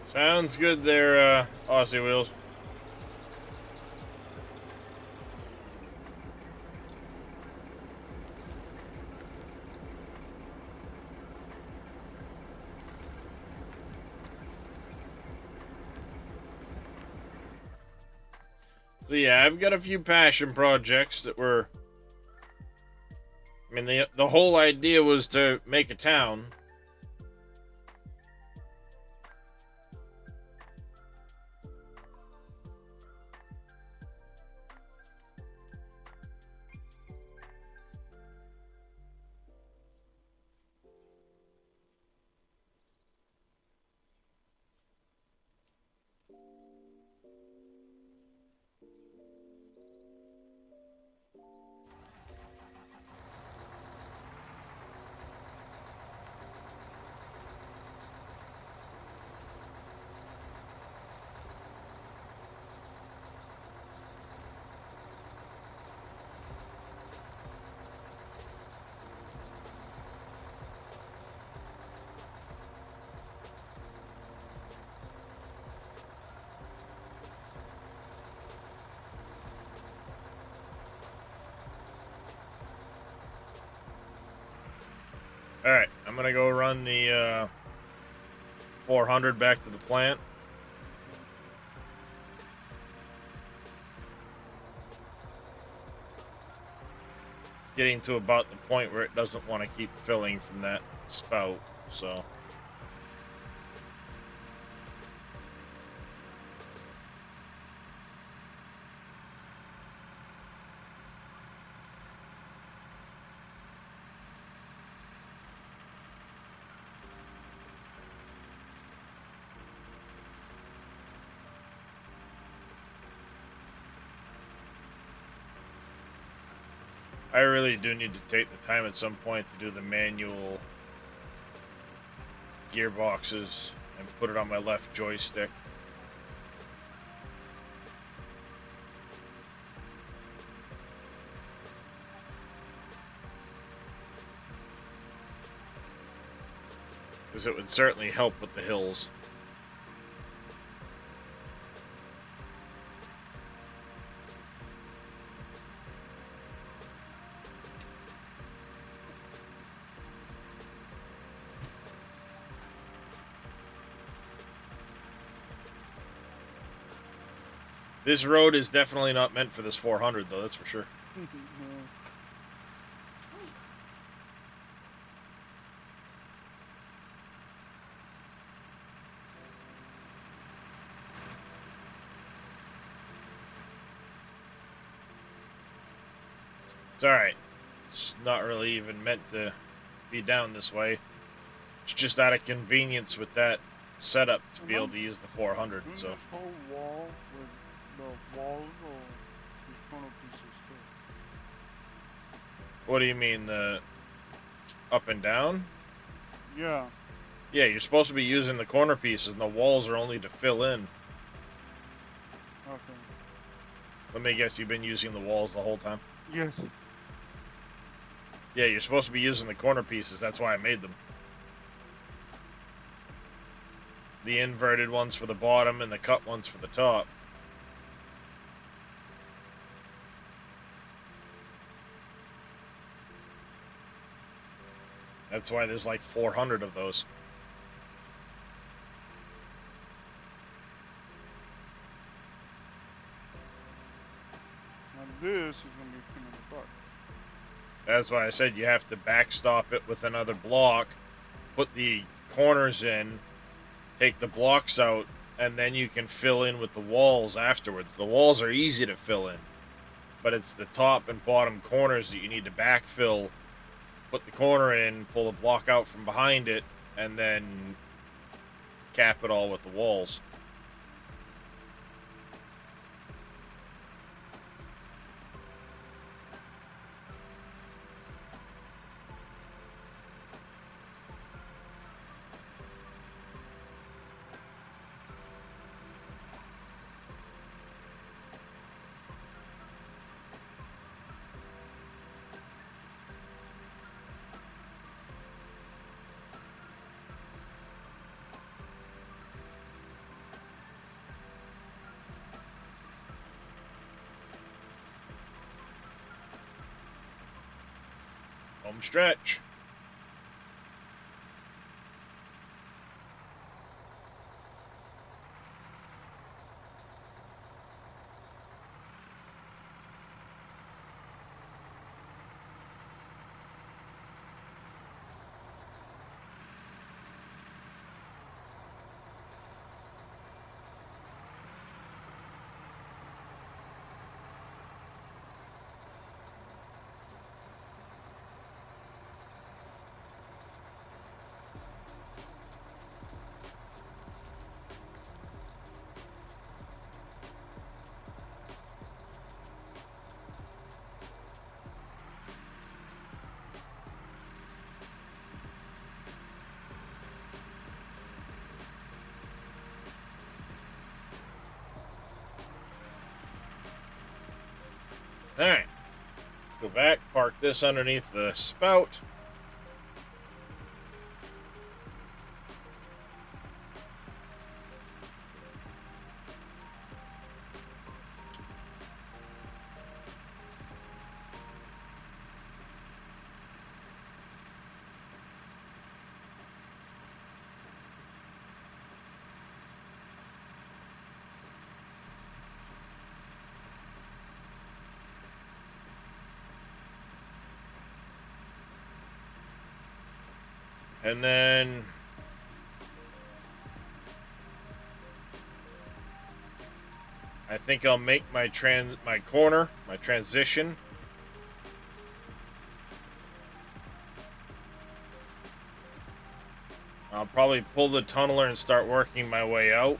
Sounds good there, Aussie Wheels. So yeah, I've got a few passion projects that were... I mean, the whole idea was to make a town. Alright, I'm gonna go run the 400 back to the plant. Getting to about the point where it doesn't want to keep filling from that spout, so... I really do need to take the time at some point to do the manual gearboxes and put it on my left joystick. Because it would certainly help with the hills. This road is definitely not meant for this 400, though, that's for sure. No. Wait. It's alright. It's not really even meant to be down this way. It's just out of convenience with that setup to be able to use the 400, Doing so... this whole wall with the walls or these corner pieces too? What do you mean, the up and down? Yeah. Yeah, you're supposed to be using the corner pieces, and the walls are only to fill in. Okay. Let me guess, you've been using the walls the whole time? Yes. Yeah, you're supposed to be using the corner pieces, that's why I made them. The inverted ones for the bottom and the cut ones for the top. That's why there's like 400 of those. Now this is gonna be a pain in the butt. That's why I said you have to backstop it with another block, put the corners in, take the blocks out, and then you can fill in with the walls afterwards. The walls are easy to fill in, but it's the top and bottom corners that you need to backfill, put the corner in, pull the block out from behind it, and then cap it all with the walls. Home stretch. Alright. Let's go back, park this underneath the spout. And then I think I'll make my corner, my transition. I'll probably pull the tunneler and start working my way out.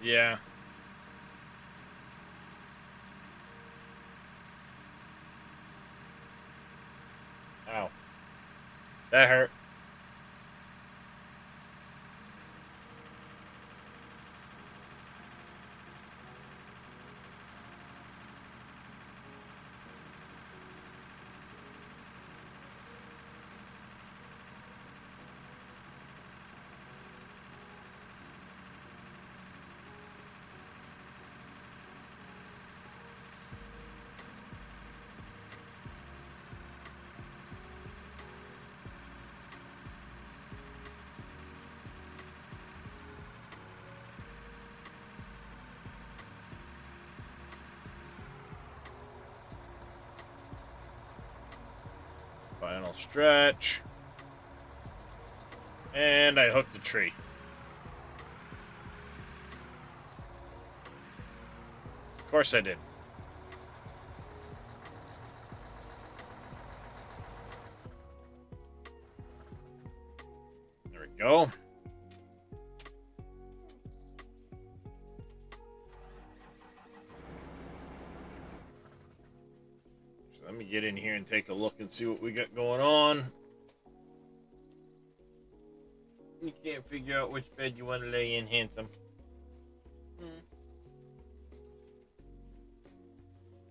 Yeah. Ow. That hurt. Final stretch. And I hooked the tree. Of course I did. There we go. So let me get in here and take a look and see what we got going on. You can't figure out which bed you want to lay in, handsome.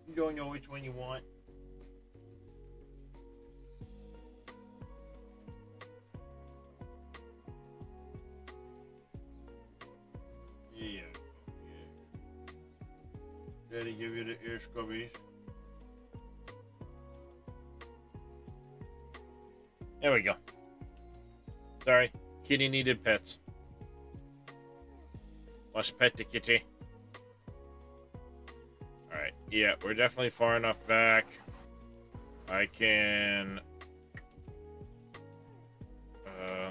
You don't know which one you want. Yeah. Daddy give you the ear scrubbies. There we go. Sorry, kitty needed pets. Must pet the kitty. Alright, yeah, we're definitely far enough back. I can...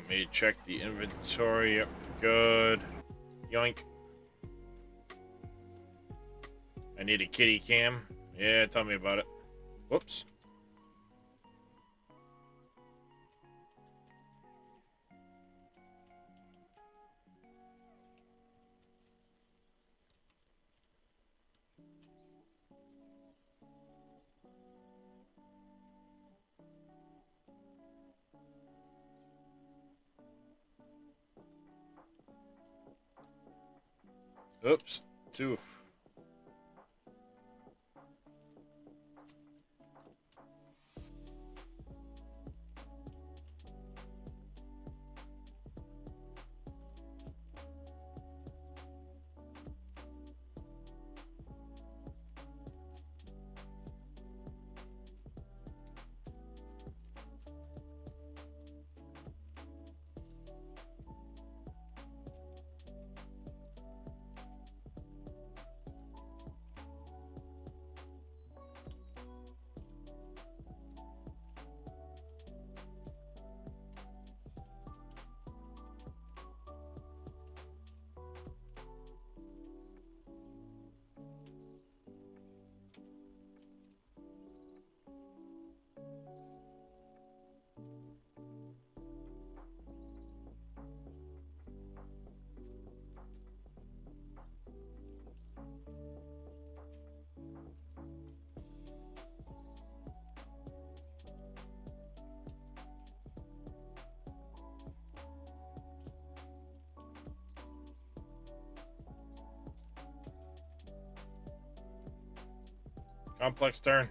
maybe check the inventory. Yep, good. Yoink. I need a kitty cam. Yeah, tell me about it. Whoops. Oops. Two. Complex turn.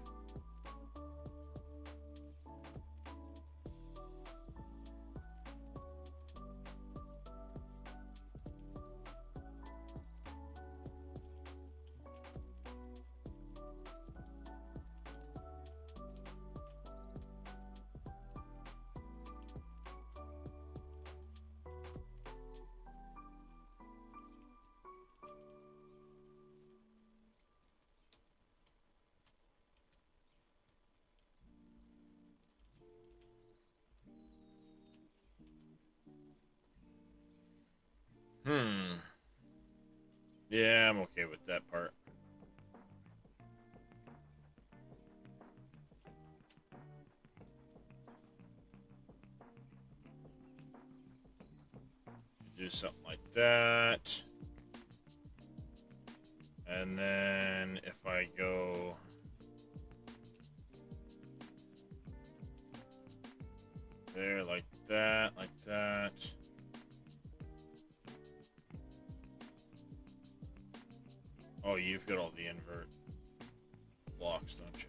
Yeah, I'm okay with that part. Do something like that. And then if I go... there, like that, like that. Oh, you've got all the invert blocks, don't you?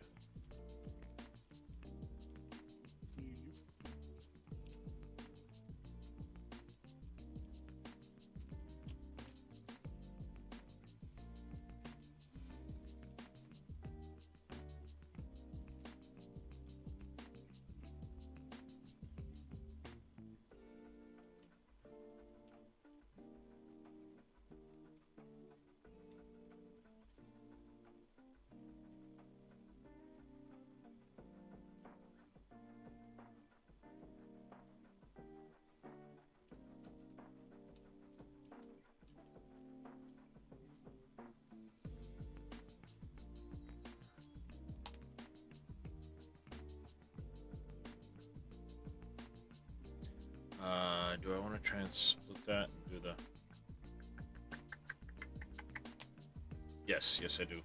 Do I want to try and split that and do the... Yes, I do.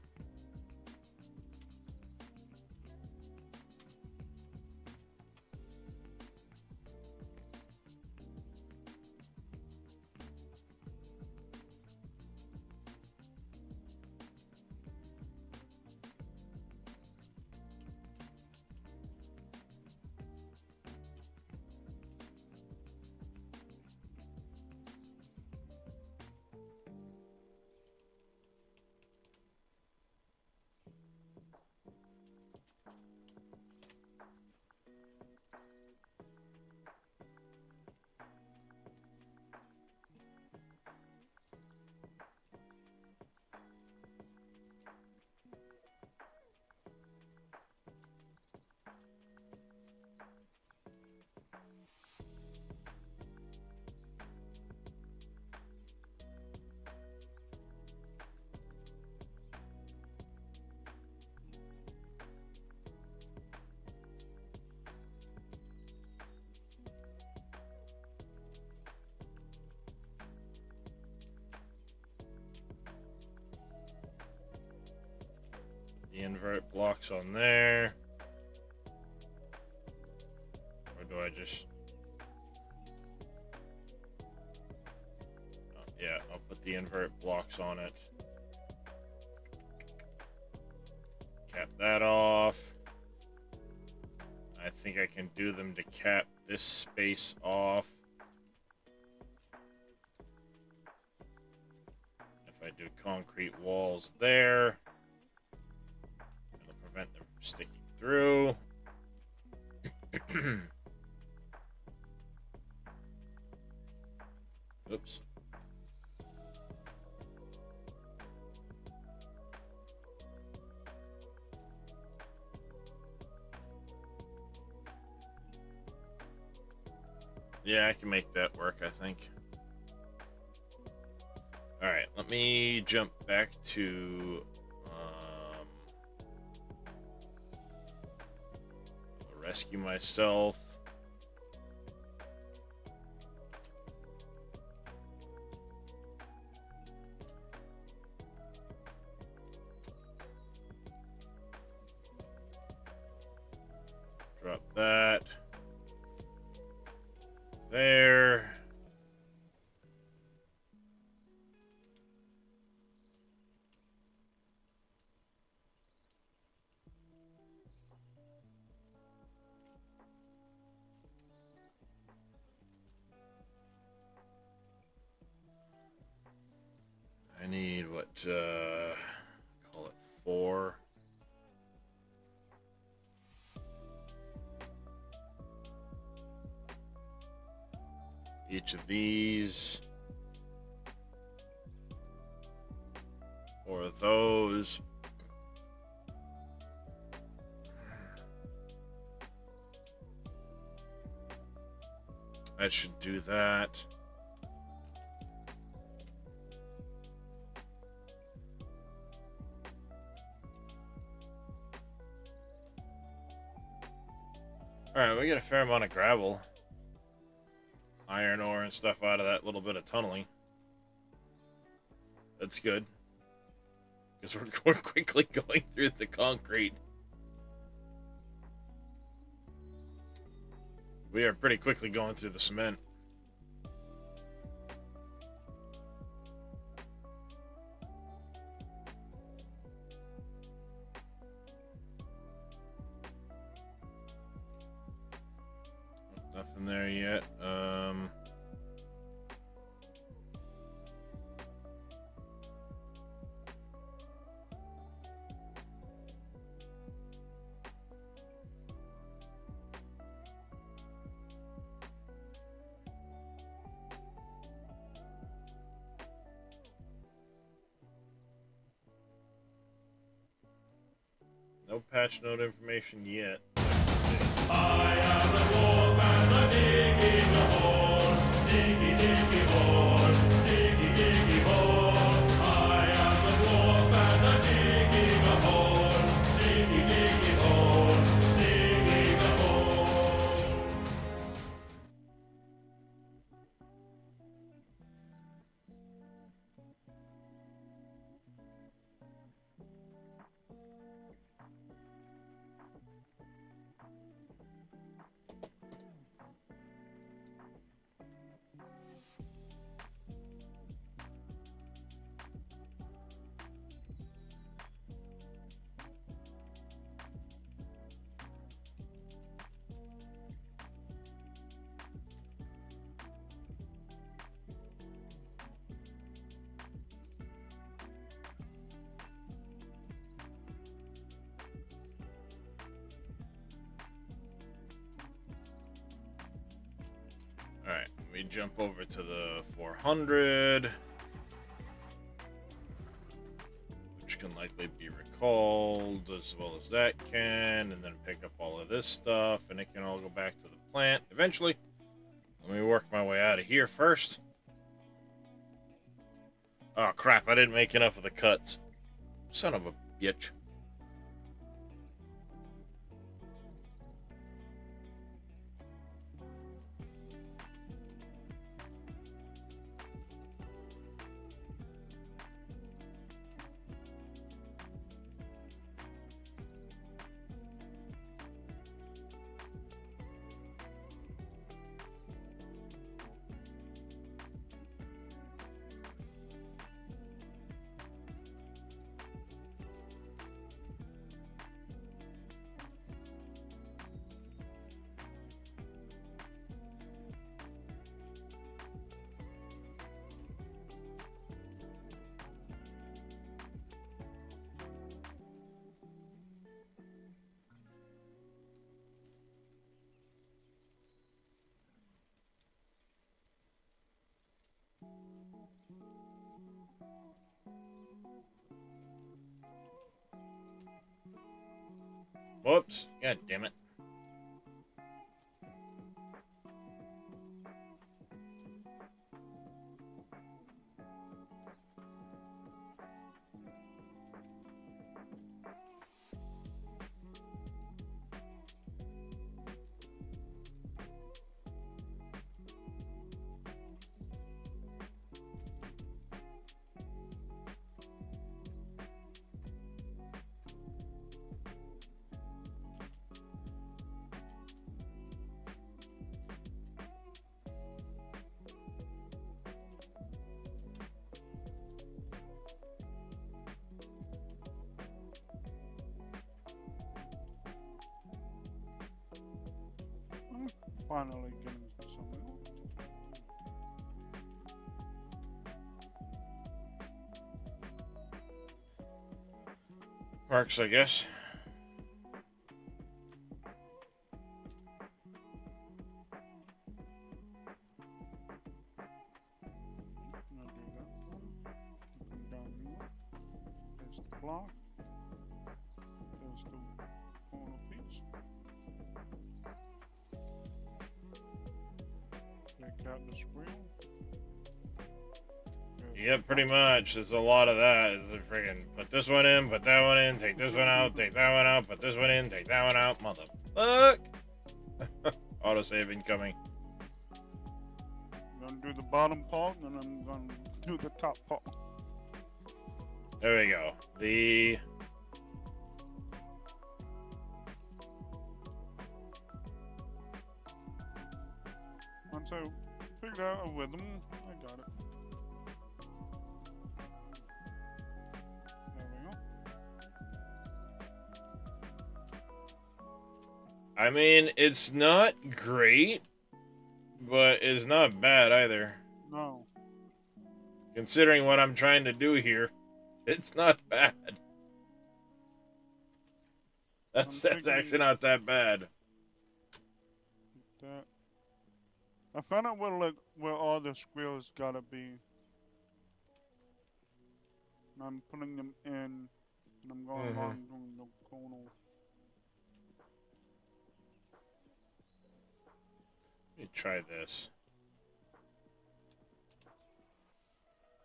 The invert blocks on there. Or do I just... Oh, yeah, I'll put the invert blocks on it. Cap that off. I think I can do them to cap this space off. If I do concrete walls there, it'll prevent them from sticking through. Oops. Yeah, I can make that work, I think. Alright, let me jump back to... rescue myself. Drop that. There. I need what, call it 4. Each of these. 4 of those. That should do that. Alright, we get a fair amount of gravel. Iron ore and stuff out of that little bit of tunneling. That's good. Because we're quickly going through the concrete. We are pretty quickly going through the cement. Nothing there yet. No patch note information yet. I am the dwarf and the digging the hole. Diggy, diggy, hole. Diggy, diggy, hole. I am the dwarf and the digging the hole. Diggy, diggy, hole. Digging the hole. Alright, let me jump over to the 400, which can likely be recalled as well as that can, and then pick up all of this stuff, and it can all go back to the plant eventually. Let me work my way out of here first. Oh crap, I didn't make enough of the cuts. Son of a bitch. Whoops. God damn it. Finally getting somewhere. Works, I guess. Now do that one. Come down here. There's the block. There's the corner piece. Take out the screen. Yep, pretty much. There's a lot of that. It's a friggin' put this one in, put that one in, take this one out, take that one out, put this one in, take that one out. Motherfuck! Autosave incoming. I'm gonna do the bottom part, and then I'm gonna do the top part. There we go. The I figured out a rhythm, I got it. There we go. I mean, it's not great, but it's not bad either. No. Considering what I'm trying to do here, it's not bad. That's thinking actually not that bad. that. I found out where all the squirrels gotta be. And I'm putting them in, and I'm going Mhm. along doing the conal. Let me try this.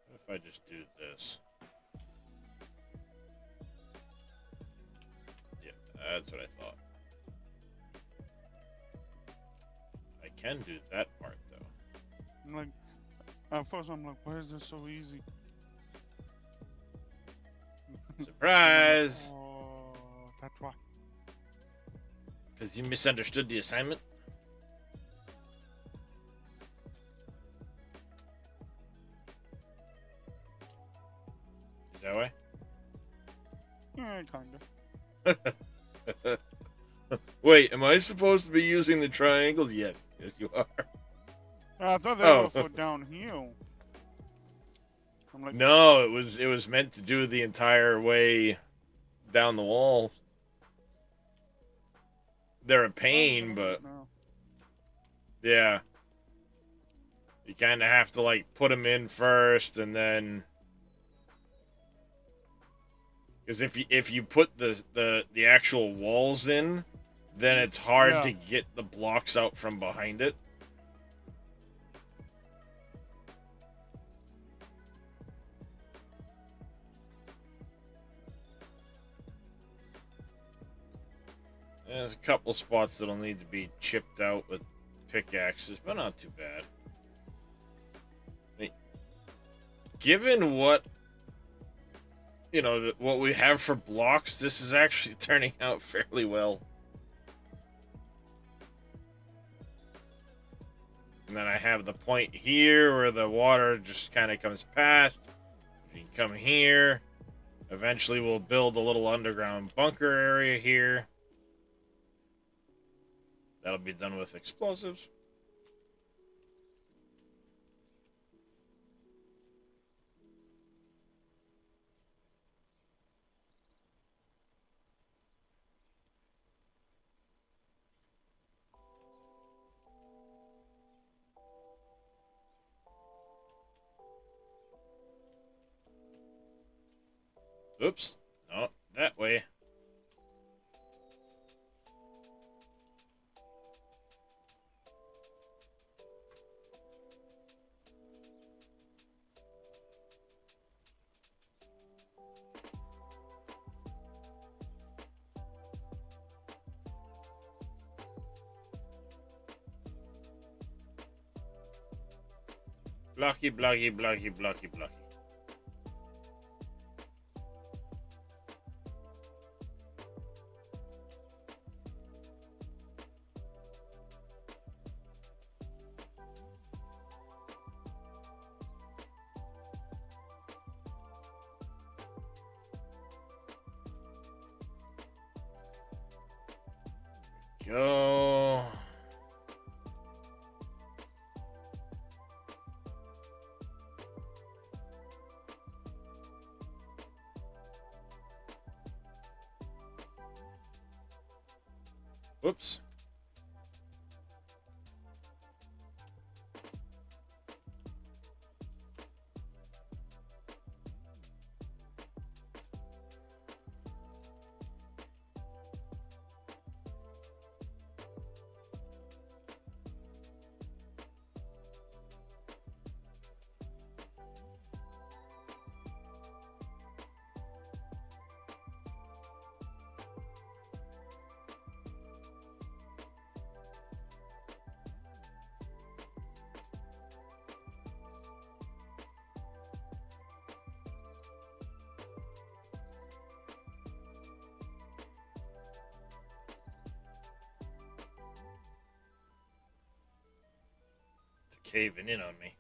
What if I just do this? Yeah, that's what I thought. I can do that part though. I'm like, at first I'm like, why is this so easy? Surprise! Oh, that's why. Because you misunderstood the assignment? Is that why? Yeah, kinda. Wait, am I supposed to be using the triangles? Yes. Yes, you are. I thought they Oh. were for downhill. I'm like, No, it was meant to do the entire way down the wall. They're a oh, pain, I but don't know. yeah. You kind of have to like put them in first and then because if you put the actual walls in, then it's hard Yeah. to get the blocks out from behind it. There's a couple spots that'll need to be chipped out with pickaxes, but not too bad. I mean, given what what we have for blocks, this is actually turning out fairly well. And then I have the point here where the water just kind of comes past. You can come here. Eventually we'll build a little underground bunker area here. That'll be done with explosives. Oops. No, that way. Blocky, blocky, blocky, blocky, blocky. Go. Whoops. caving in on me.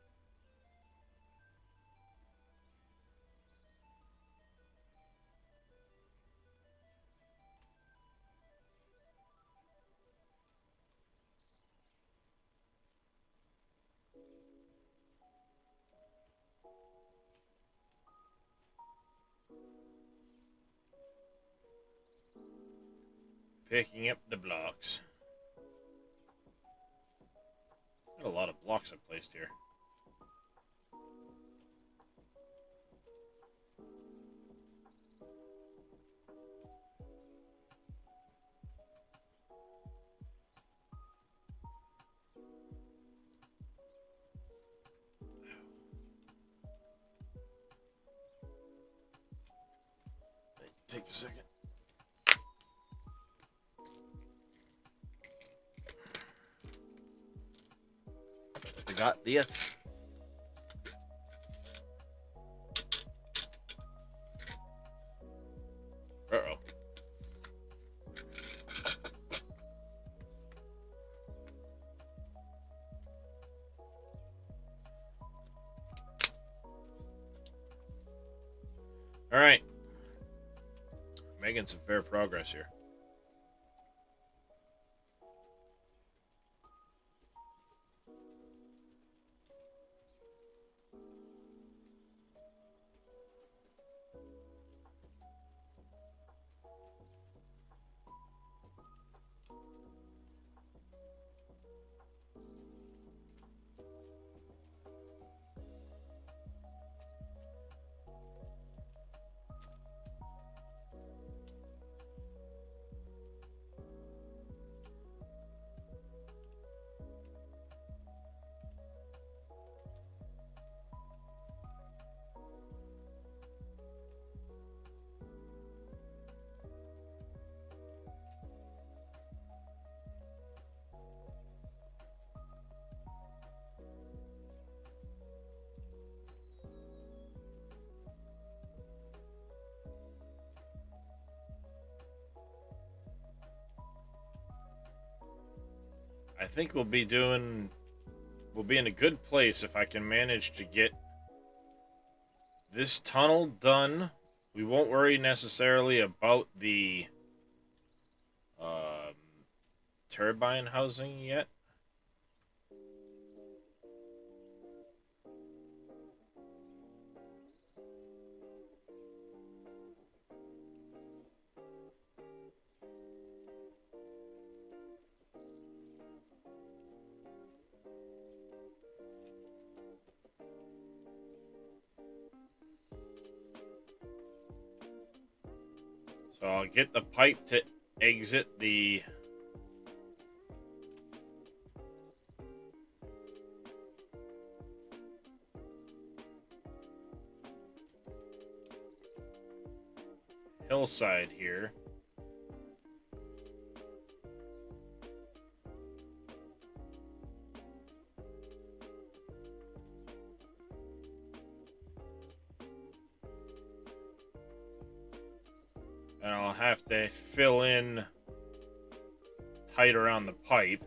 Picking up the blocks. Got a lot of blocks I've placed here. Take a second. I got this. Uh-oh. All right. Making some fair progress here. I think we'll be in a good place if I can manage to get this tunnel done. We won't worry necessarily about the turbine housing yet. So I'll get the pipe to exit the hillside here. And I'll have to fill in tight around the pipe.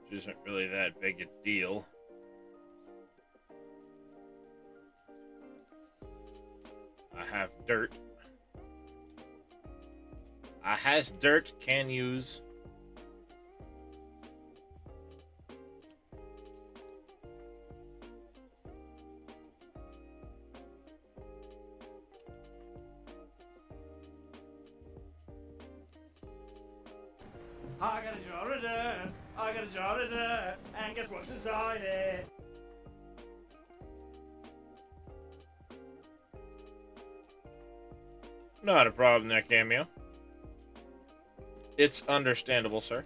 Which isn't really that big a deal. I have dirt. I has dirt, can use. I got a jar of dirt, I got a jar of dirt, and guess what's inside it? Not a problem there, Cameo. It's understandable, sir.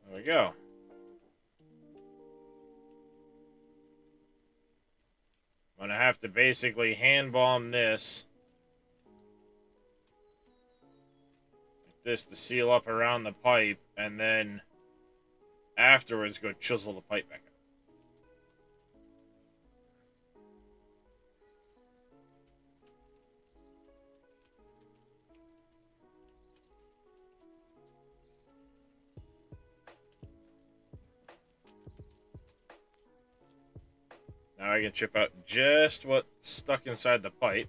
There we go. I'm gonna have to basically hand bomb this this to seal up around the pipe, and then afterwards go chisel the pipe back up. Now I can chip out just what's stuck inside the pipe.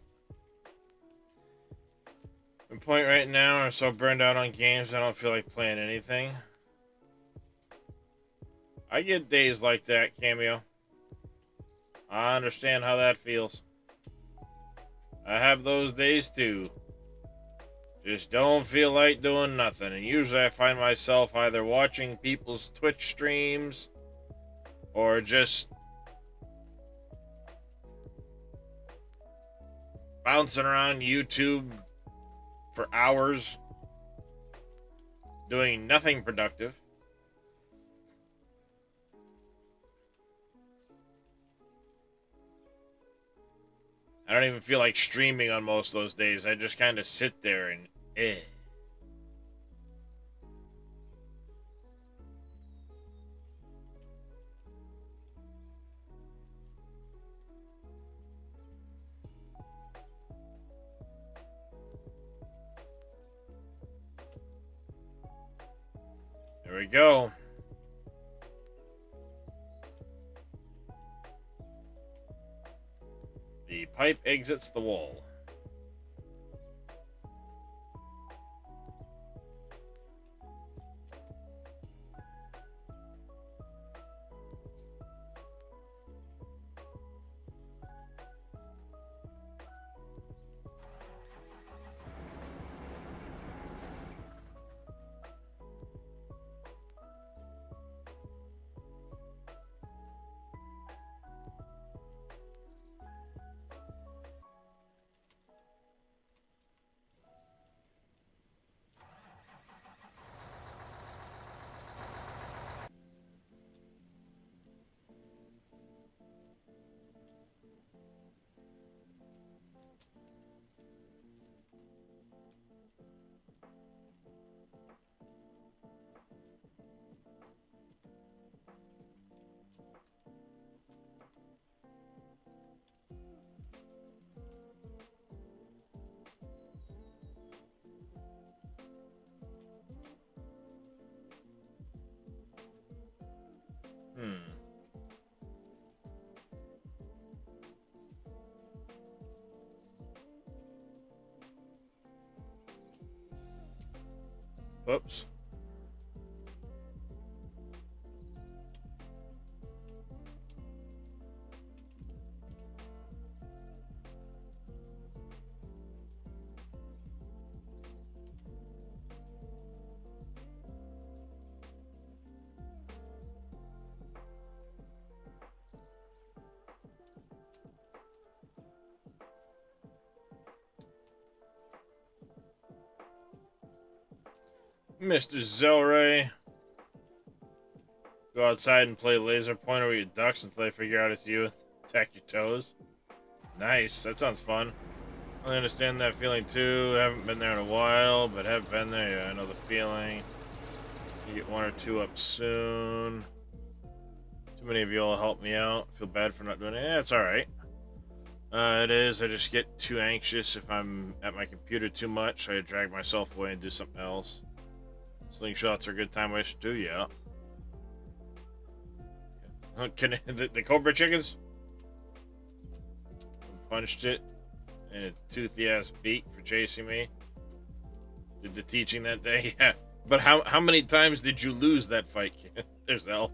The point right now, I'm so burned out on games, I don't feel like playing anything. I get days like that, Cameo. I understand how that feels. I have those days too. Just don't feel like doing nothing. And usually I find myself either watching people's Twitch streams or just bouncing around YouTube for hours doing nothing productive. I don't even feel like streaming on most of those days. I just kind of sit there and There we go. The pipe exits the wall. Whoops. Mr. Zelray. Go outside and play laser pointer with your ducks until they figure out it's you. Attack your toes. Nice. That sounds fun. I understand that feeling too. Haven't been there in a while, but have been there. Yeah, I know the feeling. You get one or two up soon. Too many of you all help me out. Feel bad for not doing it. Yeah, it's alright. It is. I just get too anxious if I'm at my computer too much. I drag myself away and do something else. Slingshots are a good time waster too, yeah. Can the Cobra chickens? Punched it in its toothy ass beak for chasing me. Did the teaching that day, yeah. But how many times did you lose that fight? There's L.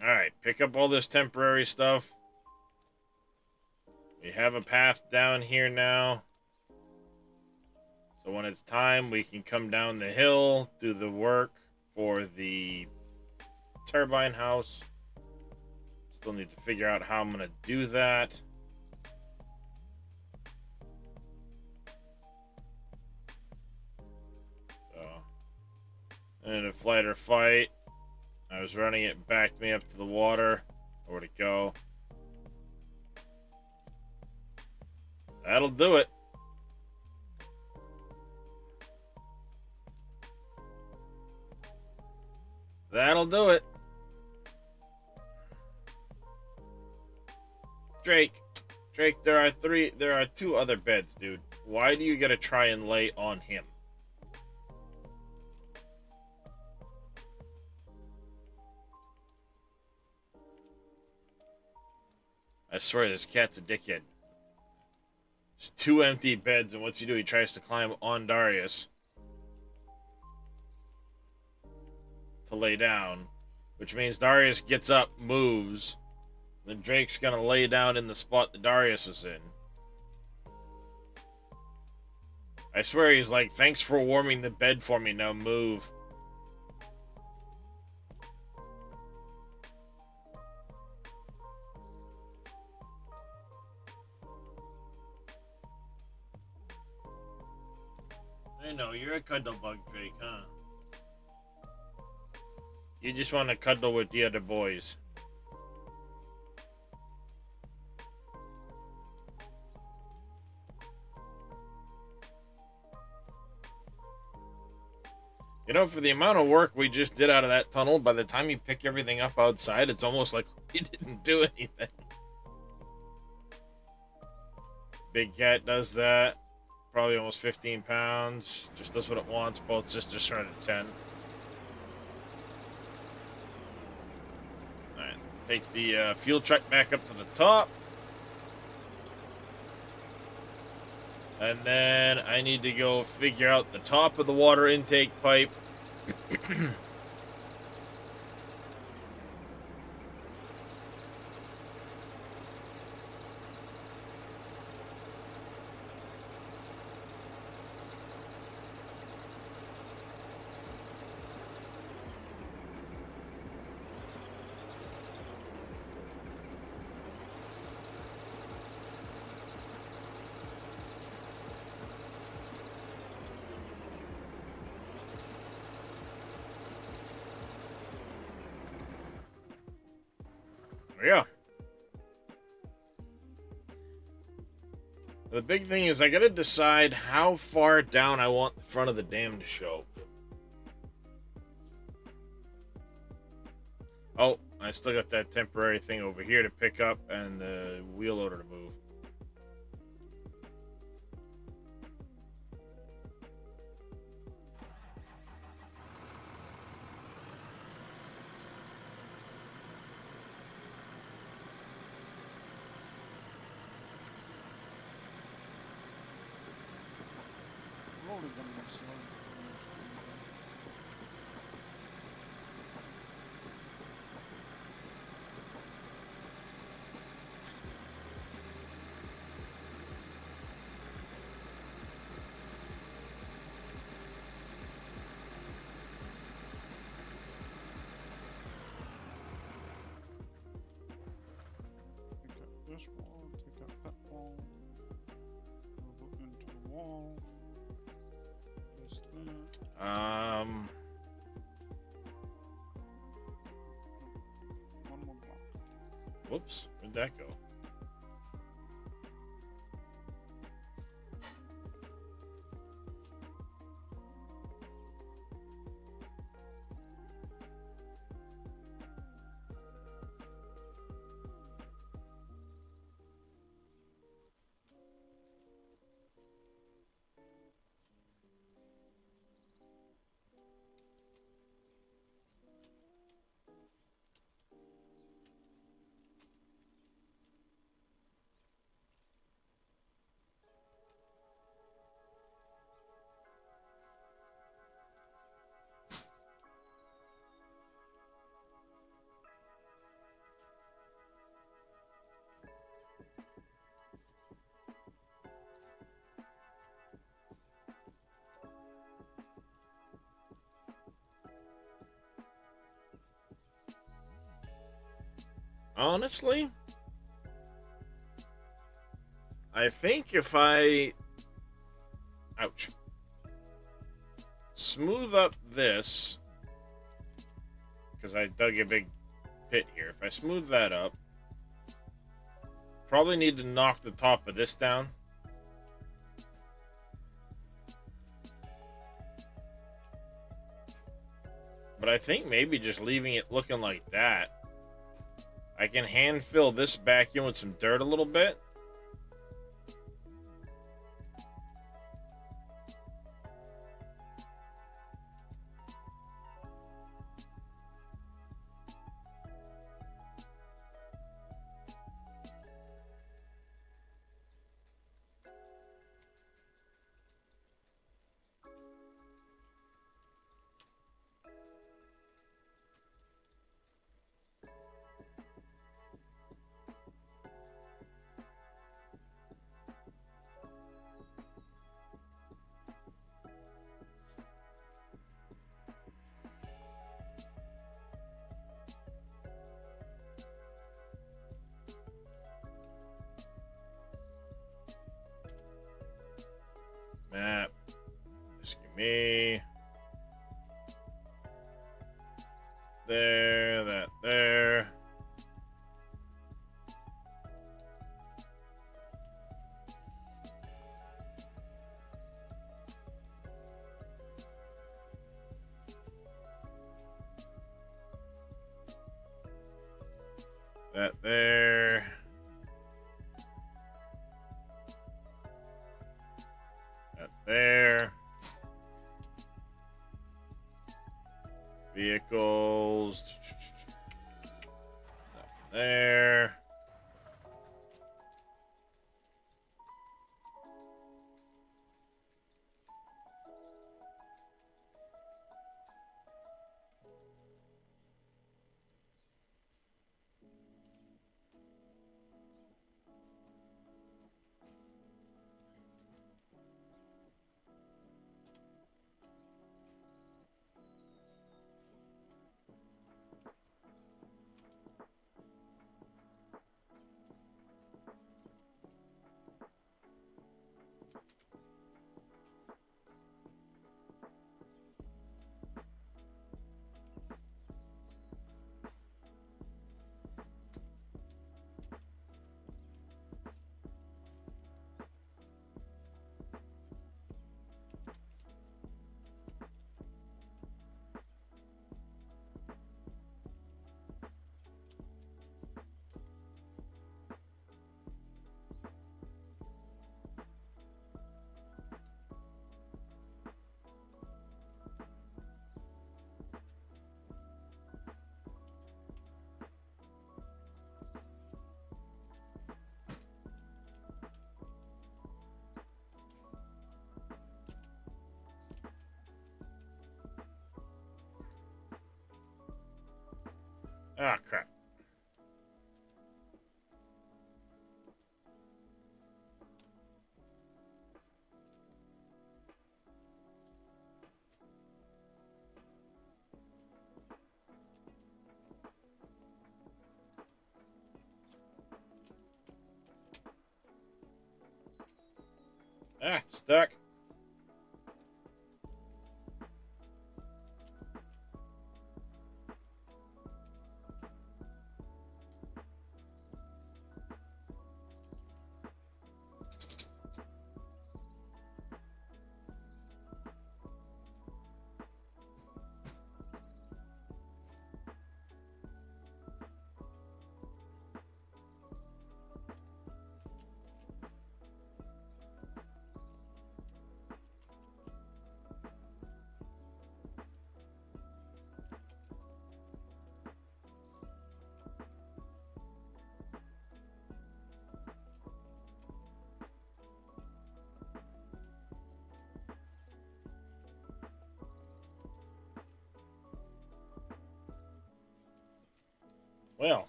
Alright, pick up all this temporary stuff. We have a path down here now. So when it's time, we can come down the hill, do the work for the turbine house. Still need to figure out how I'm going to do that. And a flight or fight. I was running it, backed me up to the water. Where'd it go? That'll do it. That'll do it. Drake, there are two other beds, dude. Why do you gotta try and lay on him? I swear this cat's a dickhead. There's two empty beds, and what's he do? He tries to climb on Darius to lay down, which means Darius gets up, moves, then Drake's gonna lay down in the spot that Darius is in. I swear he's like, thanks for warming the bed for me, now move. I know, you're a cuddle bug, Drake, huh? You just want to cuddle with the other boys. You know, for the amount of work we just did out of that tunnel, by the time you pick everything up outside, it's almost like we didn't do anything. Big cat does that. Probably almost 15 pounds. Just does what it wants. Both sisters start at 10. Alright, take the fuel truck back up to the top. And then I need to go figure out the top of the water intake pipe. Yeah. The big thing is I gotta decide how far down I want the front of the dam to show. Oh, I still got that temporary thing over here to pick up and the wheel loader to move. Rolling on my side. Take out this wall, take out that wall, move it into the wall. This, that. One more block. Whoops, where'd that go? Honestly, I think if I... Ouch. Smooth up this because I dug a big pit here. If I smooth that up, probably need to knock the top of this down. But I think maybe just leaving it looking like that, I can hand fill this back in with some dirt a little bit. Map. Just give me. There, that there. That there. That there. Vehicles. That there. Ah, crap. Ah, stuck. Well,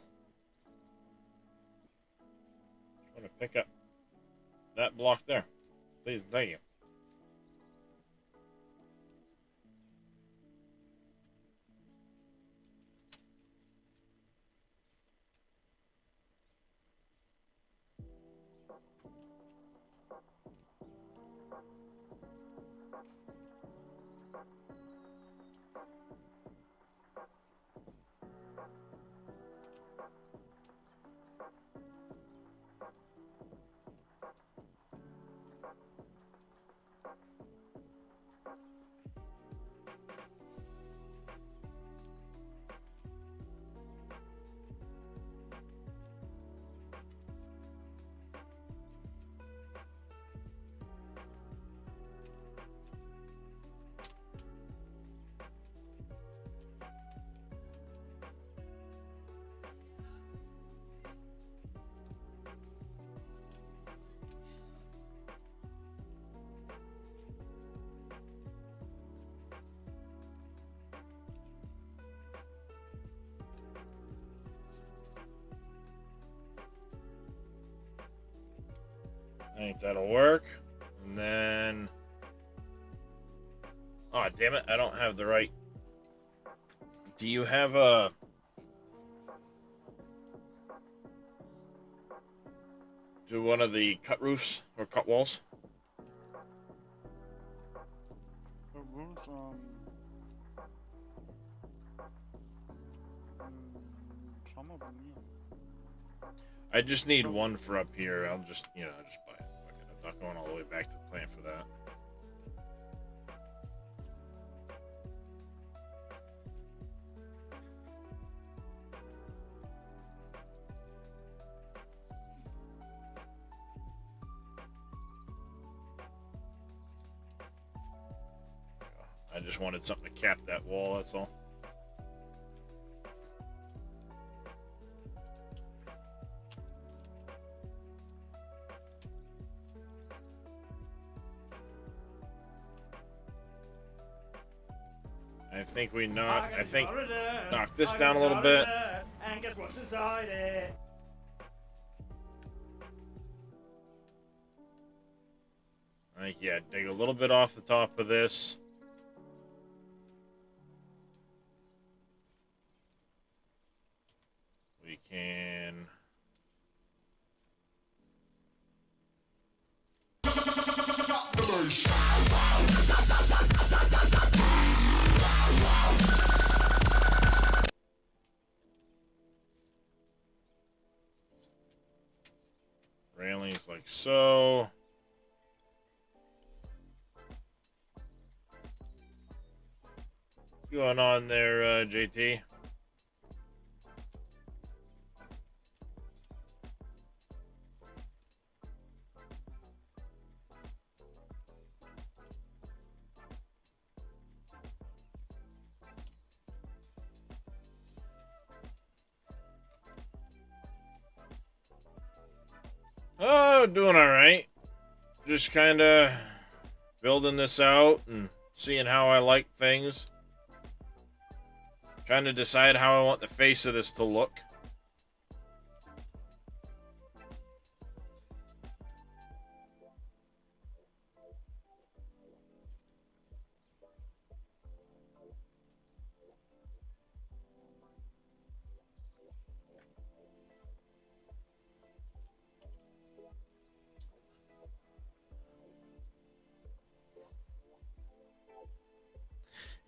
I'm going to pick up that block there. Please, thank you. I think that'll work. And then... Oh, damn it. I don't have the right... Do you have a... Do one of the cut roofs or cut walls? The roofs, some of them, yeah. I just need one for up here. I'll just, just buy it. Fuck it. I'm not going all the way back to the plant for that. I just wanted something to cap that wall, that's all. I think we knock this down a little bit. And guess what's inside it? I think, yeah, dig a little bit off the top of this. We can... Railings like so. What's going on there, JT? Oh, doing all right. Just kind of building this out and seeing how I like things. Trying to decide how I want the face of this to look.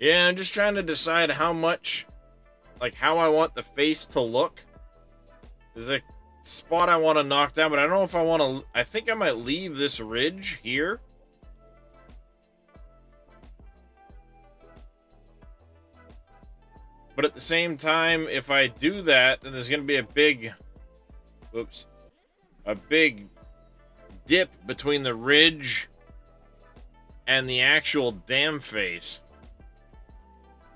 Yeah, I'm just trying to decide how much, like how I want the face to look. There's a spot I want to knock down, but I don't know if I want to, I think I might leave this ridge here. But at the same time, if I do that, then there's going to be a big, a big dip between the ridge and the actual dam face.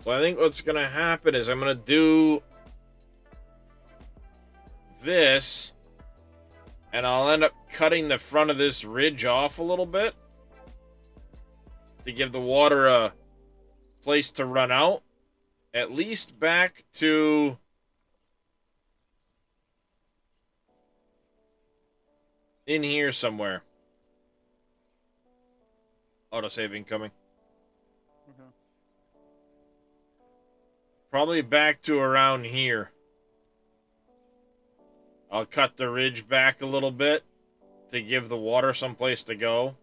So I think what's going to happen is I'm going to do this, and I'll end up cutting the front of this ridge off a little bit to give the water a place to run out, at least back to in here somewhere. Autosave incoming. Okay. Probably back to around here. I'll cut the ridge back a little bit to give the water someplace to go.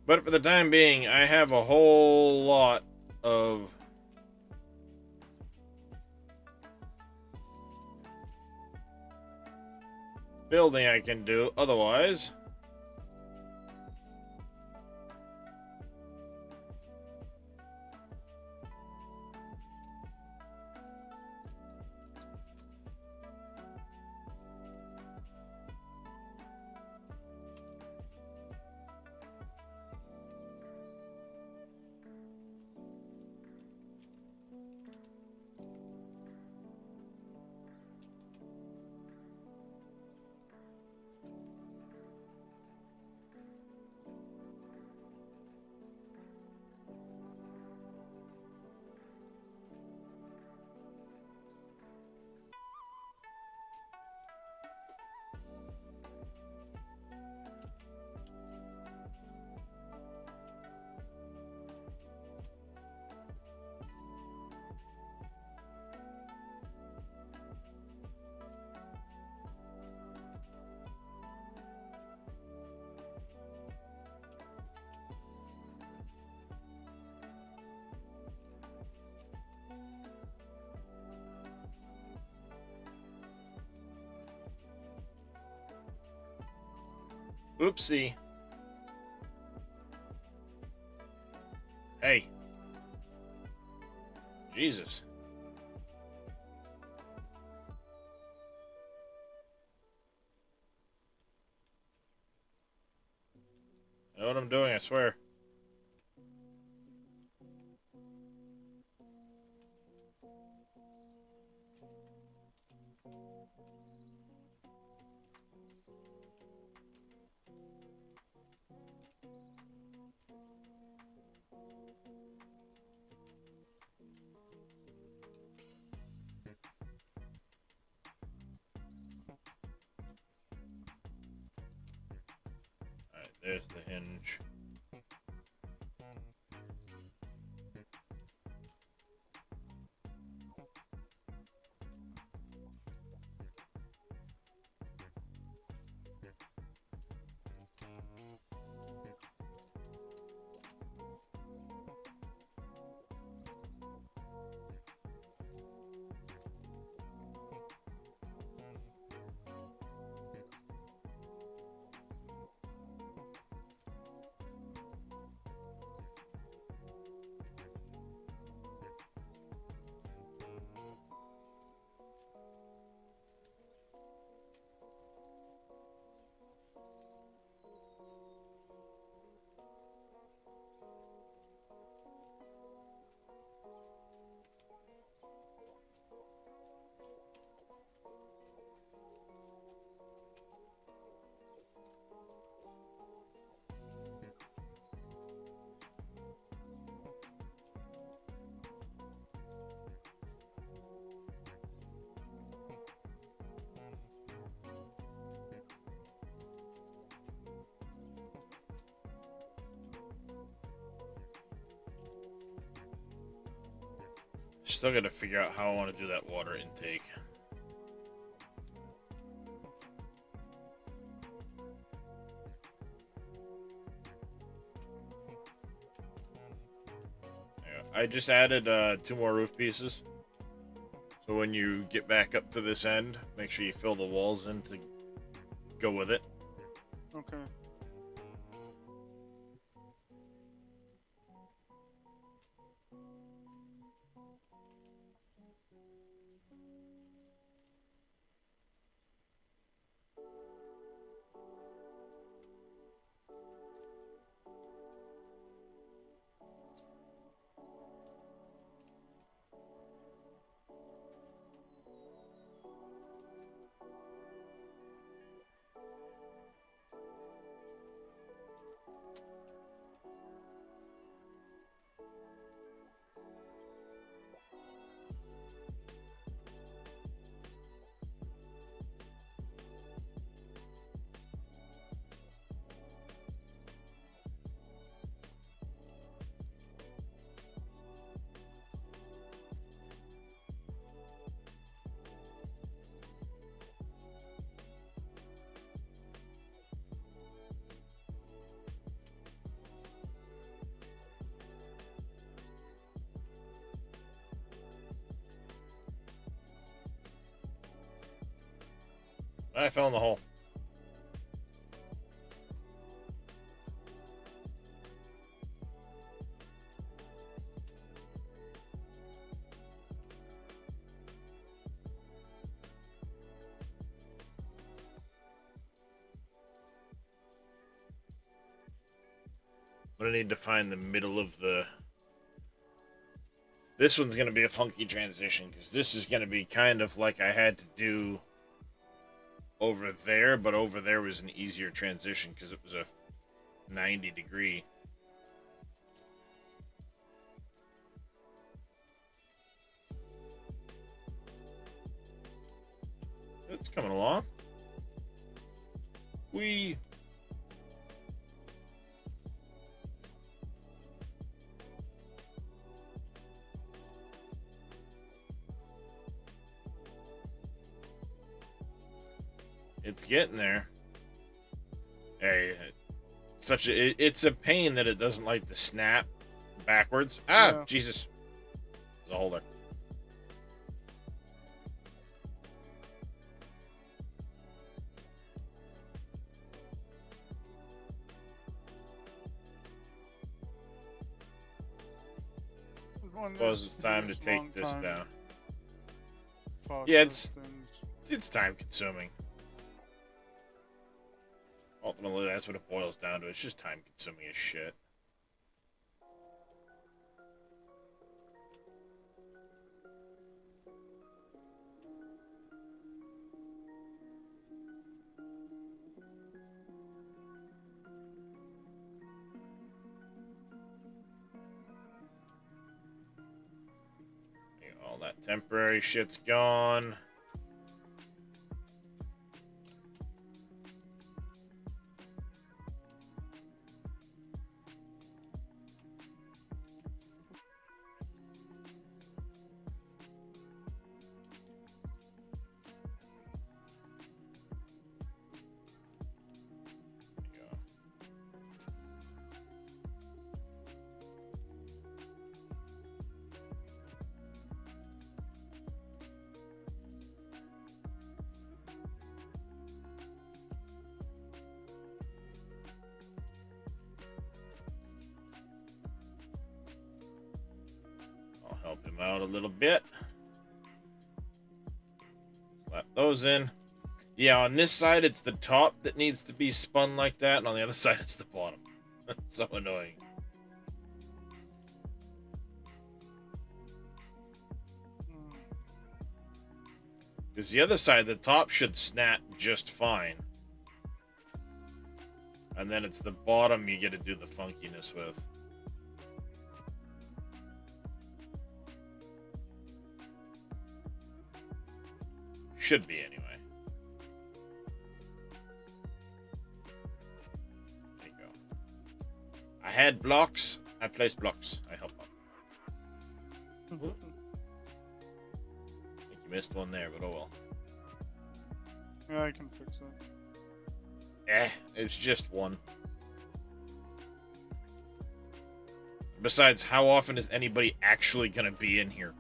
But for the time being, I have a whole lot of building I can do otherwise. Oopsie. Hey. Jesus. I know what I'm doing, I swear. Alright, there's the hinge. Still gotta figure out how I want to do that water intake. Yeah, I just added 2 more roof pieces. So when you get back up to this end, make sure you fill the walls in to go with it. Okay. I fell in the hole. But I need to find the middle of the... This one's going to be a funky transition, because this is going to be kind of like I had to do over there, but over there was an easier transition because it was a 90-degree. It's coming along. It's getting there. Hey, it's a pain that it doesn't like to snap backwards. Ah, Yeah. Jesus. There's a hole there. When Suppose it's time to just take long this time down. process Yeah, it's- things. It's time consuming. Ultimately, that's what it boils down to. It's just time consuming as shit. All that temporary shit's gone. There you go. I'll help him out a little bit. Slap those in. Yeah, on this side, it's the top that needs to be spun like that, and on the other side, it's the bottom. That's so annoying. Mm. Because the other side, the top should snap just fine. And then it's the bottom you get to do the funkiness with. Should be, anyway. There you go. I had blocks. I placed blocks. I help out. I think you missed one there, but oh well. Yeah, I can fix that. It's just one. Besides, how often is anybody actually gonna be in here?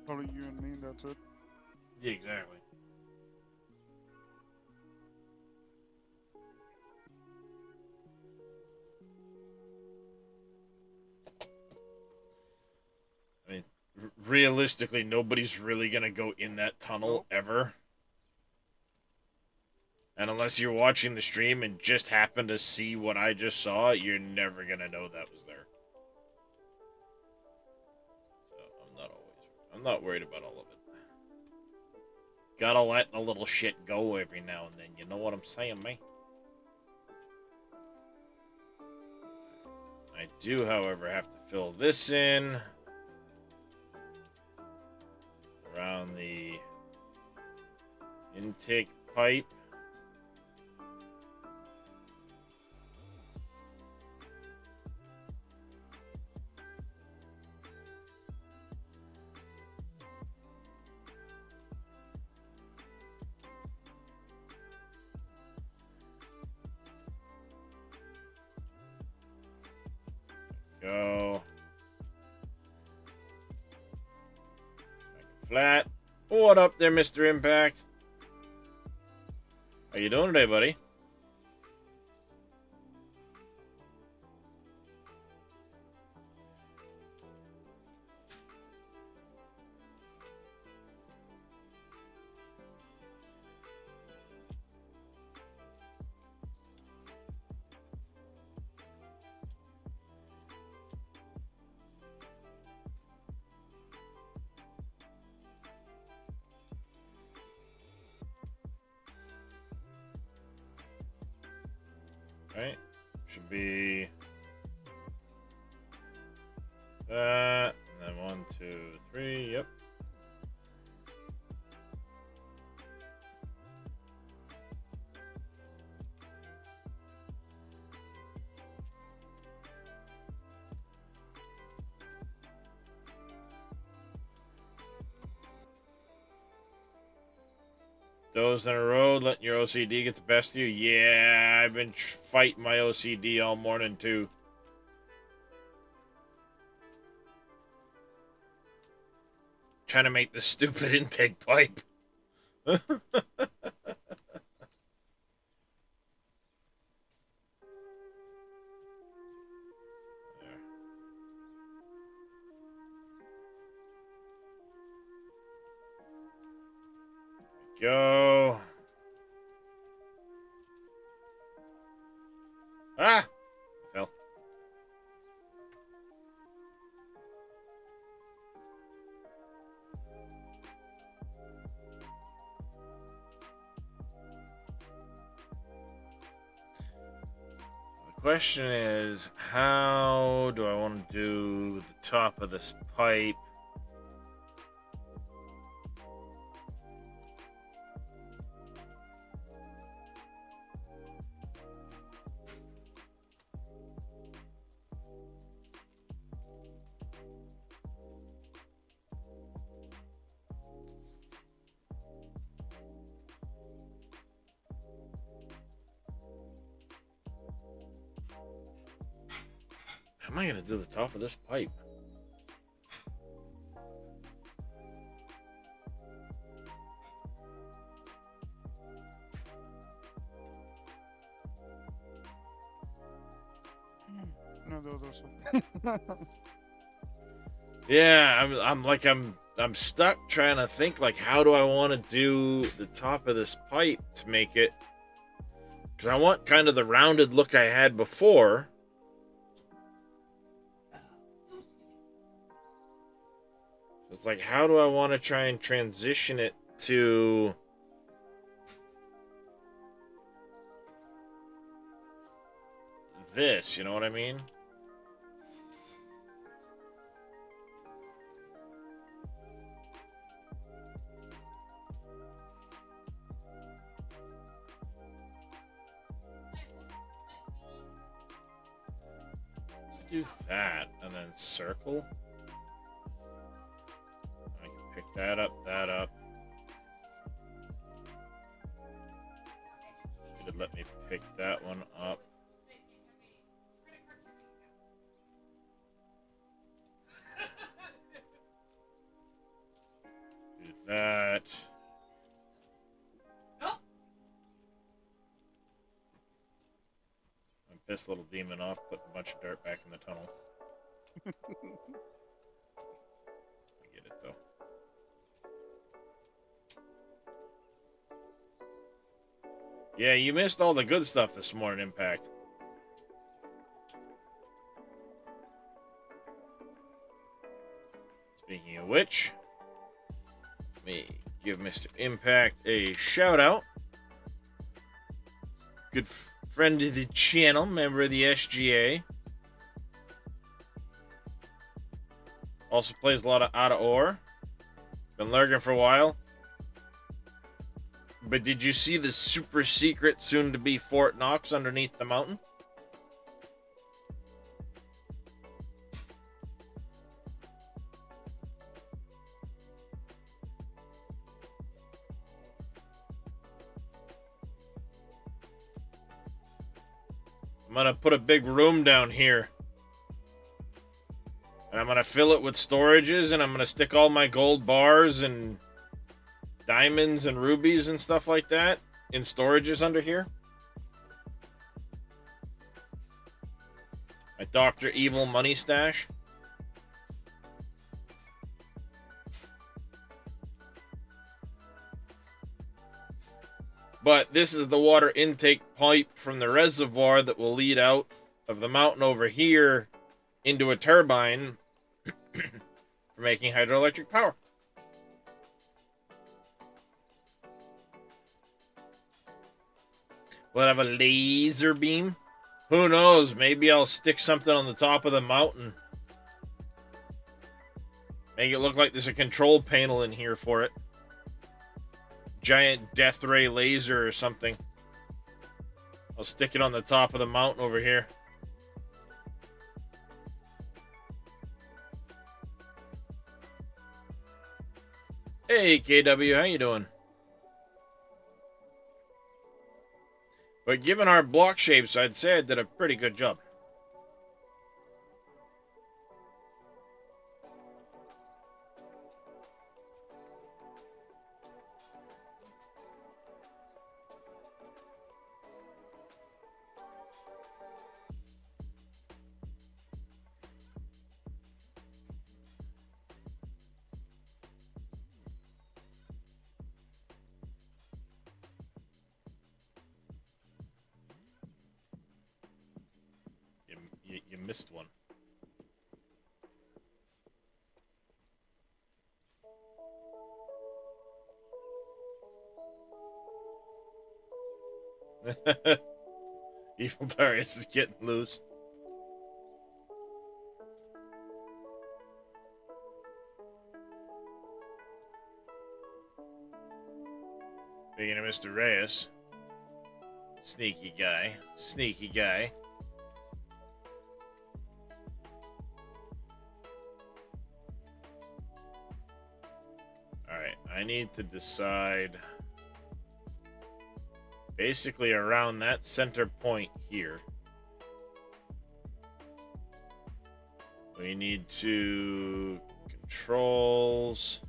Probably you and me, that's it. Yeah, exactly. I mean, realistically, nobody's really gonna go in that tunnel Nope. ever. And unless you're watching the stream and just happen to see what I just saw, you're never gonna know that was there. So I'm not worried about all of it. Gotta let the little shit go every now and then. You know what I'm saying, man? I do, however, have to fill this in around the intake pipe. Go. Flat. What up there, Mr. Impact? How you doing today, buddy? Right? Should be that, and then 1, 2, 3, yep. Those in a row, letting your OCD get the best of you. Yeah, I've been fighting my OCD all morning, too. Trying to make this stupid intake pipe. There. go. Ah! Fell. The question is, how do I want to do the top of this pipe? How am I going to do the top of this pipe? No, those. Yeah, I'm stuck trying to think, like, how do I want to do the top of this pipe to make it, because I want kind of the rounded look I had before. It's like, how do I want to try and transition it to this, you know what I mean? Do that and then circle. I can pick that up, that up. It would let me pick that one up. Do that. And piss little demon off, put a bunch of dirt back in the tunnel. I get it though. Yeah, you missed all the good stuff this morning, Impact. Speaking of which, let me give Mr. Impact a shout out. Good friend of the channel, member of the SGA. Also plays a lot of Out of Ore. Been lurking for a while. But did you see the super secret soon-to-be Fort Knox underneath the mountain? I'm gonna put a big room down here. And I'm gonna fill it with storages, and I'm gonna stick all my gold bars and diamonds and rubies and stuff like that in storages under here. My Dr. Evil money stash. But this is the water intake pipe from the reservoir that will lead out of the mountain over here into a turbine for making hydroelectric power. Will it have a laser beam? Who knows? Maybe I'll stick something on the top of the mountain. Make it look like there's a control panel in here for it. Giant death ray laser or something. I'll stick it on the top of the mountain over here. Hey, KW, how you doing? But given our block shapes, I'd say I did a pretty good job. You missed one. Evil Darius is getting loose. Speaking of Mr. Reyes, sneaky guy, sneaky guy. Alright, I need to decide basically around that center point here. We need to controls.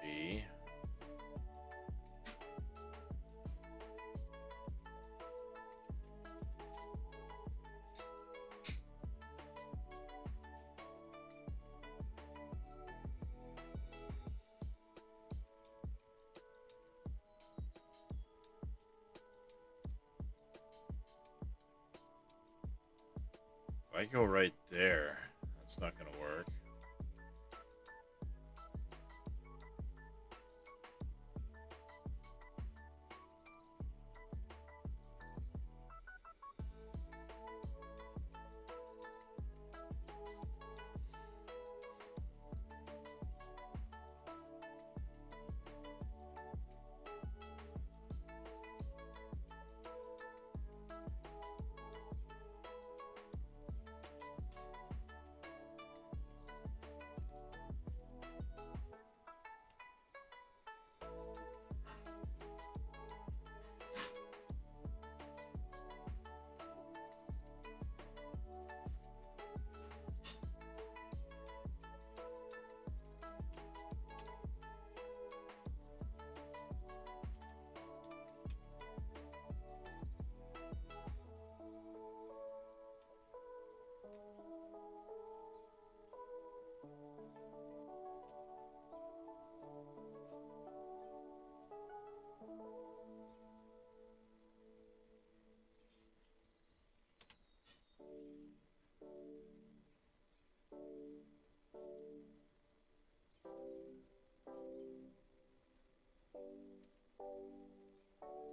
B. If I go right there, that's not going to work.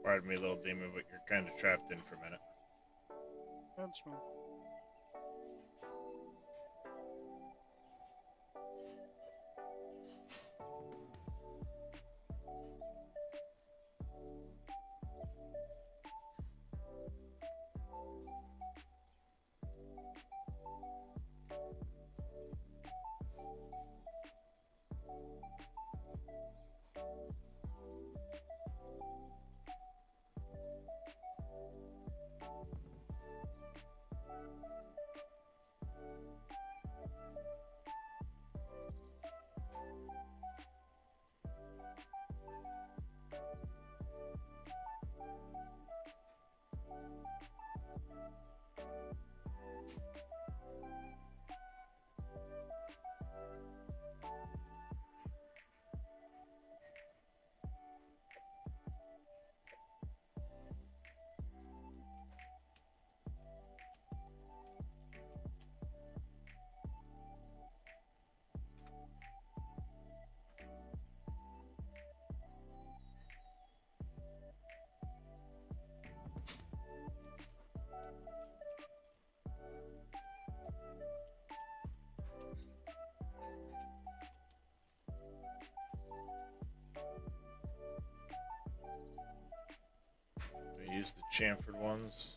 Pardon me, little demon, but you're kind of trapped in for a minute. That's fine. I use the chamfered ones.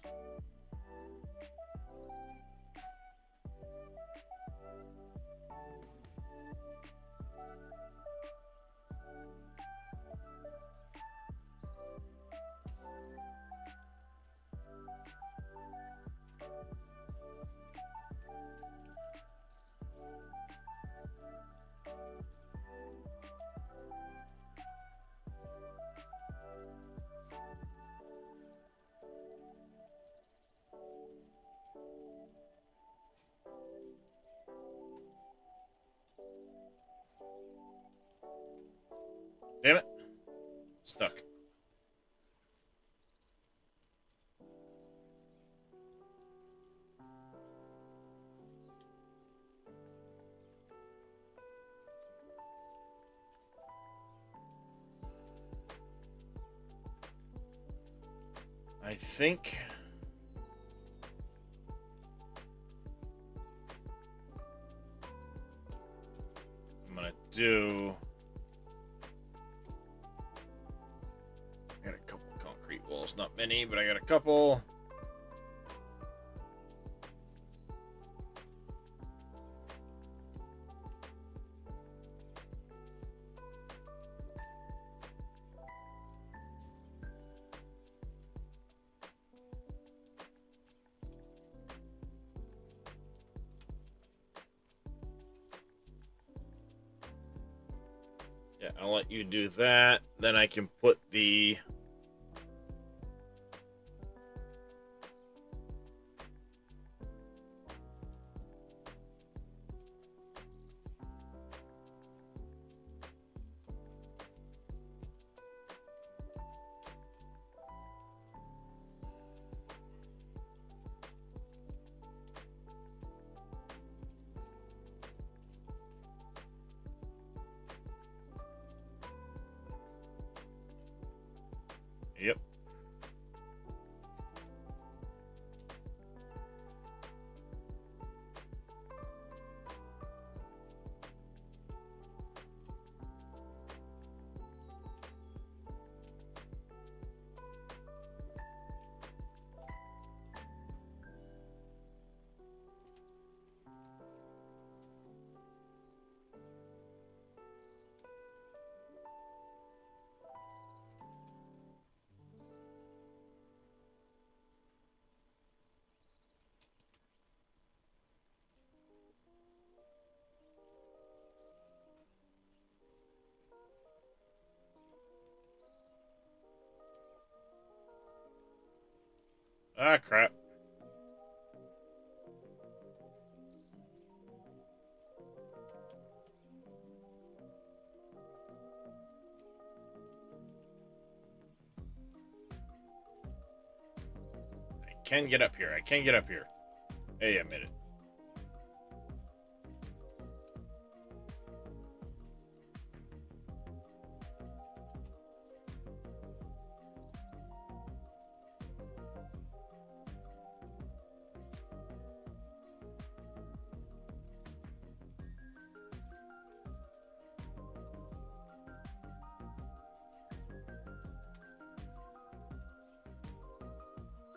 I think I'm gonna do. I got a couple concrete walls, not many, but I got a couple. Yeah, I'll let you do that. Then I can put the Yep. Ah, crap. I can get up here. I can get up here. Hey, a minute.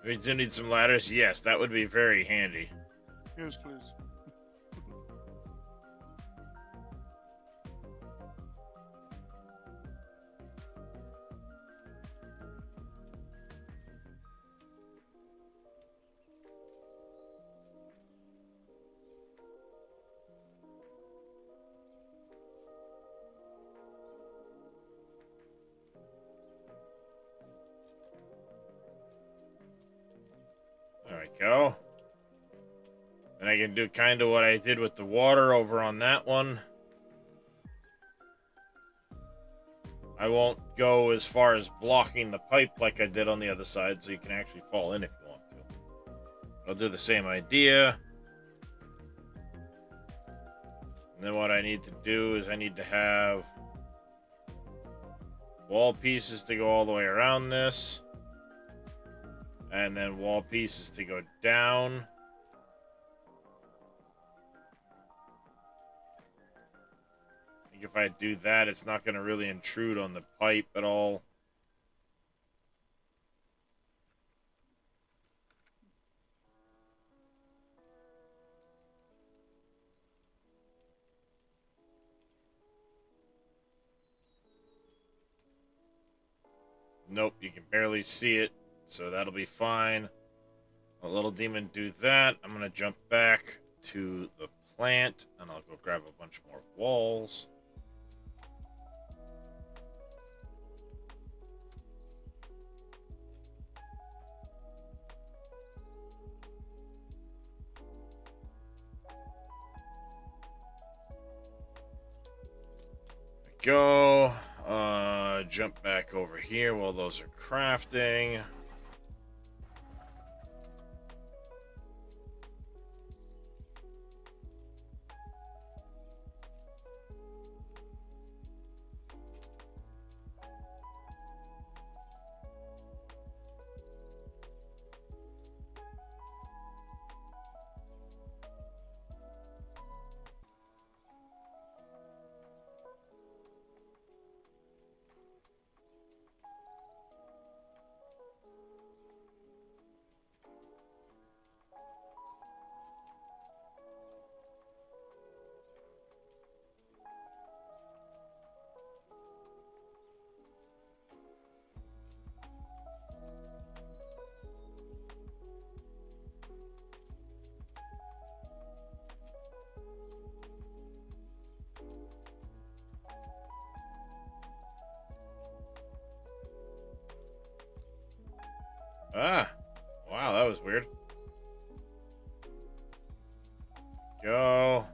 We do need some ladders. Yes, that would be very handy. Yes, please. There we go. And I can do kind of what I did with the water over on that one. I won't go as far as blocking the pipe like I did on the other side, so you can actually fall in if you want to. I'll do the same idea. And then what I need to do is I need to have wall pieces to go all the way around this. And then wall pieces to go down. I think if I do that, it's not going to really intrude on the pipe at all. Nope, you can barely see it, so that'll be fine. A little demon do that. I'm going to jump back to the plant, and I'll go grab a bunch more walls. Go. Jump back over here while those are crafting. go.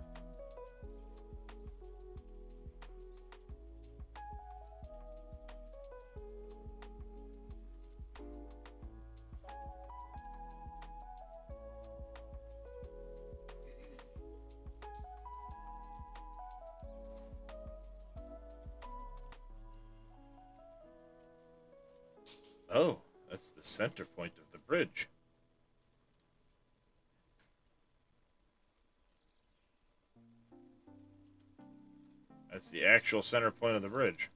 Oh, that's the center point of the bridge. That's the actual center point of the bridge.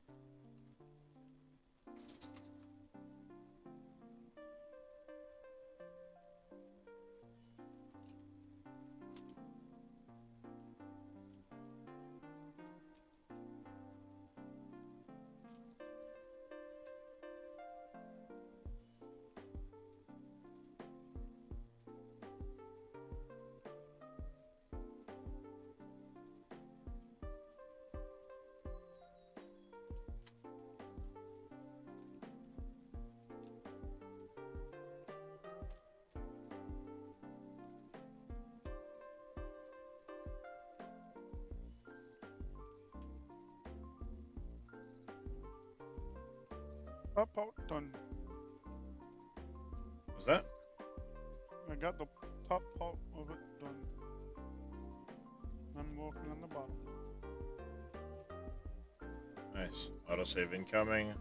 Top out done. Was that? I got the top part of it done. I'm working on the bottom. Nice. Autosave incoming.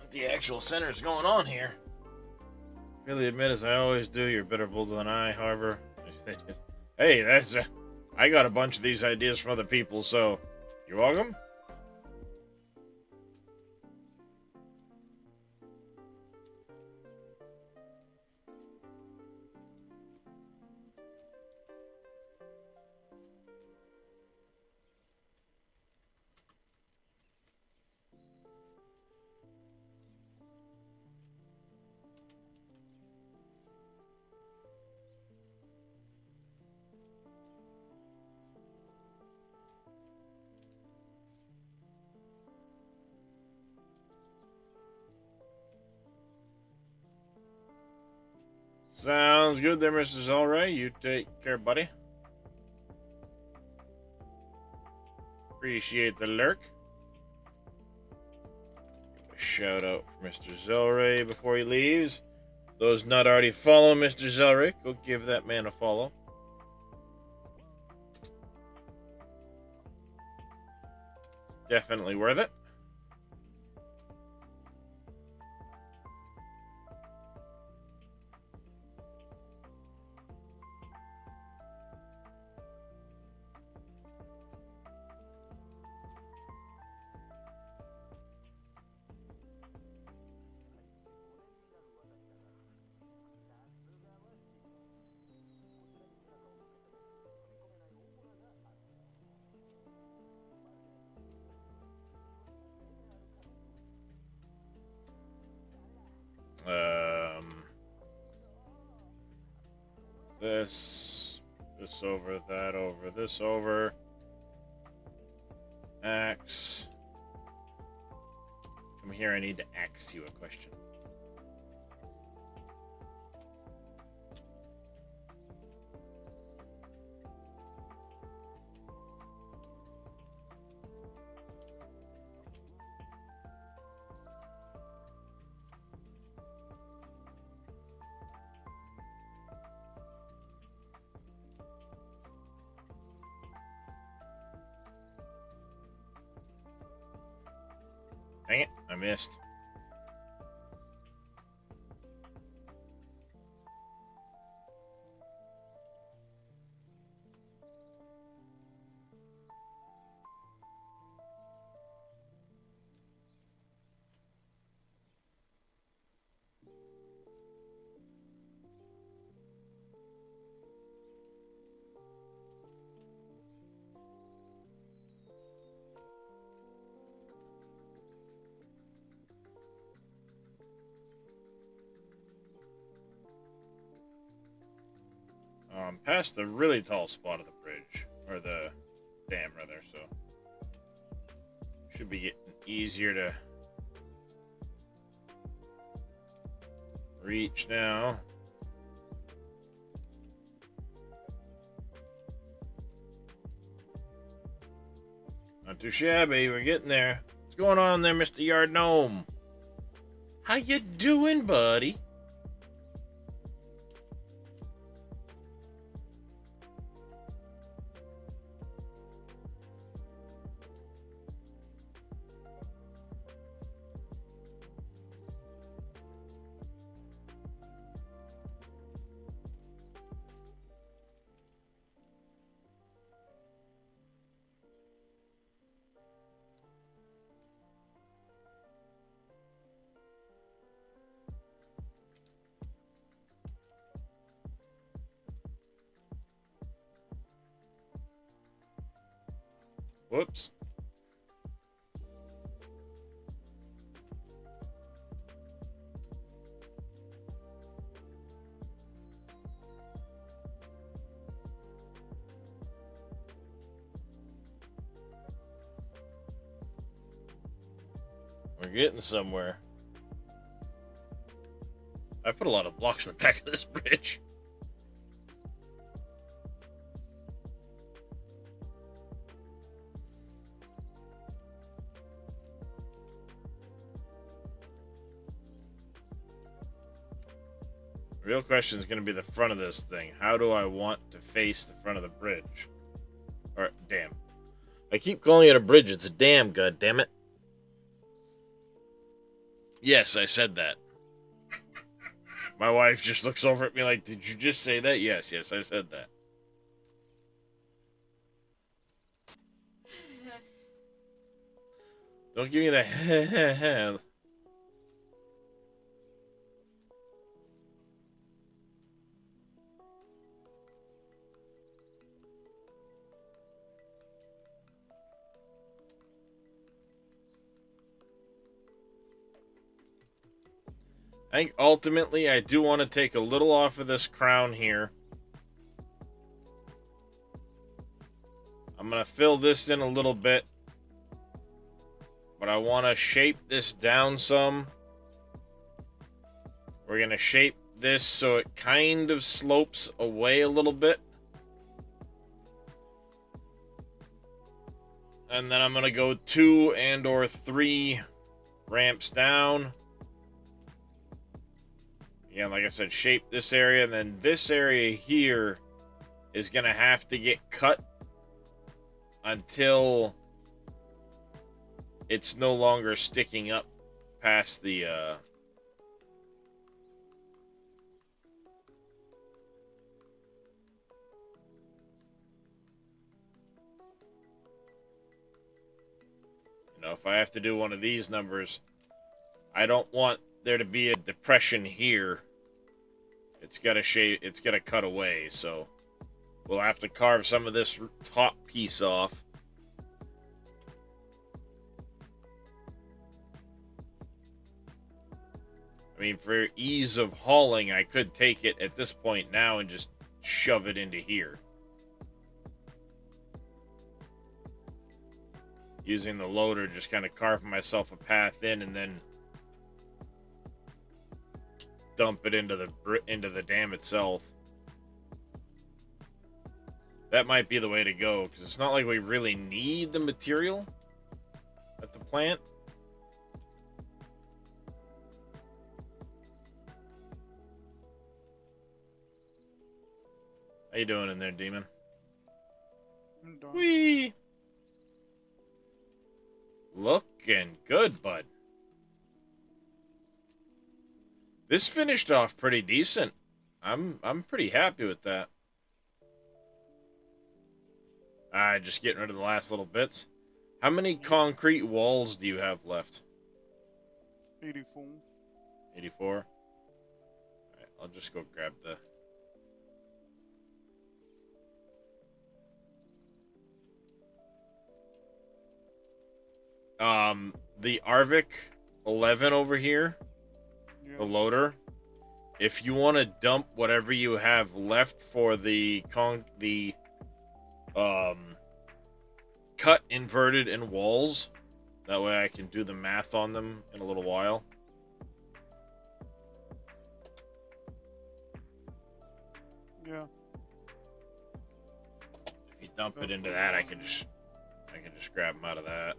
What the actual center is going on here? Really admit, as I always do, you're better builder than I. However, hey, that's I got a bunch of these ideas from other people, so you're welcome. Sounds good there, Mrs. Elray. You take care, buddy. Appreciate the lurk. Give a shout out for Mr. Zelray before he leaves. Those not already follow Mr. Zelray, go give that man a follow. Definitely worth it. This over, that over, this over. Axe. Come here, I need to ask you a question. Dang it, I missed. I'm past the really tall spot of the bridge, or the dam rather, so should be getting easier to reach now. Not too shabby, we're getting there. What's going on there, Mr. Yard Gnome? How you doing, buddy? Whoops. We're getting somewhere. I put a lot of blocks in the back of this bridge. The real question is going to be the front of this thing. How do I want to face the front of the bridge? Or, damn. I keep calling it a bridge. It's a dam, goddammit. Yes, I said that. My wife just looks over at me like, did you just say that? Yes, I said that. Don't give me the I think ultimately I do want to take a little off of this crown here. I'm going to fill this in a little bit. But I want to shape this down some. We're going to shape this so it kind of slopes away a little bit. And then I'm going to go 2 and or 3 ramps down. Yeah, like I said, shape this area, and then this area here is going to have to get cut until it's no longer sticking up past the, you know, if I have to do one of these numbers, I don't want there to be a depression here. It's got to shave, it's got to cut away, so we'll have to carve some of this top piece off. I mean, for ease of hauling, I could take it at this point now and just shove it into here. Using the loader, just kind of carve myself a path in and then dump it into the dam itself. That might be the way to go, because it's not like we really need the material at the plant. How you doing in there, Demon? I'm done. Whee! Looking good, bud. This finished off pretty decent. I'm pretty happy with that. Just getting rid of the last little bits. How many concrete walls do you have left? 84. 84? Alright, I'll just go grab the Arvik 11 over here, Yeah. the loader. if you want to dump whatever you have left for the um cut inverted in walls, that way I can do the math on them in a little while. Yeah. If you dump it into that, I can just grab them out of that.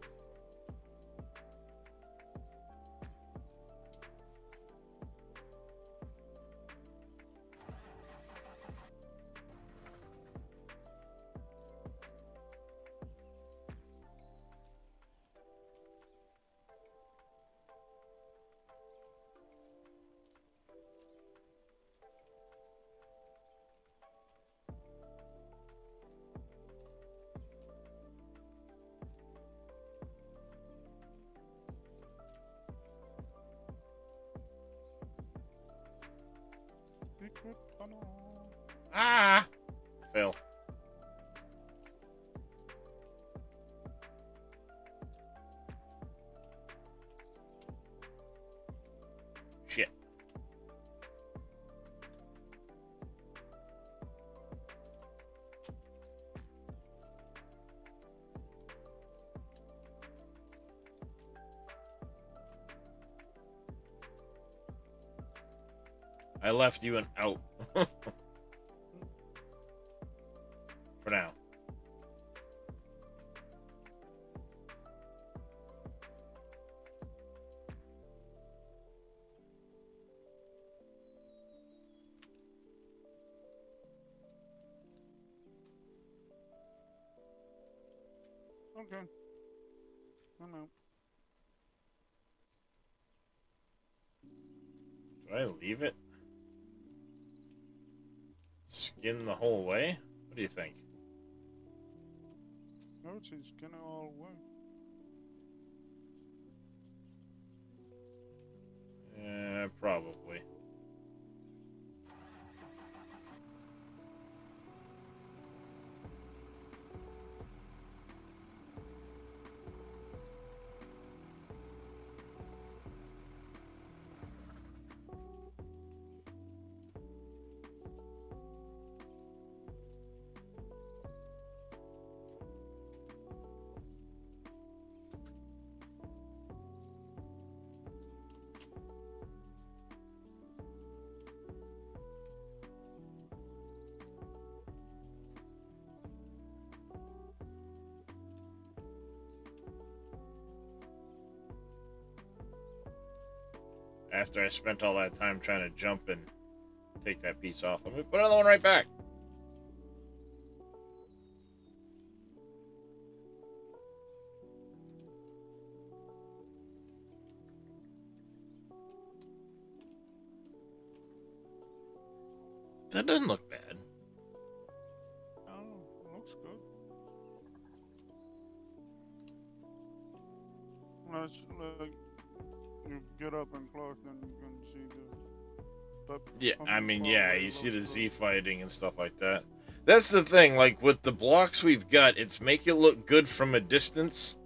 Secret tunnel. Ah! Fail. Shit. I left you an out. For now. Okay. I'm out. Do I leave it? Skin the whole way? What do you think? I would say skin it all away. Probably. After I spent all that time trying to jump and take that piece off, let me put another one right back. That doesn't look bad. Oh, it looks good. Unless, like, you get up and clock, then you can see the... Yeah, I coming mean, far yeah, away, you it see the looks Z good. fighting and stuff like that. That's the thing, like, with the blocks we've got, it's make it look good from a distance.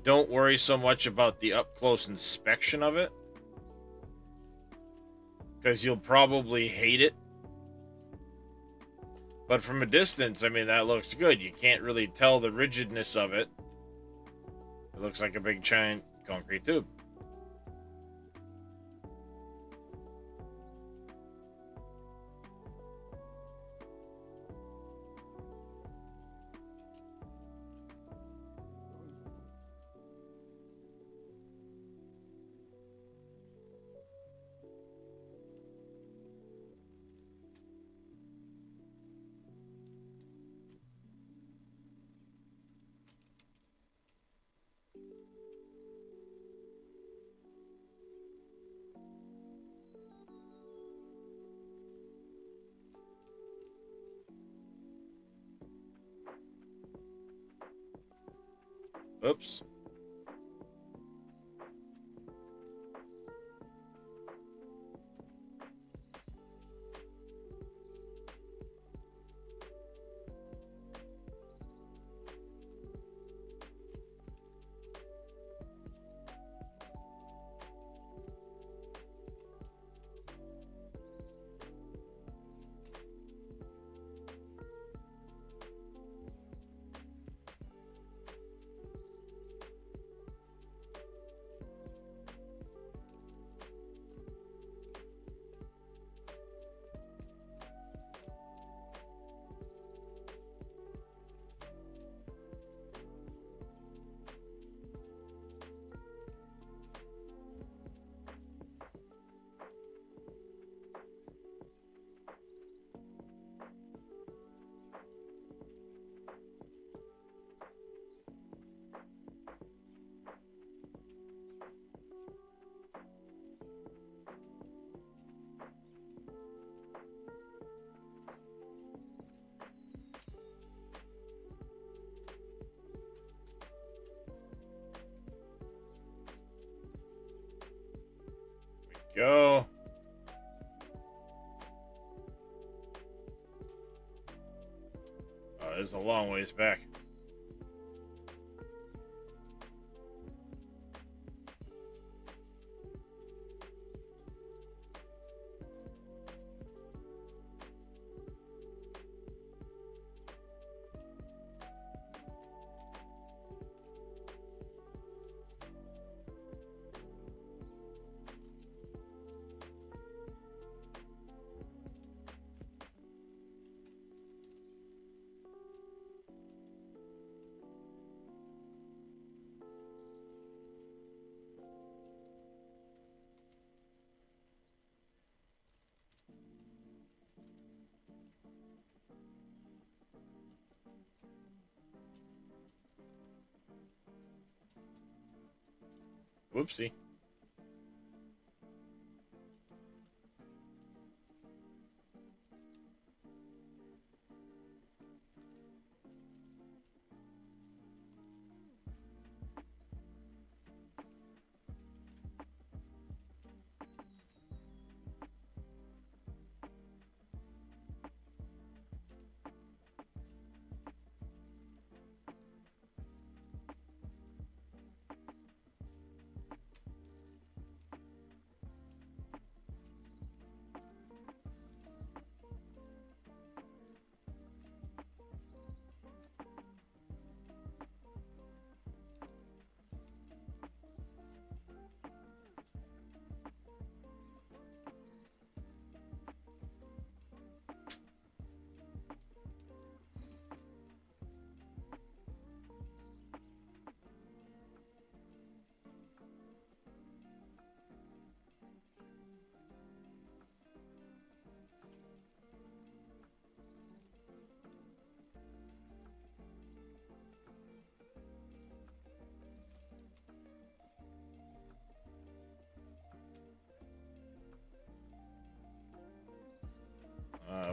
Don't worry so much about the up-close inspection of it. Because you'll probably hate it. But from a distance, I mean, that looks good. You can't really tell the rigidness of it. It looks like a big giant concrete tube. Oops. go. Oh, this is a long ways back. Whoopsie.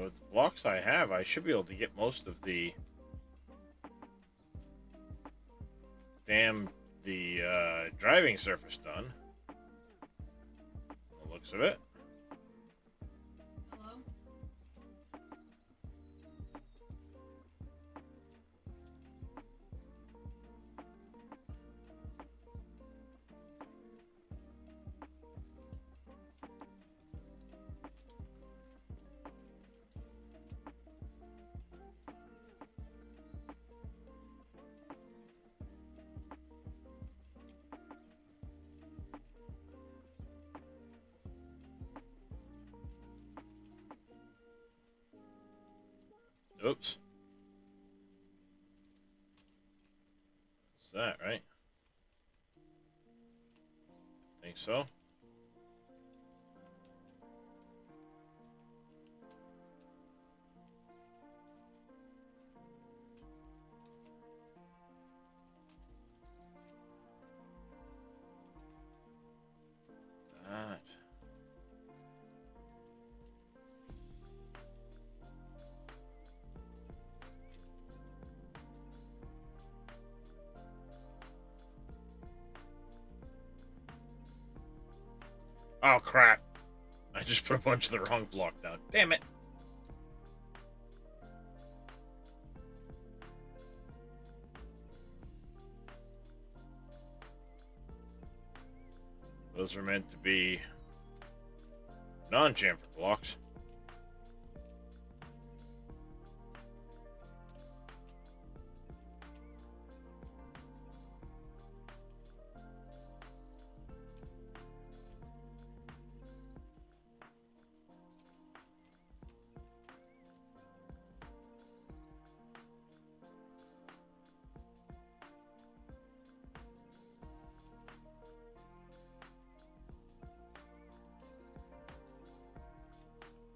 With the blocks I have, I should be able to get most of the driving surface done. The looks of it. Hello? Oops. What's that, right? Think so. That. Oh, crap. I just put a bunch of the wrong block down. Damn it. Those are meant to be non-chamfer blocks.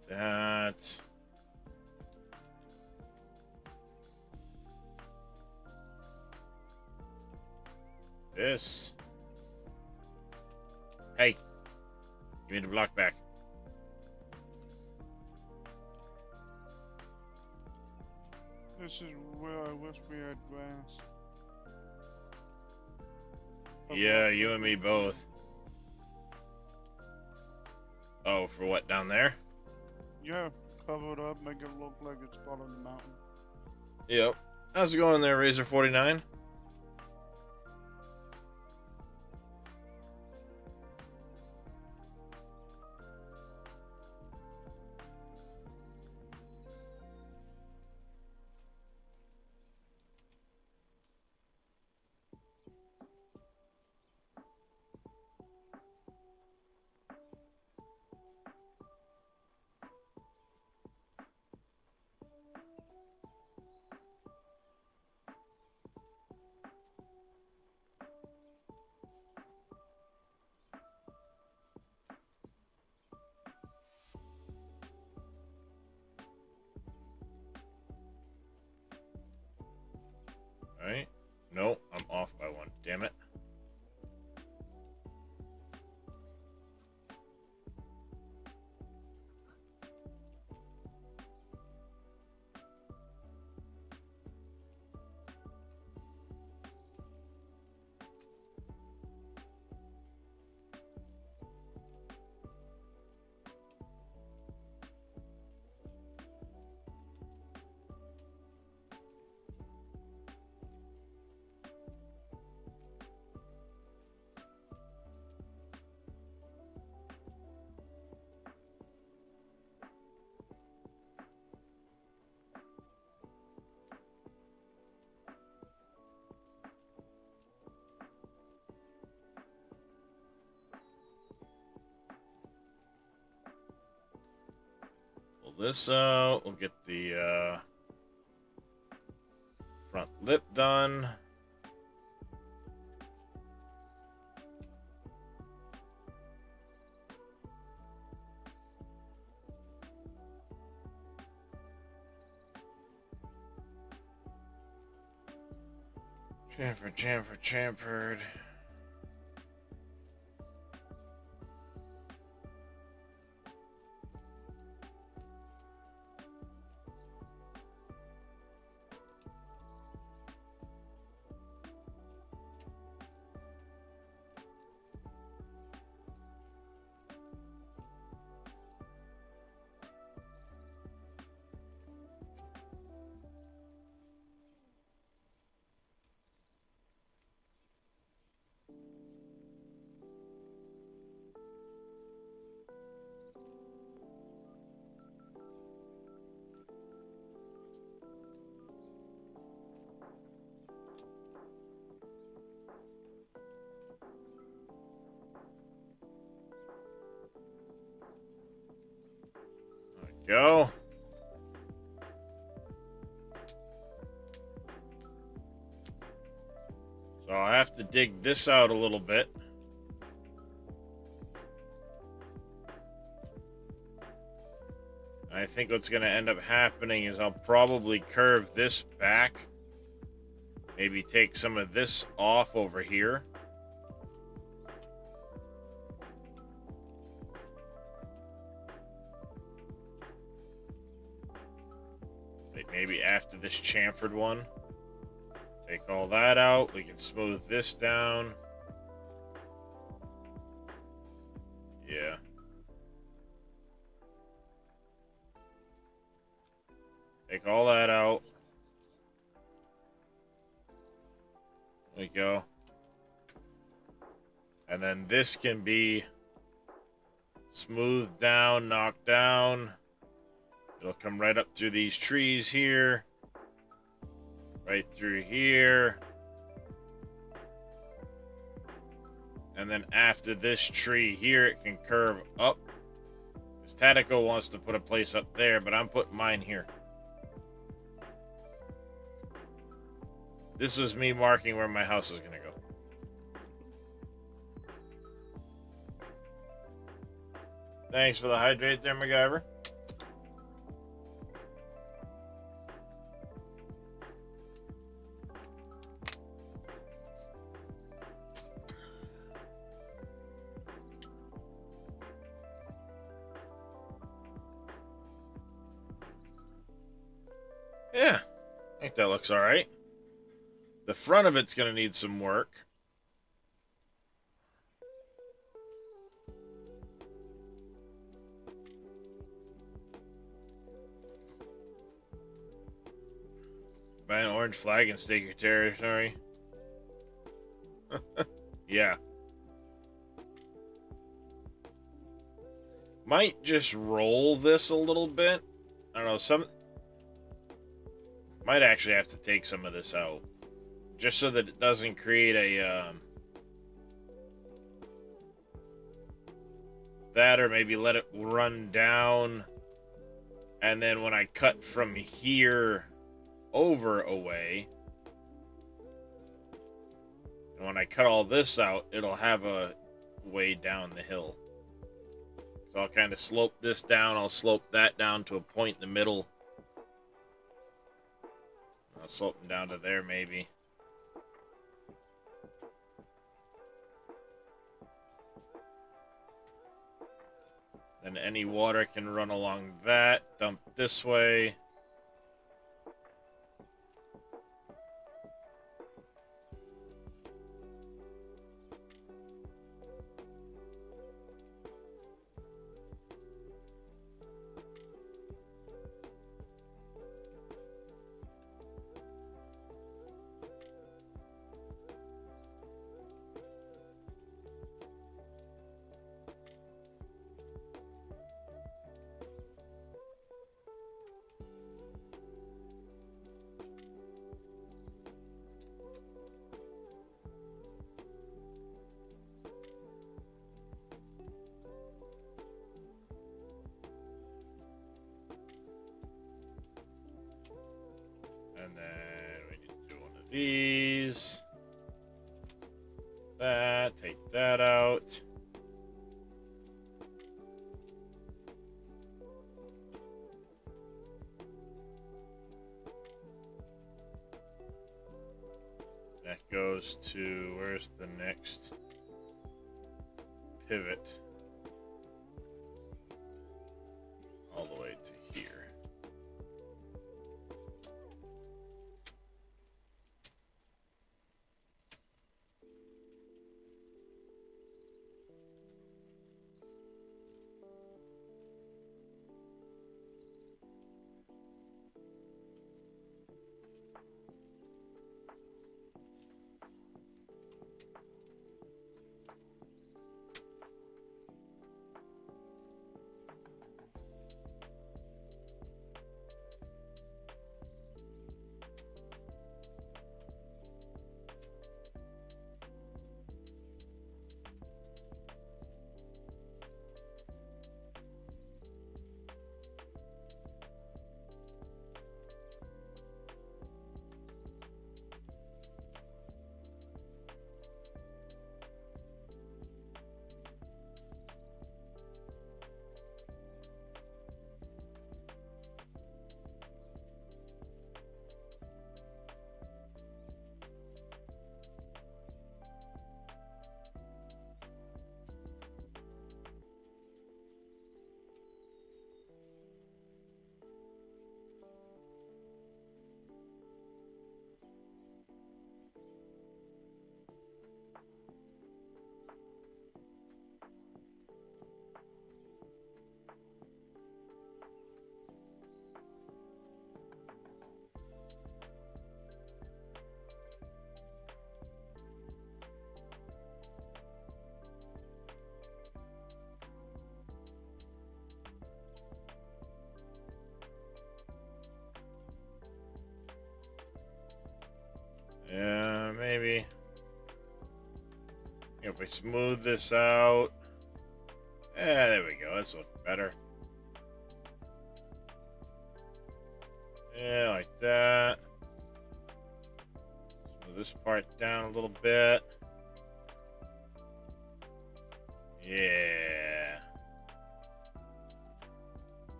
That. This. Hey. Give me the block back. This is where I wish we had grass. Yeah, you and me both. for what down there? Yeah, cover it up, make it look like it's part of the mountain. Yep. How's it going there, Razor 49? Alright. No, I'm off by one. Damn it. Pull this out. We'll get the front lip done. Chamfered. Go. So I'll have to dig this out a little bit. I think what's going to end up happening is I'll probably curve this back. Maybe take some of this off over here. Maybe after this chamfered one. Take all that out. We can smooth this down. Yeah. Take all that out. There we go. And then this can be smoothed down, knocked down. It'll come right up through these trees here. Right through here. And then after this tree here, it can curve up. Because Tatico wants to put a place up there, but I'm putting mine here. This was me marking where my house is going to go. Thanks for the hydrate there, MacGyver. Yeah, I think that looks all right. The front of it's going to need some work. Buy an orange flag and stake your territory. Yeah. Might just roll this a little bit. I don't know, might actually have to take some of this out. Just so that it doesn't create a, that, or maybe let it run down. And then when I cut from here over away, and when I cut all this out, it'll have a way down the hill. So I'll kind of slope this down. I'll slope that down to a point in the middle. I'll slope them down to there maybe. Then any water can run along that, dump this way. And then we need to do one of these. That, take that out. That goes to, where's the next pivot? All the way to here. Yeah, maybe. If we smooth this out. Yeah, there we go. That's looking better. Yeah, like that. Smooth this part down a little bit. Yeah.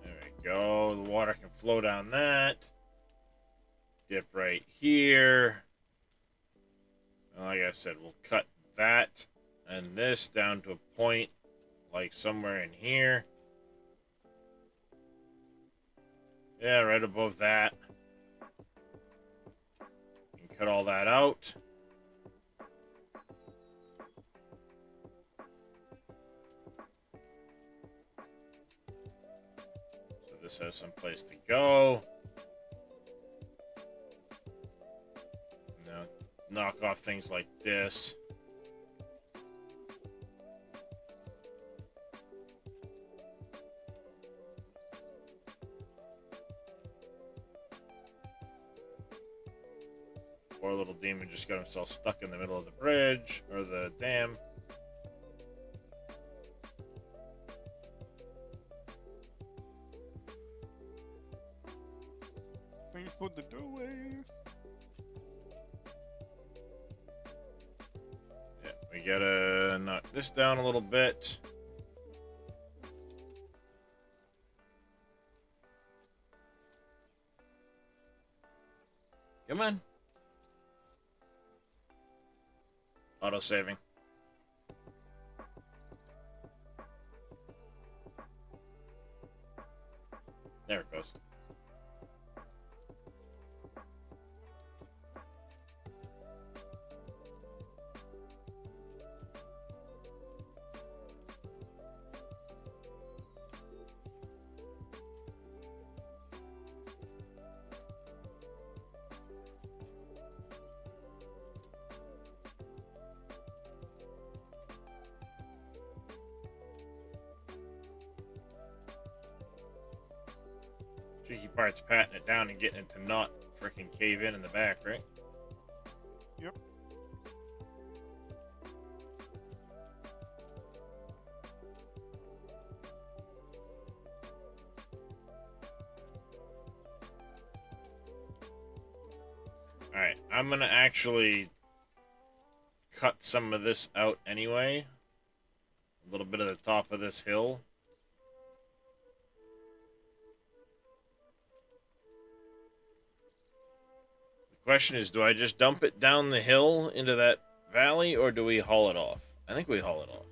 There we go. The water can flow down that. Dip right here. Like I said, we'll cut that and this down to a point like somewhere in here. Yeah, right above that. And cut all that out. So this has some place to go. knock off things like this. Poor little demon just got himself stuck in the middle of the bridge, or the dam. Thanks for the doorway. Yeah, we gotta knock this down a little bit. Come on. Auto saving. There it goes. Tricky part's patting it down and getting it to not freaking cave in the back, right? Yep. Alright, I'm gonna actually cut some of this out anyway. A little bit of the top of this hill. The question is, do I just dump it down the hill into that valley, or do we haul it off? I think we haul it off.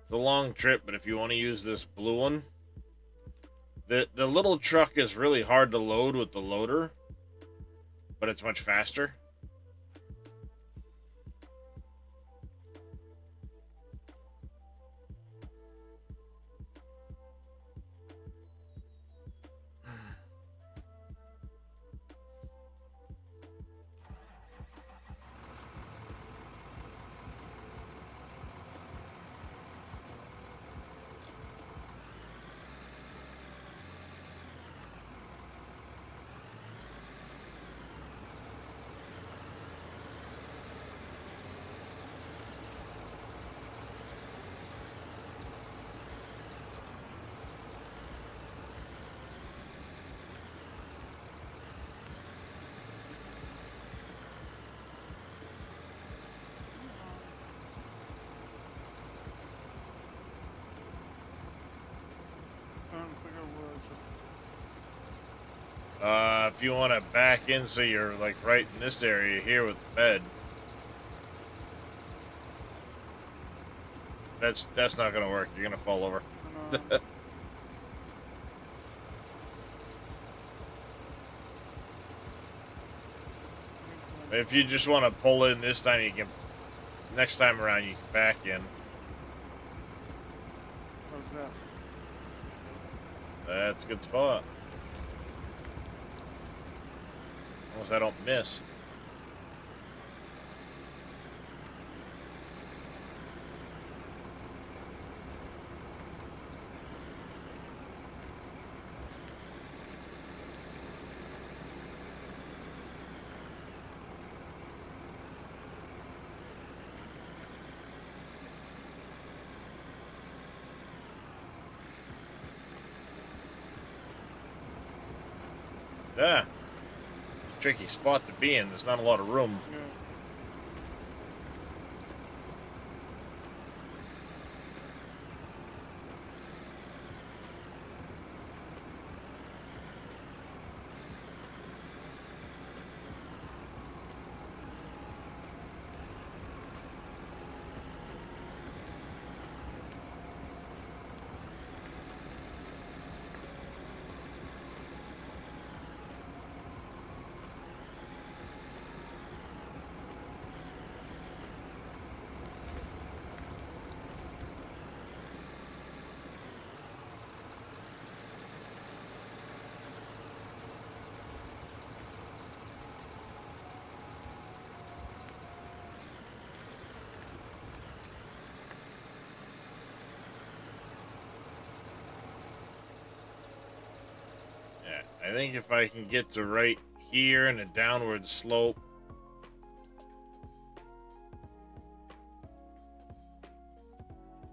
It's a long trip, but if you want to use this blue one, the little truck is really hard to load with the loader, but it's much faster. Trying to figure out where I should. If you want to back in so you're like right in this area here with the bed. That's not gonna work. You're gonna fall over. And, If you just want to pull in this time, you can. Next time around, you can back in. how's that? That's a good spot. Unless I don't miss. Yeah. Tricky spot to be in. There's not a lot of room. Yeah. I think if I can get to right here in a downward slope,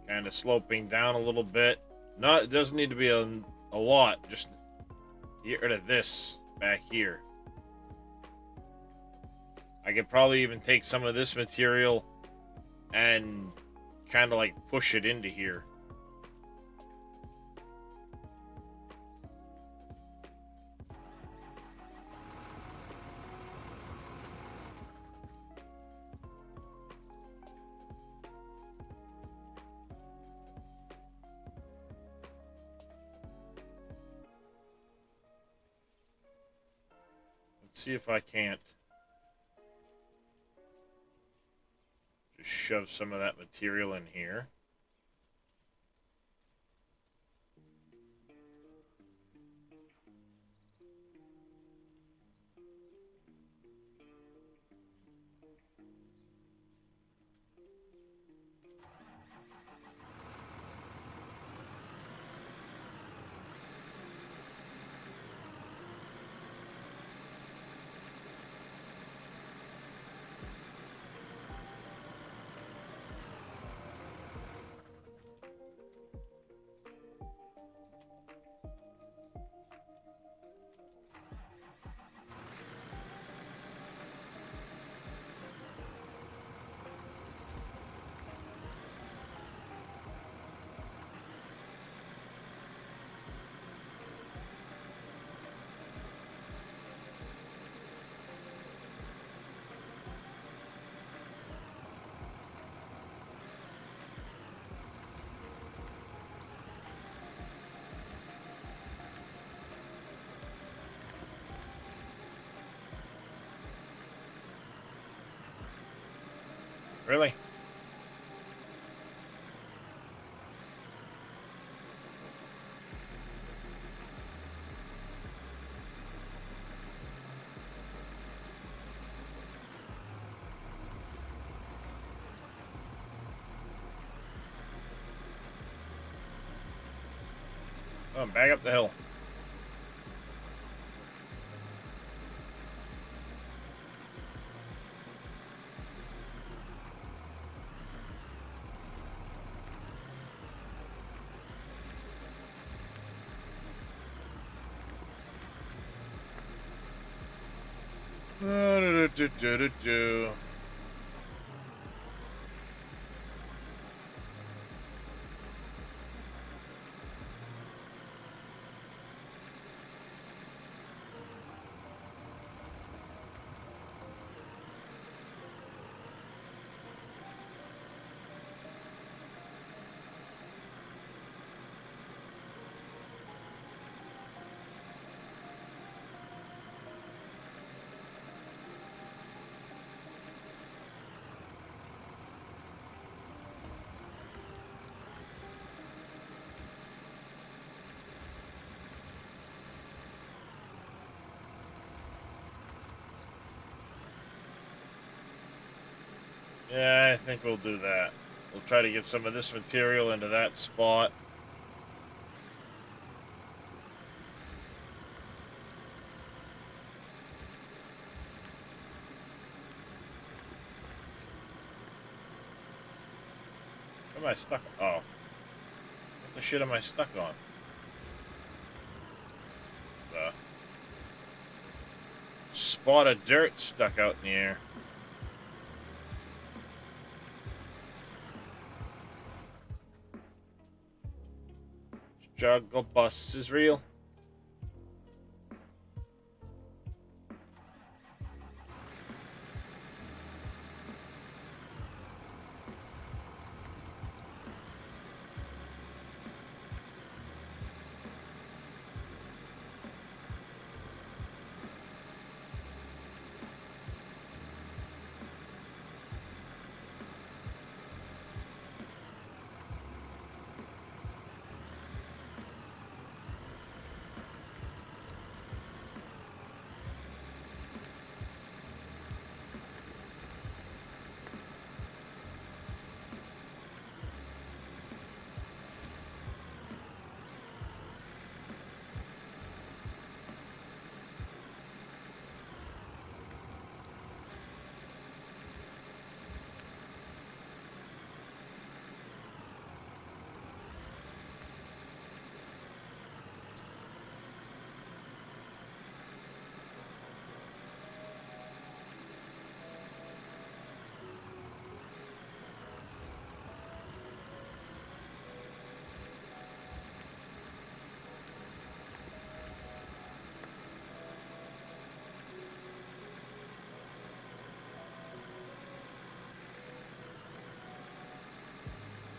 kind of sloping down a little bit. It doesn't need to be a lot. Just get rid of this back here. I could probably even take some of this material and kind of like push it into here. Let's see if I can't just shove some of that material in here. Really? Oh, back up the hill. Do. Yeah, I think we'll do that. We'll try to get some of this material into that spot. What am I stuck? Oh. What the shit am I stuck on? The spot of dirt stuck out in the air. Struggle bus is real.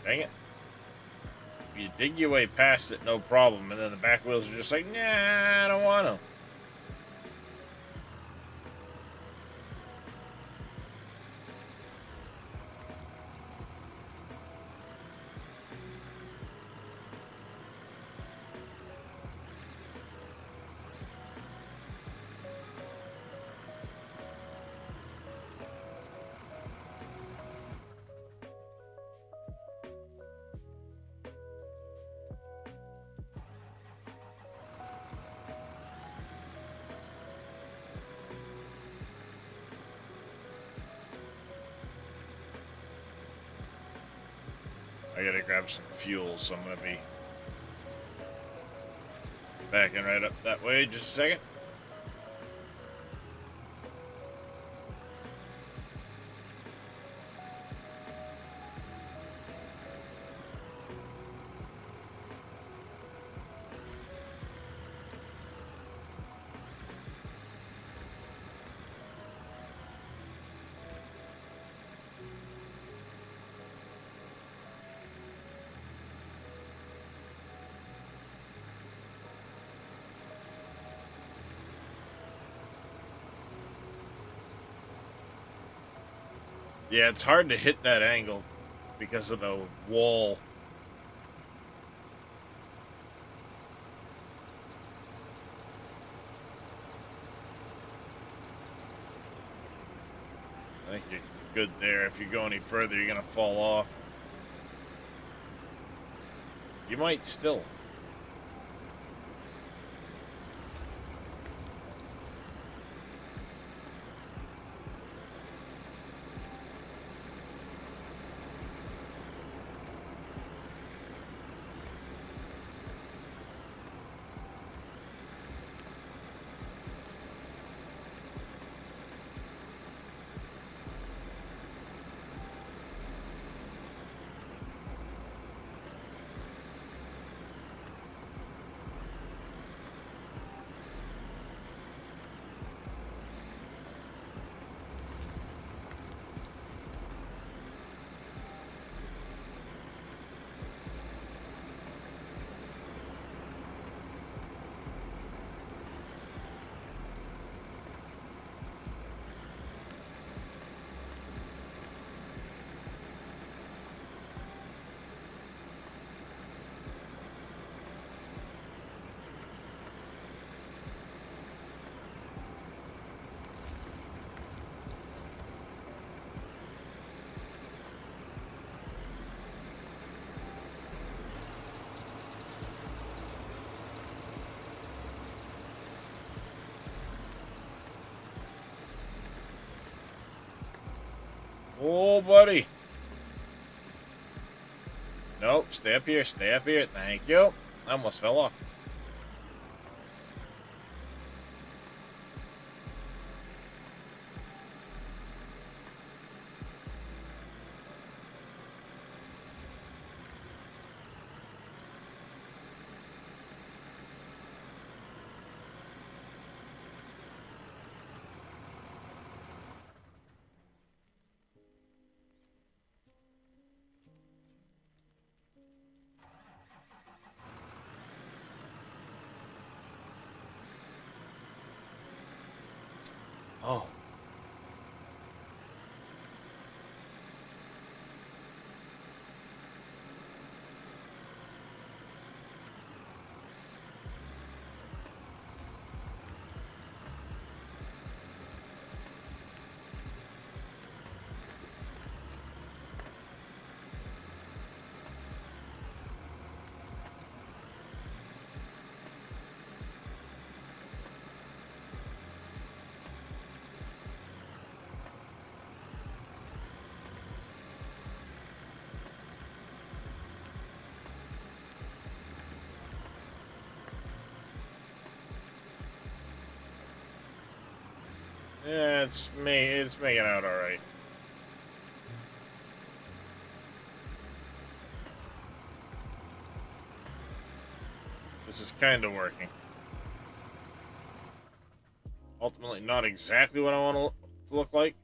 Dang it. You dig your way past it, no problem, and then the back wheels are just like, nah, I don't want to. I gotta grab some fuel, so I'm gonna be backing right up that way. Just a second. Yeah, it's hard to hit that angle because of the wall. I think you're good there. If you go any further, you're gonna fall off. You might still. Oh, buddy. Nope, stay up here, stay up here. Thank you. I almost fell off. Oh. Yeah, it's making out all right. This is kind of working. Ultimately, not exactly what I want to look like.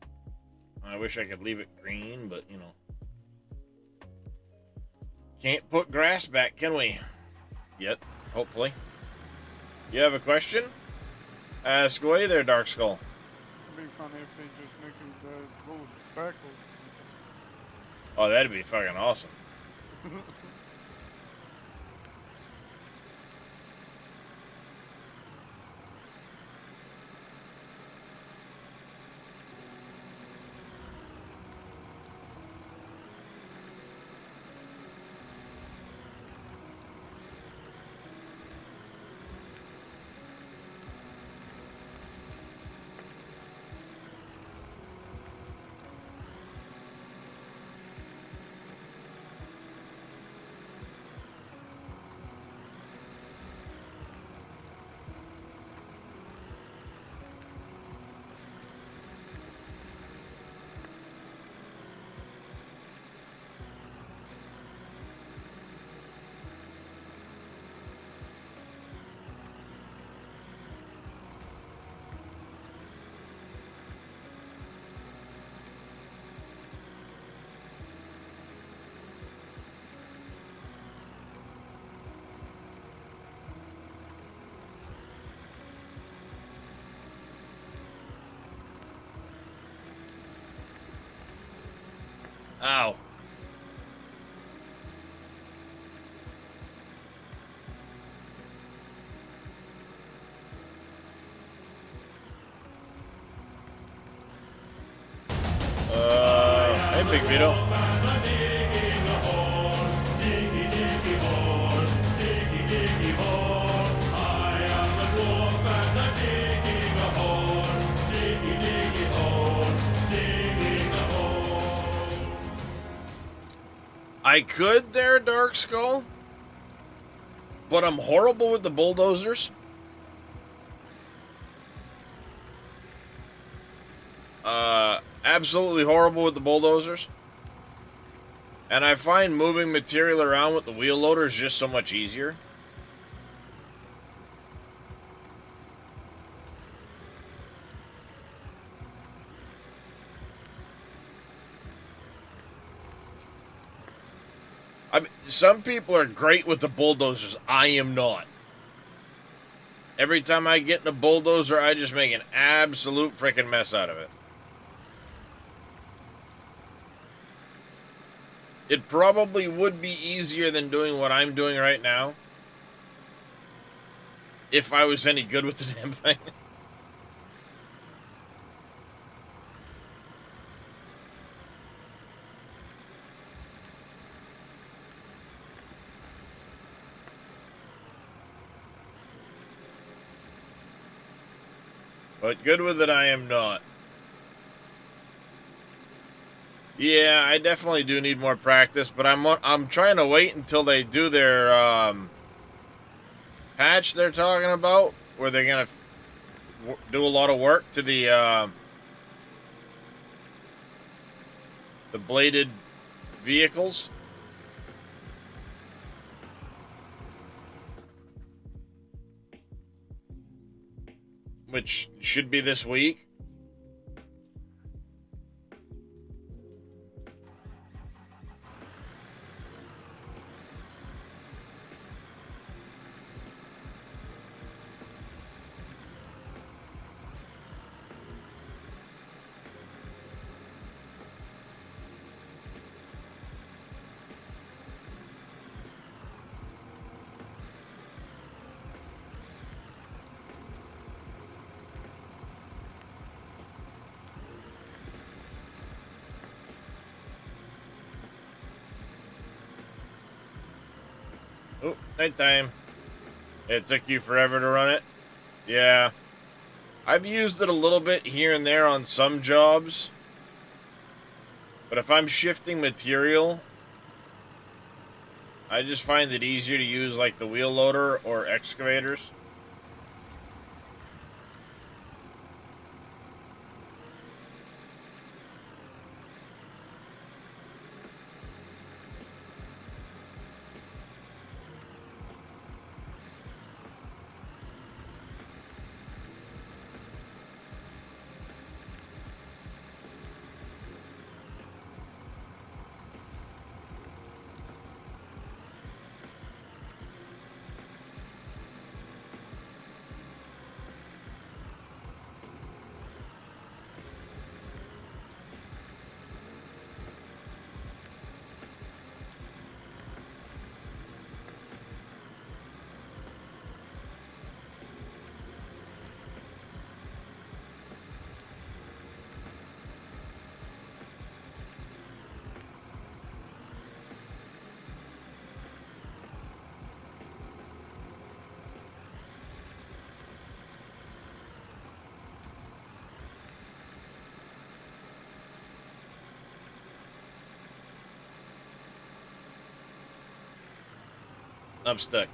I wish I could leave it green, but you know. Can't put grass back, can we? Yet, hopefully. You have a question? Ask away there, Dark Skull. It'd be funny if they just make it goes backwards. Oh, that'd be fucking awesome. Ow. Hey, Big Vito. I could there, Dark Skull, but I'm horrible with the bulldozers. Absolutely horrible with the bulldozers. And I find moving material around with the wheel loaders just so much easier. I mean, some people are great with the bulldozers. I am not. Every time I get in a bulldozer, I just make an absolute freaking mess out of it. It probably would be easier than doing what I'm doing right now. If I was any good with the damn thing. But good with it, I am not. Yeah, I definitely do need more practice, but I'm trying to wait until they do their patch they're talking about, where they're gonna do a lot of work to the bladed vehicles. Which should be this week. Oh, nighttime. It took you forever to run it? Yeah. I've used it a little bit here and there on some jobs. But if I'm shifting material, I just find it easier to use like the wheel loader or excavators. I'm stuck.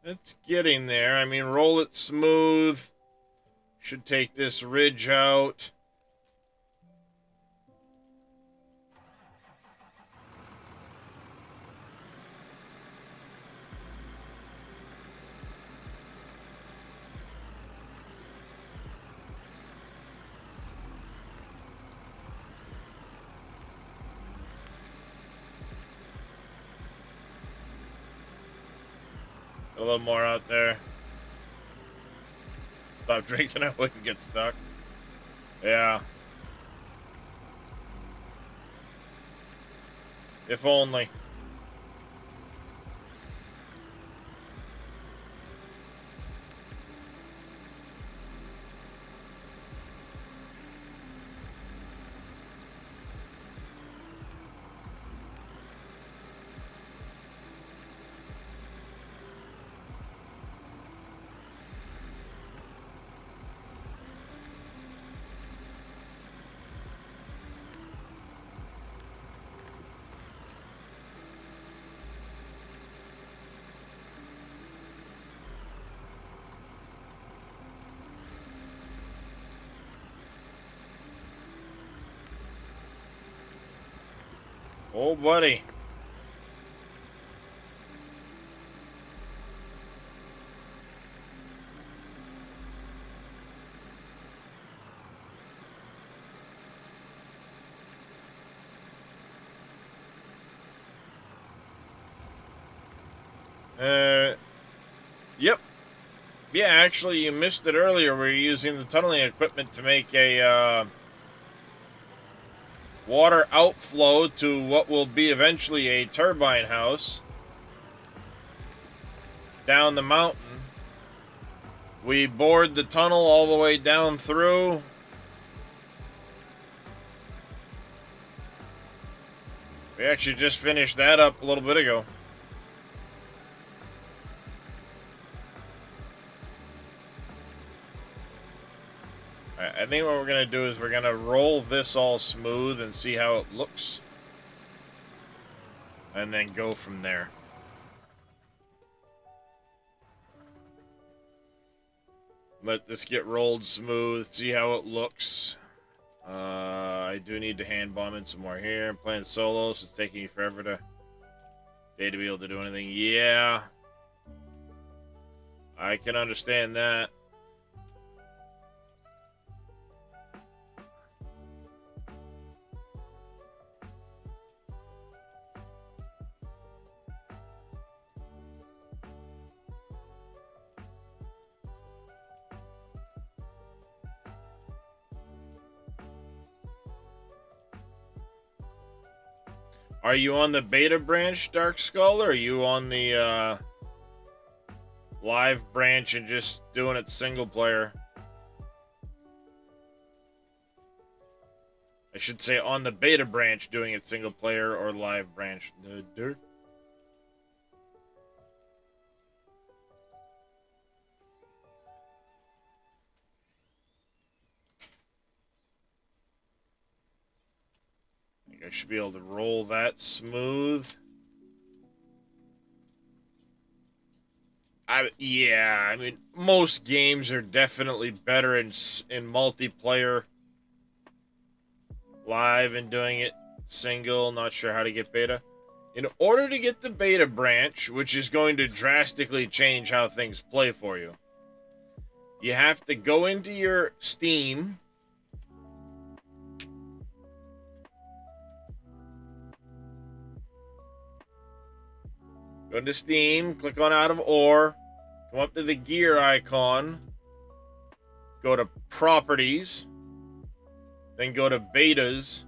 It's getting there. I mean, roll it smooth. Should take this ridge out. A little more out there. Stop drinking, I wouldn't get stuck. Yeah. If only. Oh, buddy. Yep. Yeah, actually, you missed it earlier. We were using the tunneling equipment to make a water outflow to what will be eventually a turbine house down the mountain. We bored the tunnel all the way down through. We actually just finished that up a little bit ago. I think what we're going to do is we're going to roll this all smooth and see how it looks. And then go from there. Let this get rolled smooth, see how it looks. I do need to hand bomb in some more here. I'm playing solo, so it's taking you forever to be able to do anything. Yeah. I can understand that. Are you on the beta branch, Dark Skull, or are you on the live branch and just doing it single player? I should say on the beta branch doing it single player or live branch. The dirt. I think I should be able to roll that smooth. Yeah, I mean, most games are definitely better in multiplayer live and doing it single. Not sure how to get beta. In order to get the beta branch, which is going to drastically change how things play for you, you have to go into your Steam. Go into Steam, click on Out of Ore, come up to the gear icon, go to Properties, then go to Betas,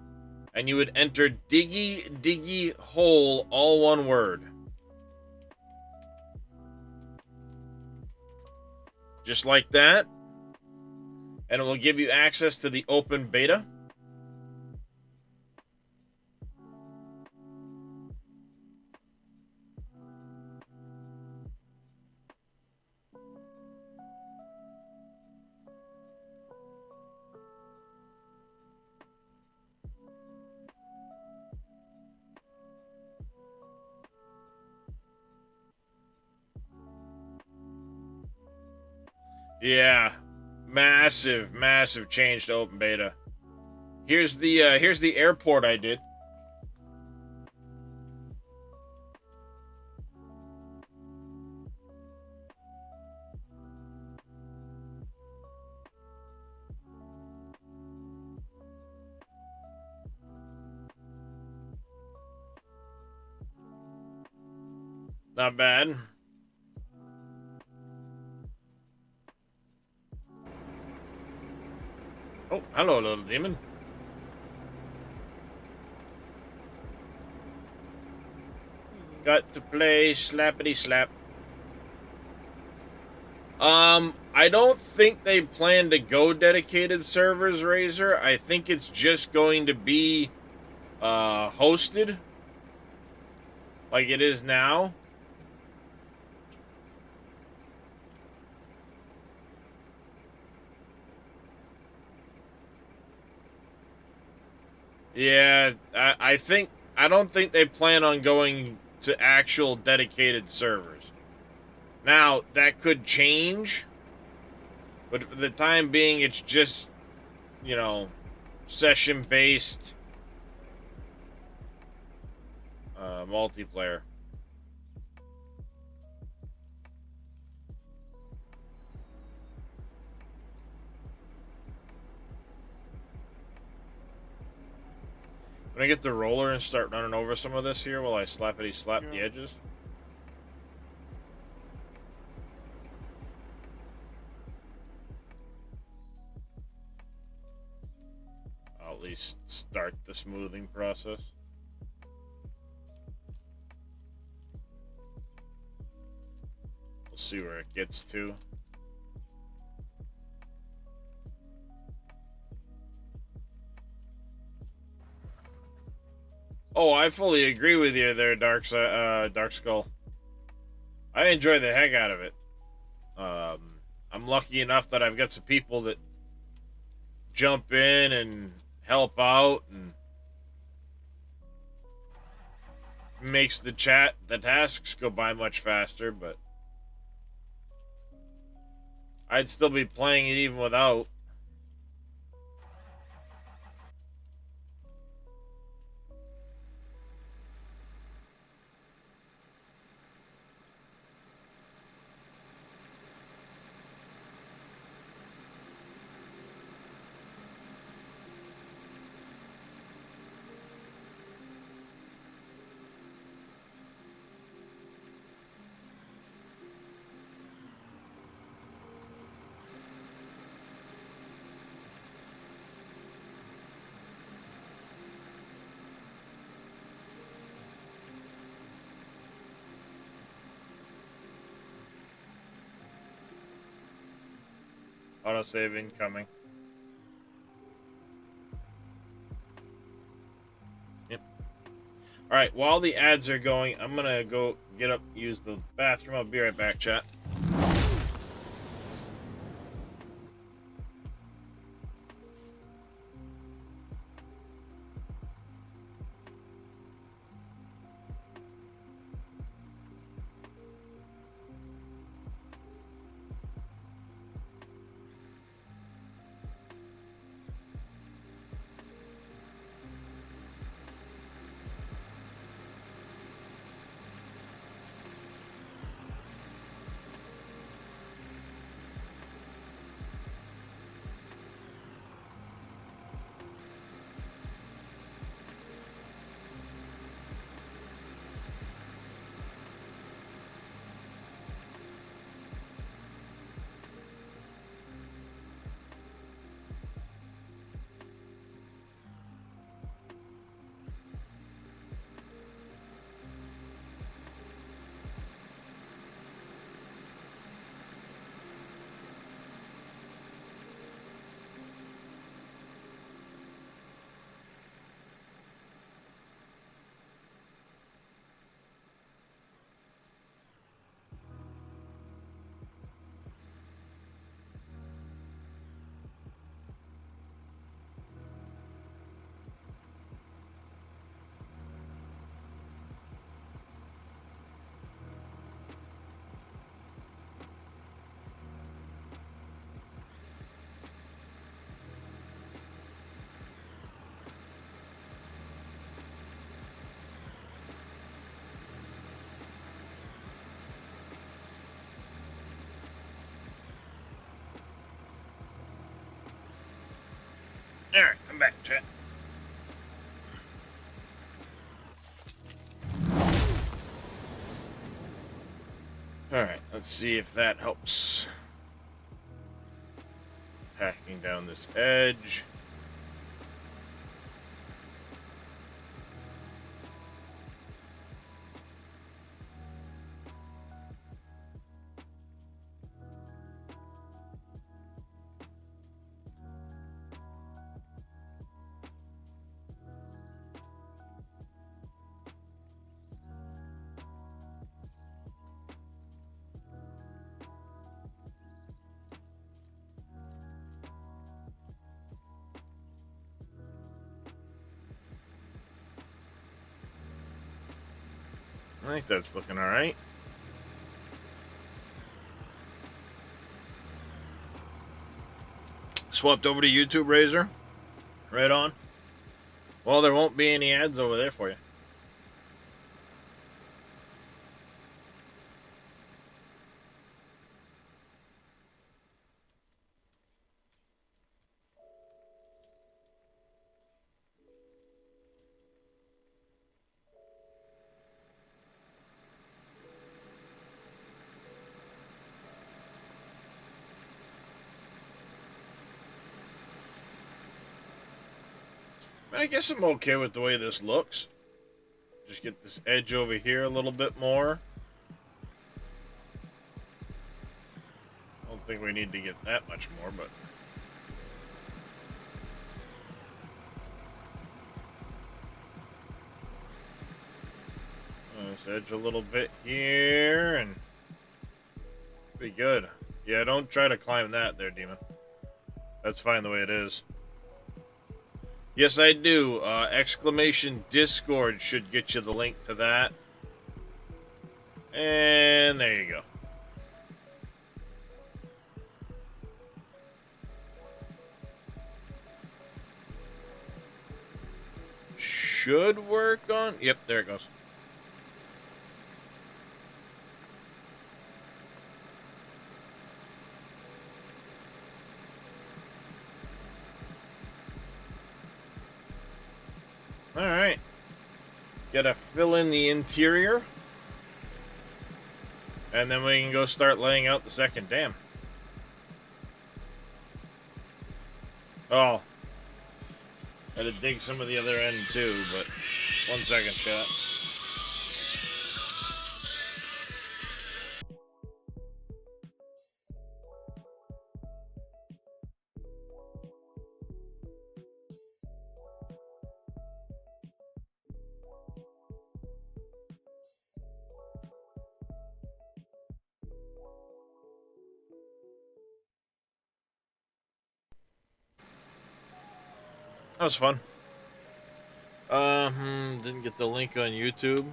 and you would enter Diggy Diggy Hole, all one word. Just like that. And it will give you access to the open beta. Yeah, massive, massive change to open beta. Here's the airport I did. Not bad. Oh, hello, little demon. Got to play slappity slap. I don't think they plan to go dedicated servers, Razor. I think it's just going to be hosted like it is now. Yeah, I don't think they plan on going to actual dedicated servers. Now, that could change, but for the time being it's just, you know, session based multiplayer. Can I get the roller and start running over some of this here while I slappity slap the Yeah. edges? I'll at least start the smoothing process. We'll see where it gets to. Oh, I fully agree with you there, Dark Skull. I enjoy the heck out of it. I'm lucky enough that I've got some people that jump in and help out and makes the tasks go by much faster, but I'd still be playing it even without. Autosave incoming. Yep. Alright, while the ads are going, I'm gonna go get up, use the bathroom. I'll be right back, chat. Alright, I'm back, chat. Alright, let's see if that helps. Hacking down this edge. I think that's looking alright. Swapped over to YouTube Razor. Right on. Well, there won't be any ads over there for you. I guess I'm okay with the way this looks. Just get this edge over here a little bit more. I don't think we need to get that much more, but... This edge a little bit here, and... Pretty good. Yeah, don't try to climb that there, Demon. That's fine the way it is. Yes, I do. Exclamation Discord should get you the link to that. And there you go. Should work on... Yep, there it goes. Alright. Gotta fill in the interior. And then we can go start laying out the second dam. Oh. Gotta dig some of the other end too, but... One second, chat. That was fun. Didn't get the link on YouTube.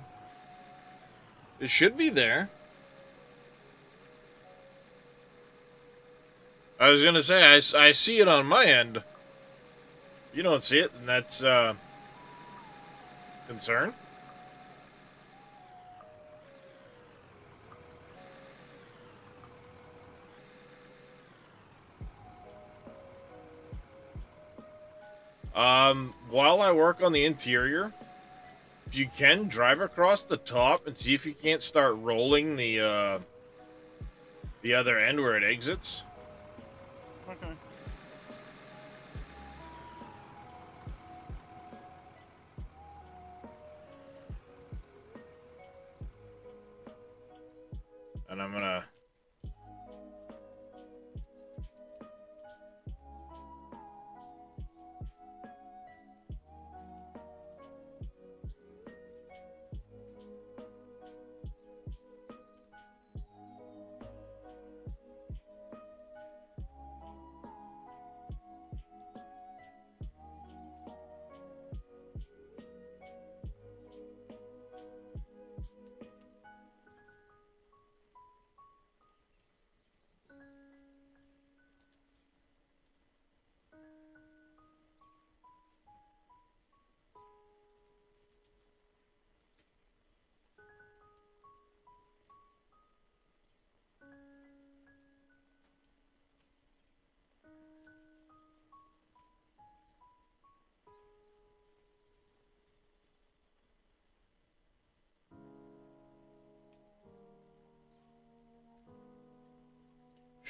It should be there. I was gonna say, I see it on my end. You don't see it, and that's, concern. While I work on the interior, if you can, drive across the top and see if you can't start rolling the other end where it exits. Okay. And I'm gonna...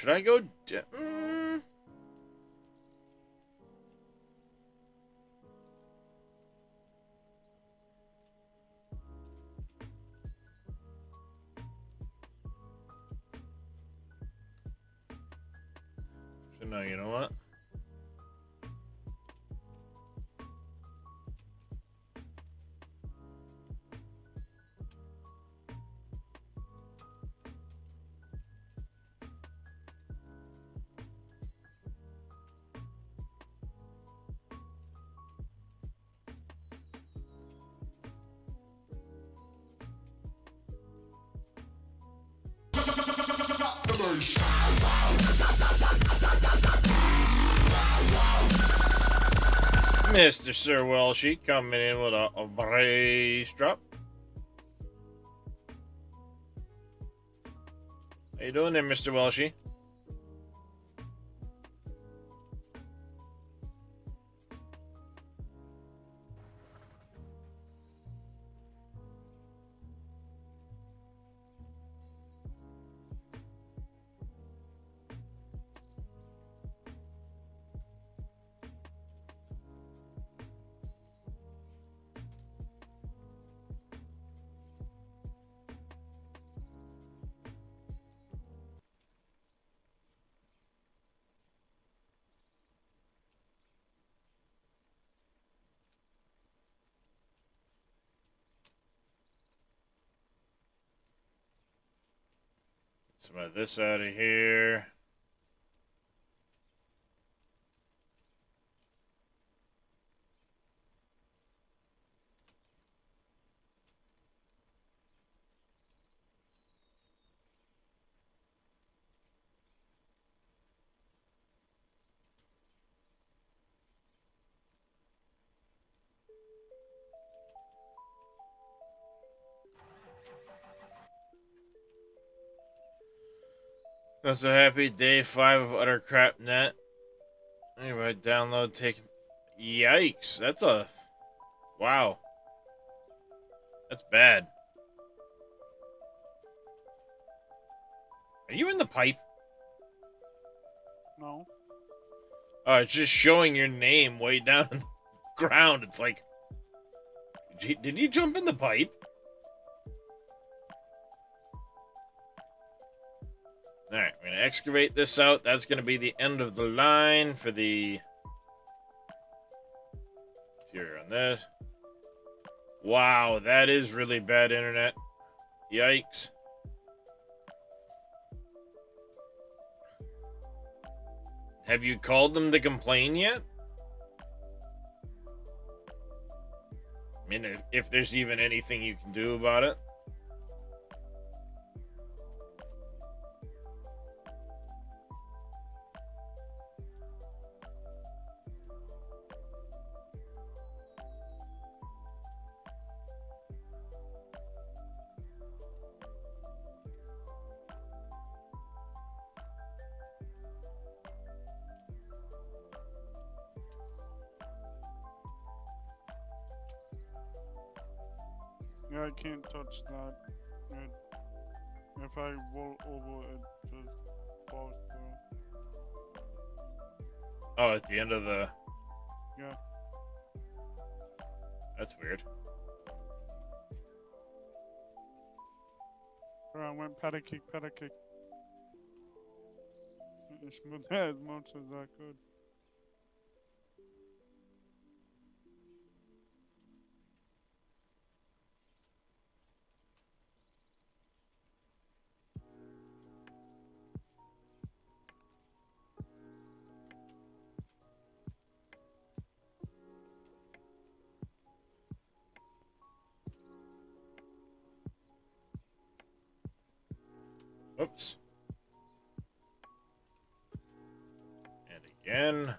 Should I go? No, you know what? Mr. Sir Welshie coming in with a brace drop. How you doing there, Mr. Welshie? Some of this out of here. I'm so happy. Day 5 of Utter Crap Net. Anyway, download, take. Yikes. That's a. Wow. That's bad. Are you in the pipe? No. It's just showing your name way down on the ground. It's like. Did you jump in the pipe? Alright, we're going to excavate this out. That's going to be the end of the line for the interior on this. Wow, that is really bad internet. Yikes. Have you called them to complain yet? I mean, if there's even anything you can do about it. Yeah, I can't touch that. If I roll over, it just falls through. Oh, at the end of the... Yeah. That's weird. I went patakick, patakick. Smooth that as much as I could. Oops. And again.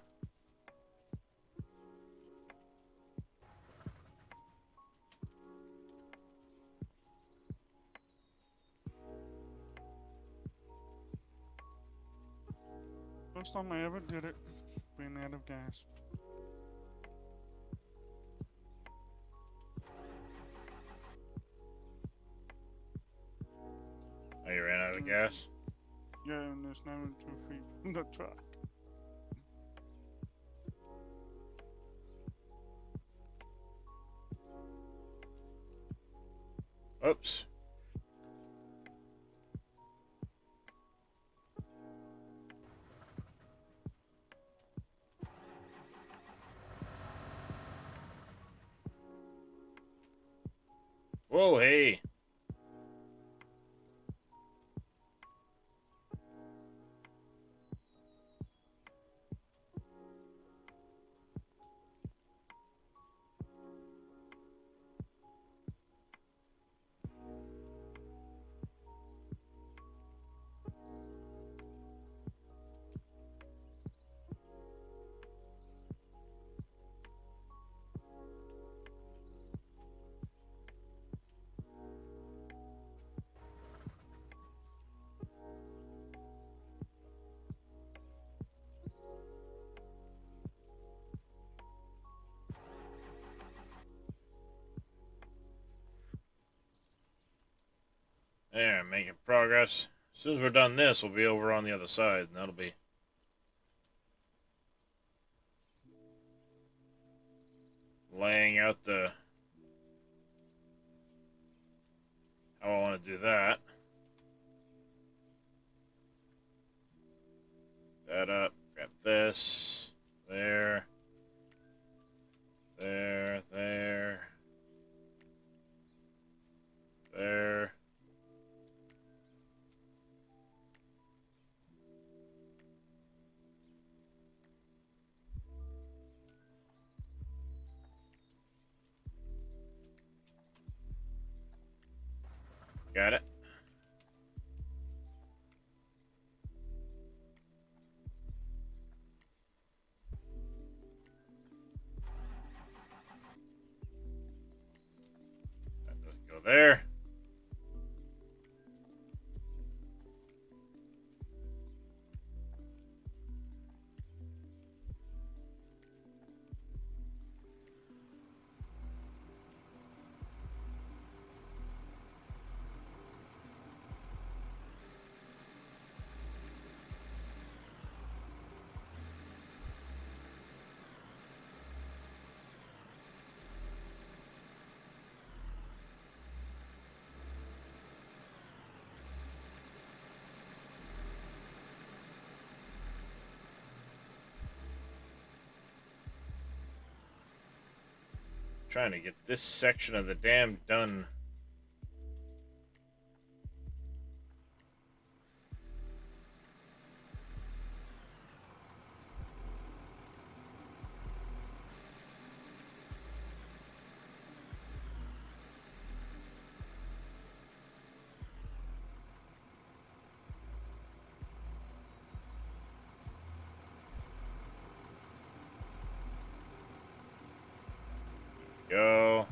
First time I ever did it, ran out of gas. Oh, you ran out of gas? Yeah, and it's not even 2 feet from the track. Oops. Whoa, hey. There, making progress. As soon as we're done this, we'll be over on the other side, and that'll be laying out the how I want to do that. That up, grab this, there, there, there, there. Got it. That doesn't go there. Trying to get this section of the dam done. Go.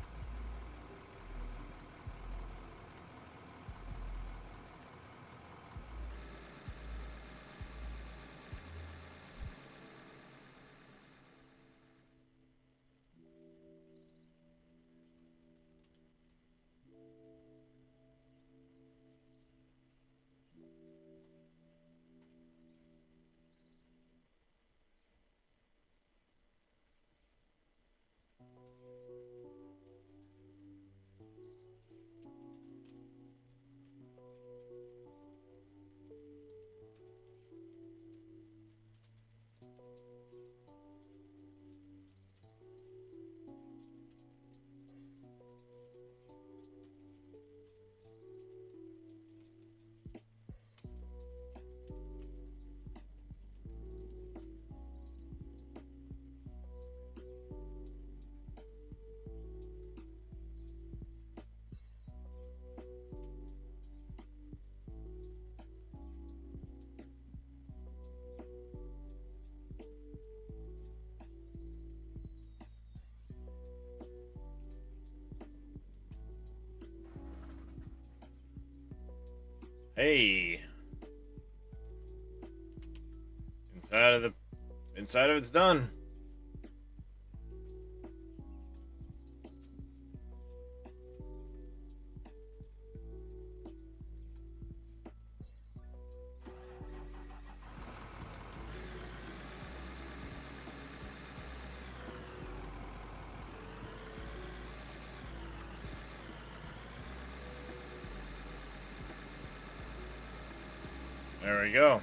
Hey. Inside of it's done. There we go.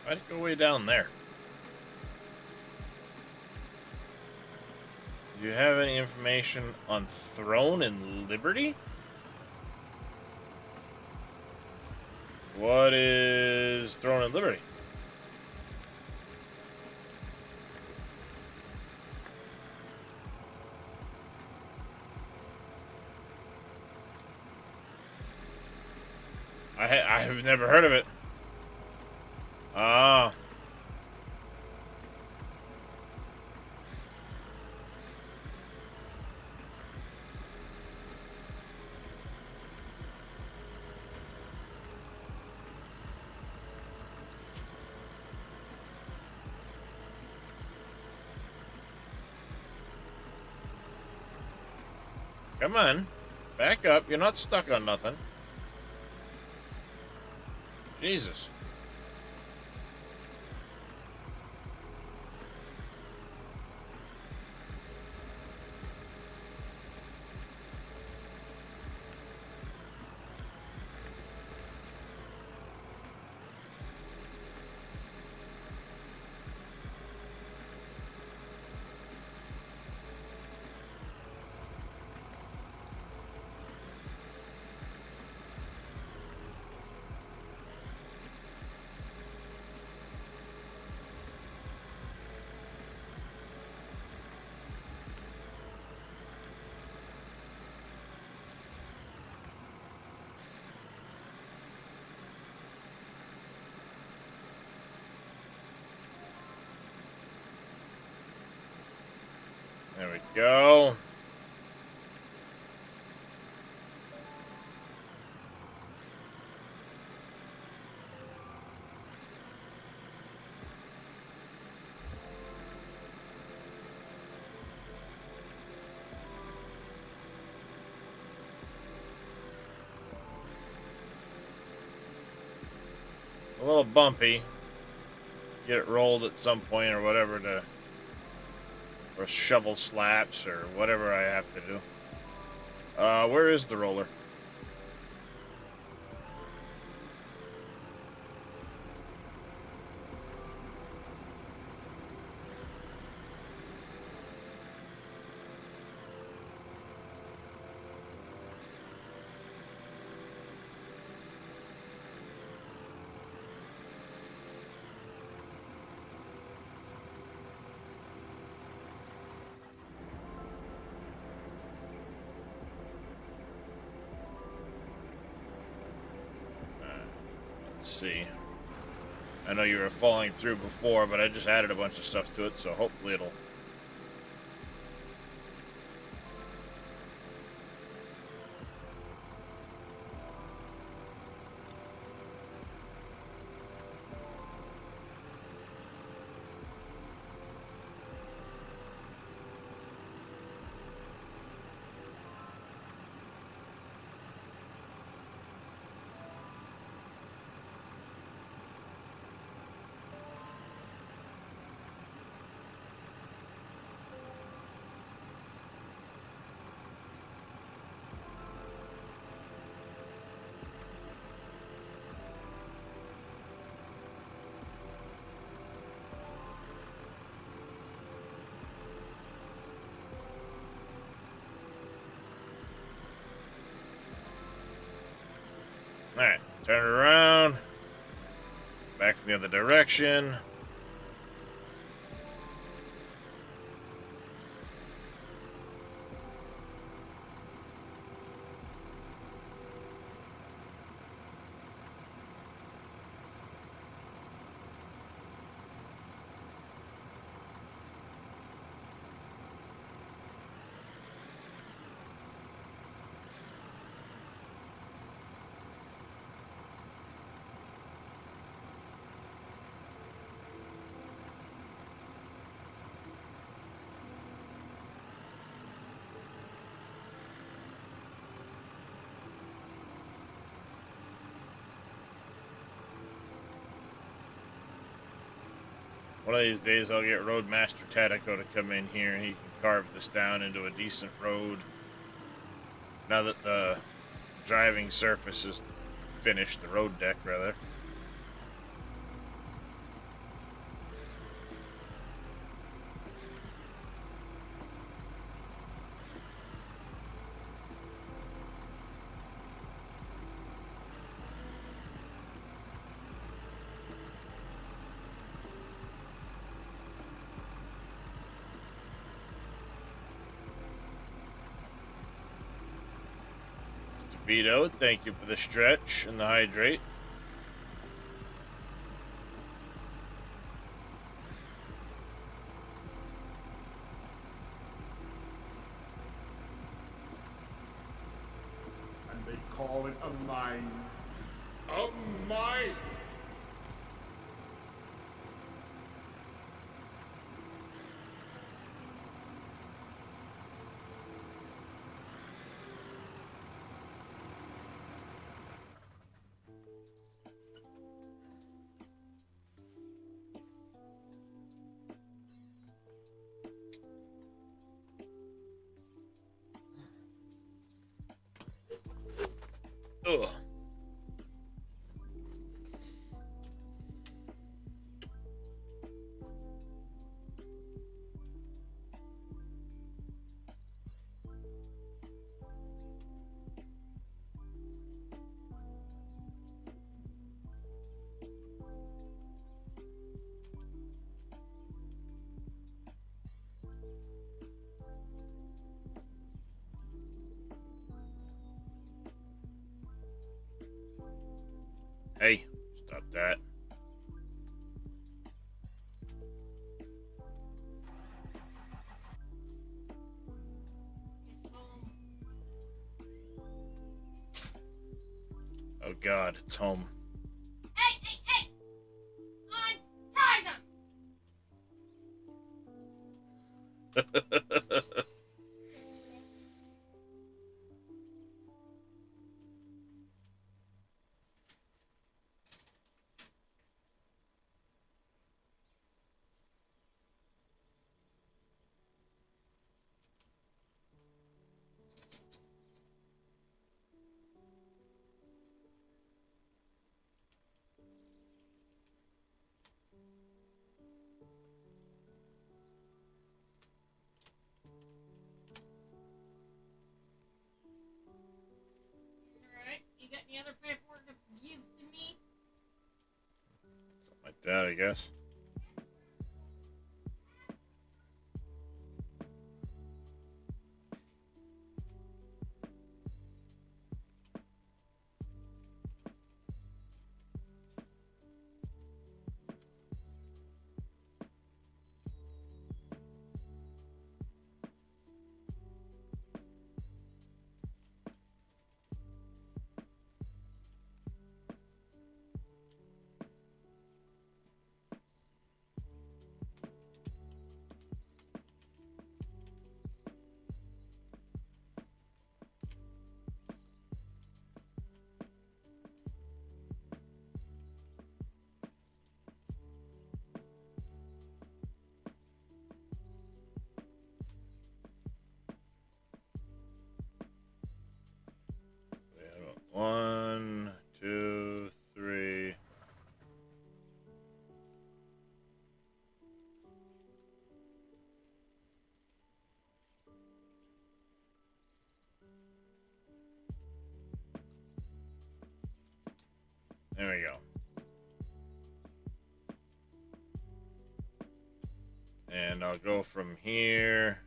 Why'd it go way down there? Do you have any information on Throne and Liberty? What is Throne and Liberty? I have never heard of it. Ah. Come on. Back up. You're not stuck on nothing. Jesus. There we go. A little bumpy. Get it rolled at some point or whatever to, or shovel slaps or whatever I have to do. Where is the roller? Let's see. I know you were falling through before, but I just added a bunch of stuff to it, so hopefully it'll... Alright, turn it around. Back from the other direction. One of these days I'll get Roadmaster Tatico to come in here and he can carve this down into a decent road. Now that the driving surface is finished, the road deck rather. Vito, thank you for the stretch and the hydrate. And they call it a mine. A mine! Ugh. Hey, stop that. It's home. Oh God, it's home. Hey, hey, hey! Untie them! Alright, you got any other paperwork to give to me? Something like that, I guess. One, two, three. There we go. And I'll go from here.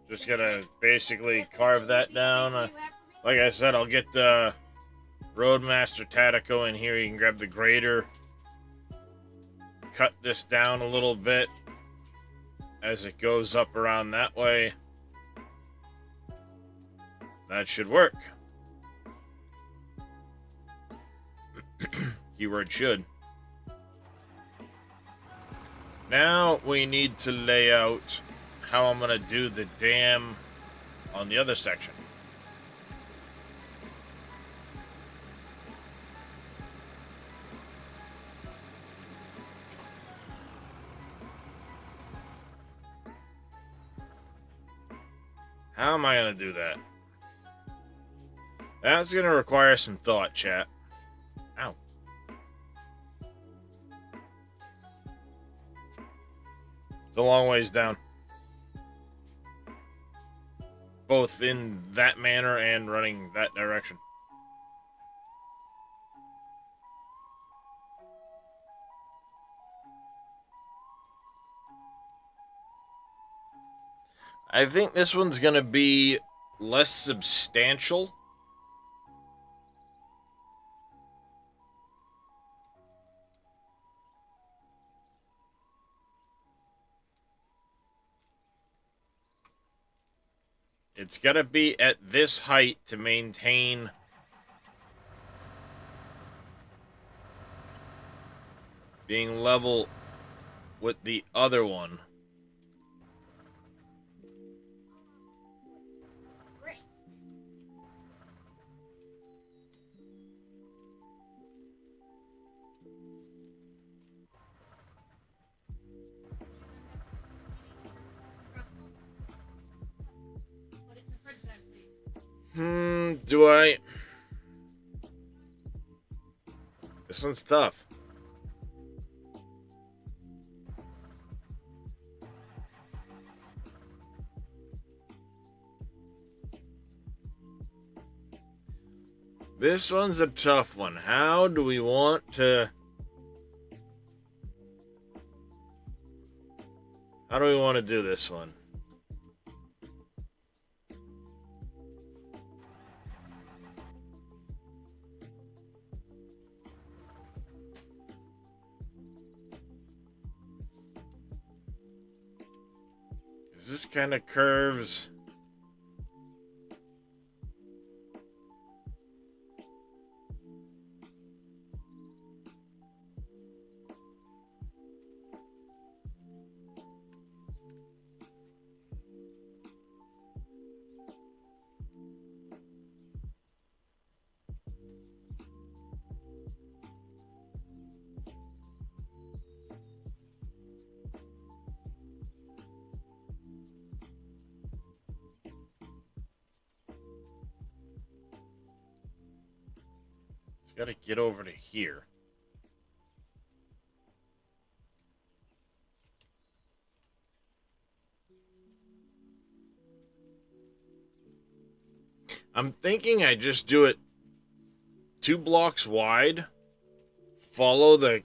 Just gonna basically carve that down. Like I said, I'll get Roadmaster Tatico in here. You can grab the grater, cut this down a little bit as it goes up around that way. That should work. Keyword should. Now we need to lay out how I'm going to do the dam on the other section. How am I going to do that? That's going to require some thought, chat. Ow. It's a long ways down. Both in that manner and running that direction. I think this one's going to be less substantial. It's got to be at this height to maintain being level with the other one. Great. Put it in the fridge then, please. Do I? This one's tough. This one's a tough one. How do we want to... How do we want to do this one? This kind of curves. Got to get over to here. I'm thinking I just do it 2 blocks wide, follow the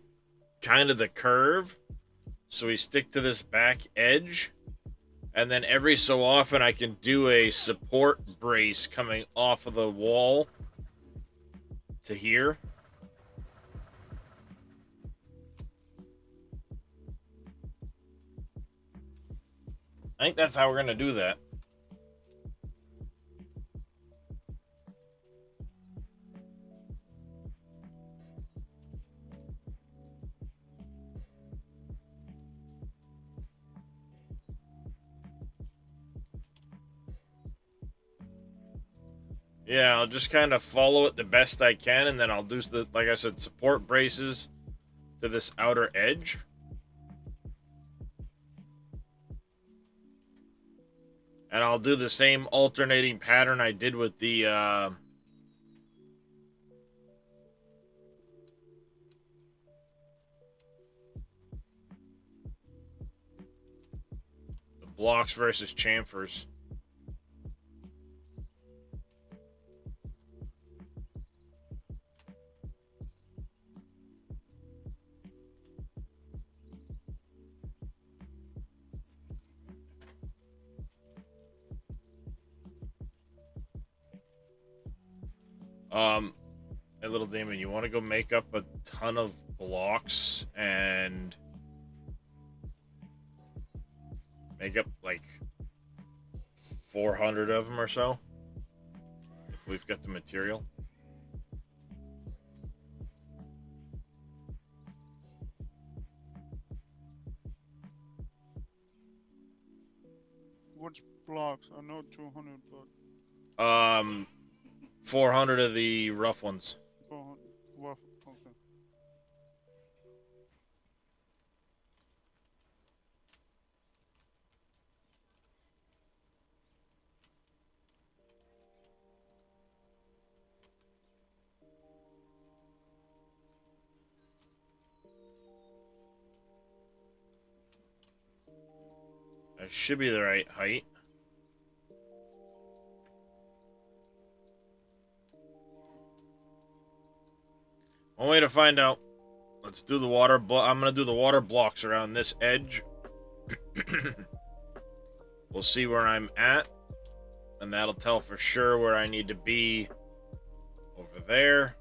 kind of the curve, so we stick to this back edge, and then every so often I can do a support brace coming off of the wall to here. I think that's how we're going to do that. Yeah, I'll just kind of follow it the best I can, and then I'll do, the, like I said, support braces to this outer edge. And I'll do the same alternating pattern I did with the blocks versus chamfers. Hey, little demon, you want to go make up a ton of blocks and make up like 400 of them or so? If we've got the material. Which blocks? I know 200, but 400 of the rough ones. 400. Well, okay. That should be the right height. One way to find out. Let's do the water. I'm gonna do the water blocks around this edge. We'll see where I'm at, and that'll tell for sure where I need to be over there.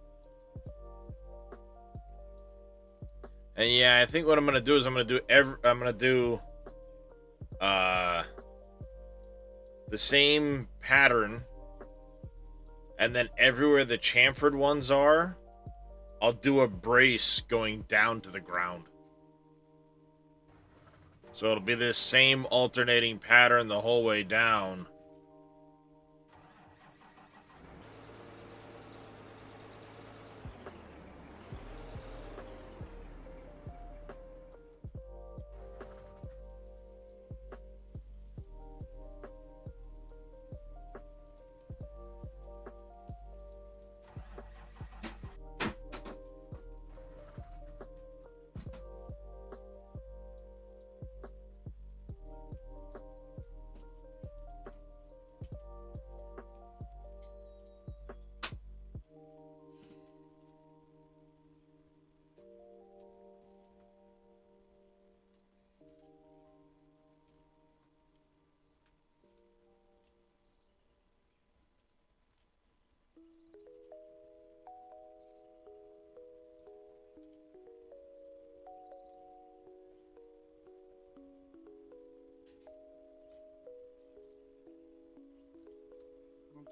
And yeah, I think what I'm gonna do is I'm gonna do the same pattern, and then everywhere the chamfered ones are, I'll do a brace going down to the ground. So it'll be this same alternating pattern the whole way down.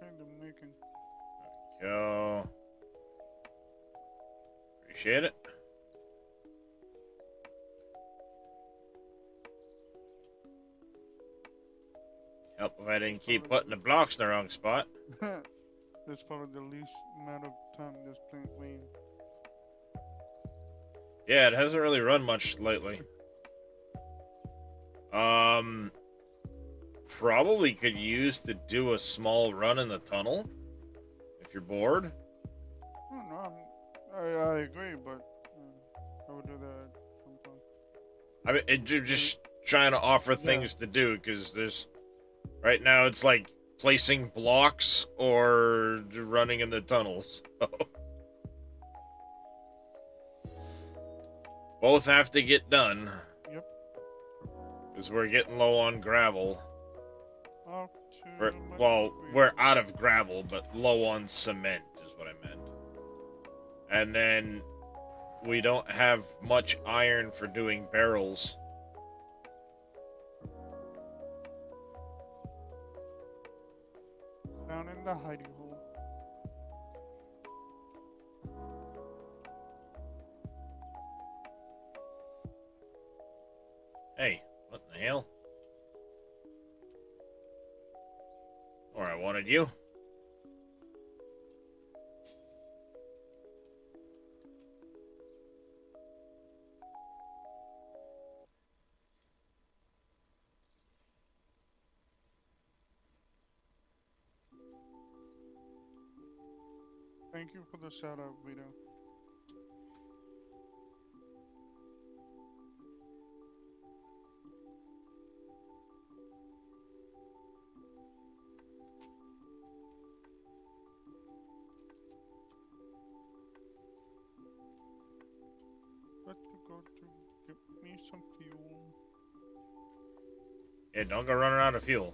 Okay, they're making. Go. Appreciate it. Help if I didn't keep putting the blocks in the wrong spot. That's probably the least amount of time this plant waiting. Yeah, it hasn't really run much lately. Probably could use to do a small run in the tunnel if you're bored. I don't know. I agree, but I would do that sometime. I mean, just trying to offer things to do, because there's right now it's like placing blocks or running in the tunnels. Both have to get done. Yep. Because we're getting low on gravel. Up to We're out of gravel, but low on cement is what I meant. And then we don't have much iron for doing barrels. down in the hidey hole. Hey, what in the hell? Or I wanted you. Thank you for the shout out, Vito. Got to go to get me some fuel. Yeah, don't go running out of fuel.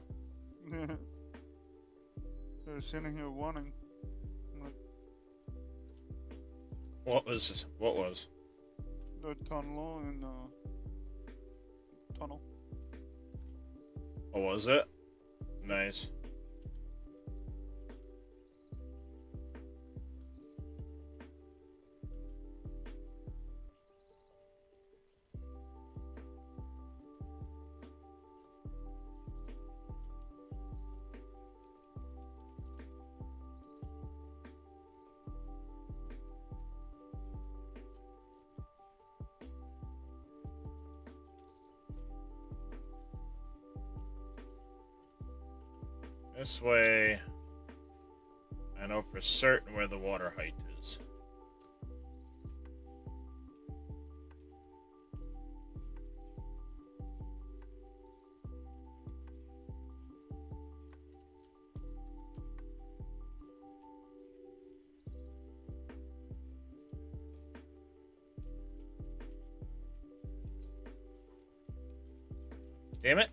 They're sitting here wanting. I'm like, What was? What was? The tunnel and tunnel. What was it? Nice. This way, I know for certain where the water height is. Damn it.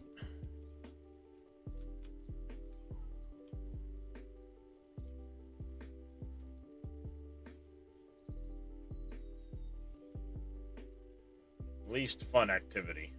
Least fun activity.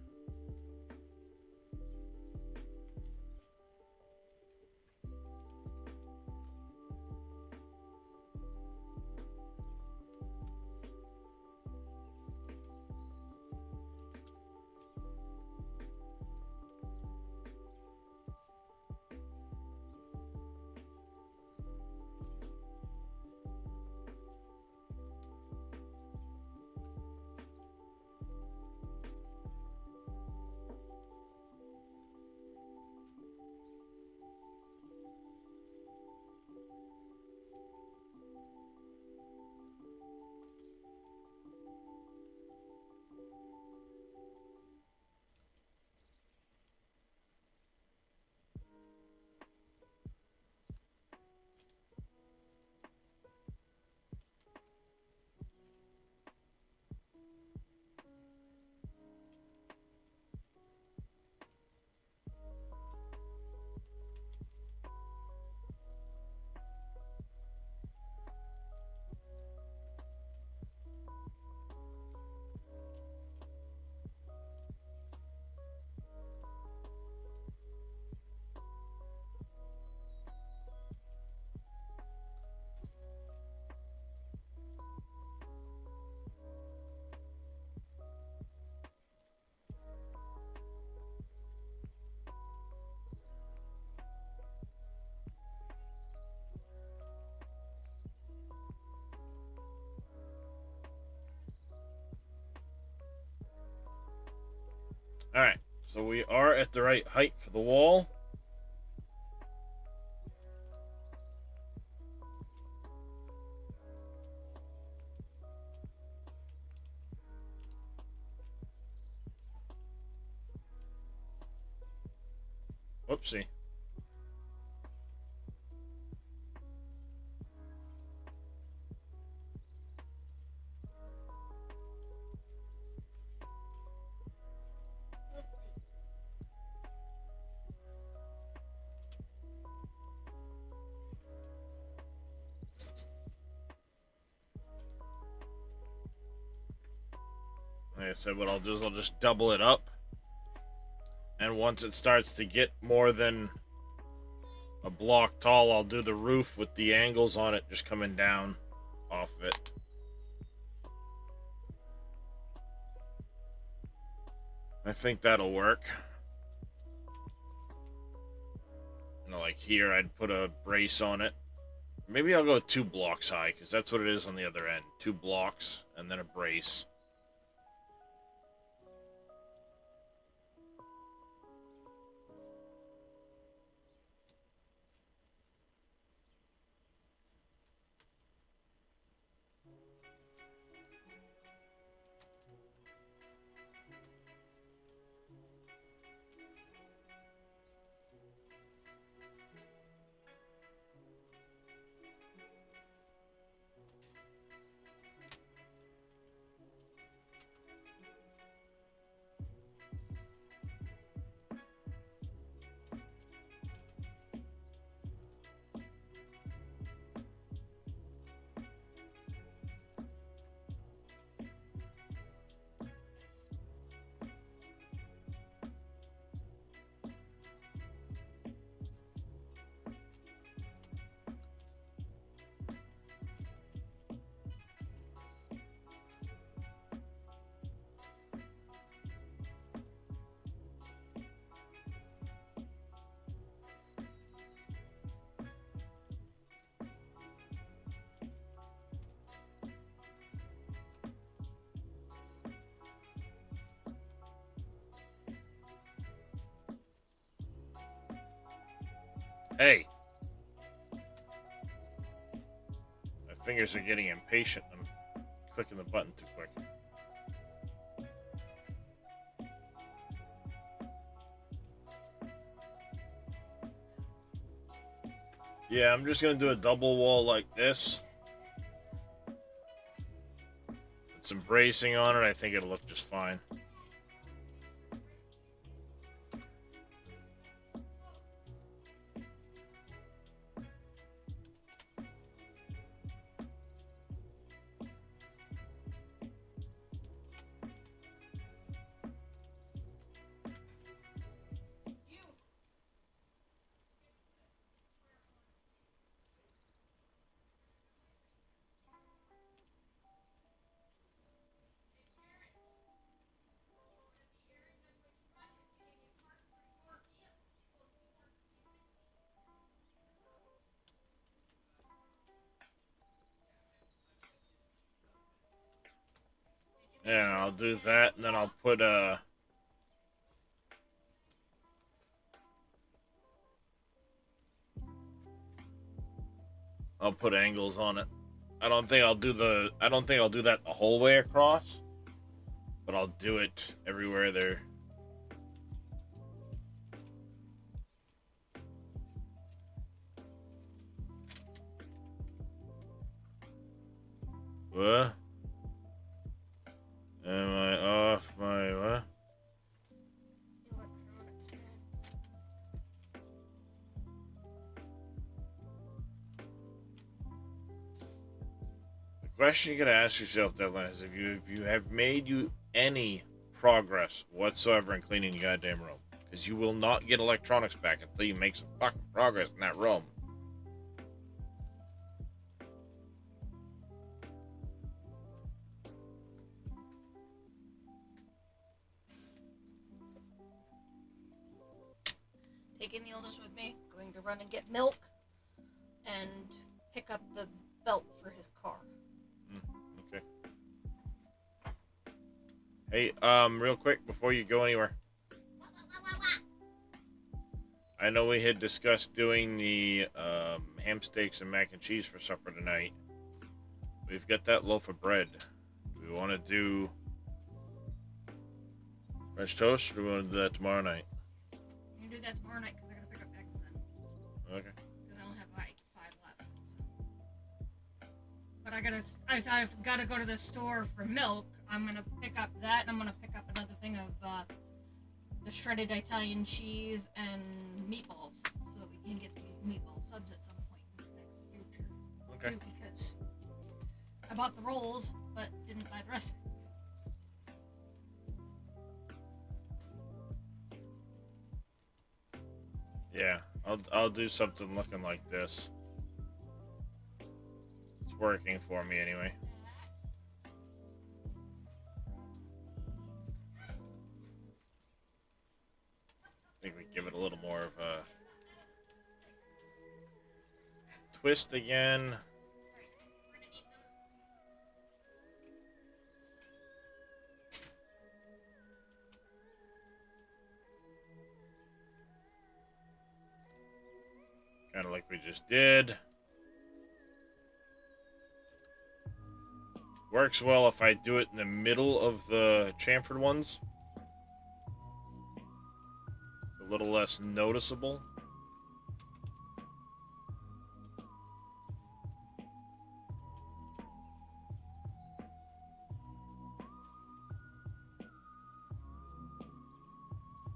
Alright, so we are at the right height for the wall. Whoopsie. Like I said, what I'll do is I'll just double it up. And once it starts to get more than a block tall, I'll do the roof with the angles on it just coming down off of it. I think that'll work. You know, like here, I'd put a brace on it. Maybe I'll go 2 blocks high, because that's what it is on the other end. 2 blocks, and then a brace. Hey! My fingers are getting impatient. I'm clicking the button too quick. Yeah, I'm just gonna do a double wall like this. With some bracing on it, I think it'll look just fine. And I'll do that, and then I'll put angles on it. I don't think I'll do that the whole way across, but I'll do it everywhere there. What? Am I off my what? Electronics, man. The question you gotta ask yourself, Deadline, is if you have made you any progress whatsoever in cleaning the goddamn room, because you will not get electronics back until you make some fucking progress in that room. Taking the oldest with me, going to run and get milk, and pick up the belt for his car. Okay. Hey, real quick before you go anywhere, I know we had discussed doing the ham steaks and mac and cheese for supper tonight. We've got that loaf of bread. Do we want to do French toast, or do we want to do that tomorrow night? You can do that tomorrow night because I gotta pick up eggs then. Okay. Because I only have like 5 left. So. But I've gotta go to the store for milk. I'm gonna pick up that, and I'm gonna pick up another thing of the shredded Italian cheese and meatballs, so that we can get the meatball subs at some point in the next future. Okay. Too, because I bought the rolls, but didn't buy the rest of it. Yeah, I'll do something looking like this. It's working for me anyway. I think we give it a little more of a twist again. Kind of like we just did. Works well if I do it in the middle of the chamfered ones. A little less noticeable.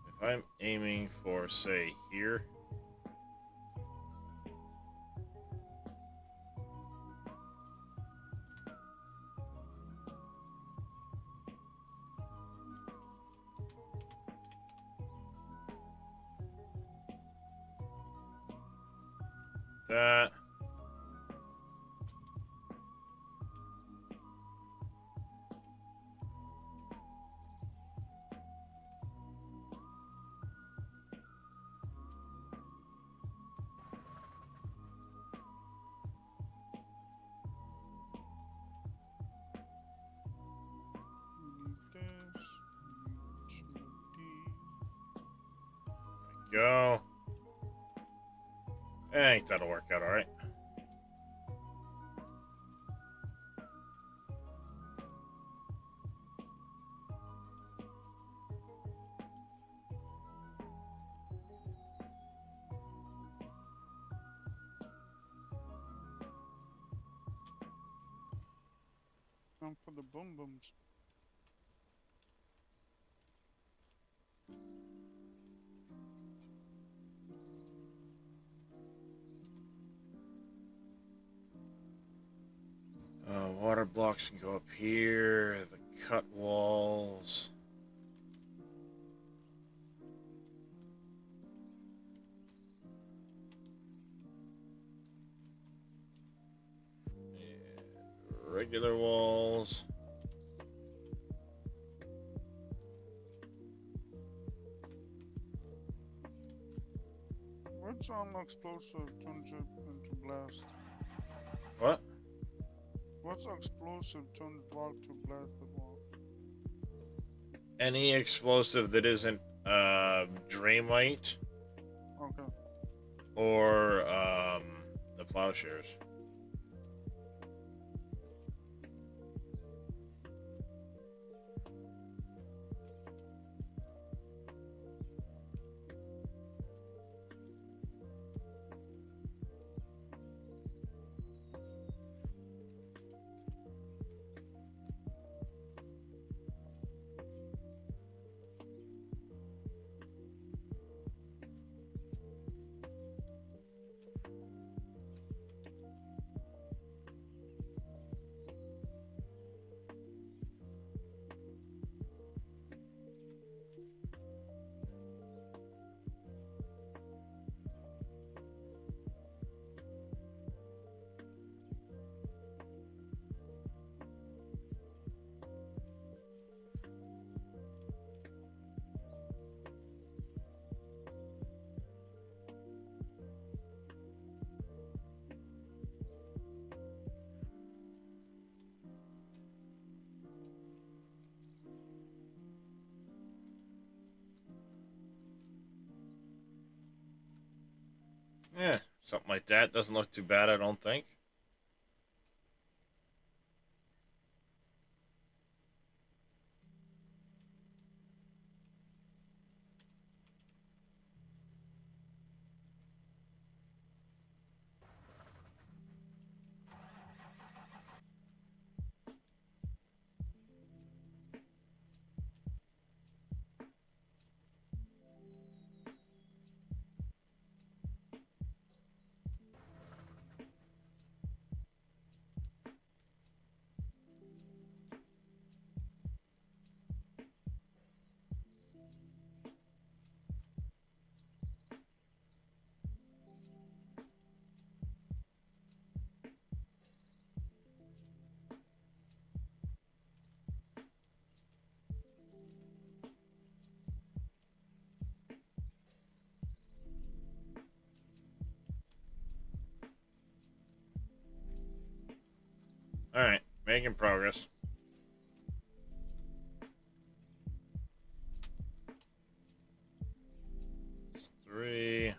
If I'm aiming for, say, here. That. Go. I think that'll work out alright. I'm for the boom booms. Water blocks can go up here. The cut walls. Regular walls. Which explosive turns it into blast? What? What's explosive turns block to blast the wall? Any explosive that isn't Dreamite Okay. or the plowshares. Yeah, something like that. Doesn't look too bad, I don't think. Alright, making progress. It's 3.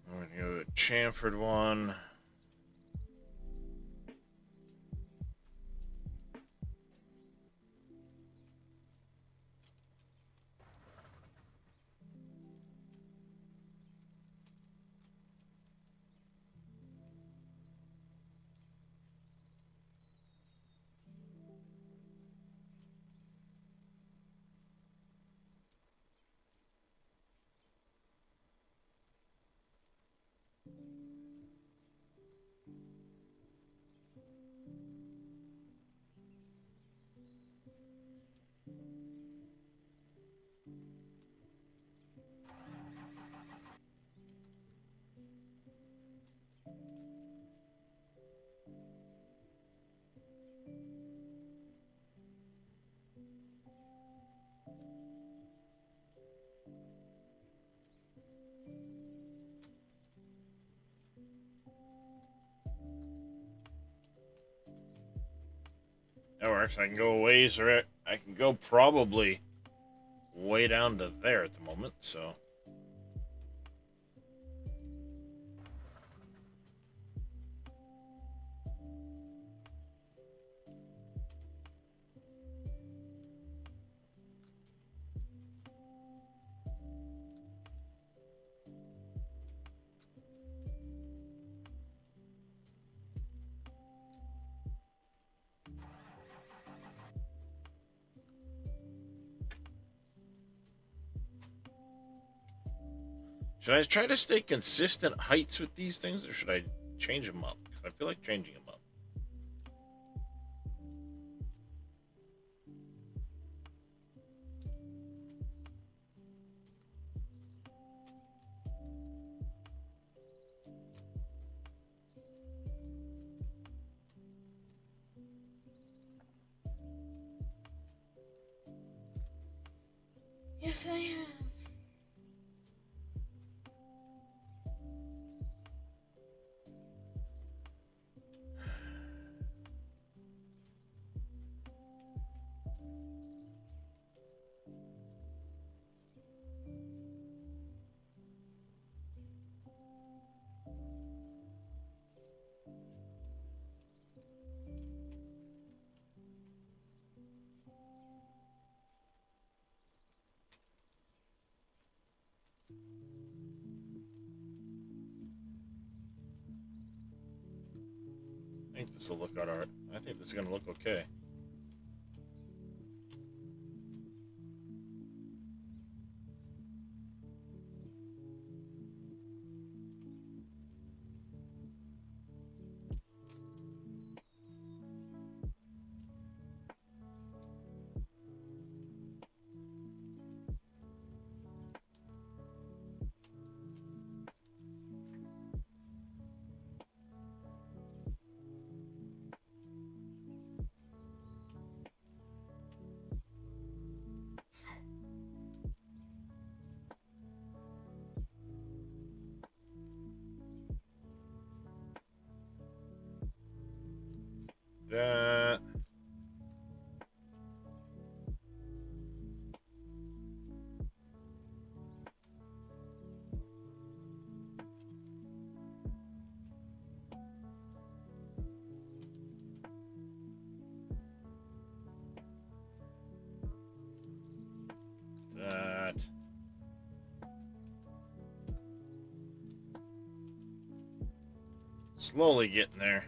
We're gonna go to Chamfered one. That works. I can go a ways, or I can go probably way down to there at the moment, so. Should I try to stay consistent heights with these things, or should I change them up? 'Cause I feel like changing them up. Yes, I am. I think this will look alright. I think this is gonna look okay. That. That. Slowly getting there.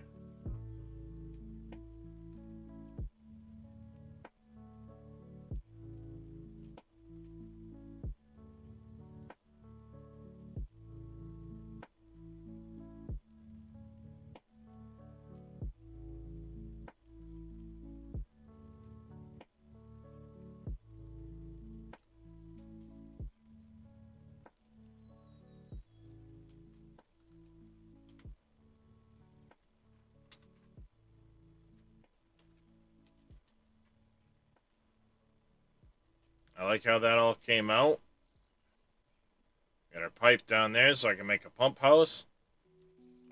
I like how that all came out. Got our pipe down there so I can make a pump house.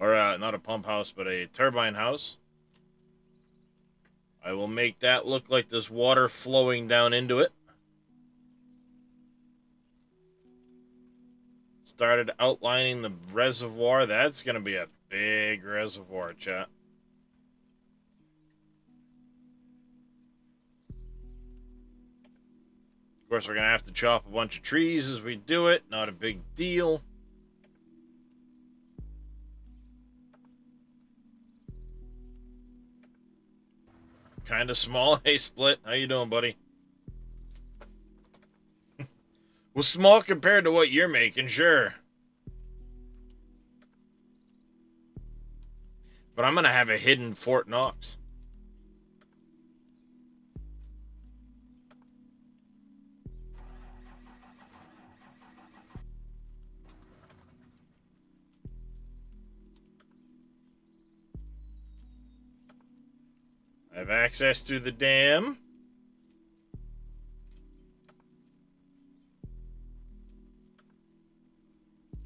Or, not a pump house, but a turbine house. I will make that look like there's water flowing down into it. Started outlining the reservoir. That's going to be a big reservoir, chat. Of course, we're going to have to chop a bunch of trees as we do it. Not a big deal. Kind of small. Hey, Split. How you doing, buddy? Well, small compared to what you're making, sure. But I'm going to have a hidden Fort Knox. I have access through the dam.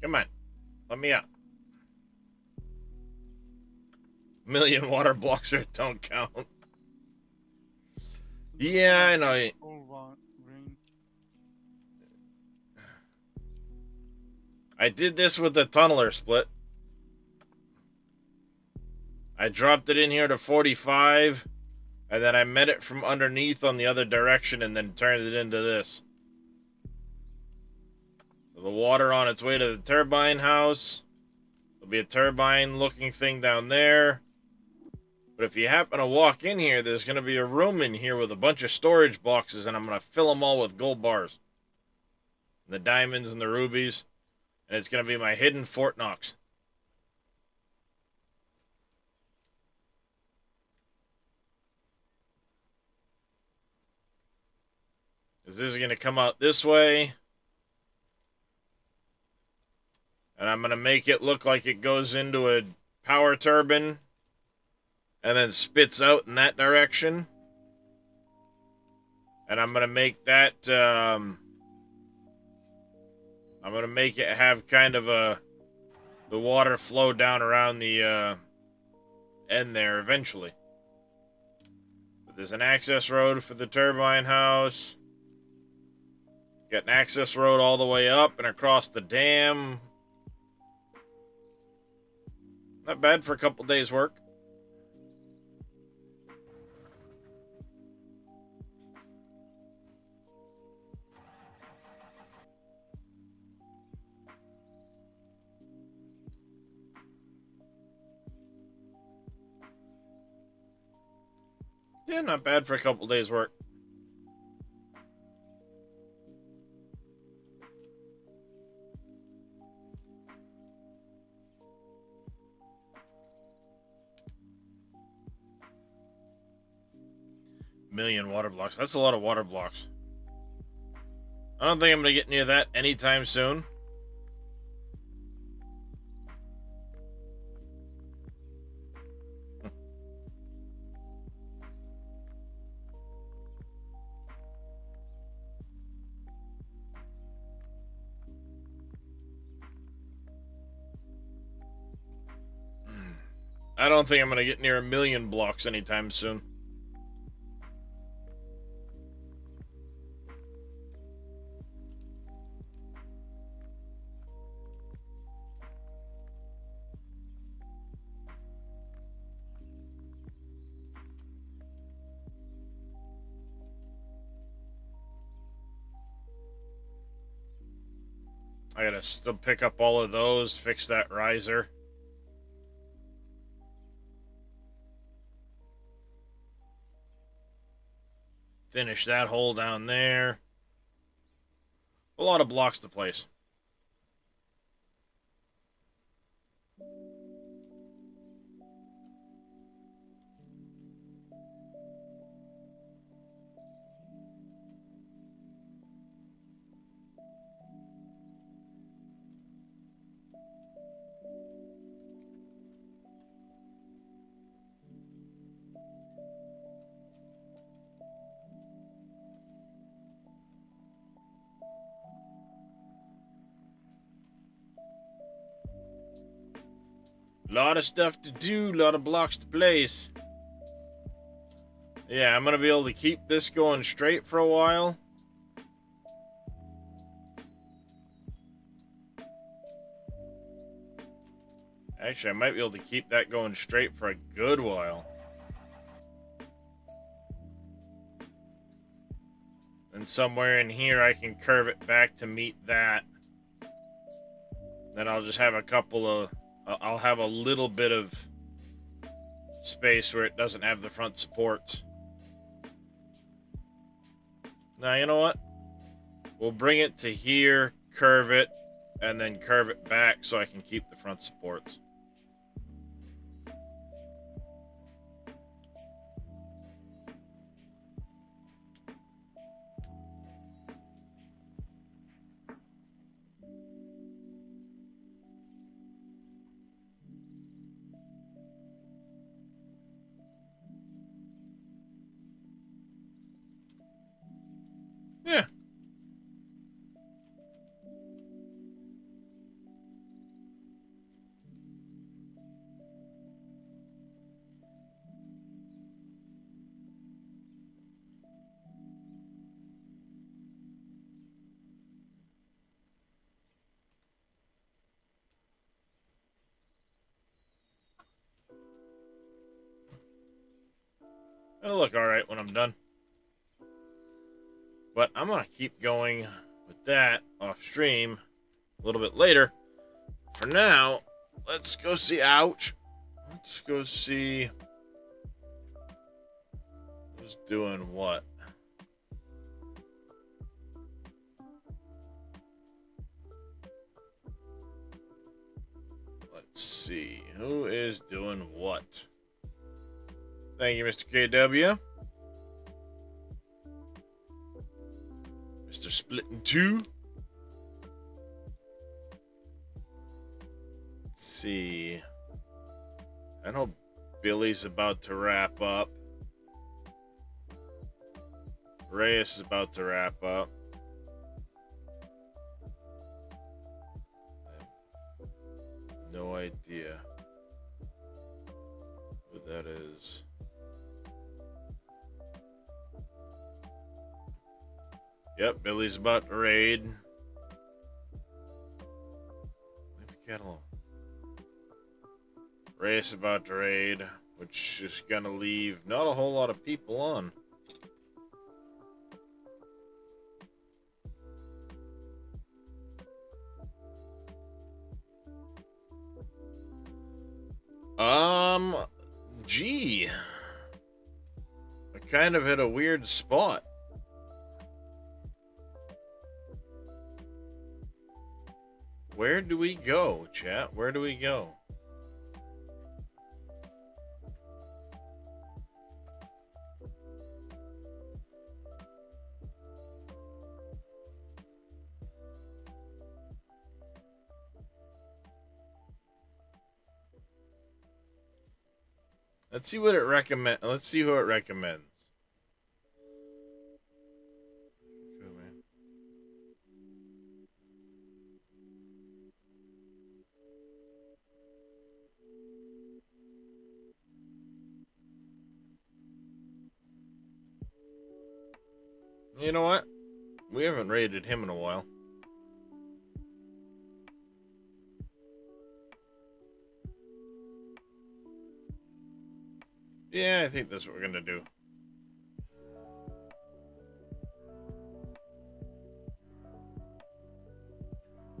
Come on. Let me out. A million water blocks don't count. Yeah, I know. Full range. I did this with the tunneler split. I dropped it in here to 45, and then I met it from underneath on the other direction and then turned it into this. So the water on its way to the turbine house. There'll be a turbine looking thing down there. But if you happen to walk in here, there's going to be a room in here with a bunch of storage boxes, and I'm going to fill them all with gold bars. The diamonds and the rubies. And it's going to be my hidden Fort Knox. This is going to come out this way. And I'm going to make it look like it goes into a power turbine. And then spits out in that direction. And I'm going to make that... I'm going to make it have kind of the water flow down around the end there eventually. But there's an access road for the turbine house. Got an access road all the way up and across the dam. Not bad for a couple days' work. Yeah, not bad for a couple days' work. Million water blocks. That's a lot of water blocks. I don't think I'm going to get near that anytime soon. I don't think I'm going to get near 1,000,000 blocks anytime soon. I gotta still pick up all of those, fix that riser. Finish that hole down there. A lot of blocks to place. Lot of stuff to do, lot of blocks to place. Yeah, I'm gonna be able to keep this going straight for a while. Actually, I might be able to keep that going straight for a good while. And somewhere in here I can curve it back to meet that. Then I'll just have a couple of... I'll have a little bit of space where it doesn't have the front supports. Now, you know what? We'll bring it to here, curve it, and then curve it back so I can keep the front supports. Yeah. It'll look alright when I'm done. But I'm going to keep going with that off stream a little bit later. For now, let's go see. Ouch. Let's go see who's doing what. Let's see who is doing what. Thank you, Mr. KW. Mr. Splitting 2. Let's see. I know Billy's about to wrap up. Reyes is about to wrap up. No idea who that is. Yep, Billy's about to raid. Leave the cat alone. Reyes about to raid, which is gonna leave not a whole lot of people on. Gee. I kind of hit a weird spot. Where do we go, chat? Where do we go? Let's see what it recommend. Let's see who it recommends. Cool, man. You know what? We haven't raided him in a while. Yeah, I think that's what we're gonna do.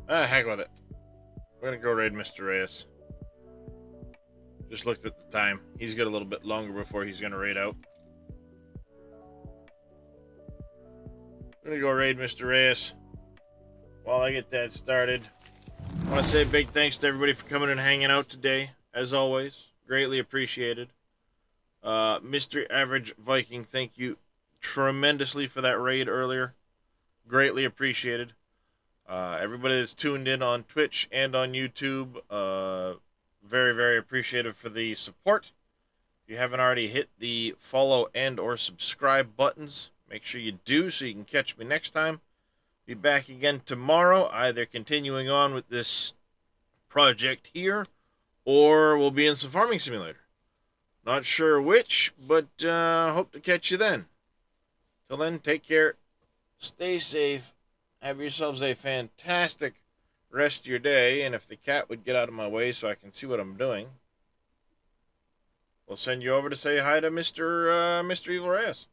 Ah, heck with it. We're gonna go raid Mr. Reyes. Just looked at the time. He's got a little bit longer before he's gonna raid out. We're gonna go raid Mr. Reyes. While I get that started, I want to say a big thanks to everybody for coming and hanging out today. As always, greatly appreciated. Mr. Average Viking, thank you tremendously for that raid earlier. Greatly appreciated. Everybody that's tuned in on Twitch and on YouTube, very, very appreciative for the support. If you haven't already hit the follow and or subscribe buttons, make sure you do so you can catch me next time. Be back again tomorrow, either continuing on with this project here, or we'll be in some Farming Simulator. Not sure which, but hope to catch you then. Till then, take care. Stay safe. Have yourselves a fantastic rest of your day. And if the cat would get out of my way so I can see what I'm doing, we'll send you over to say hi to Mr. Evil Reyes.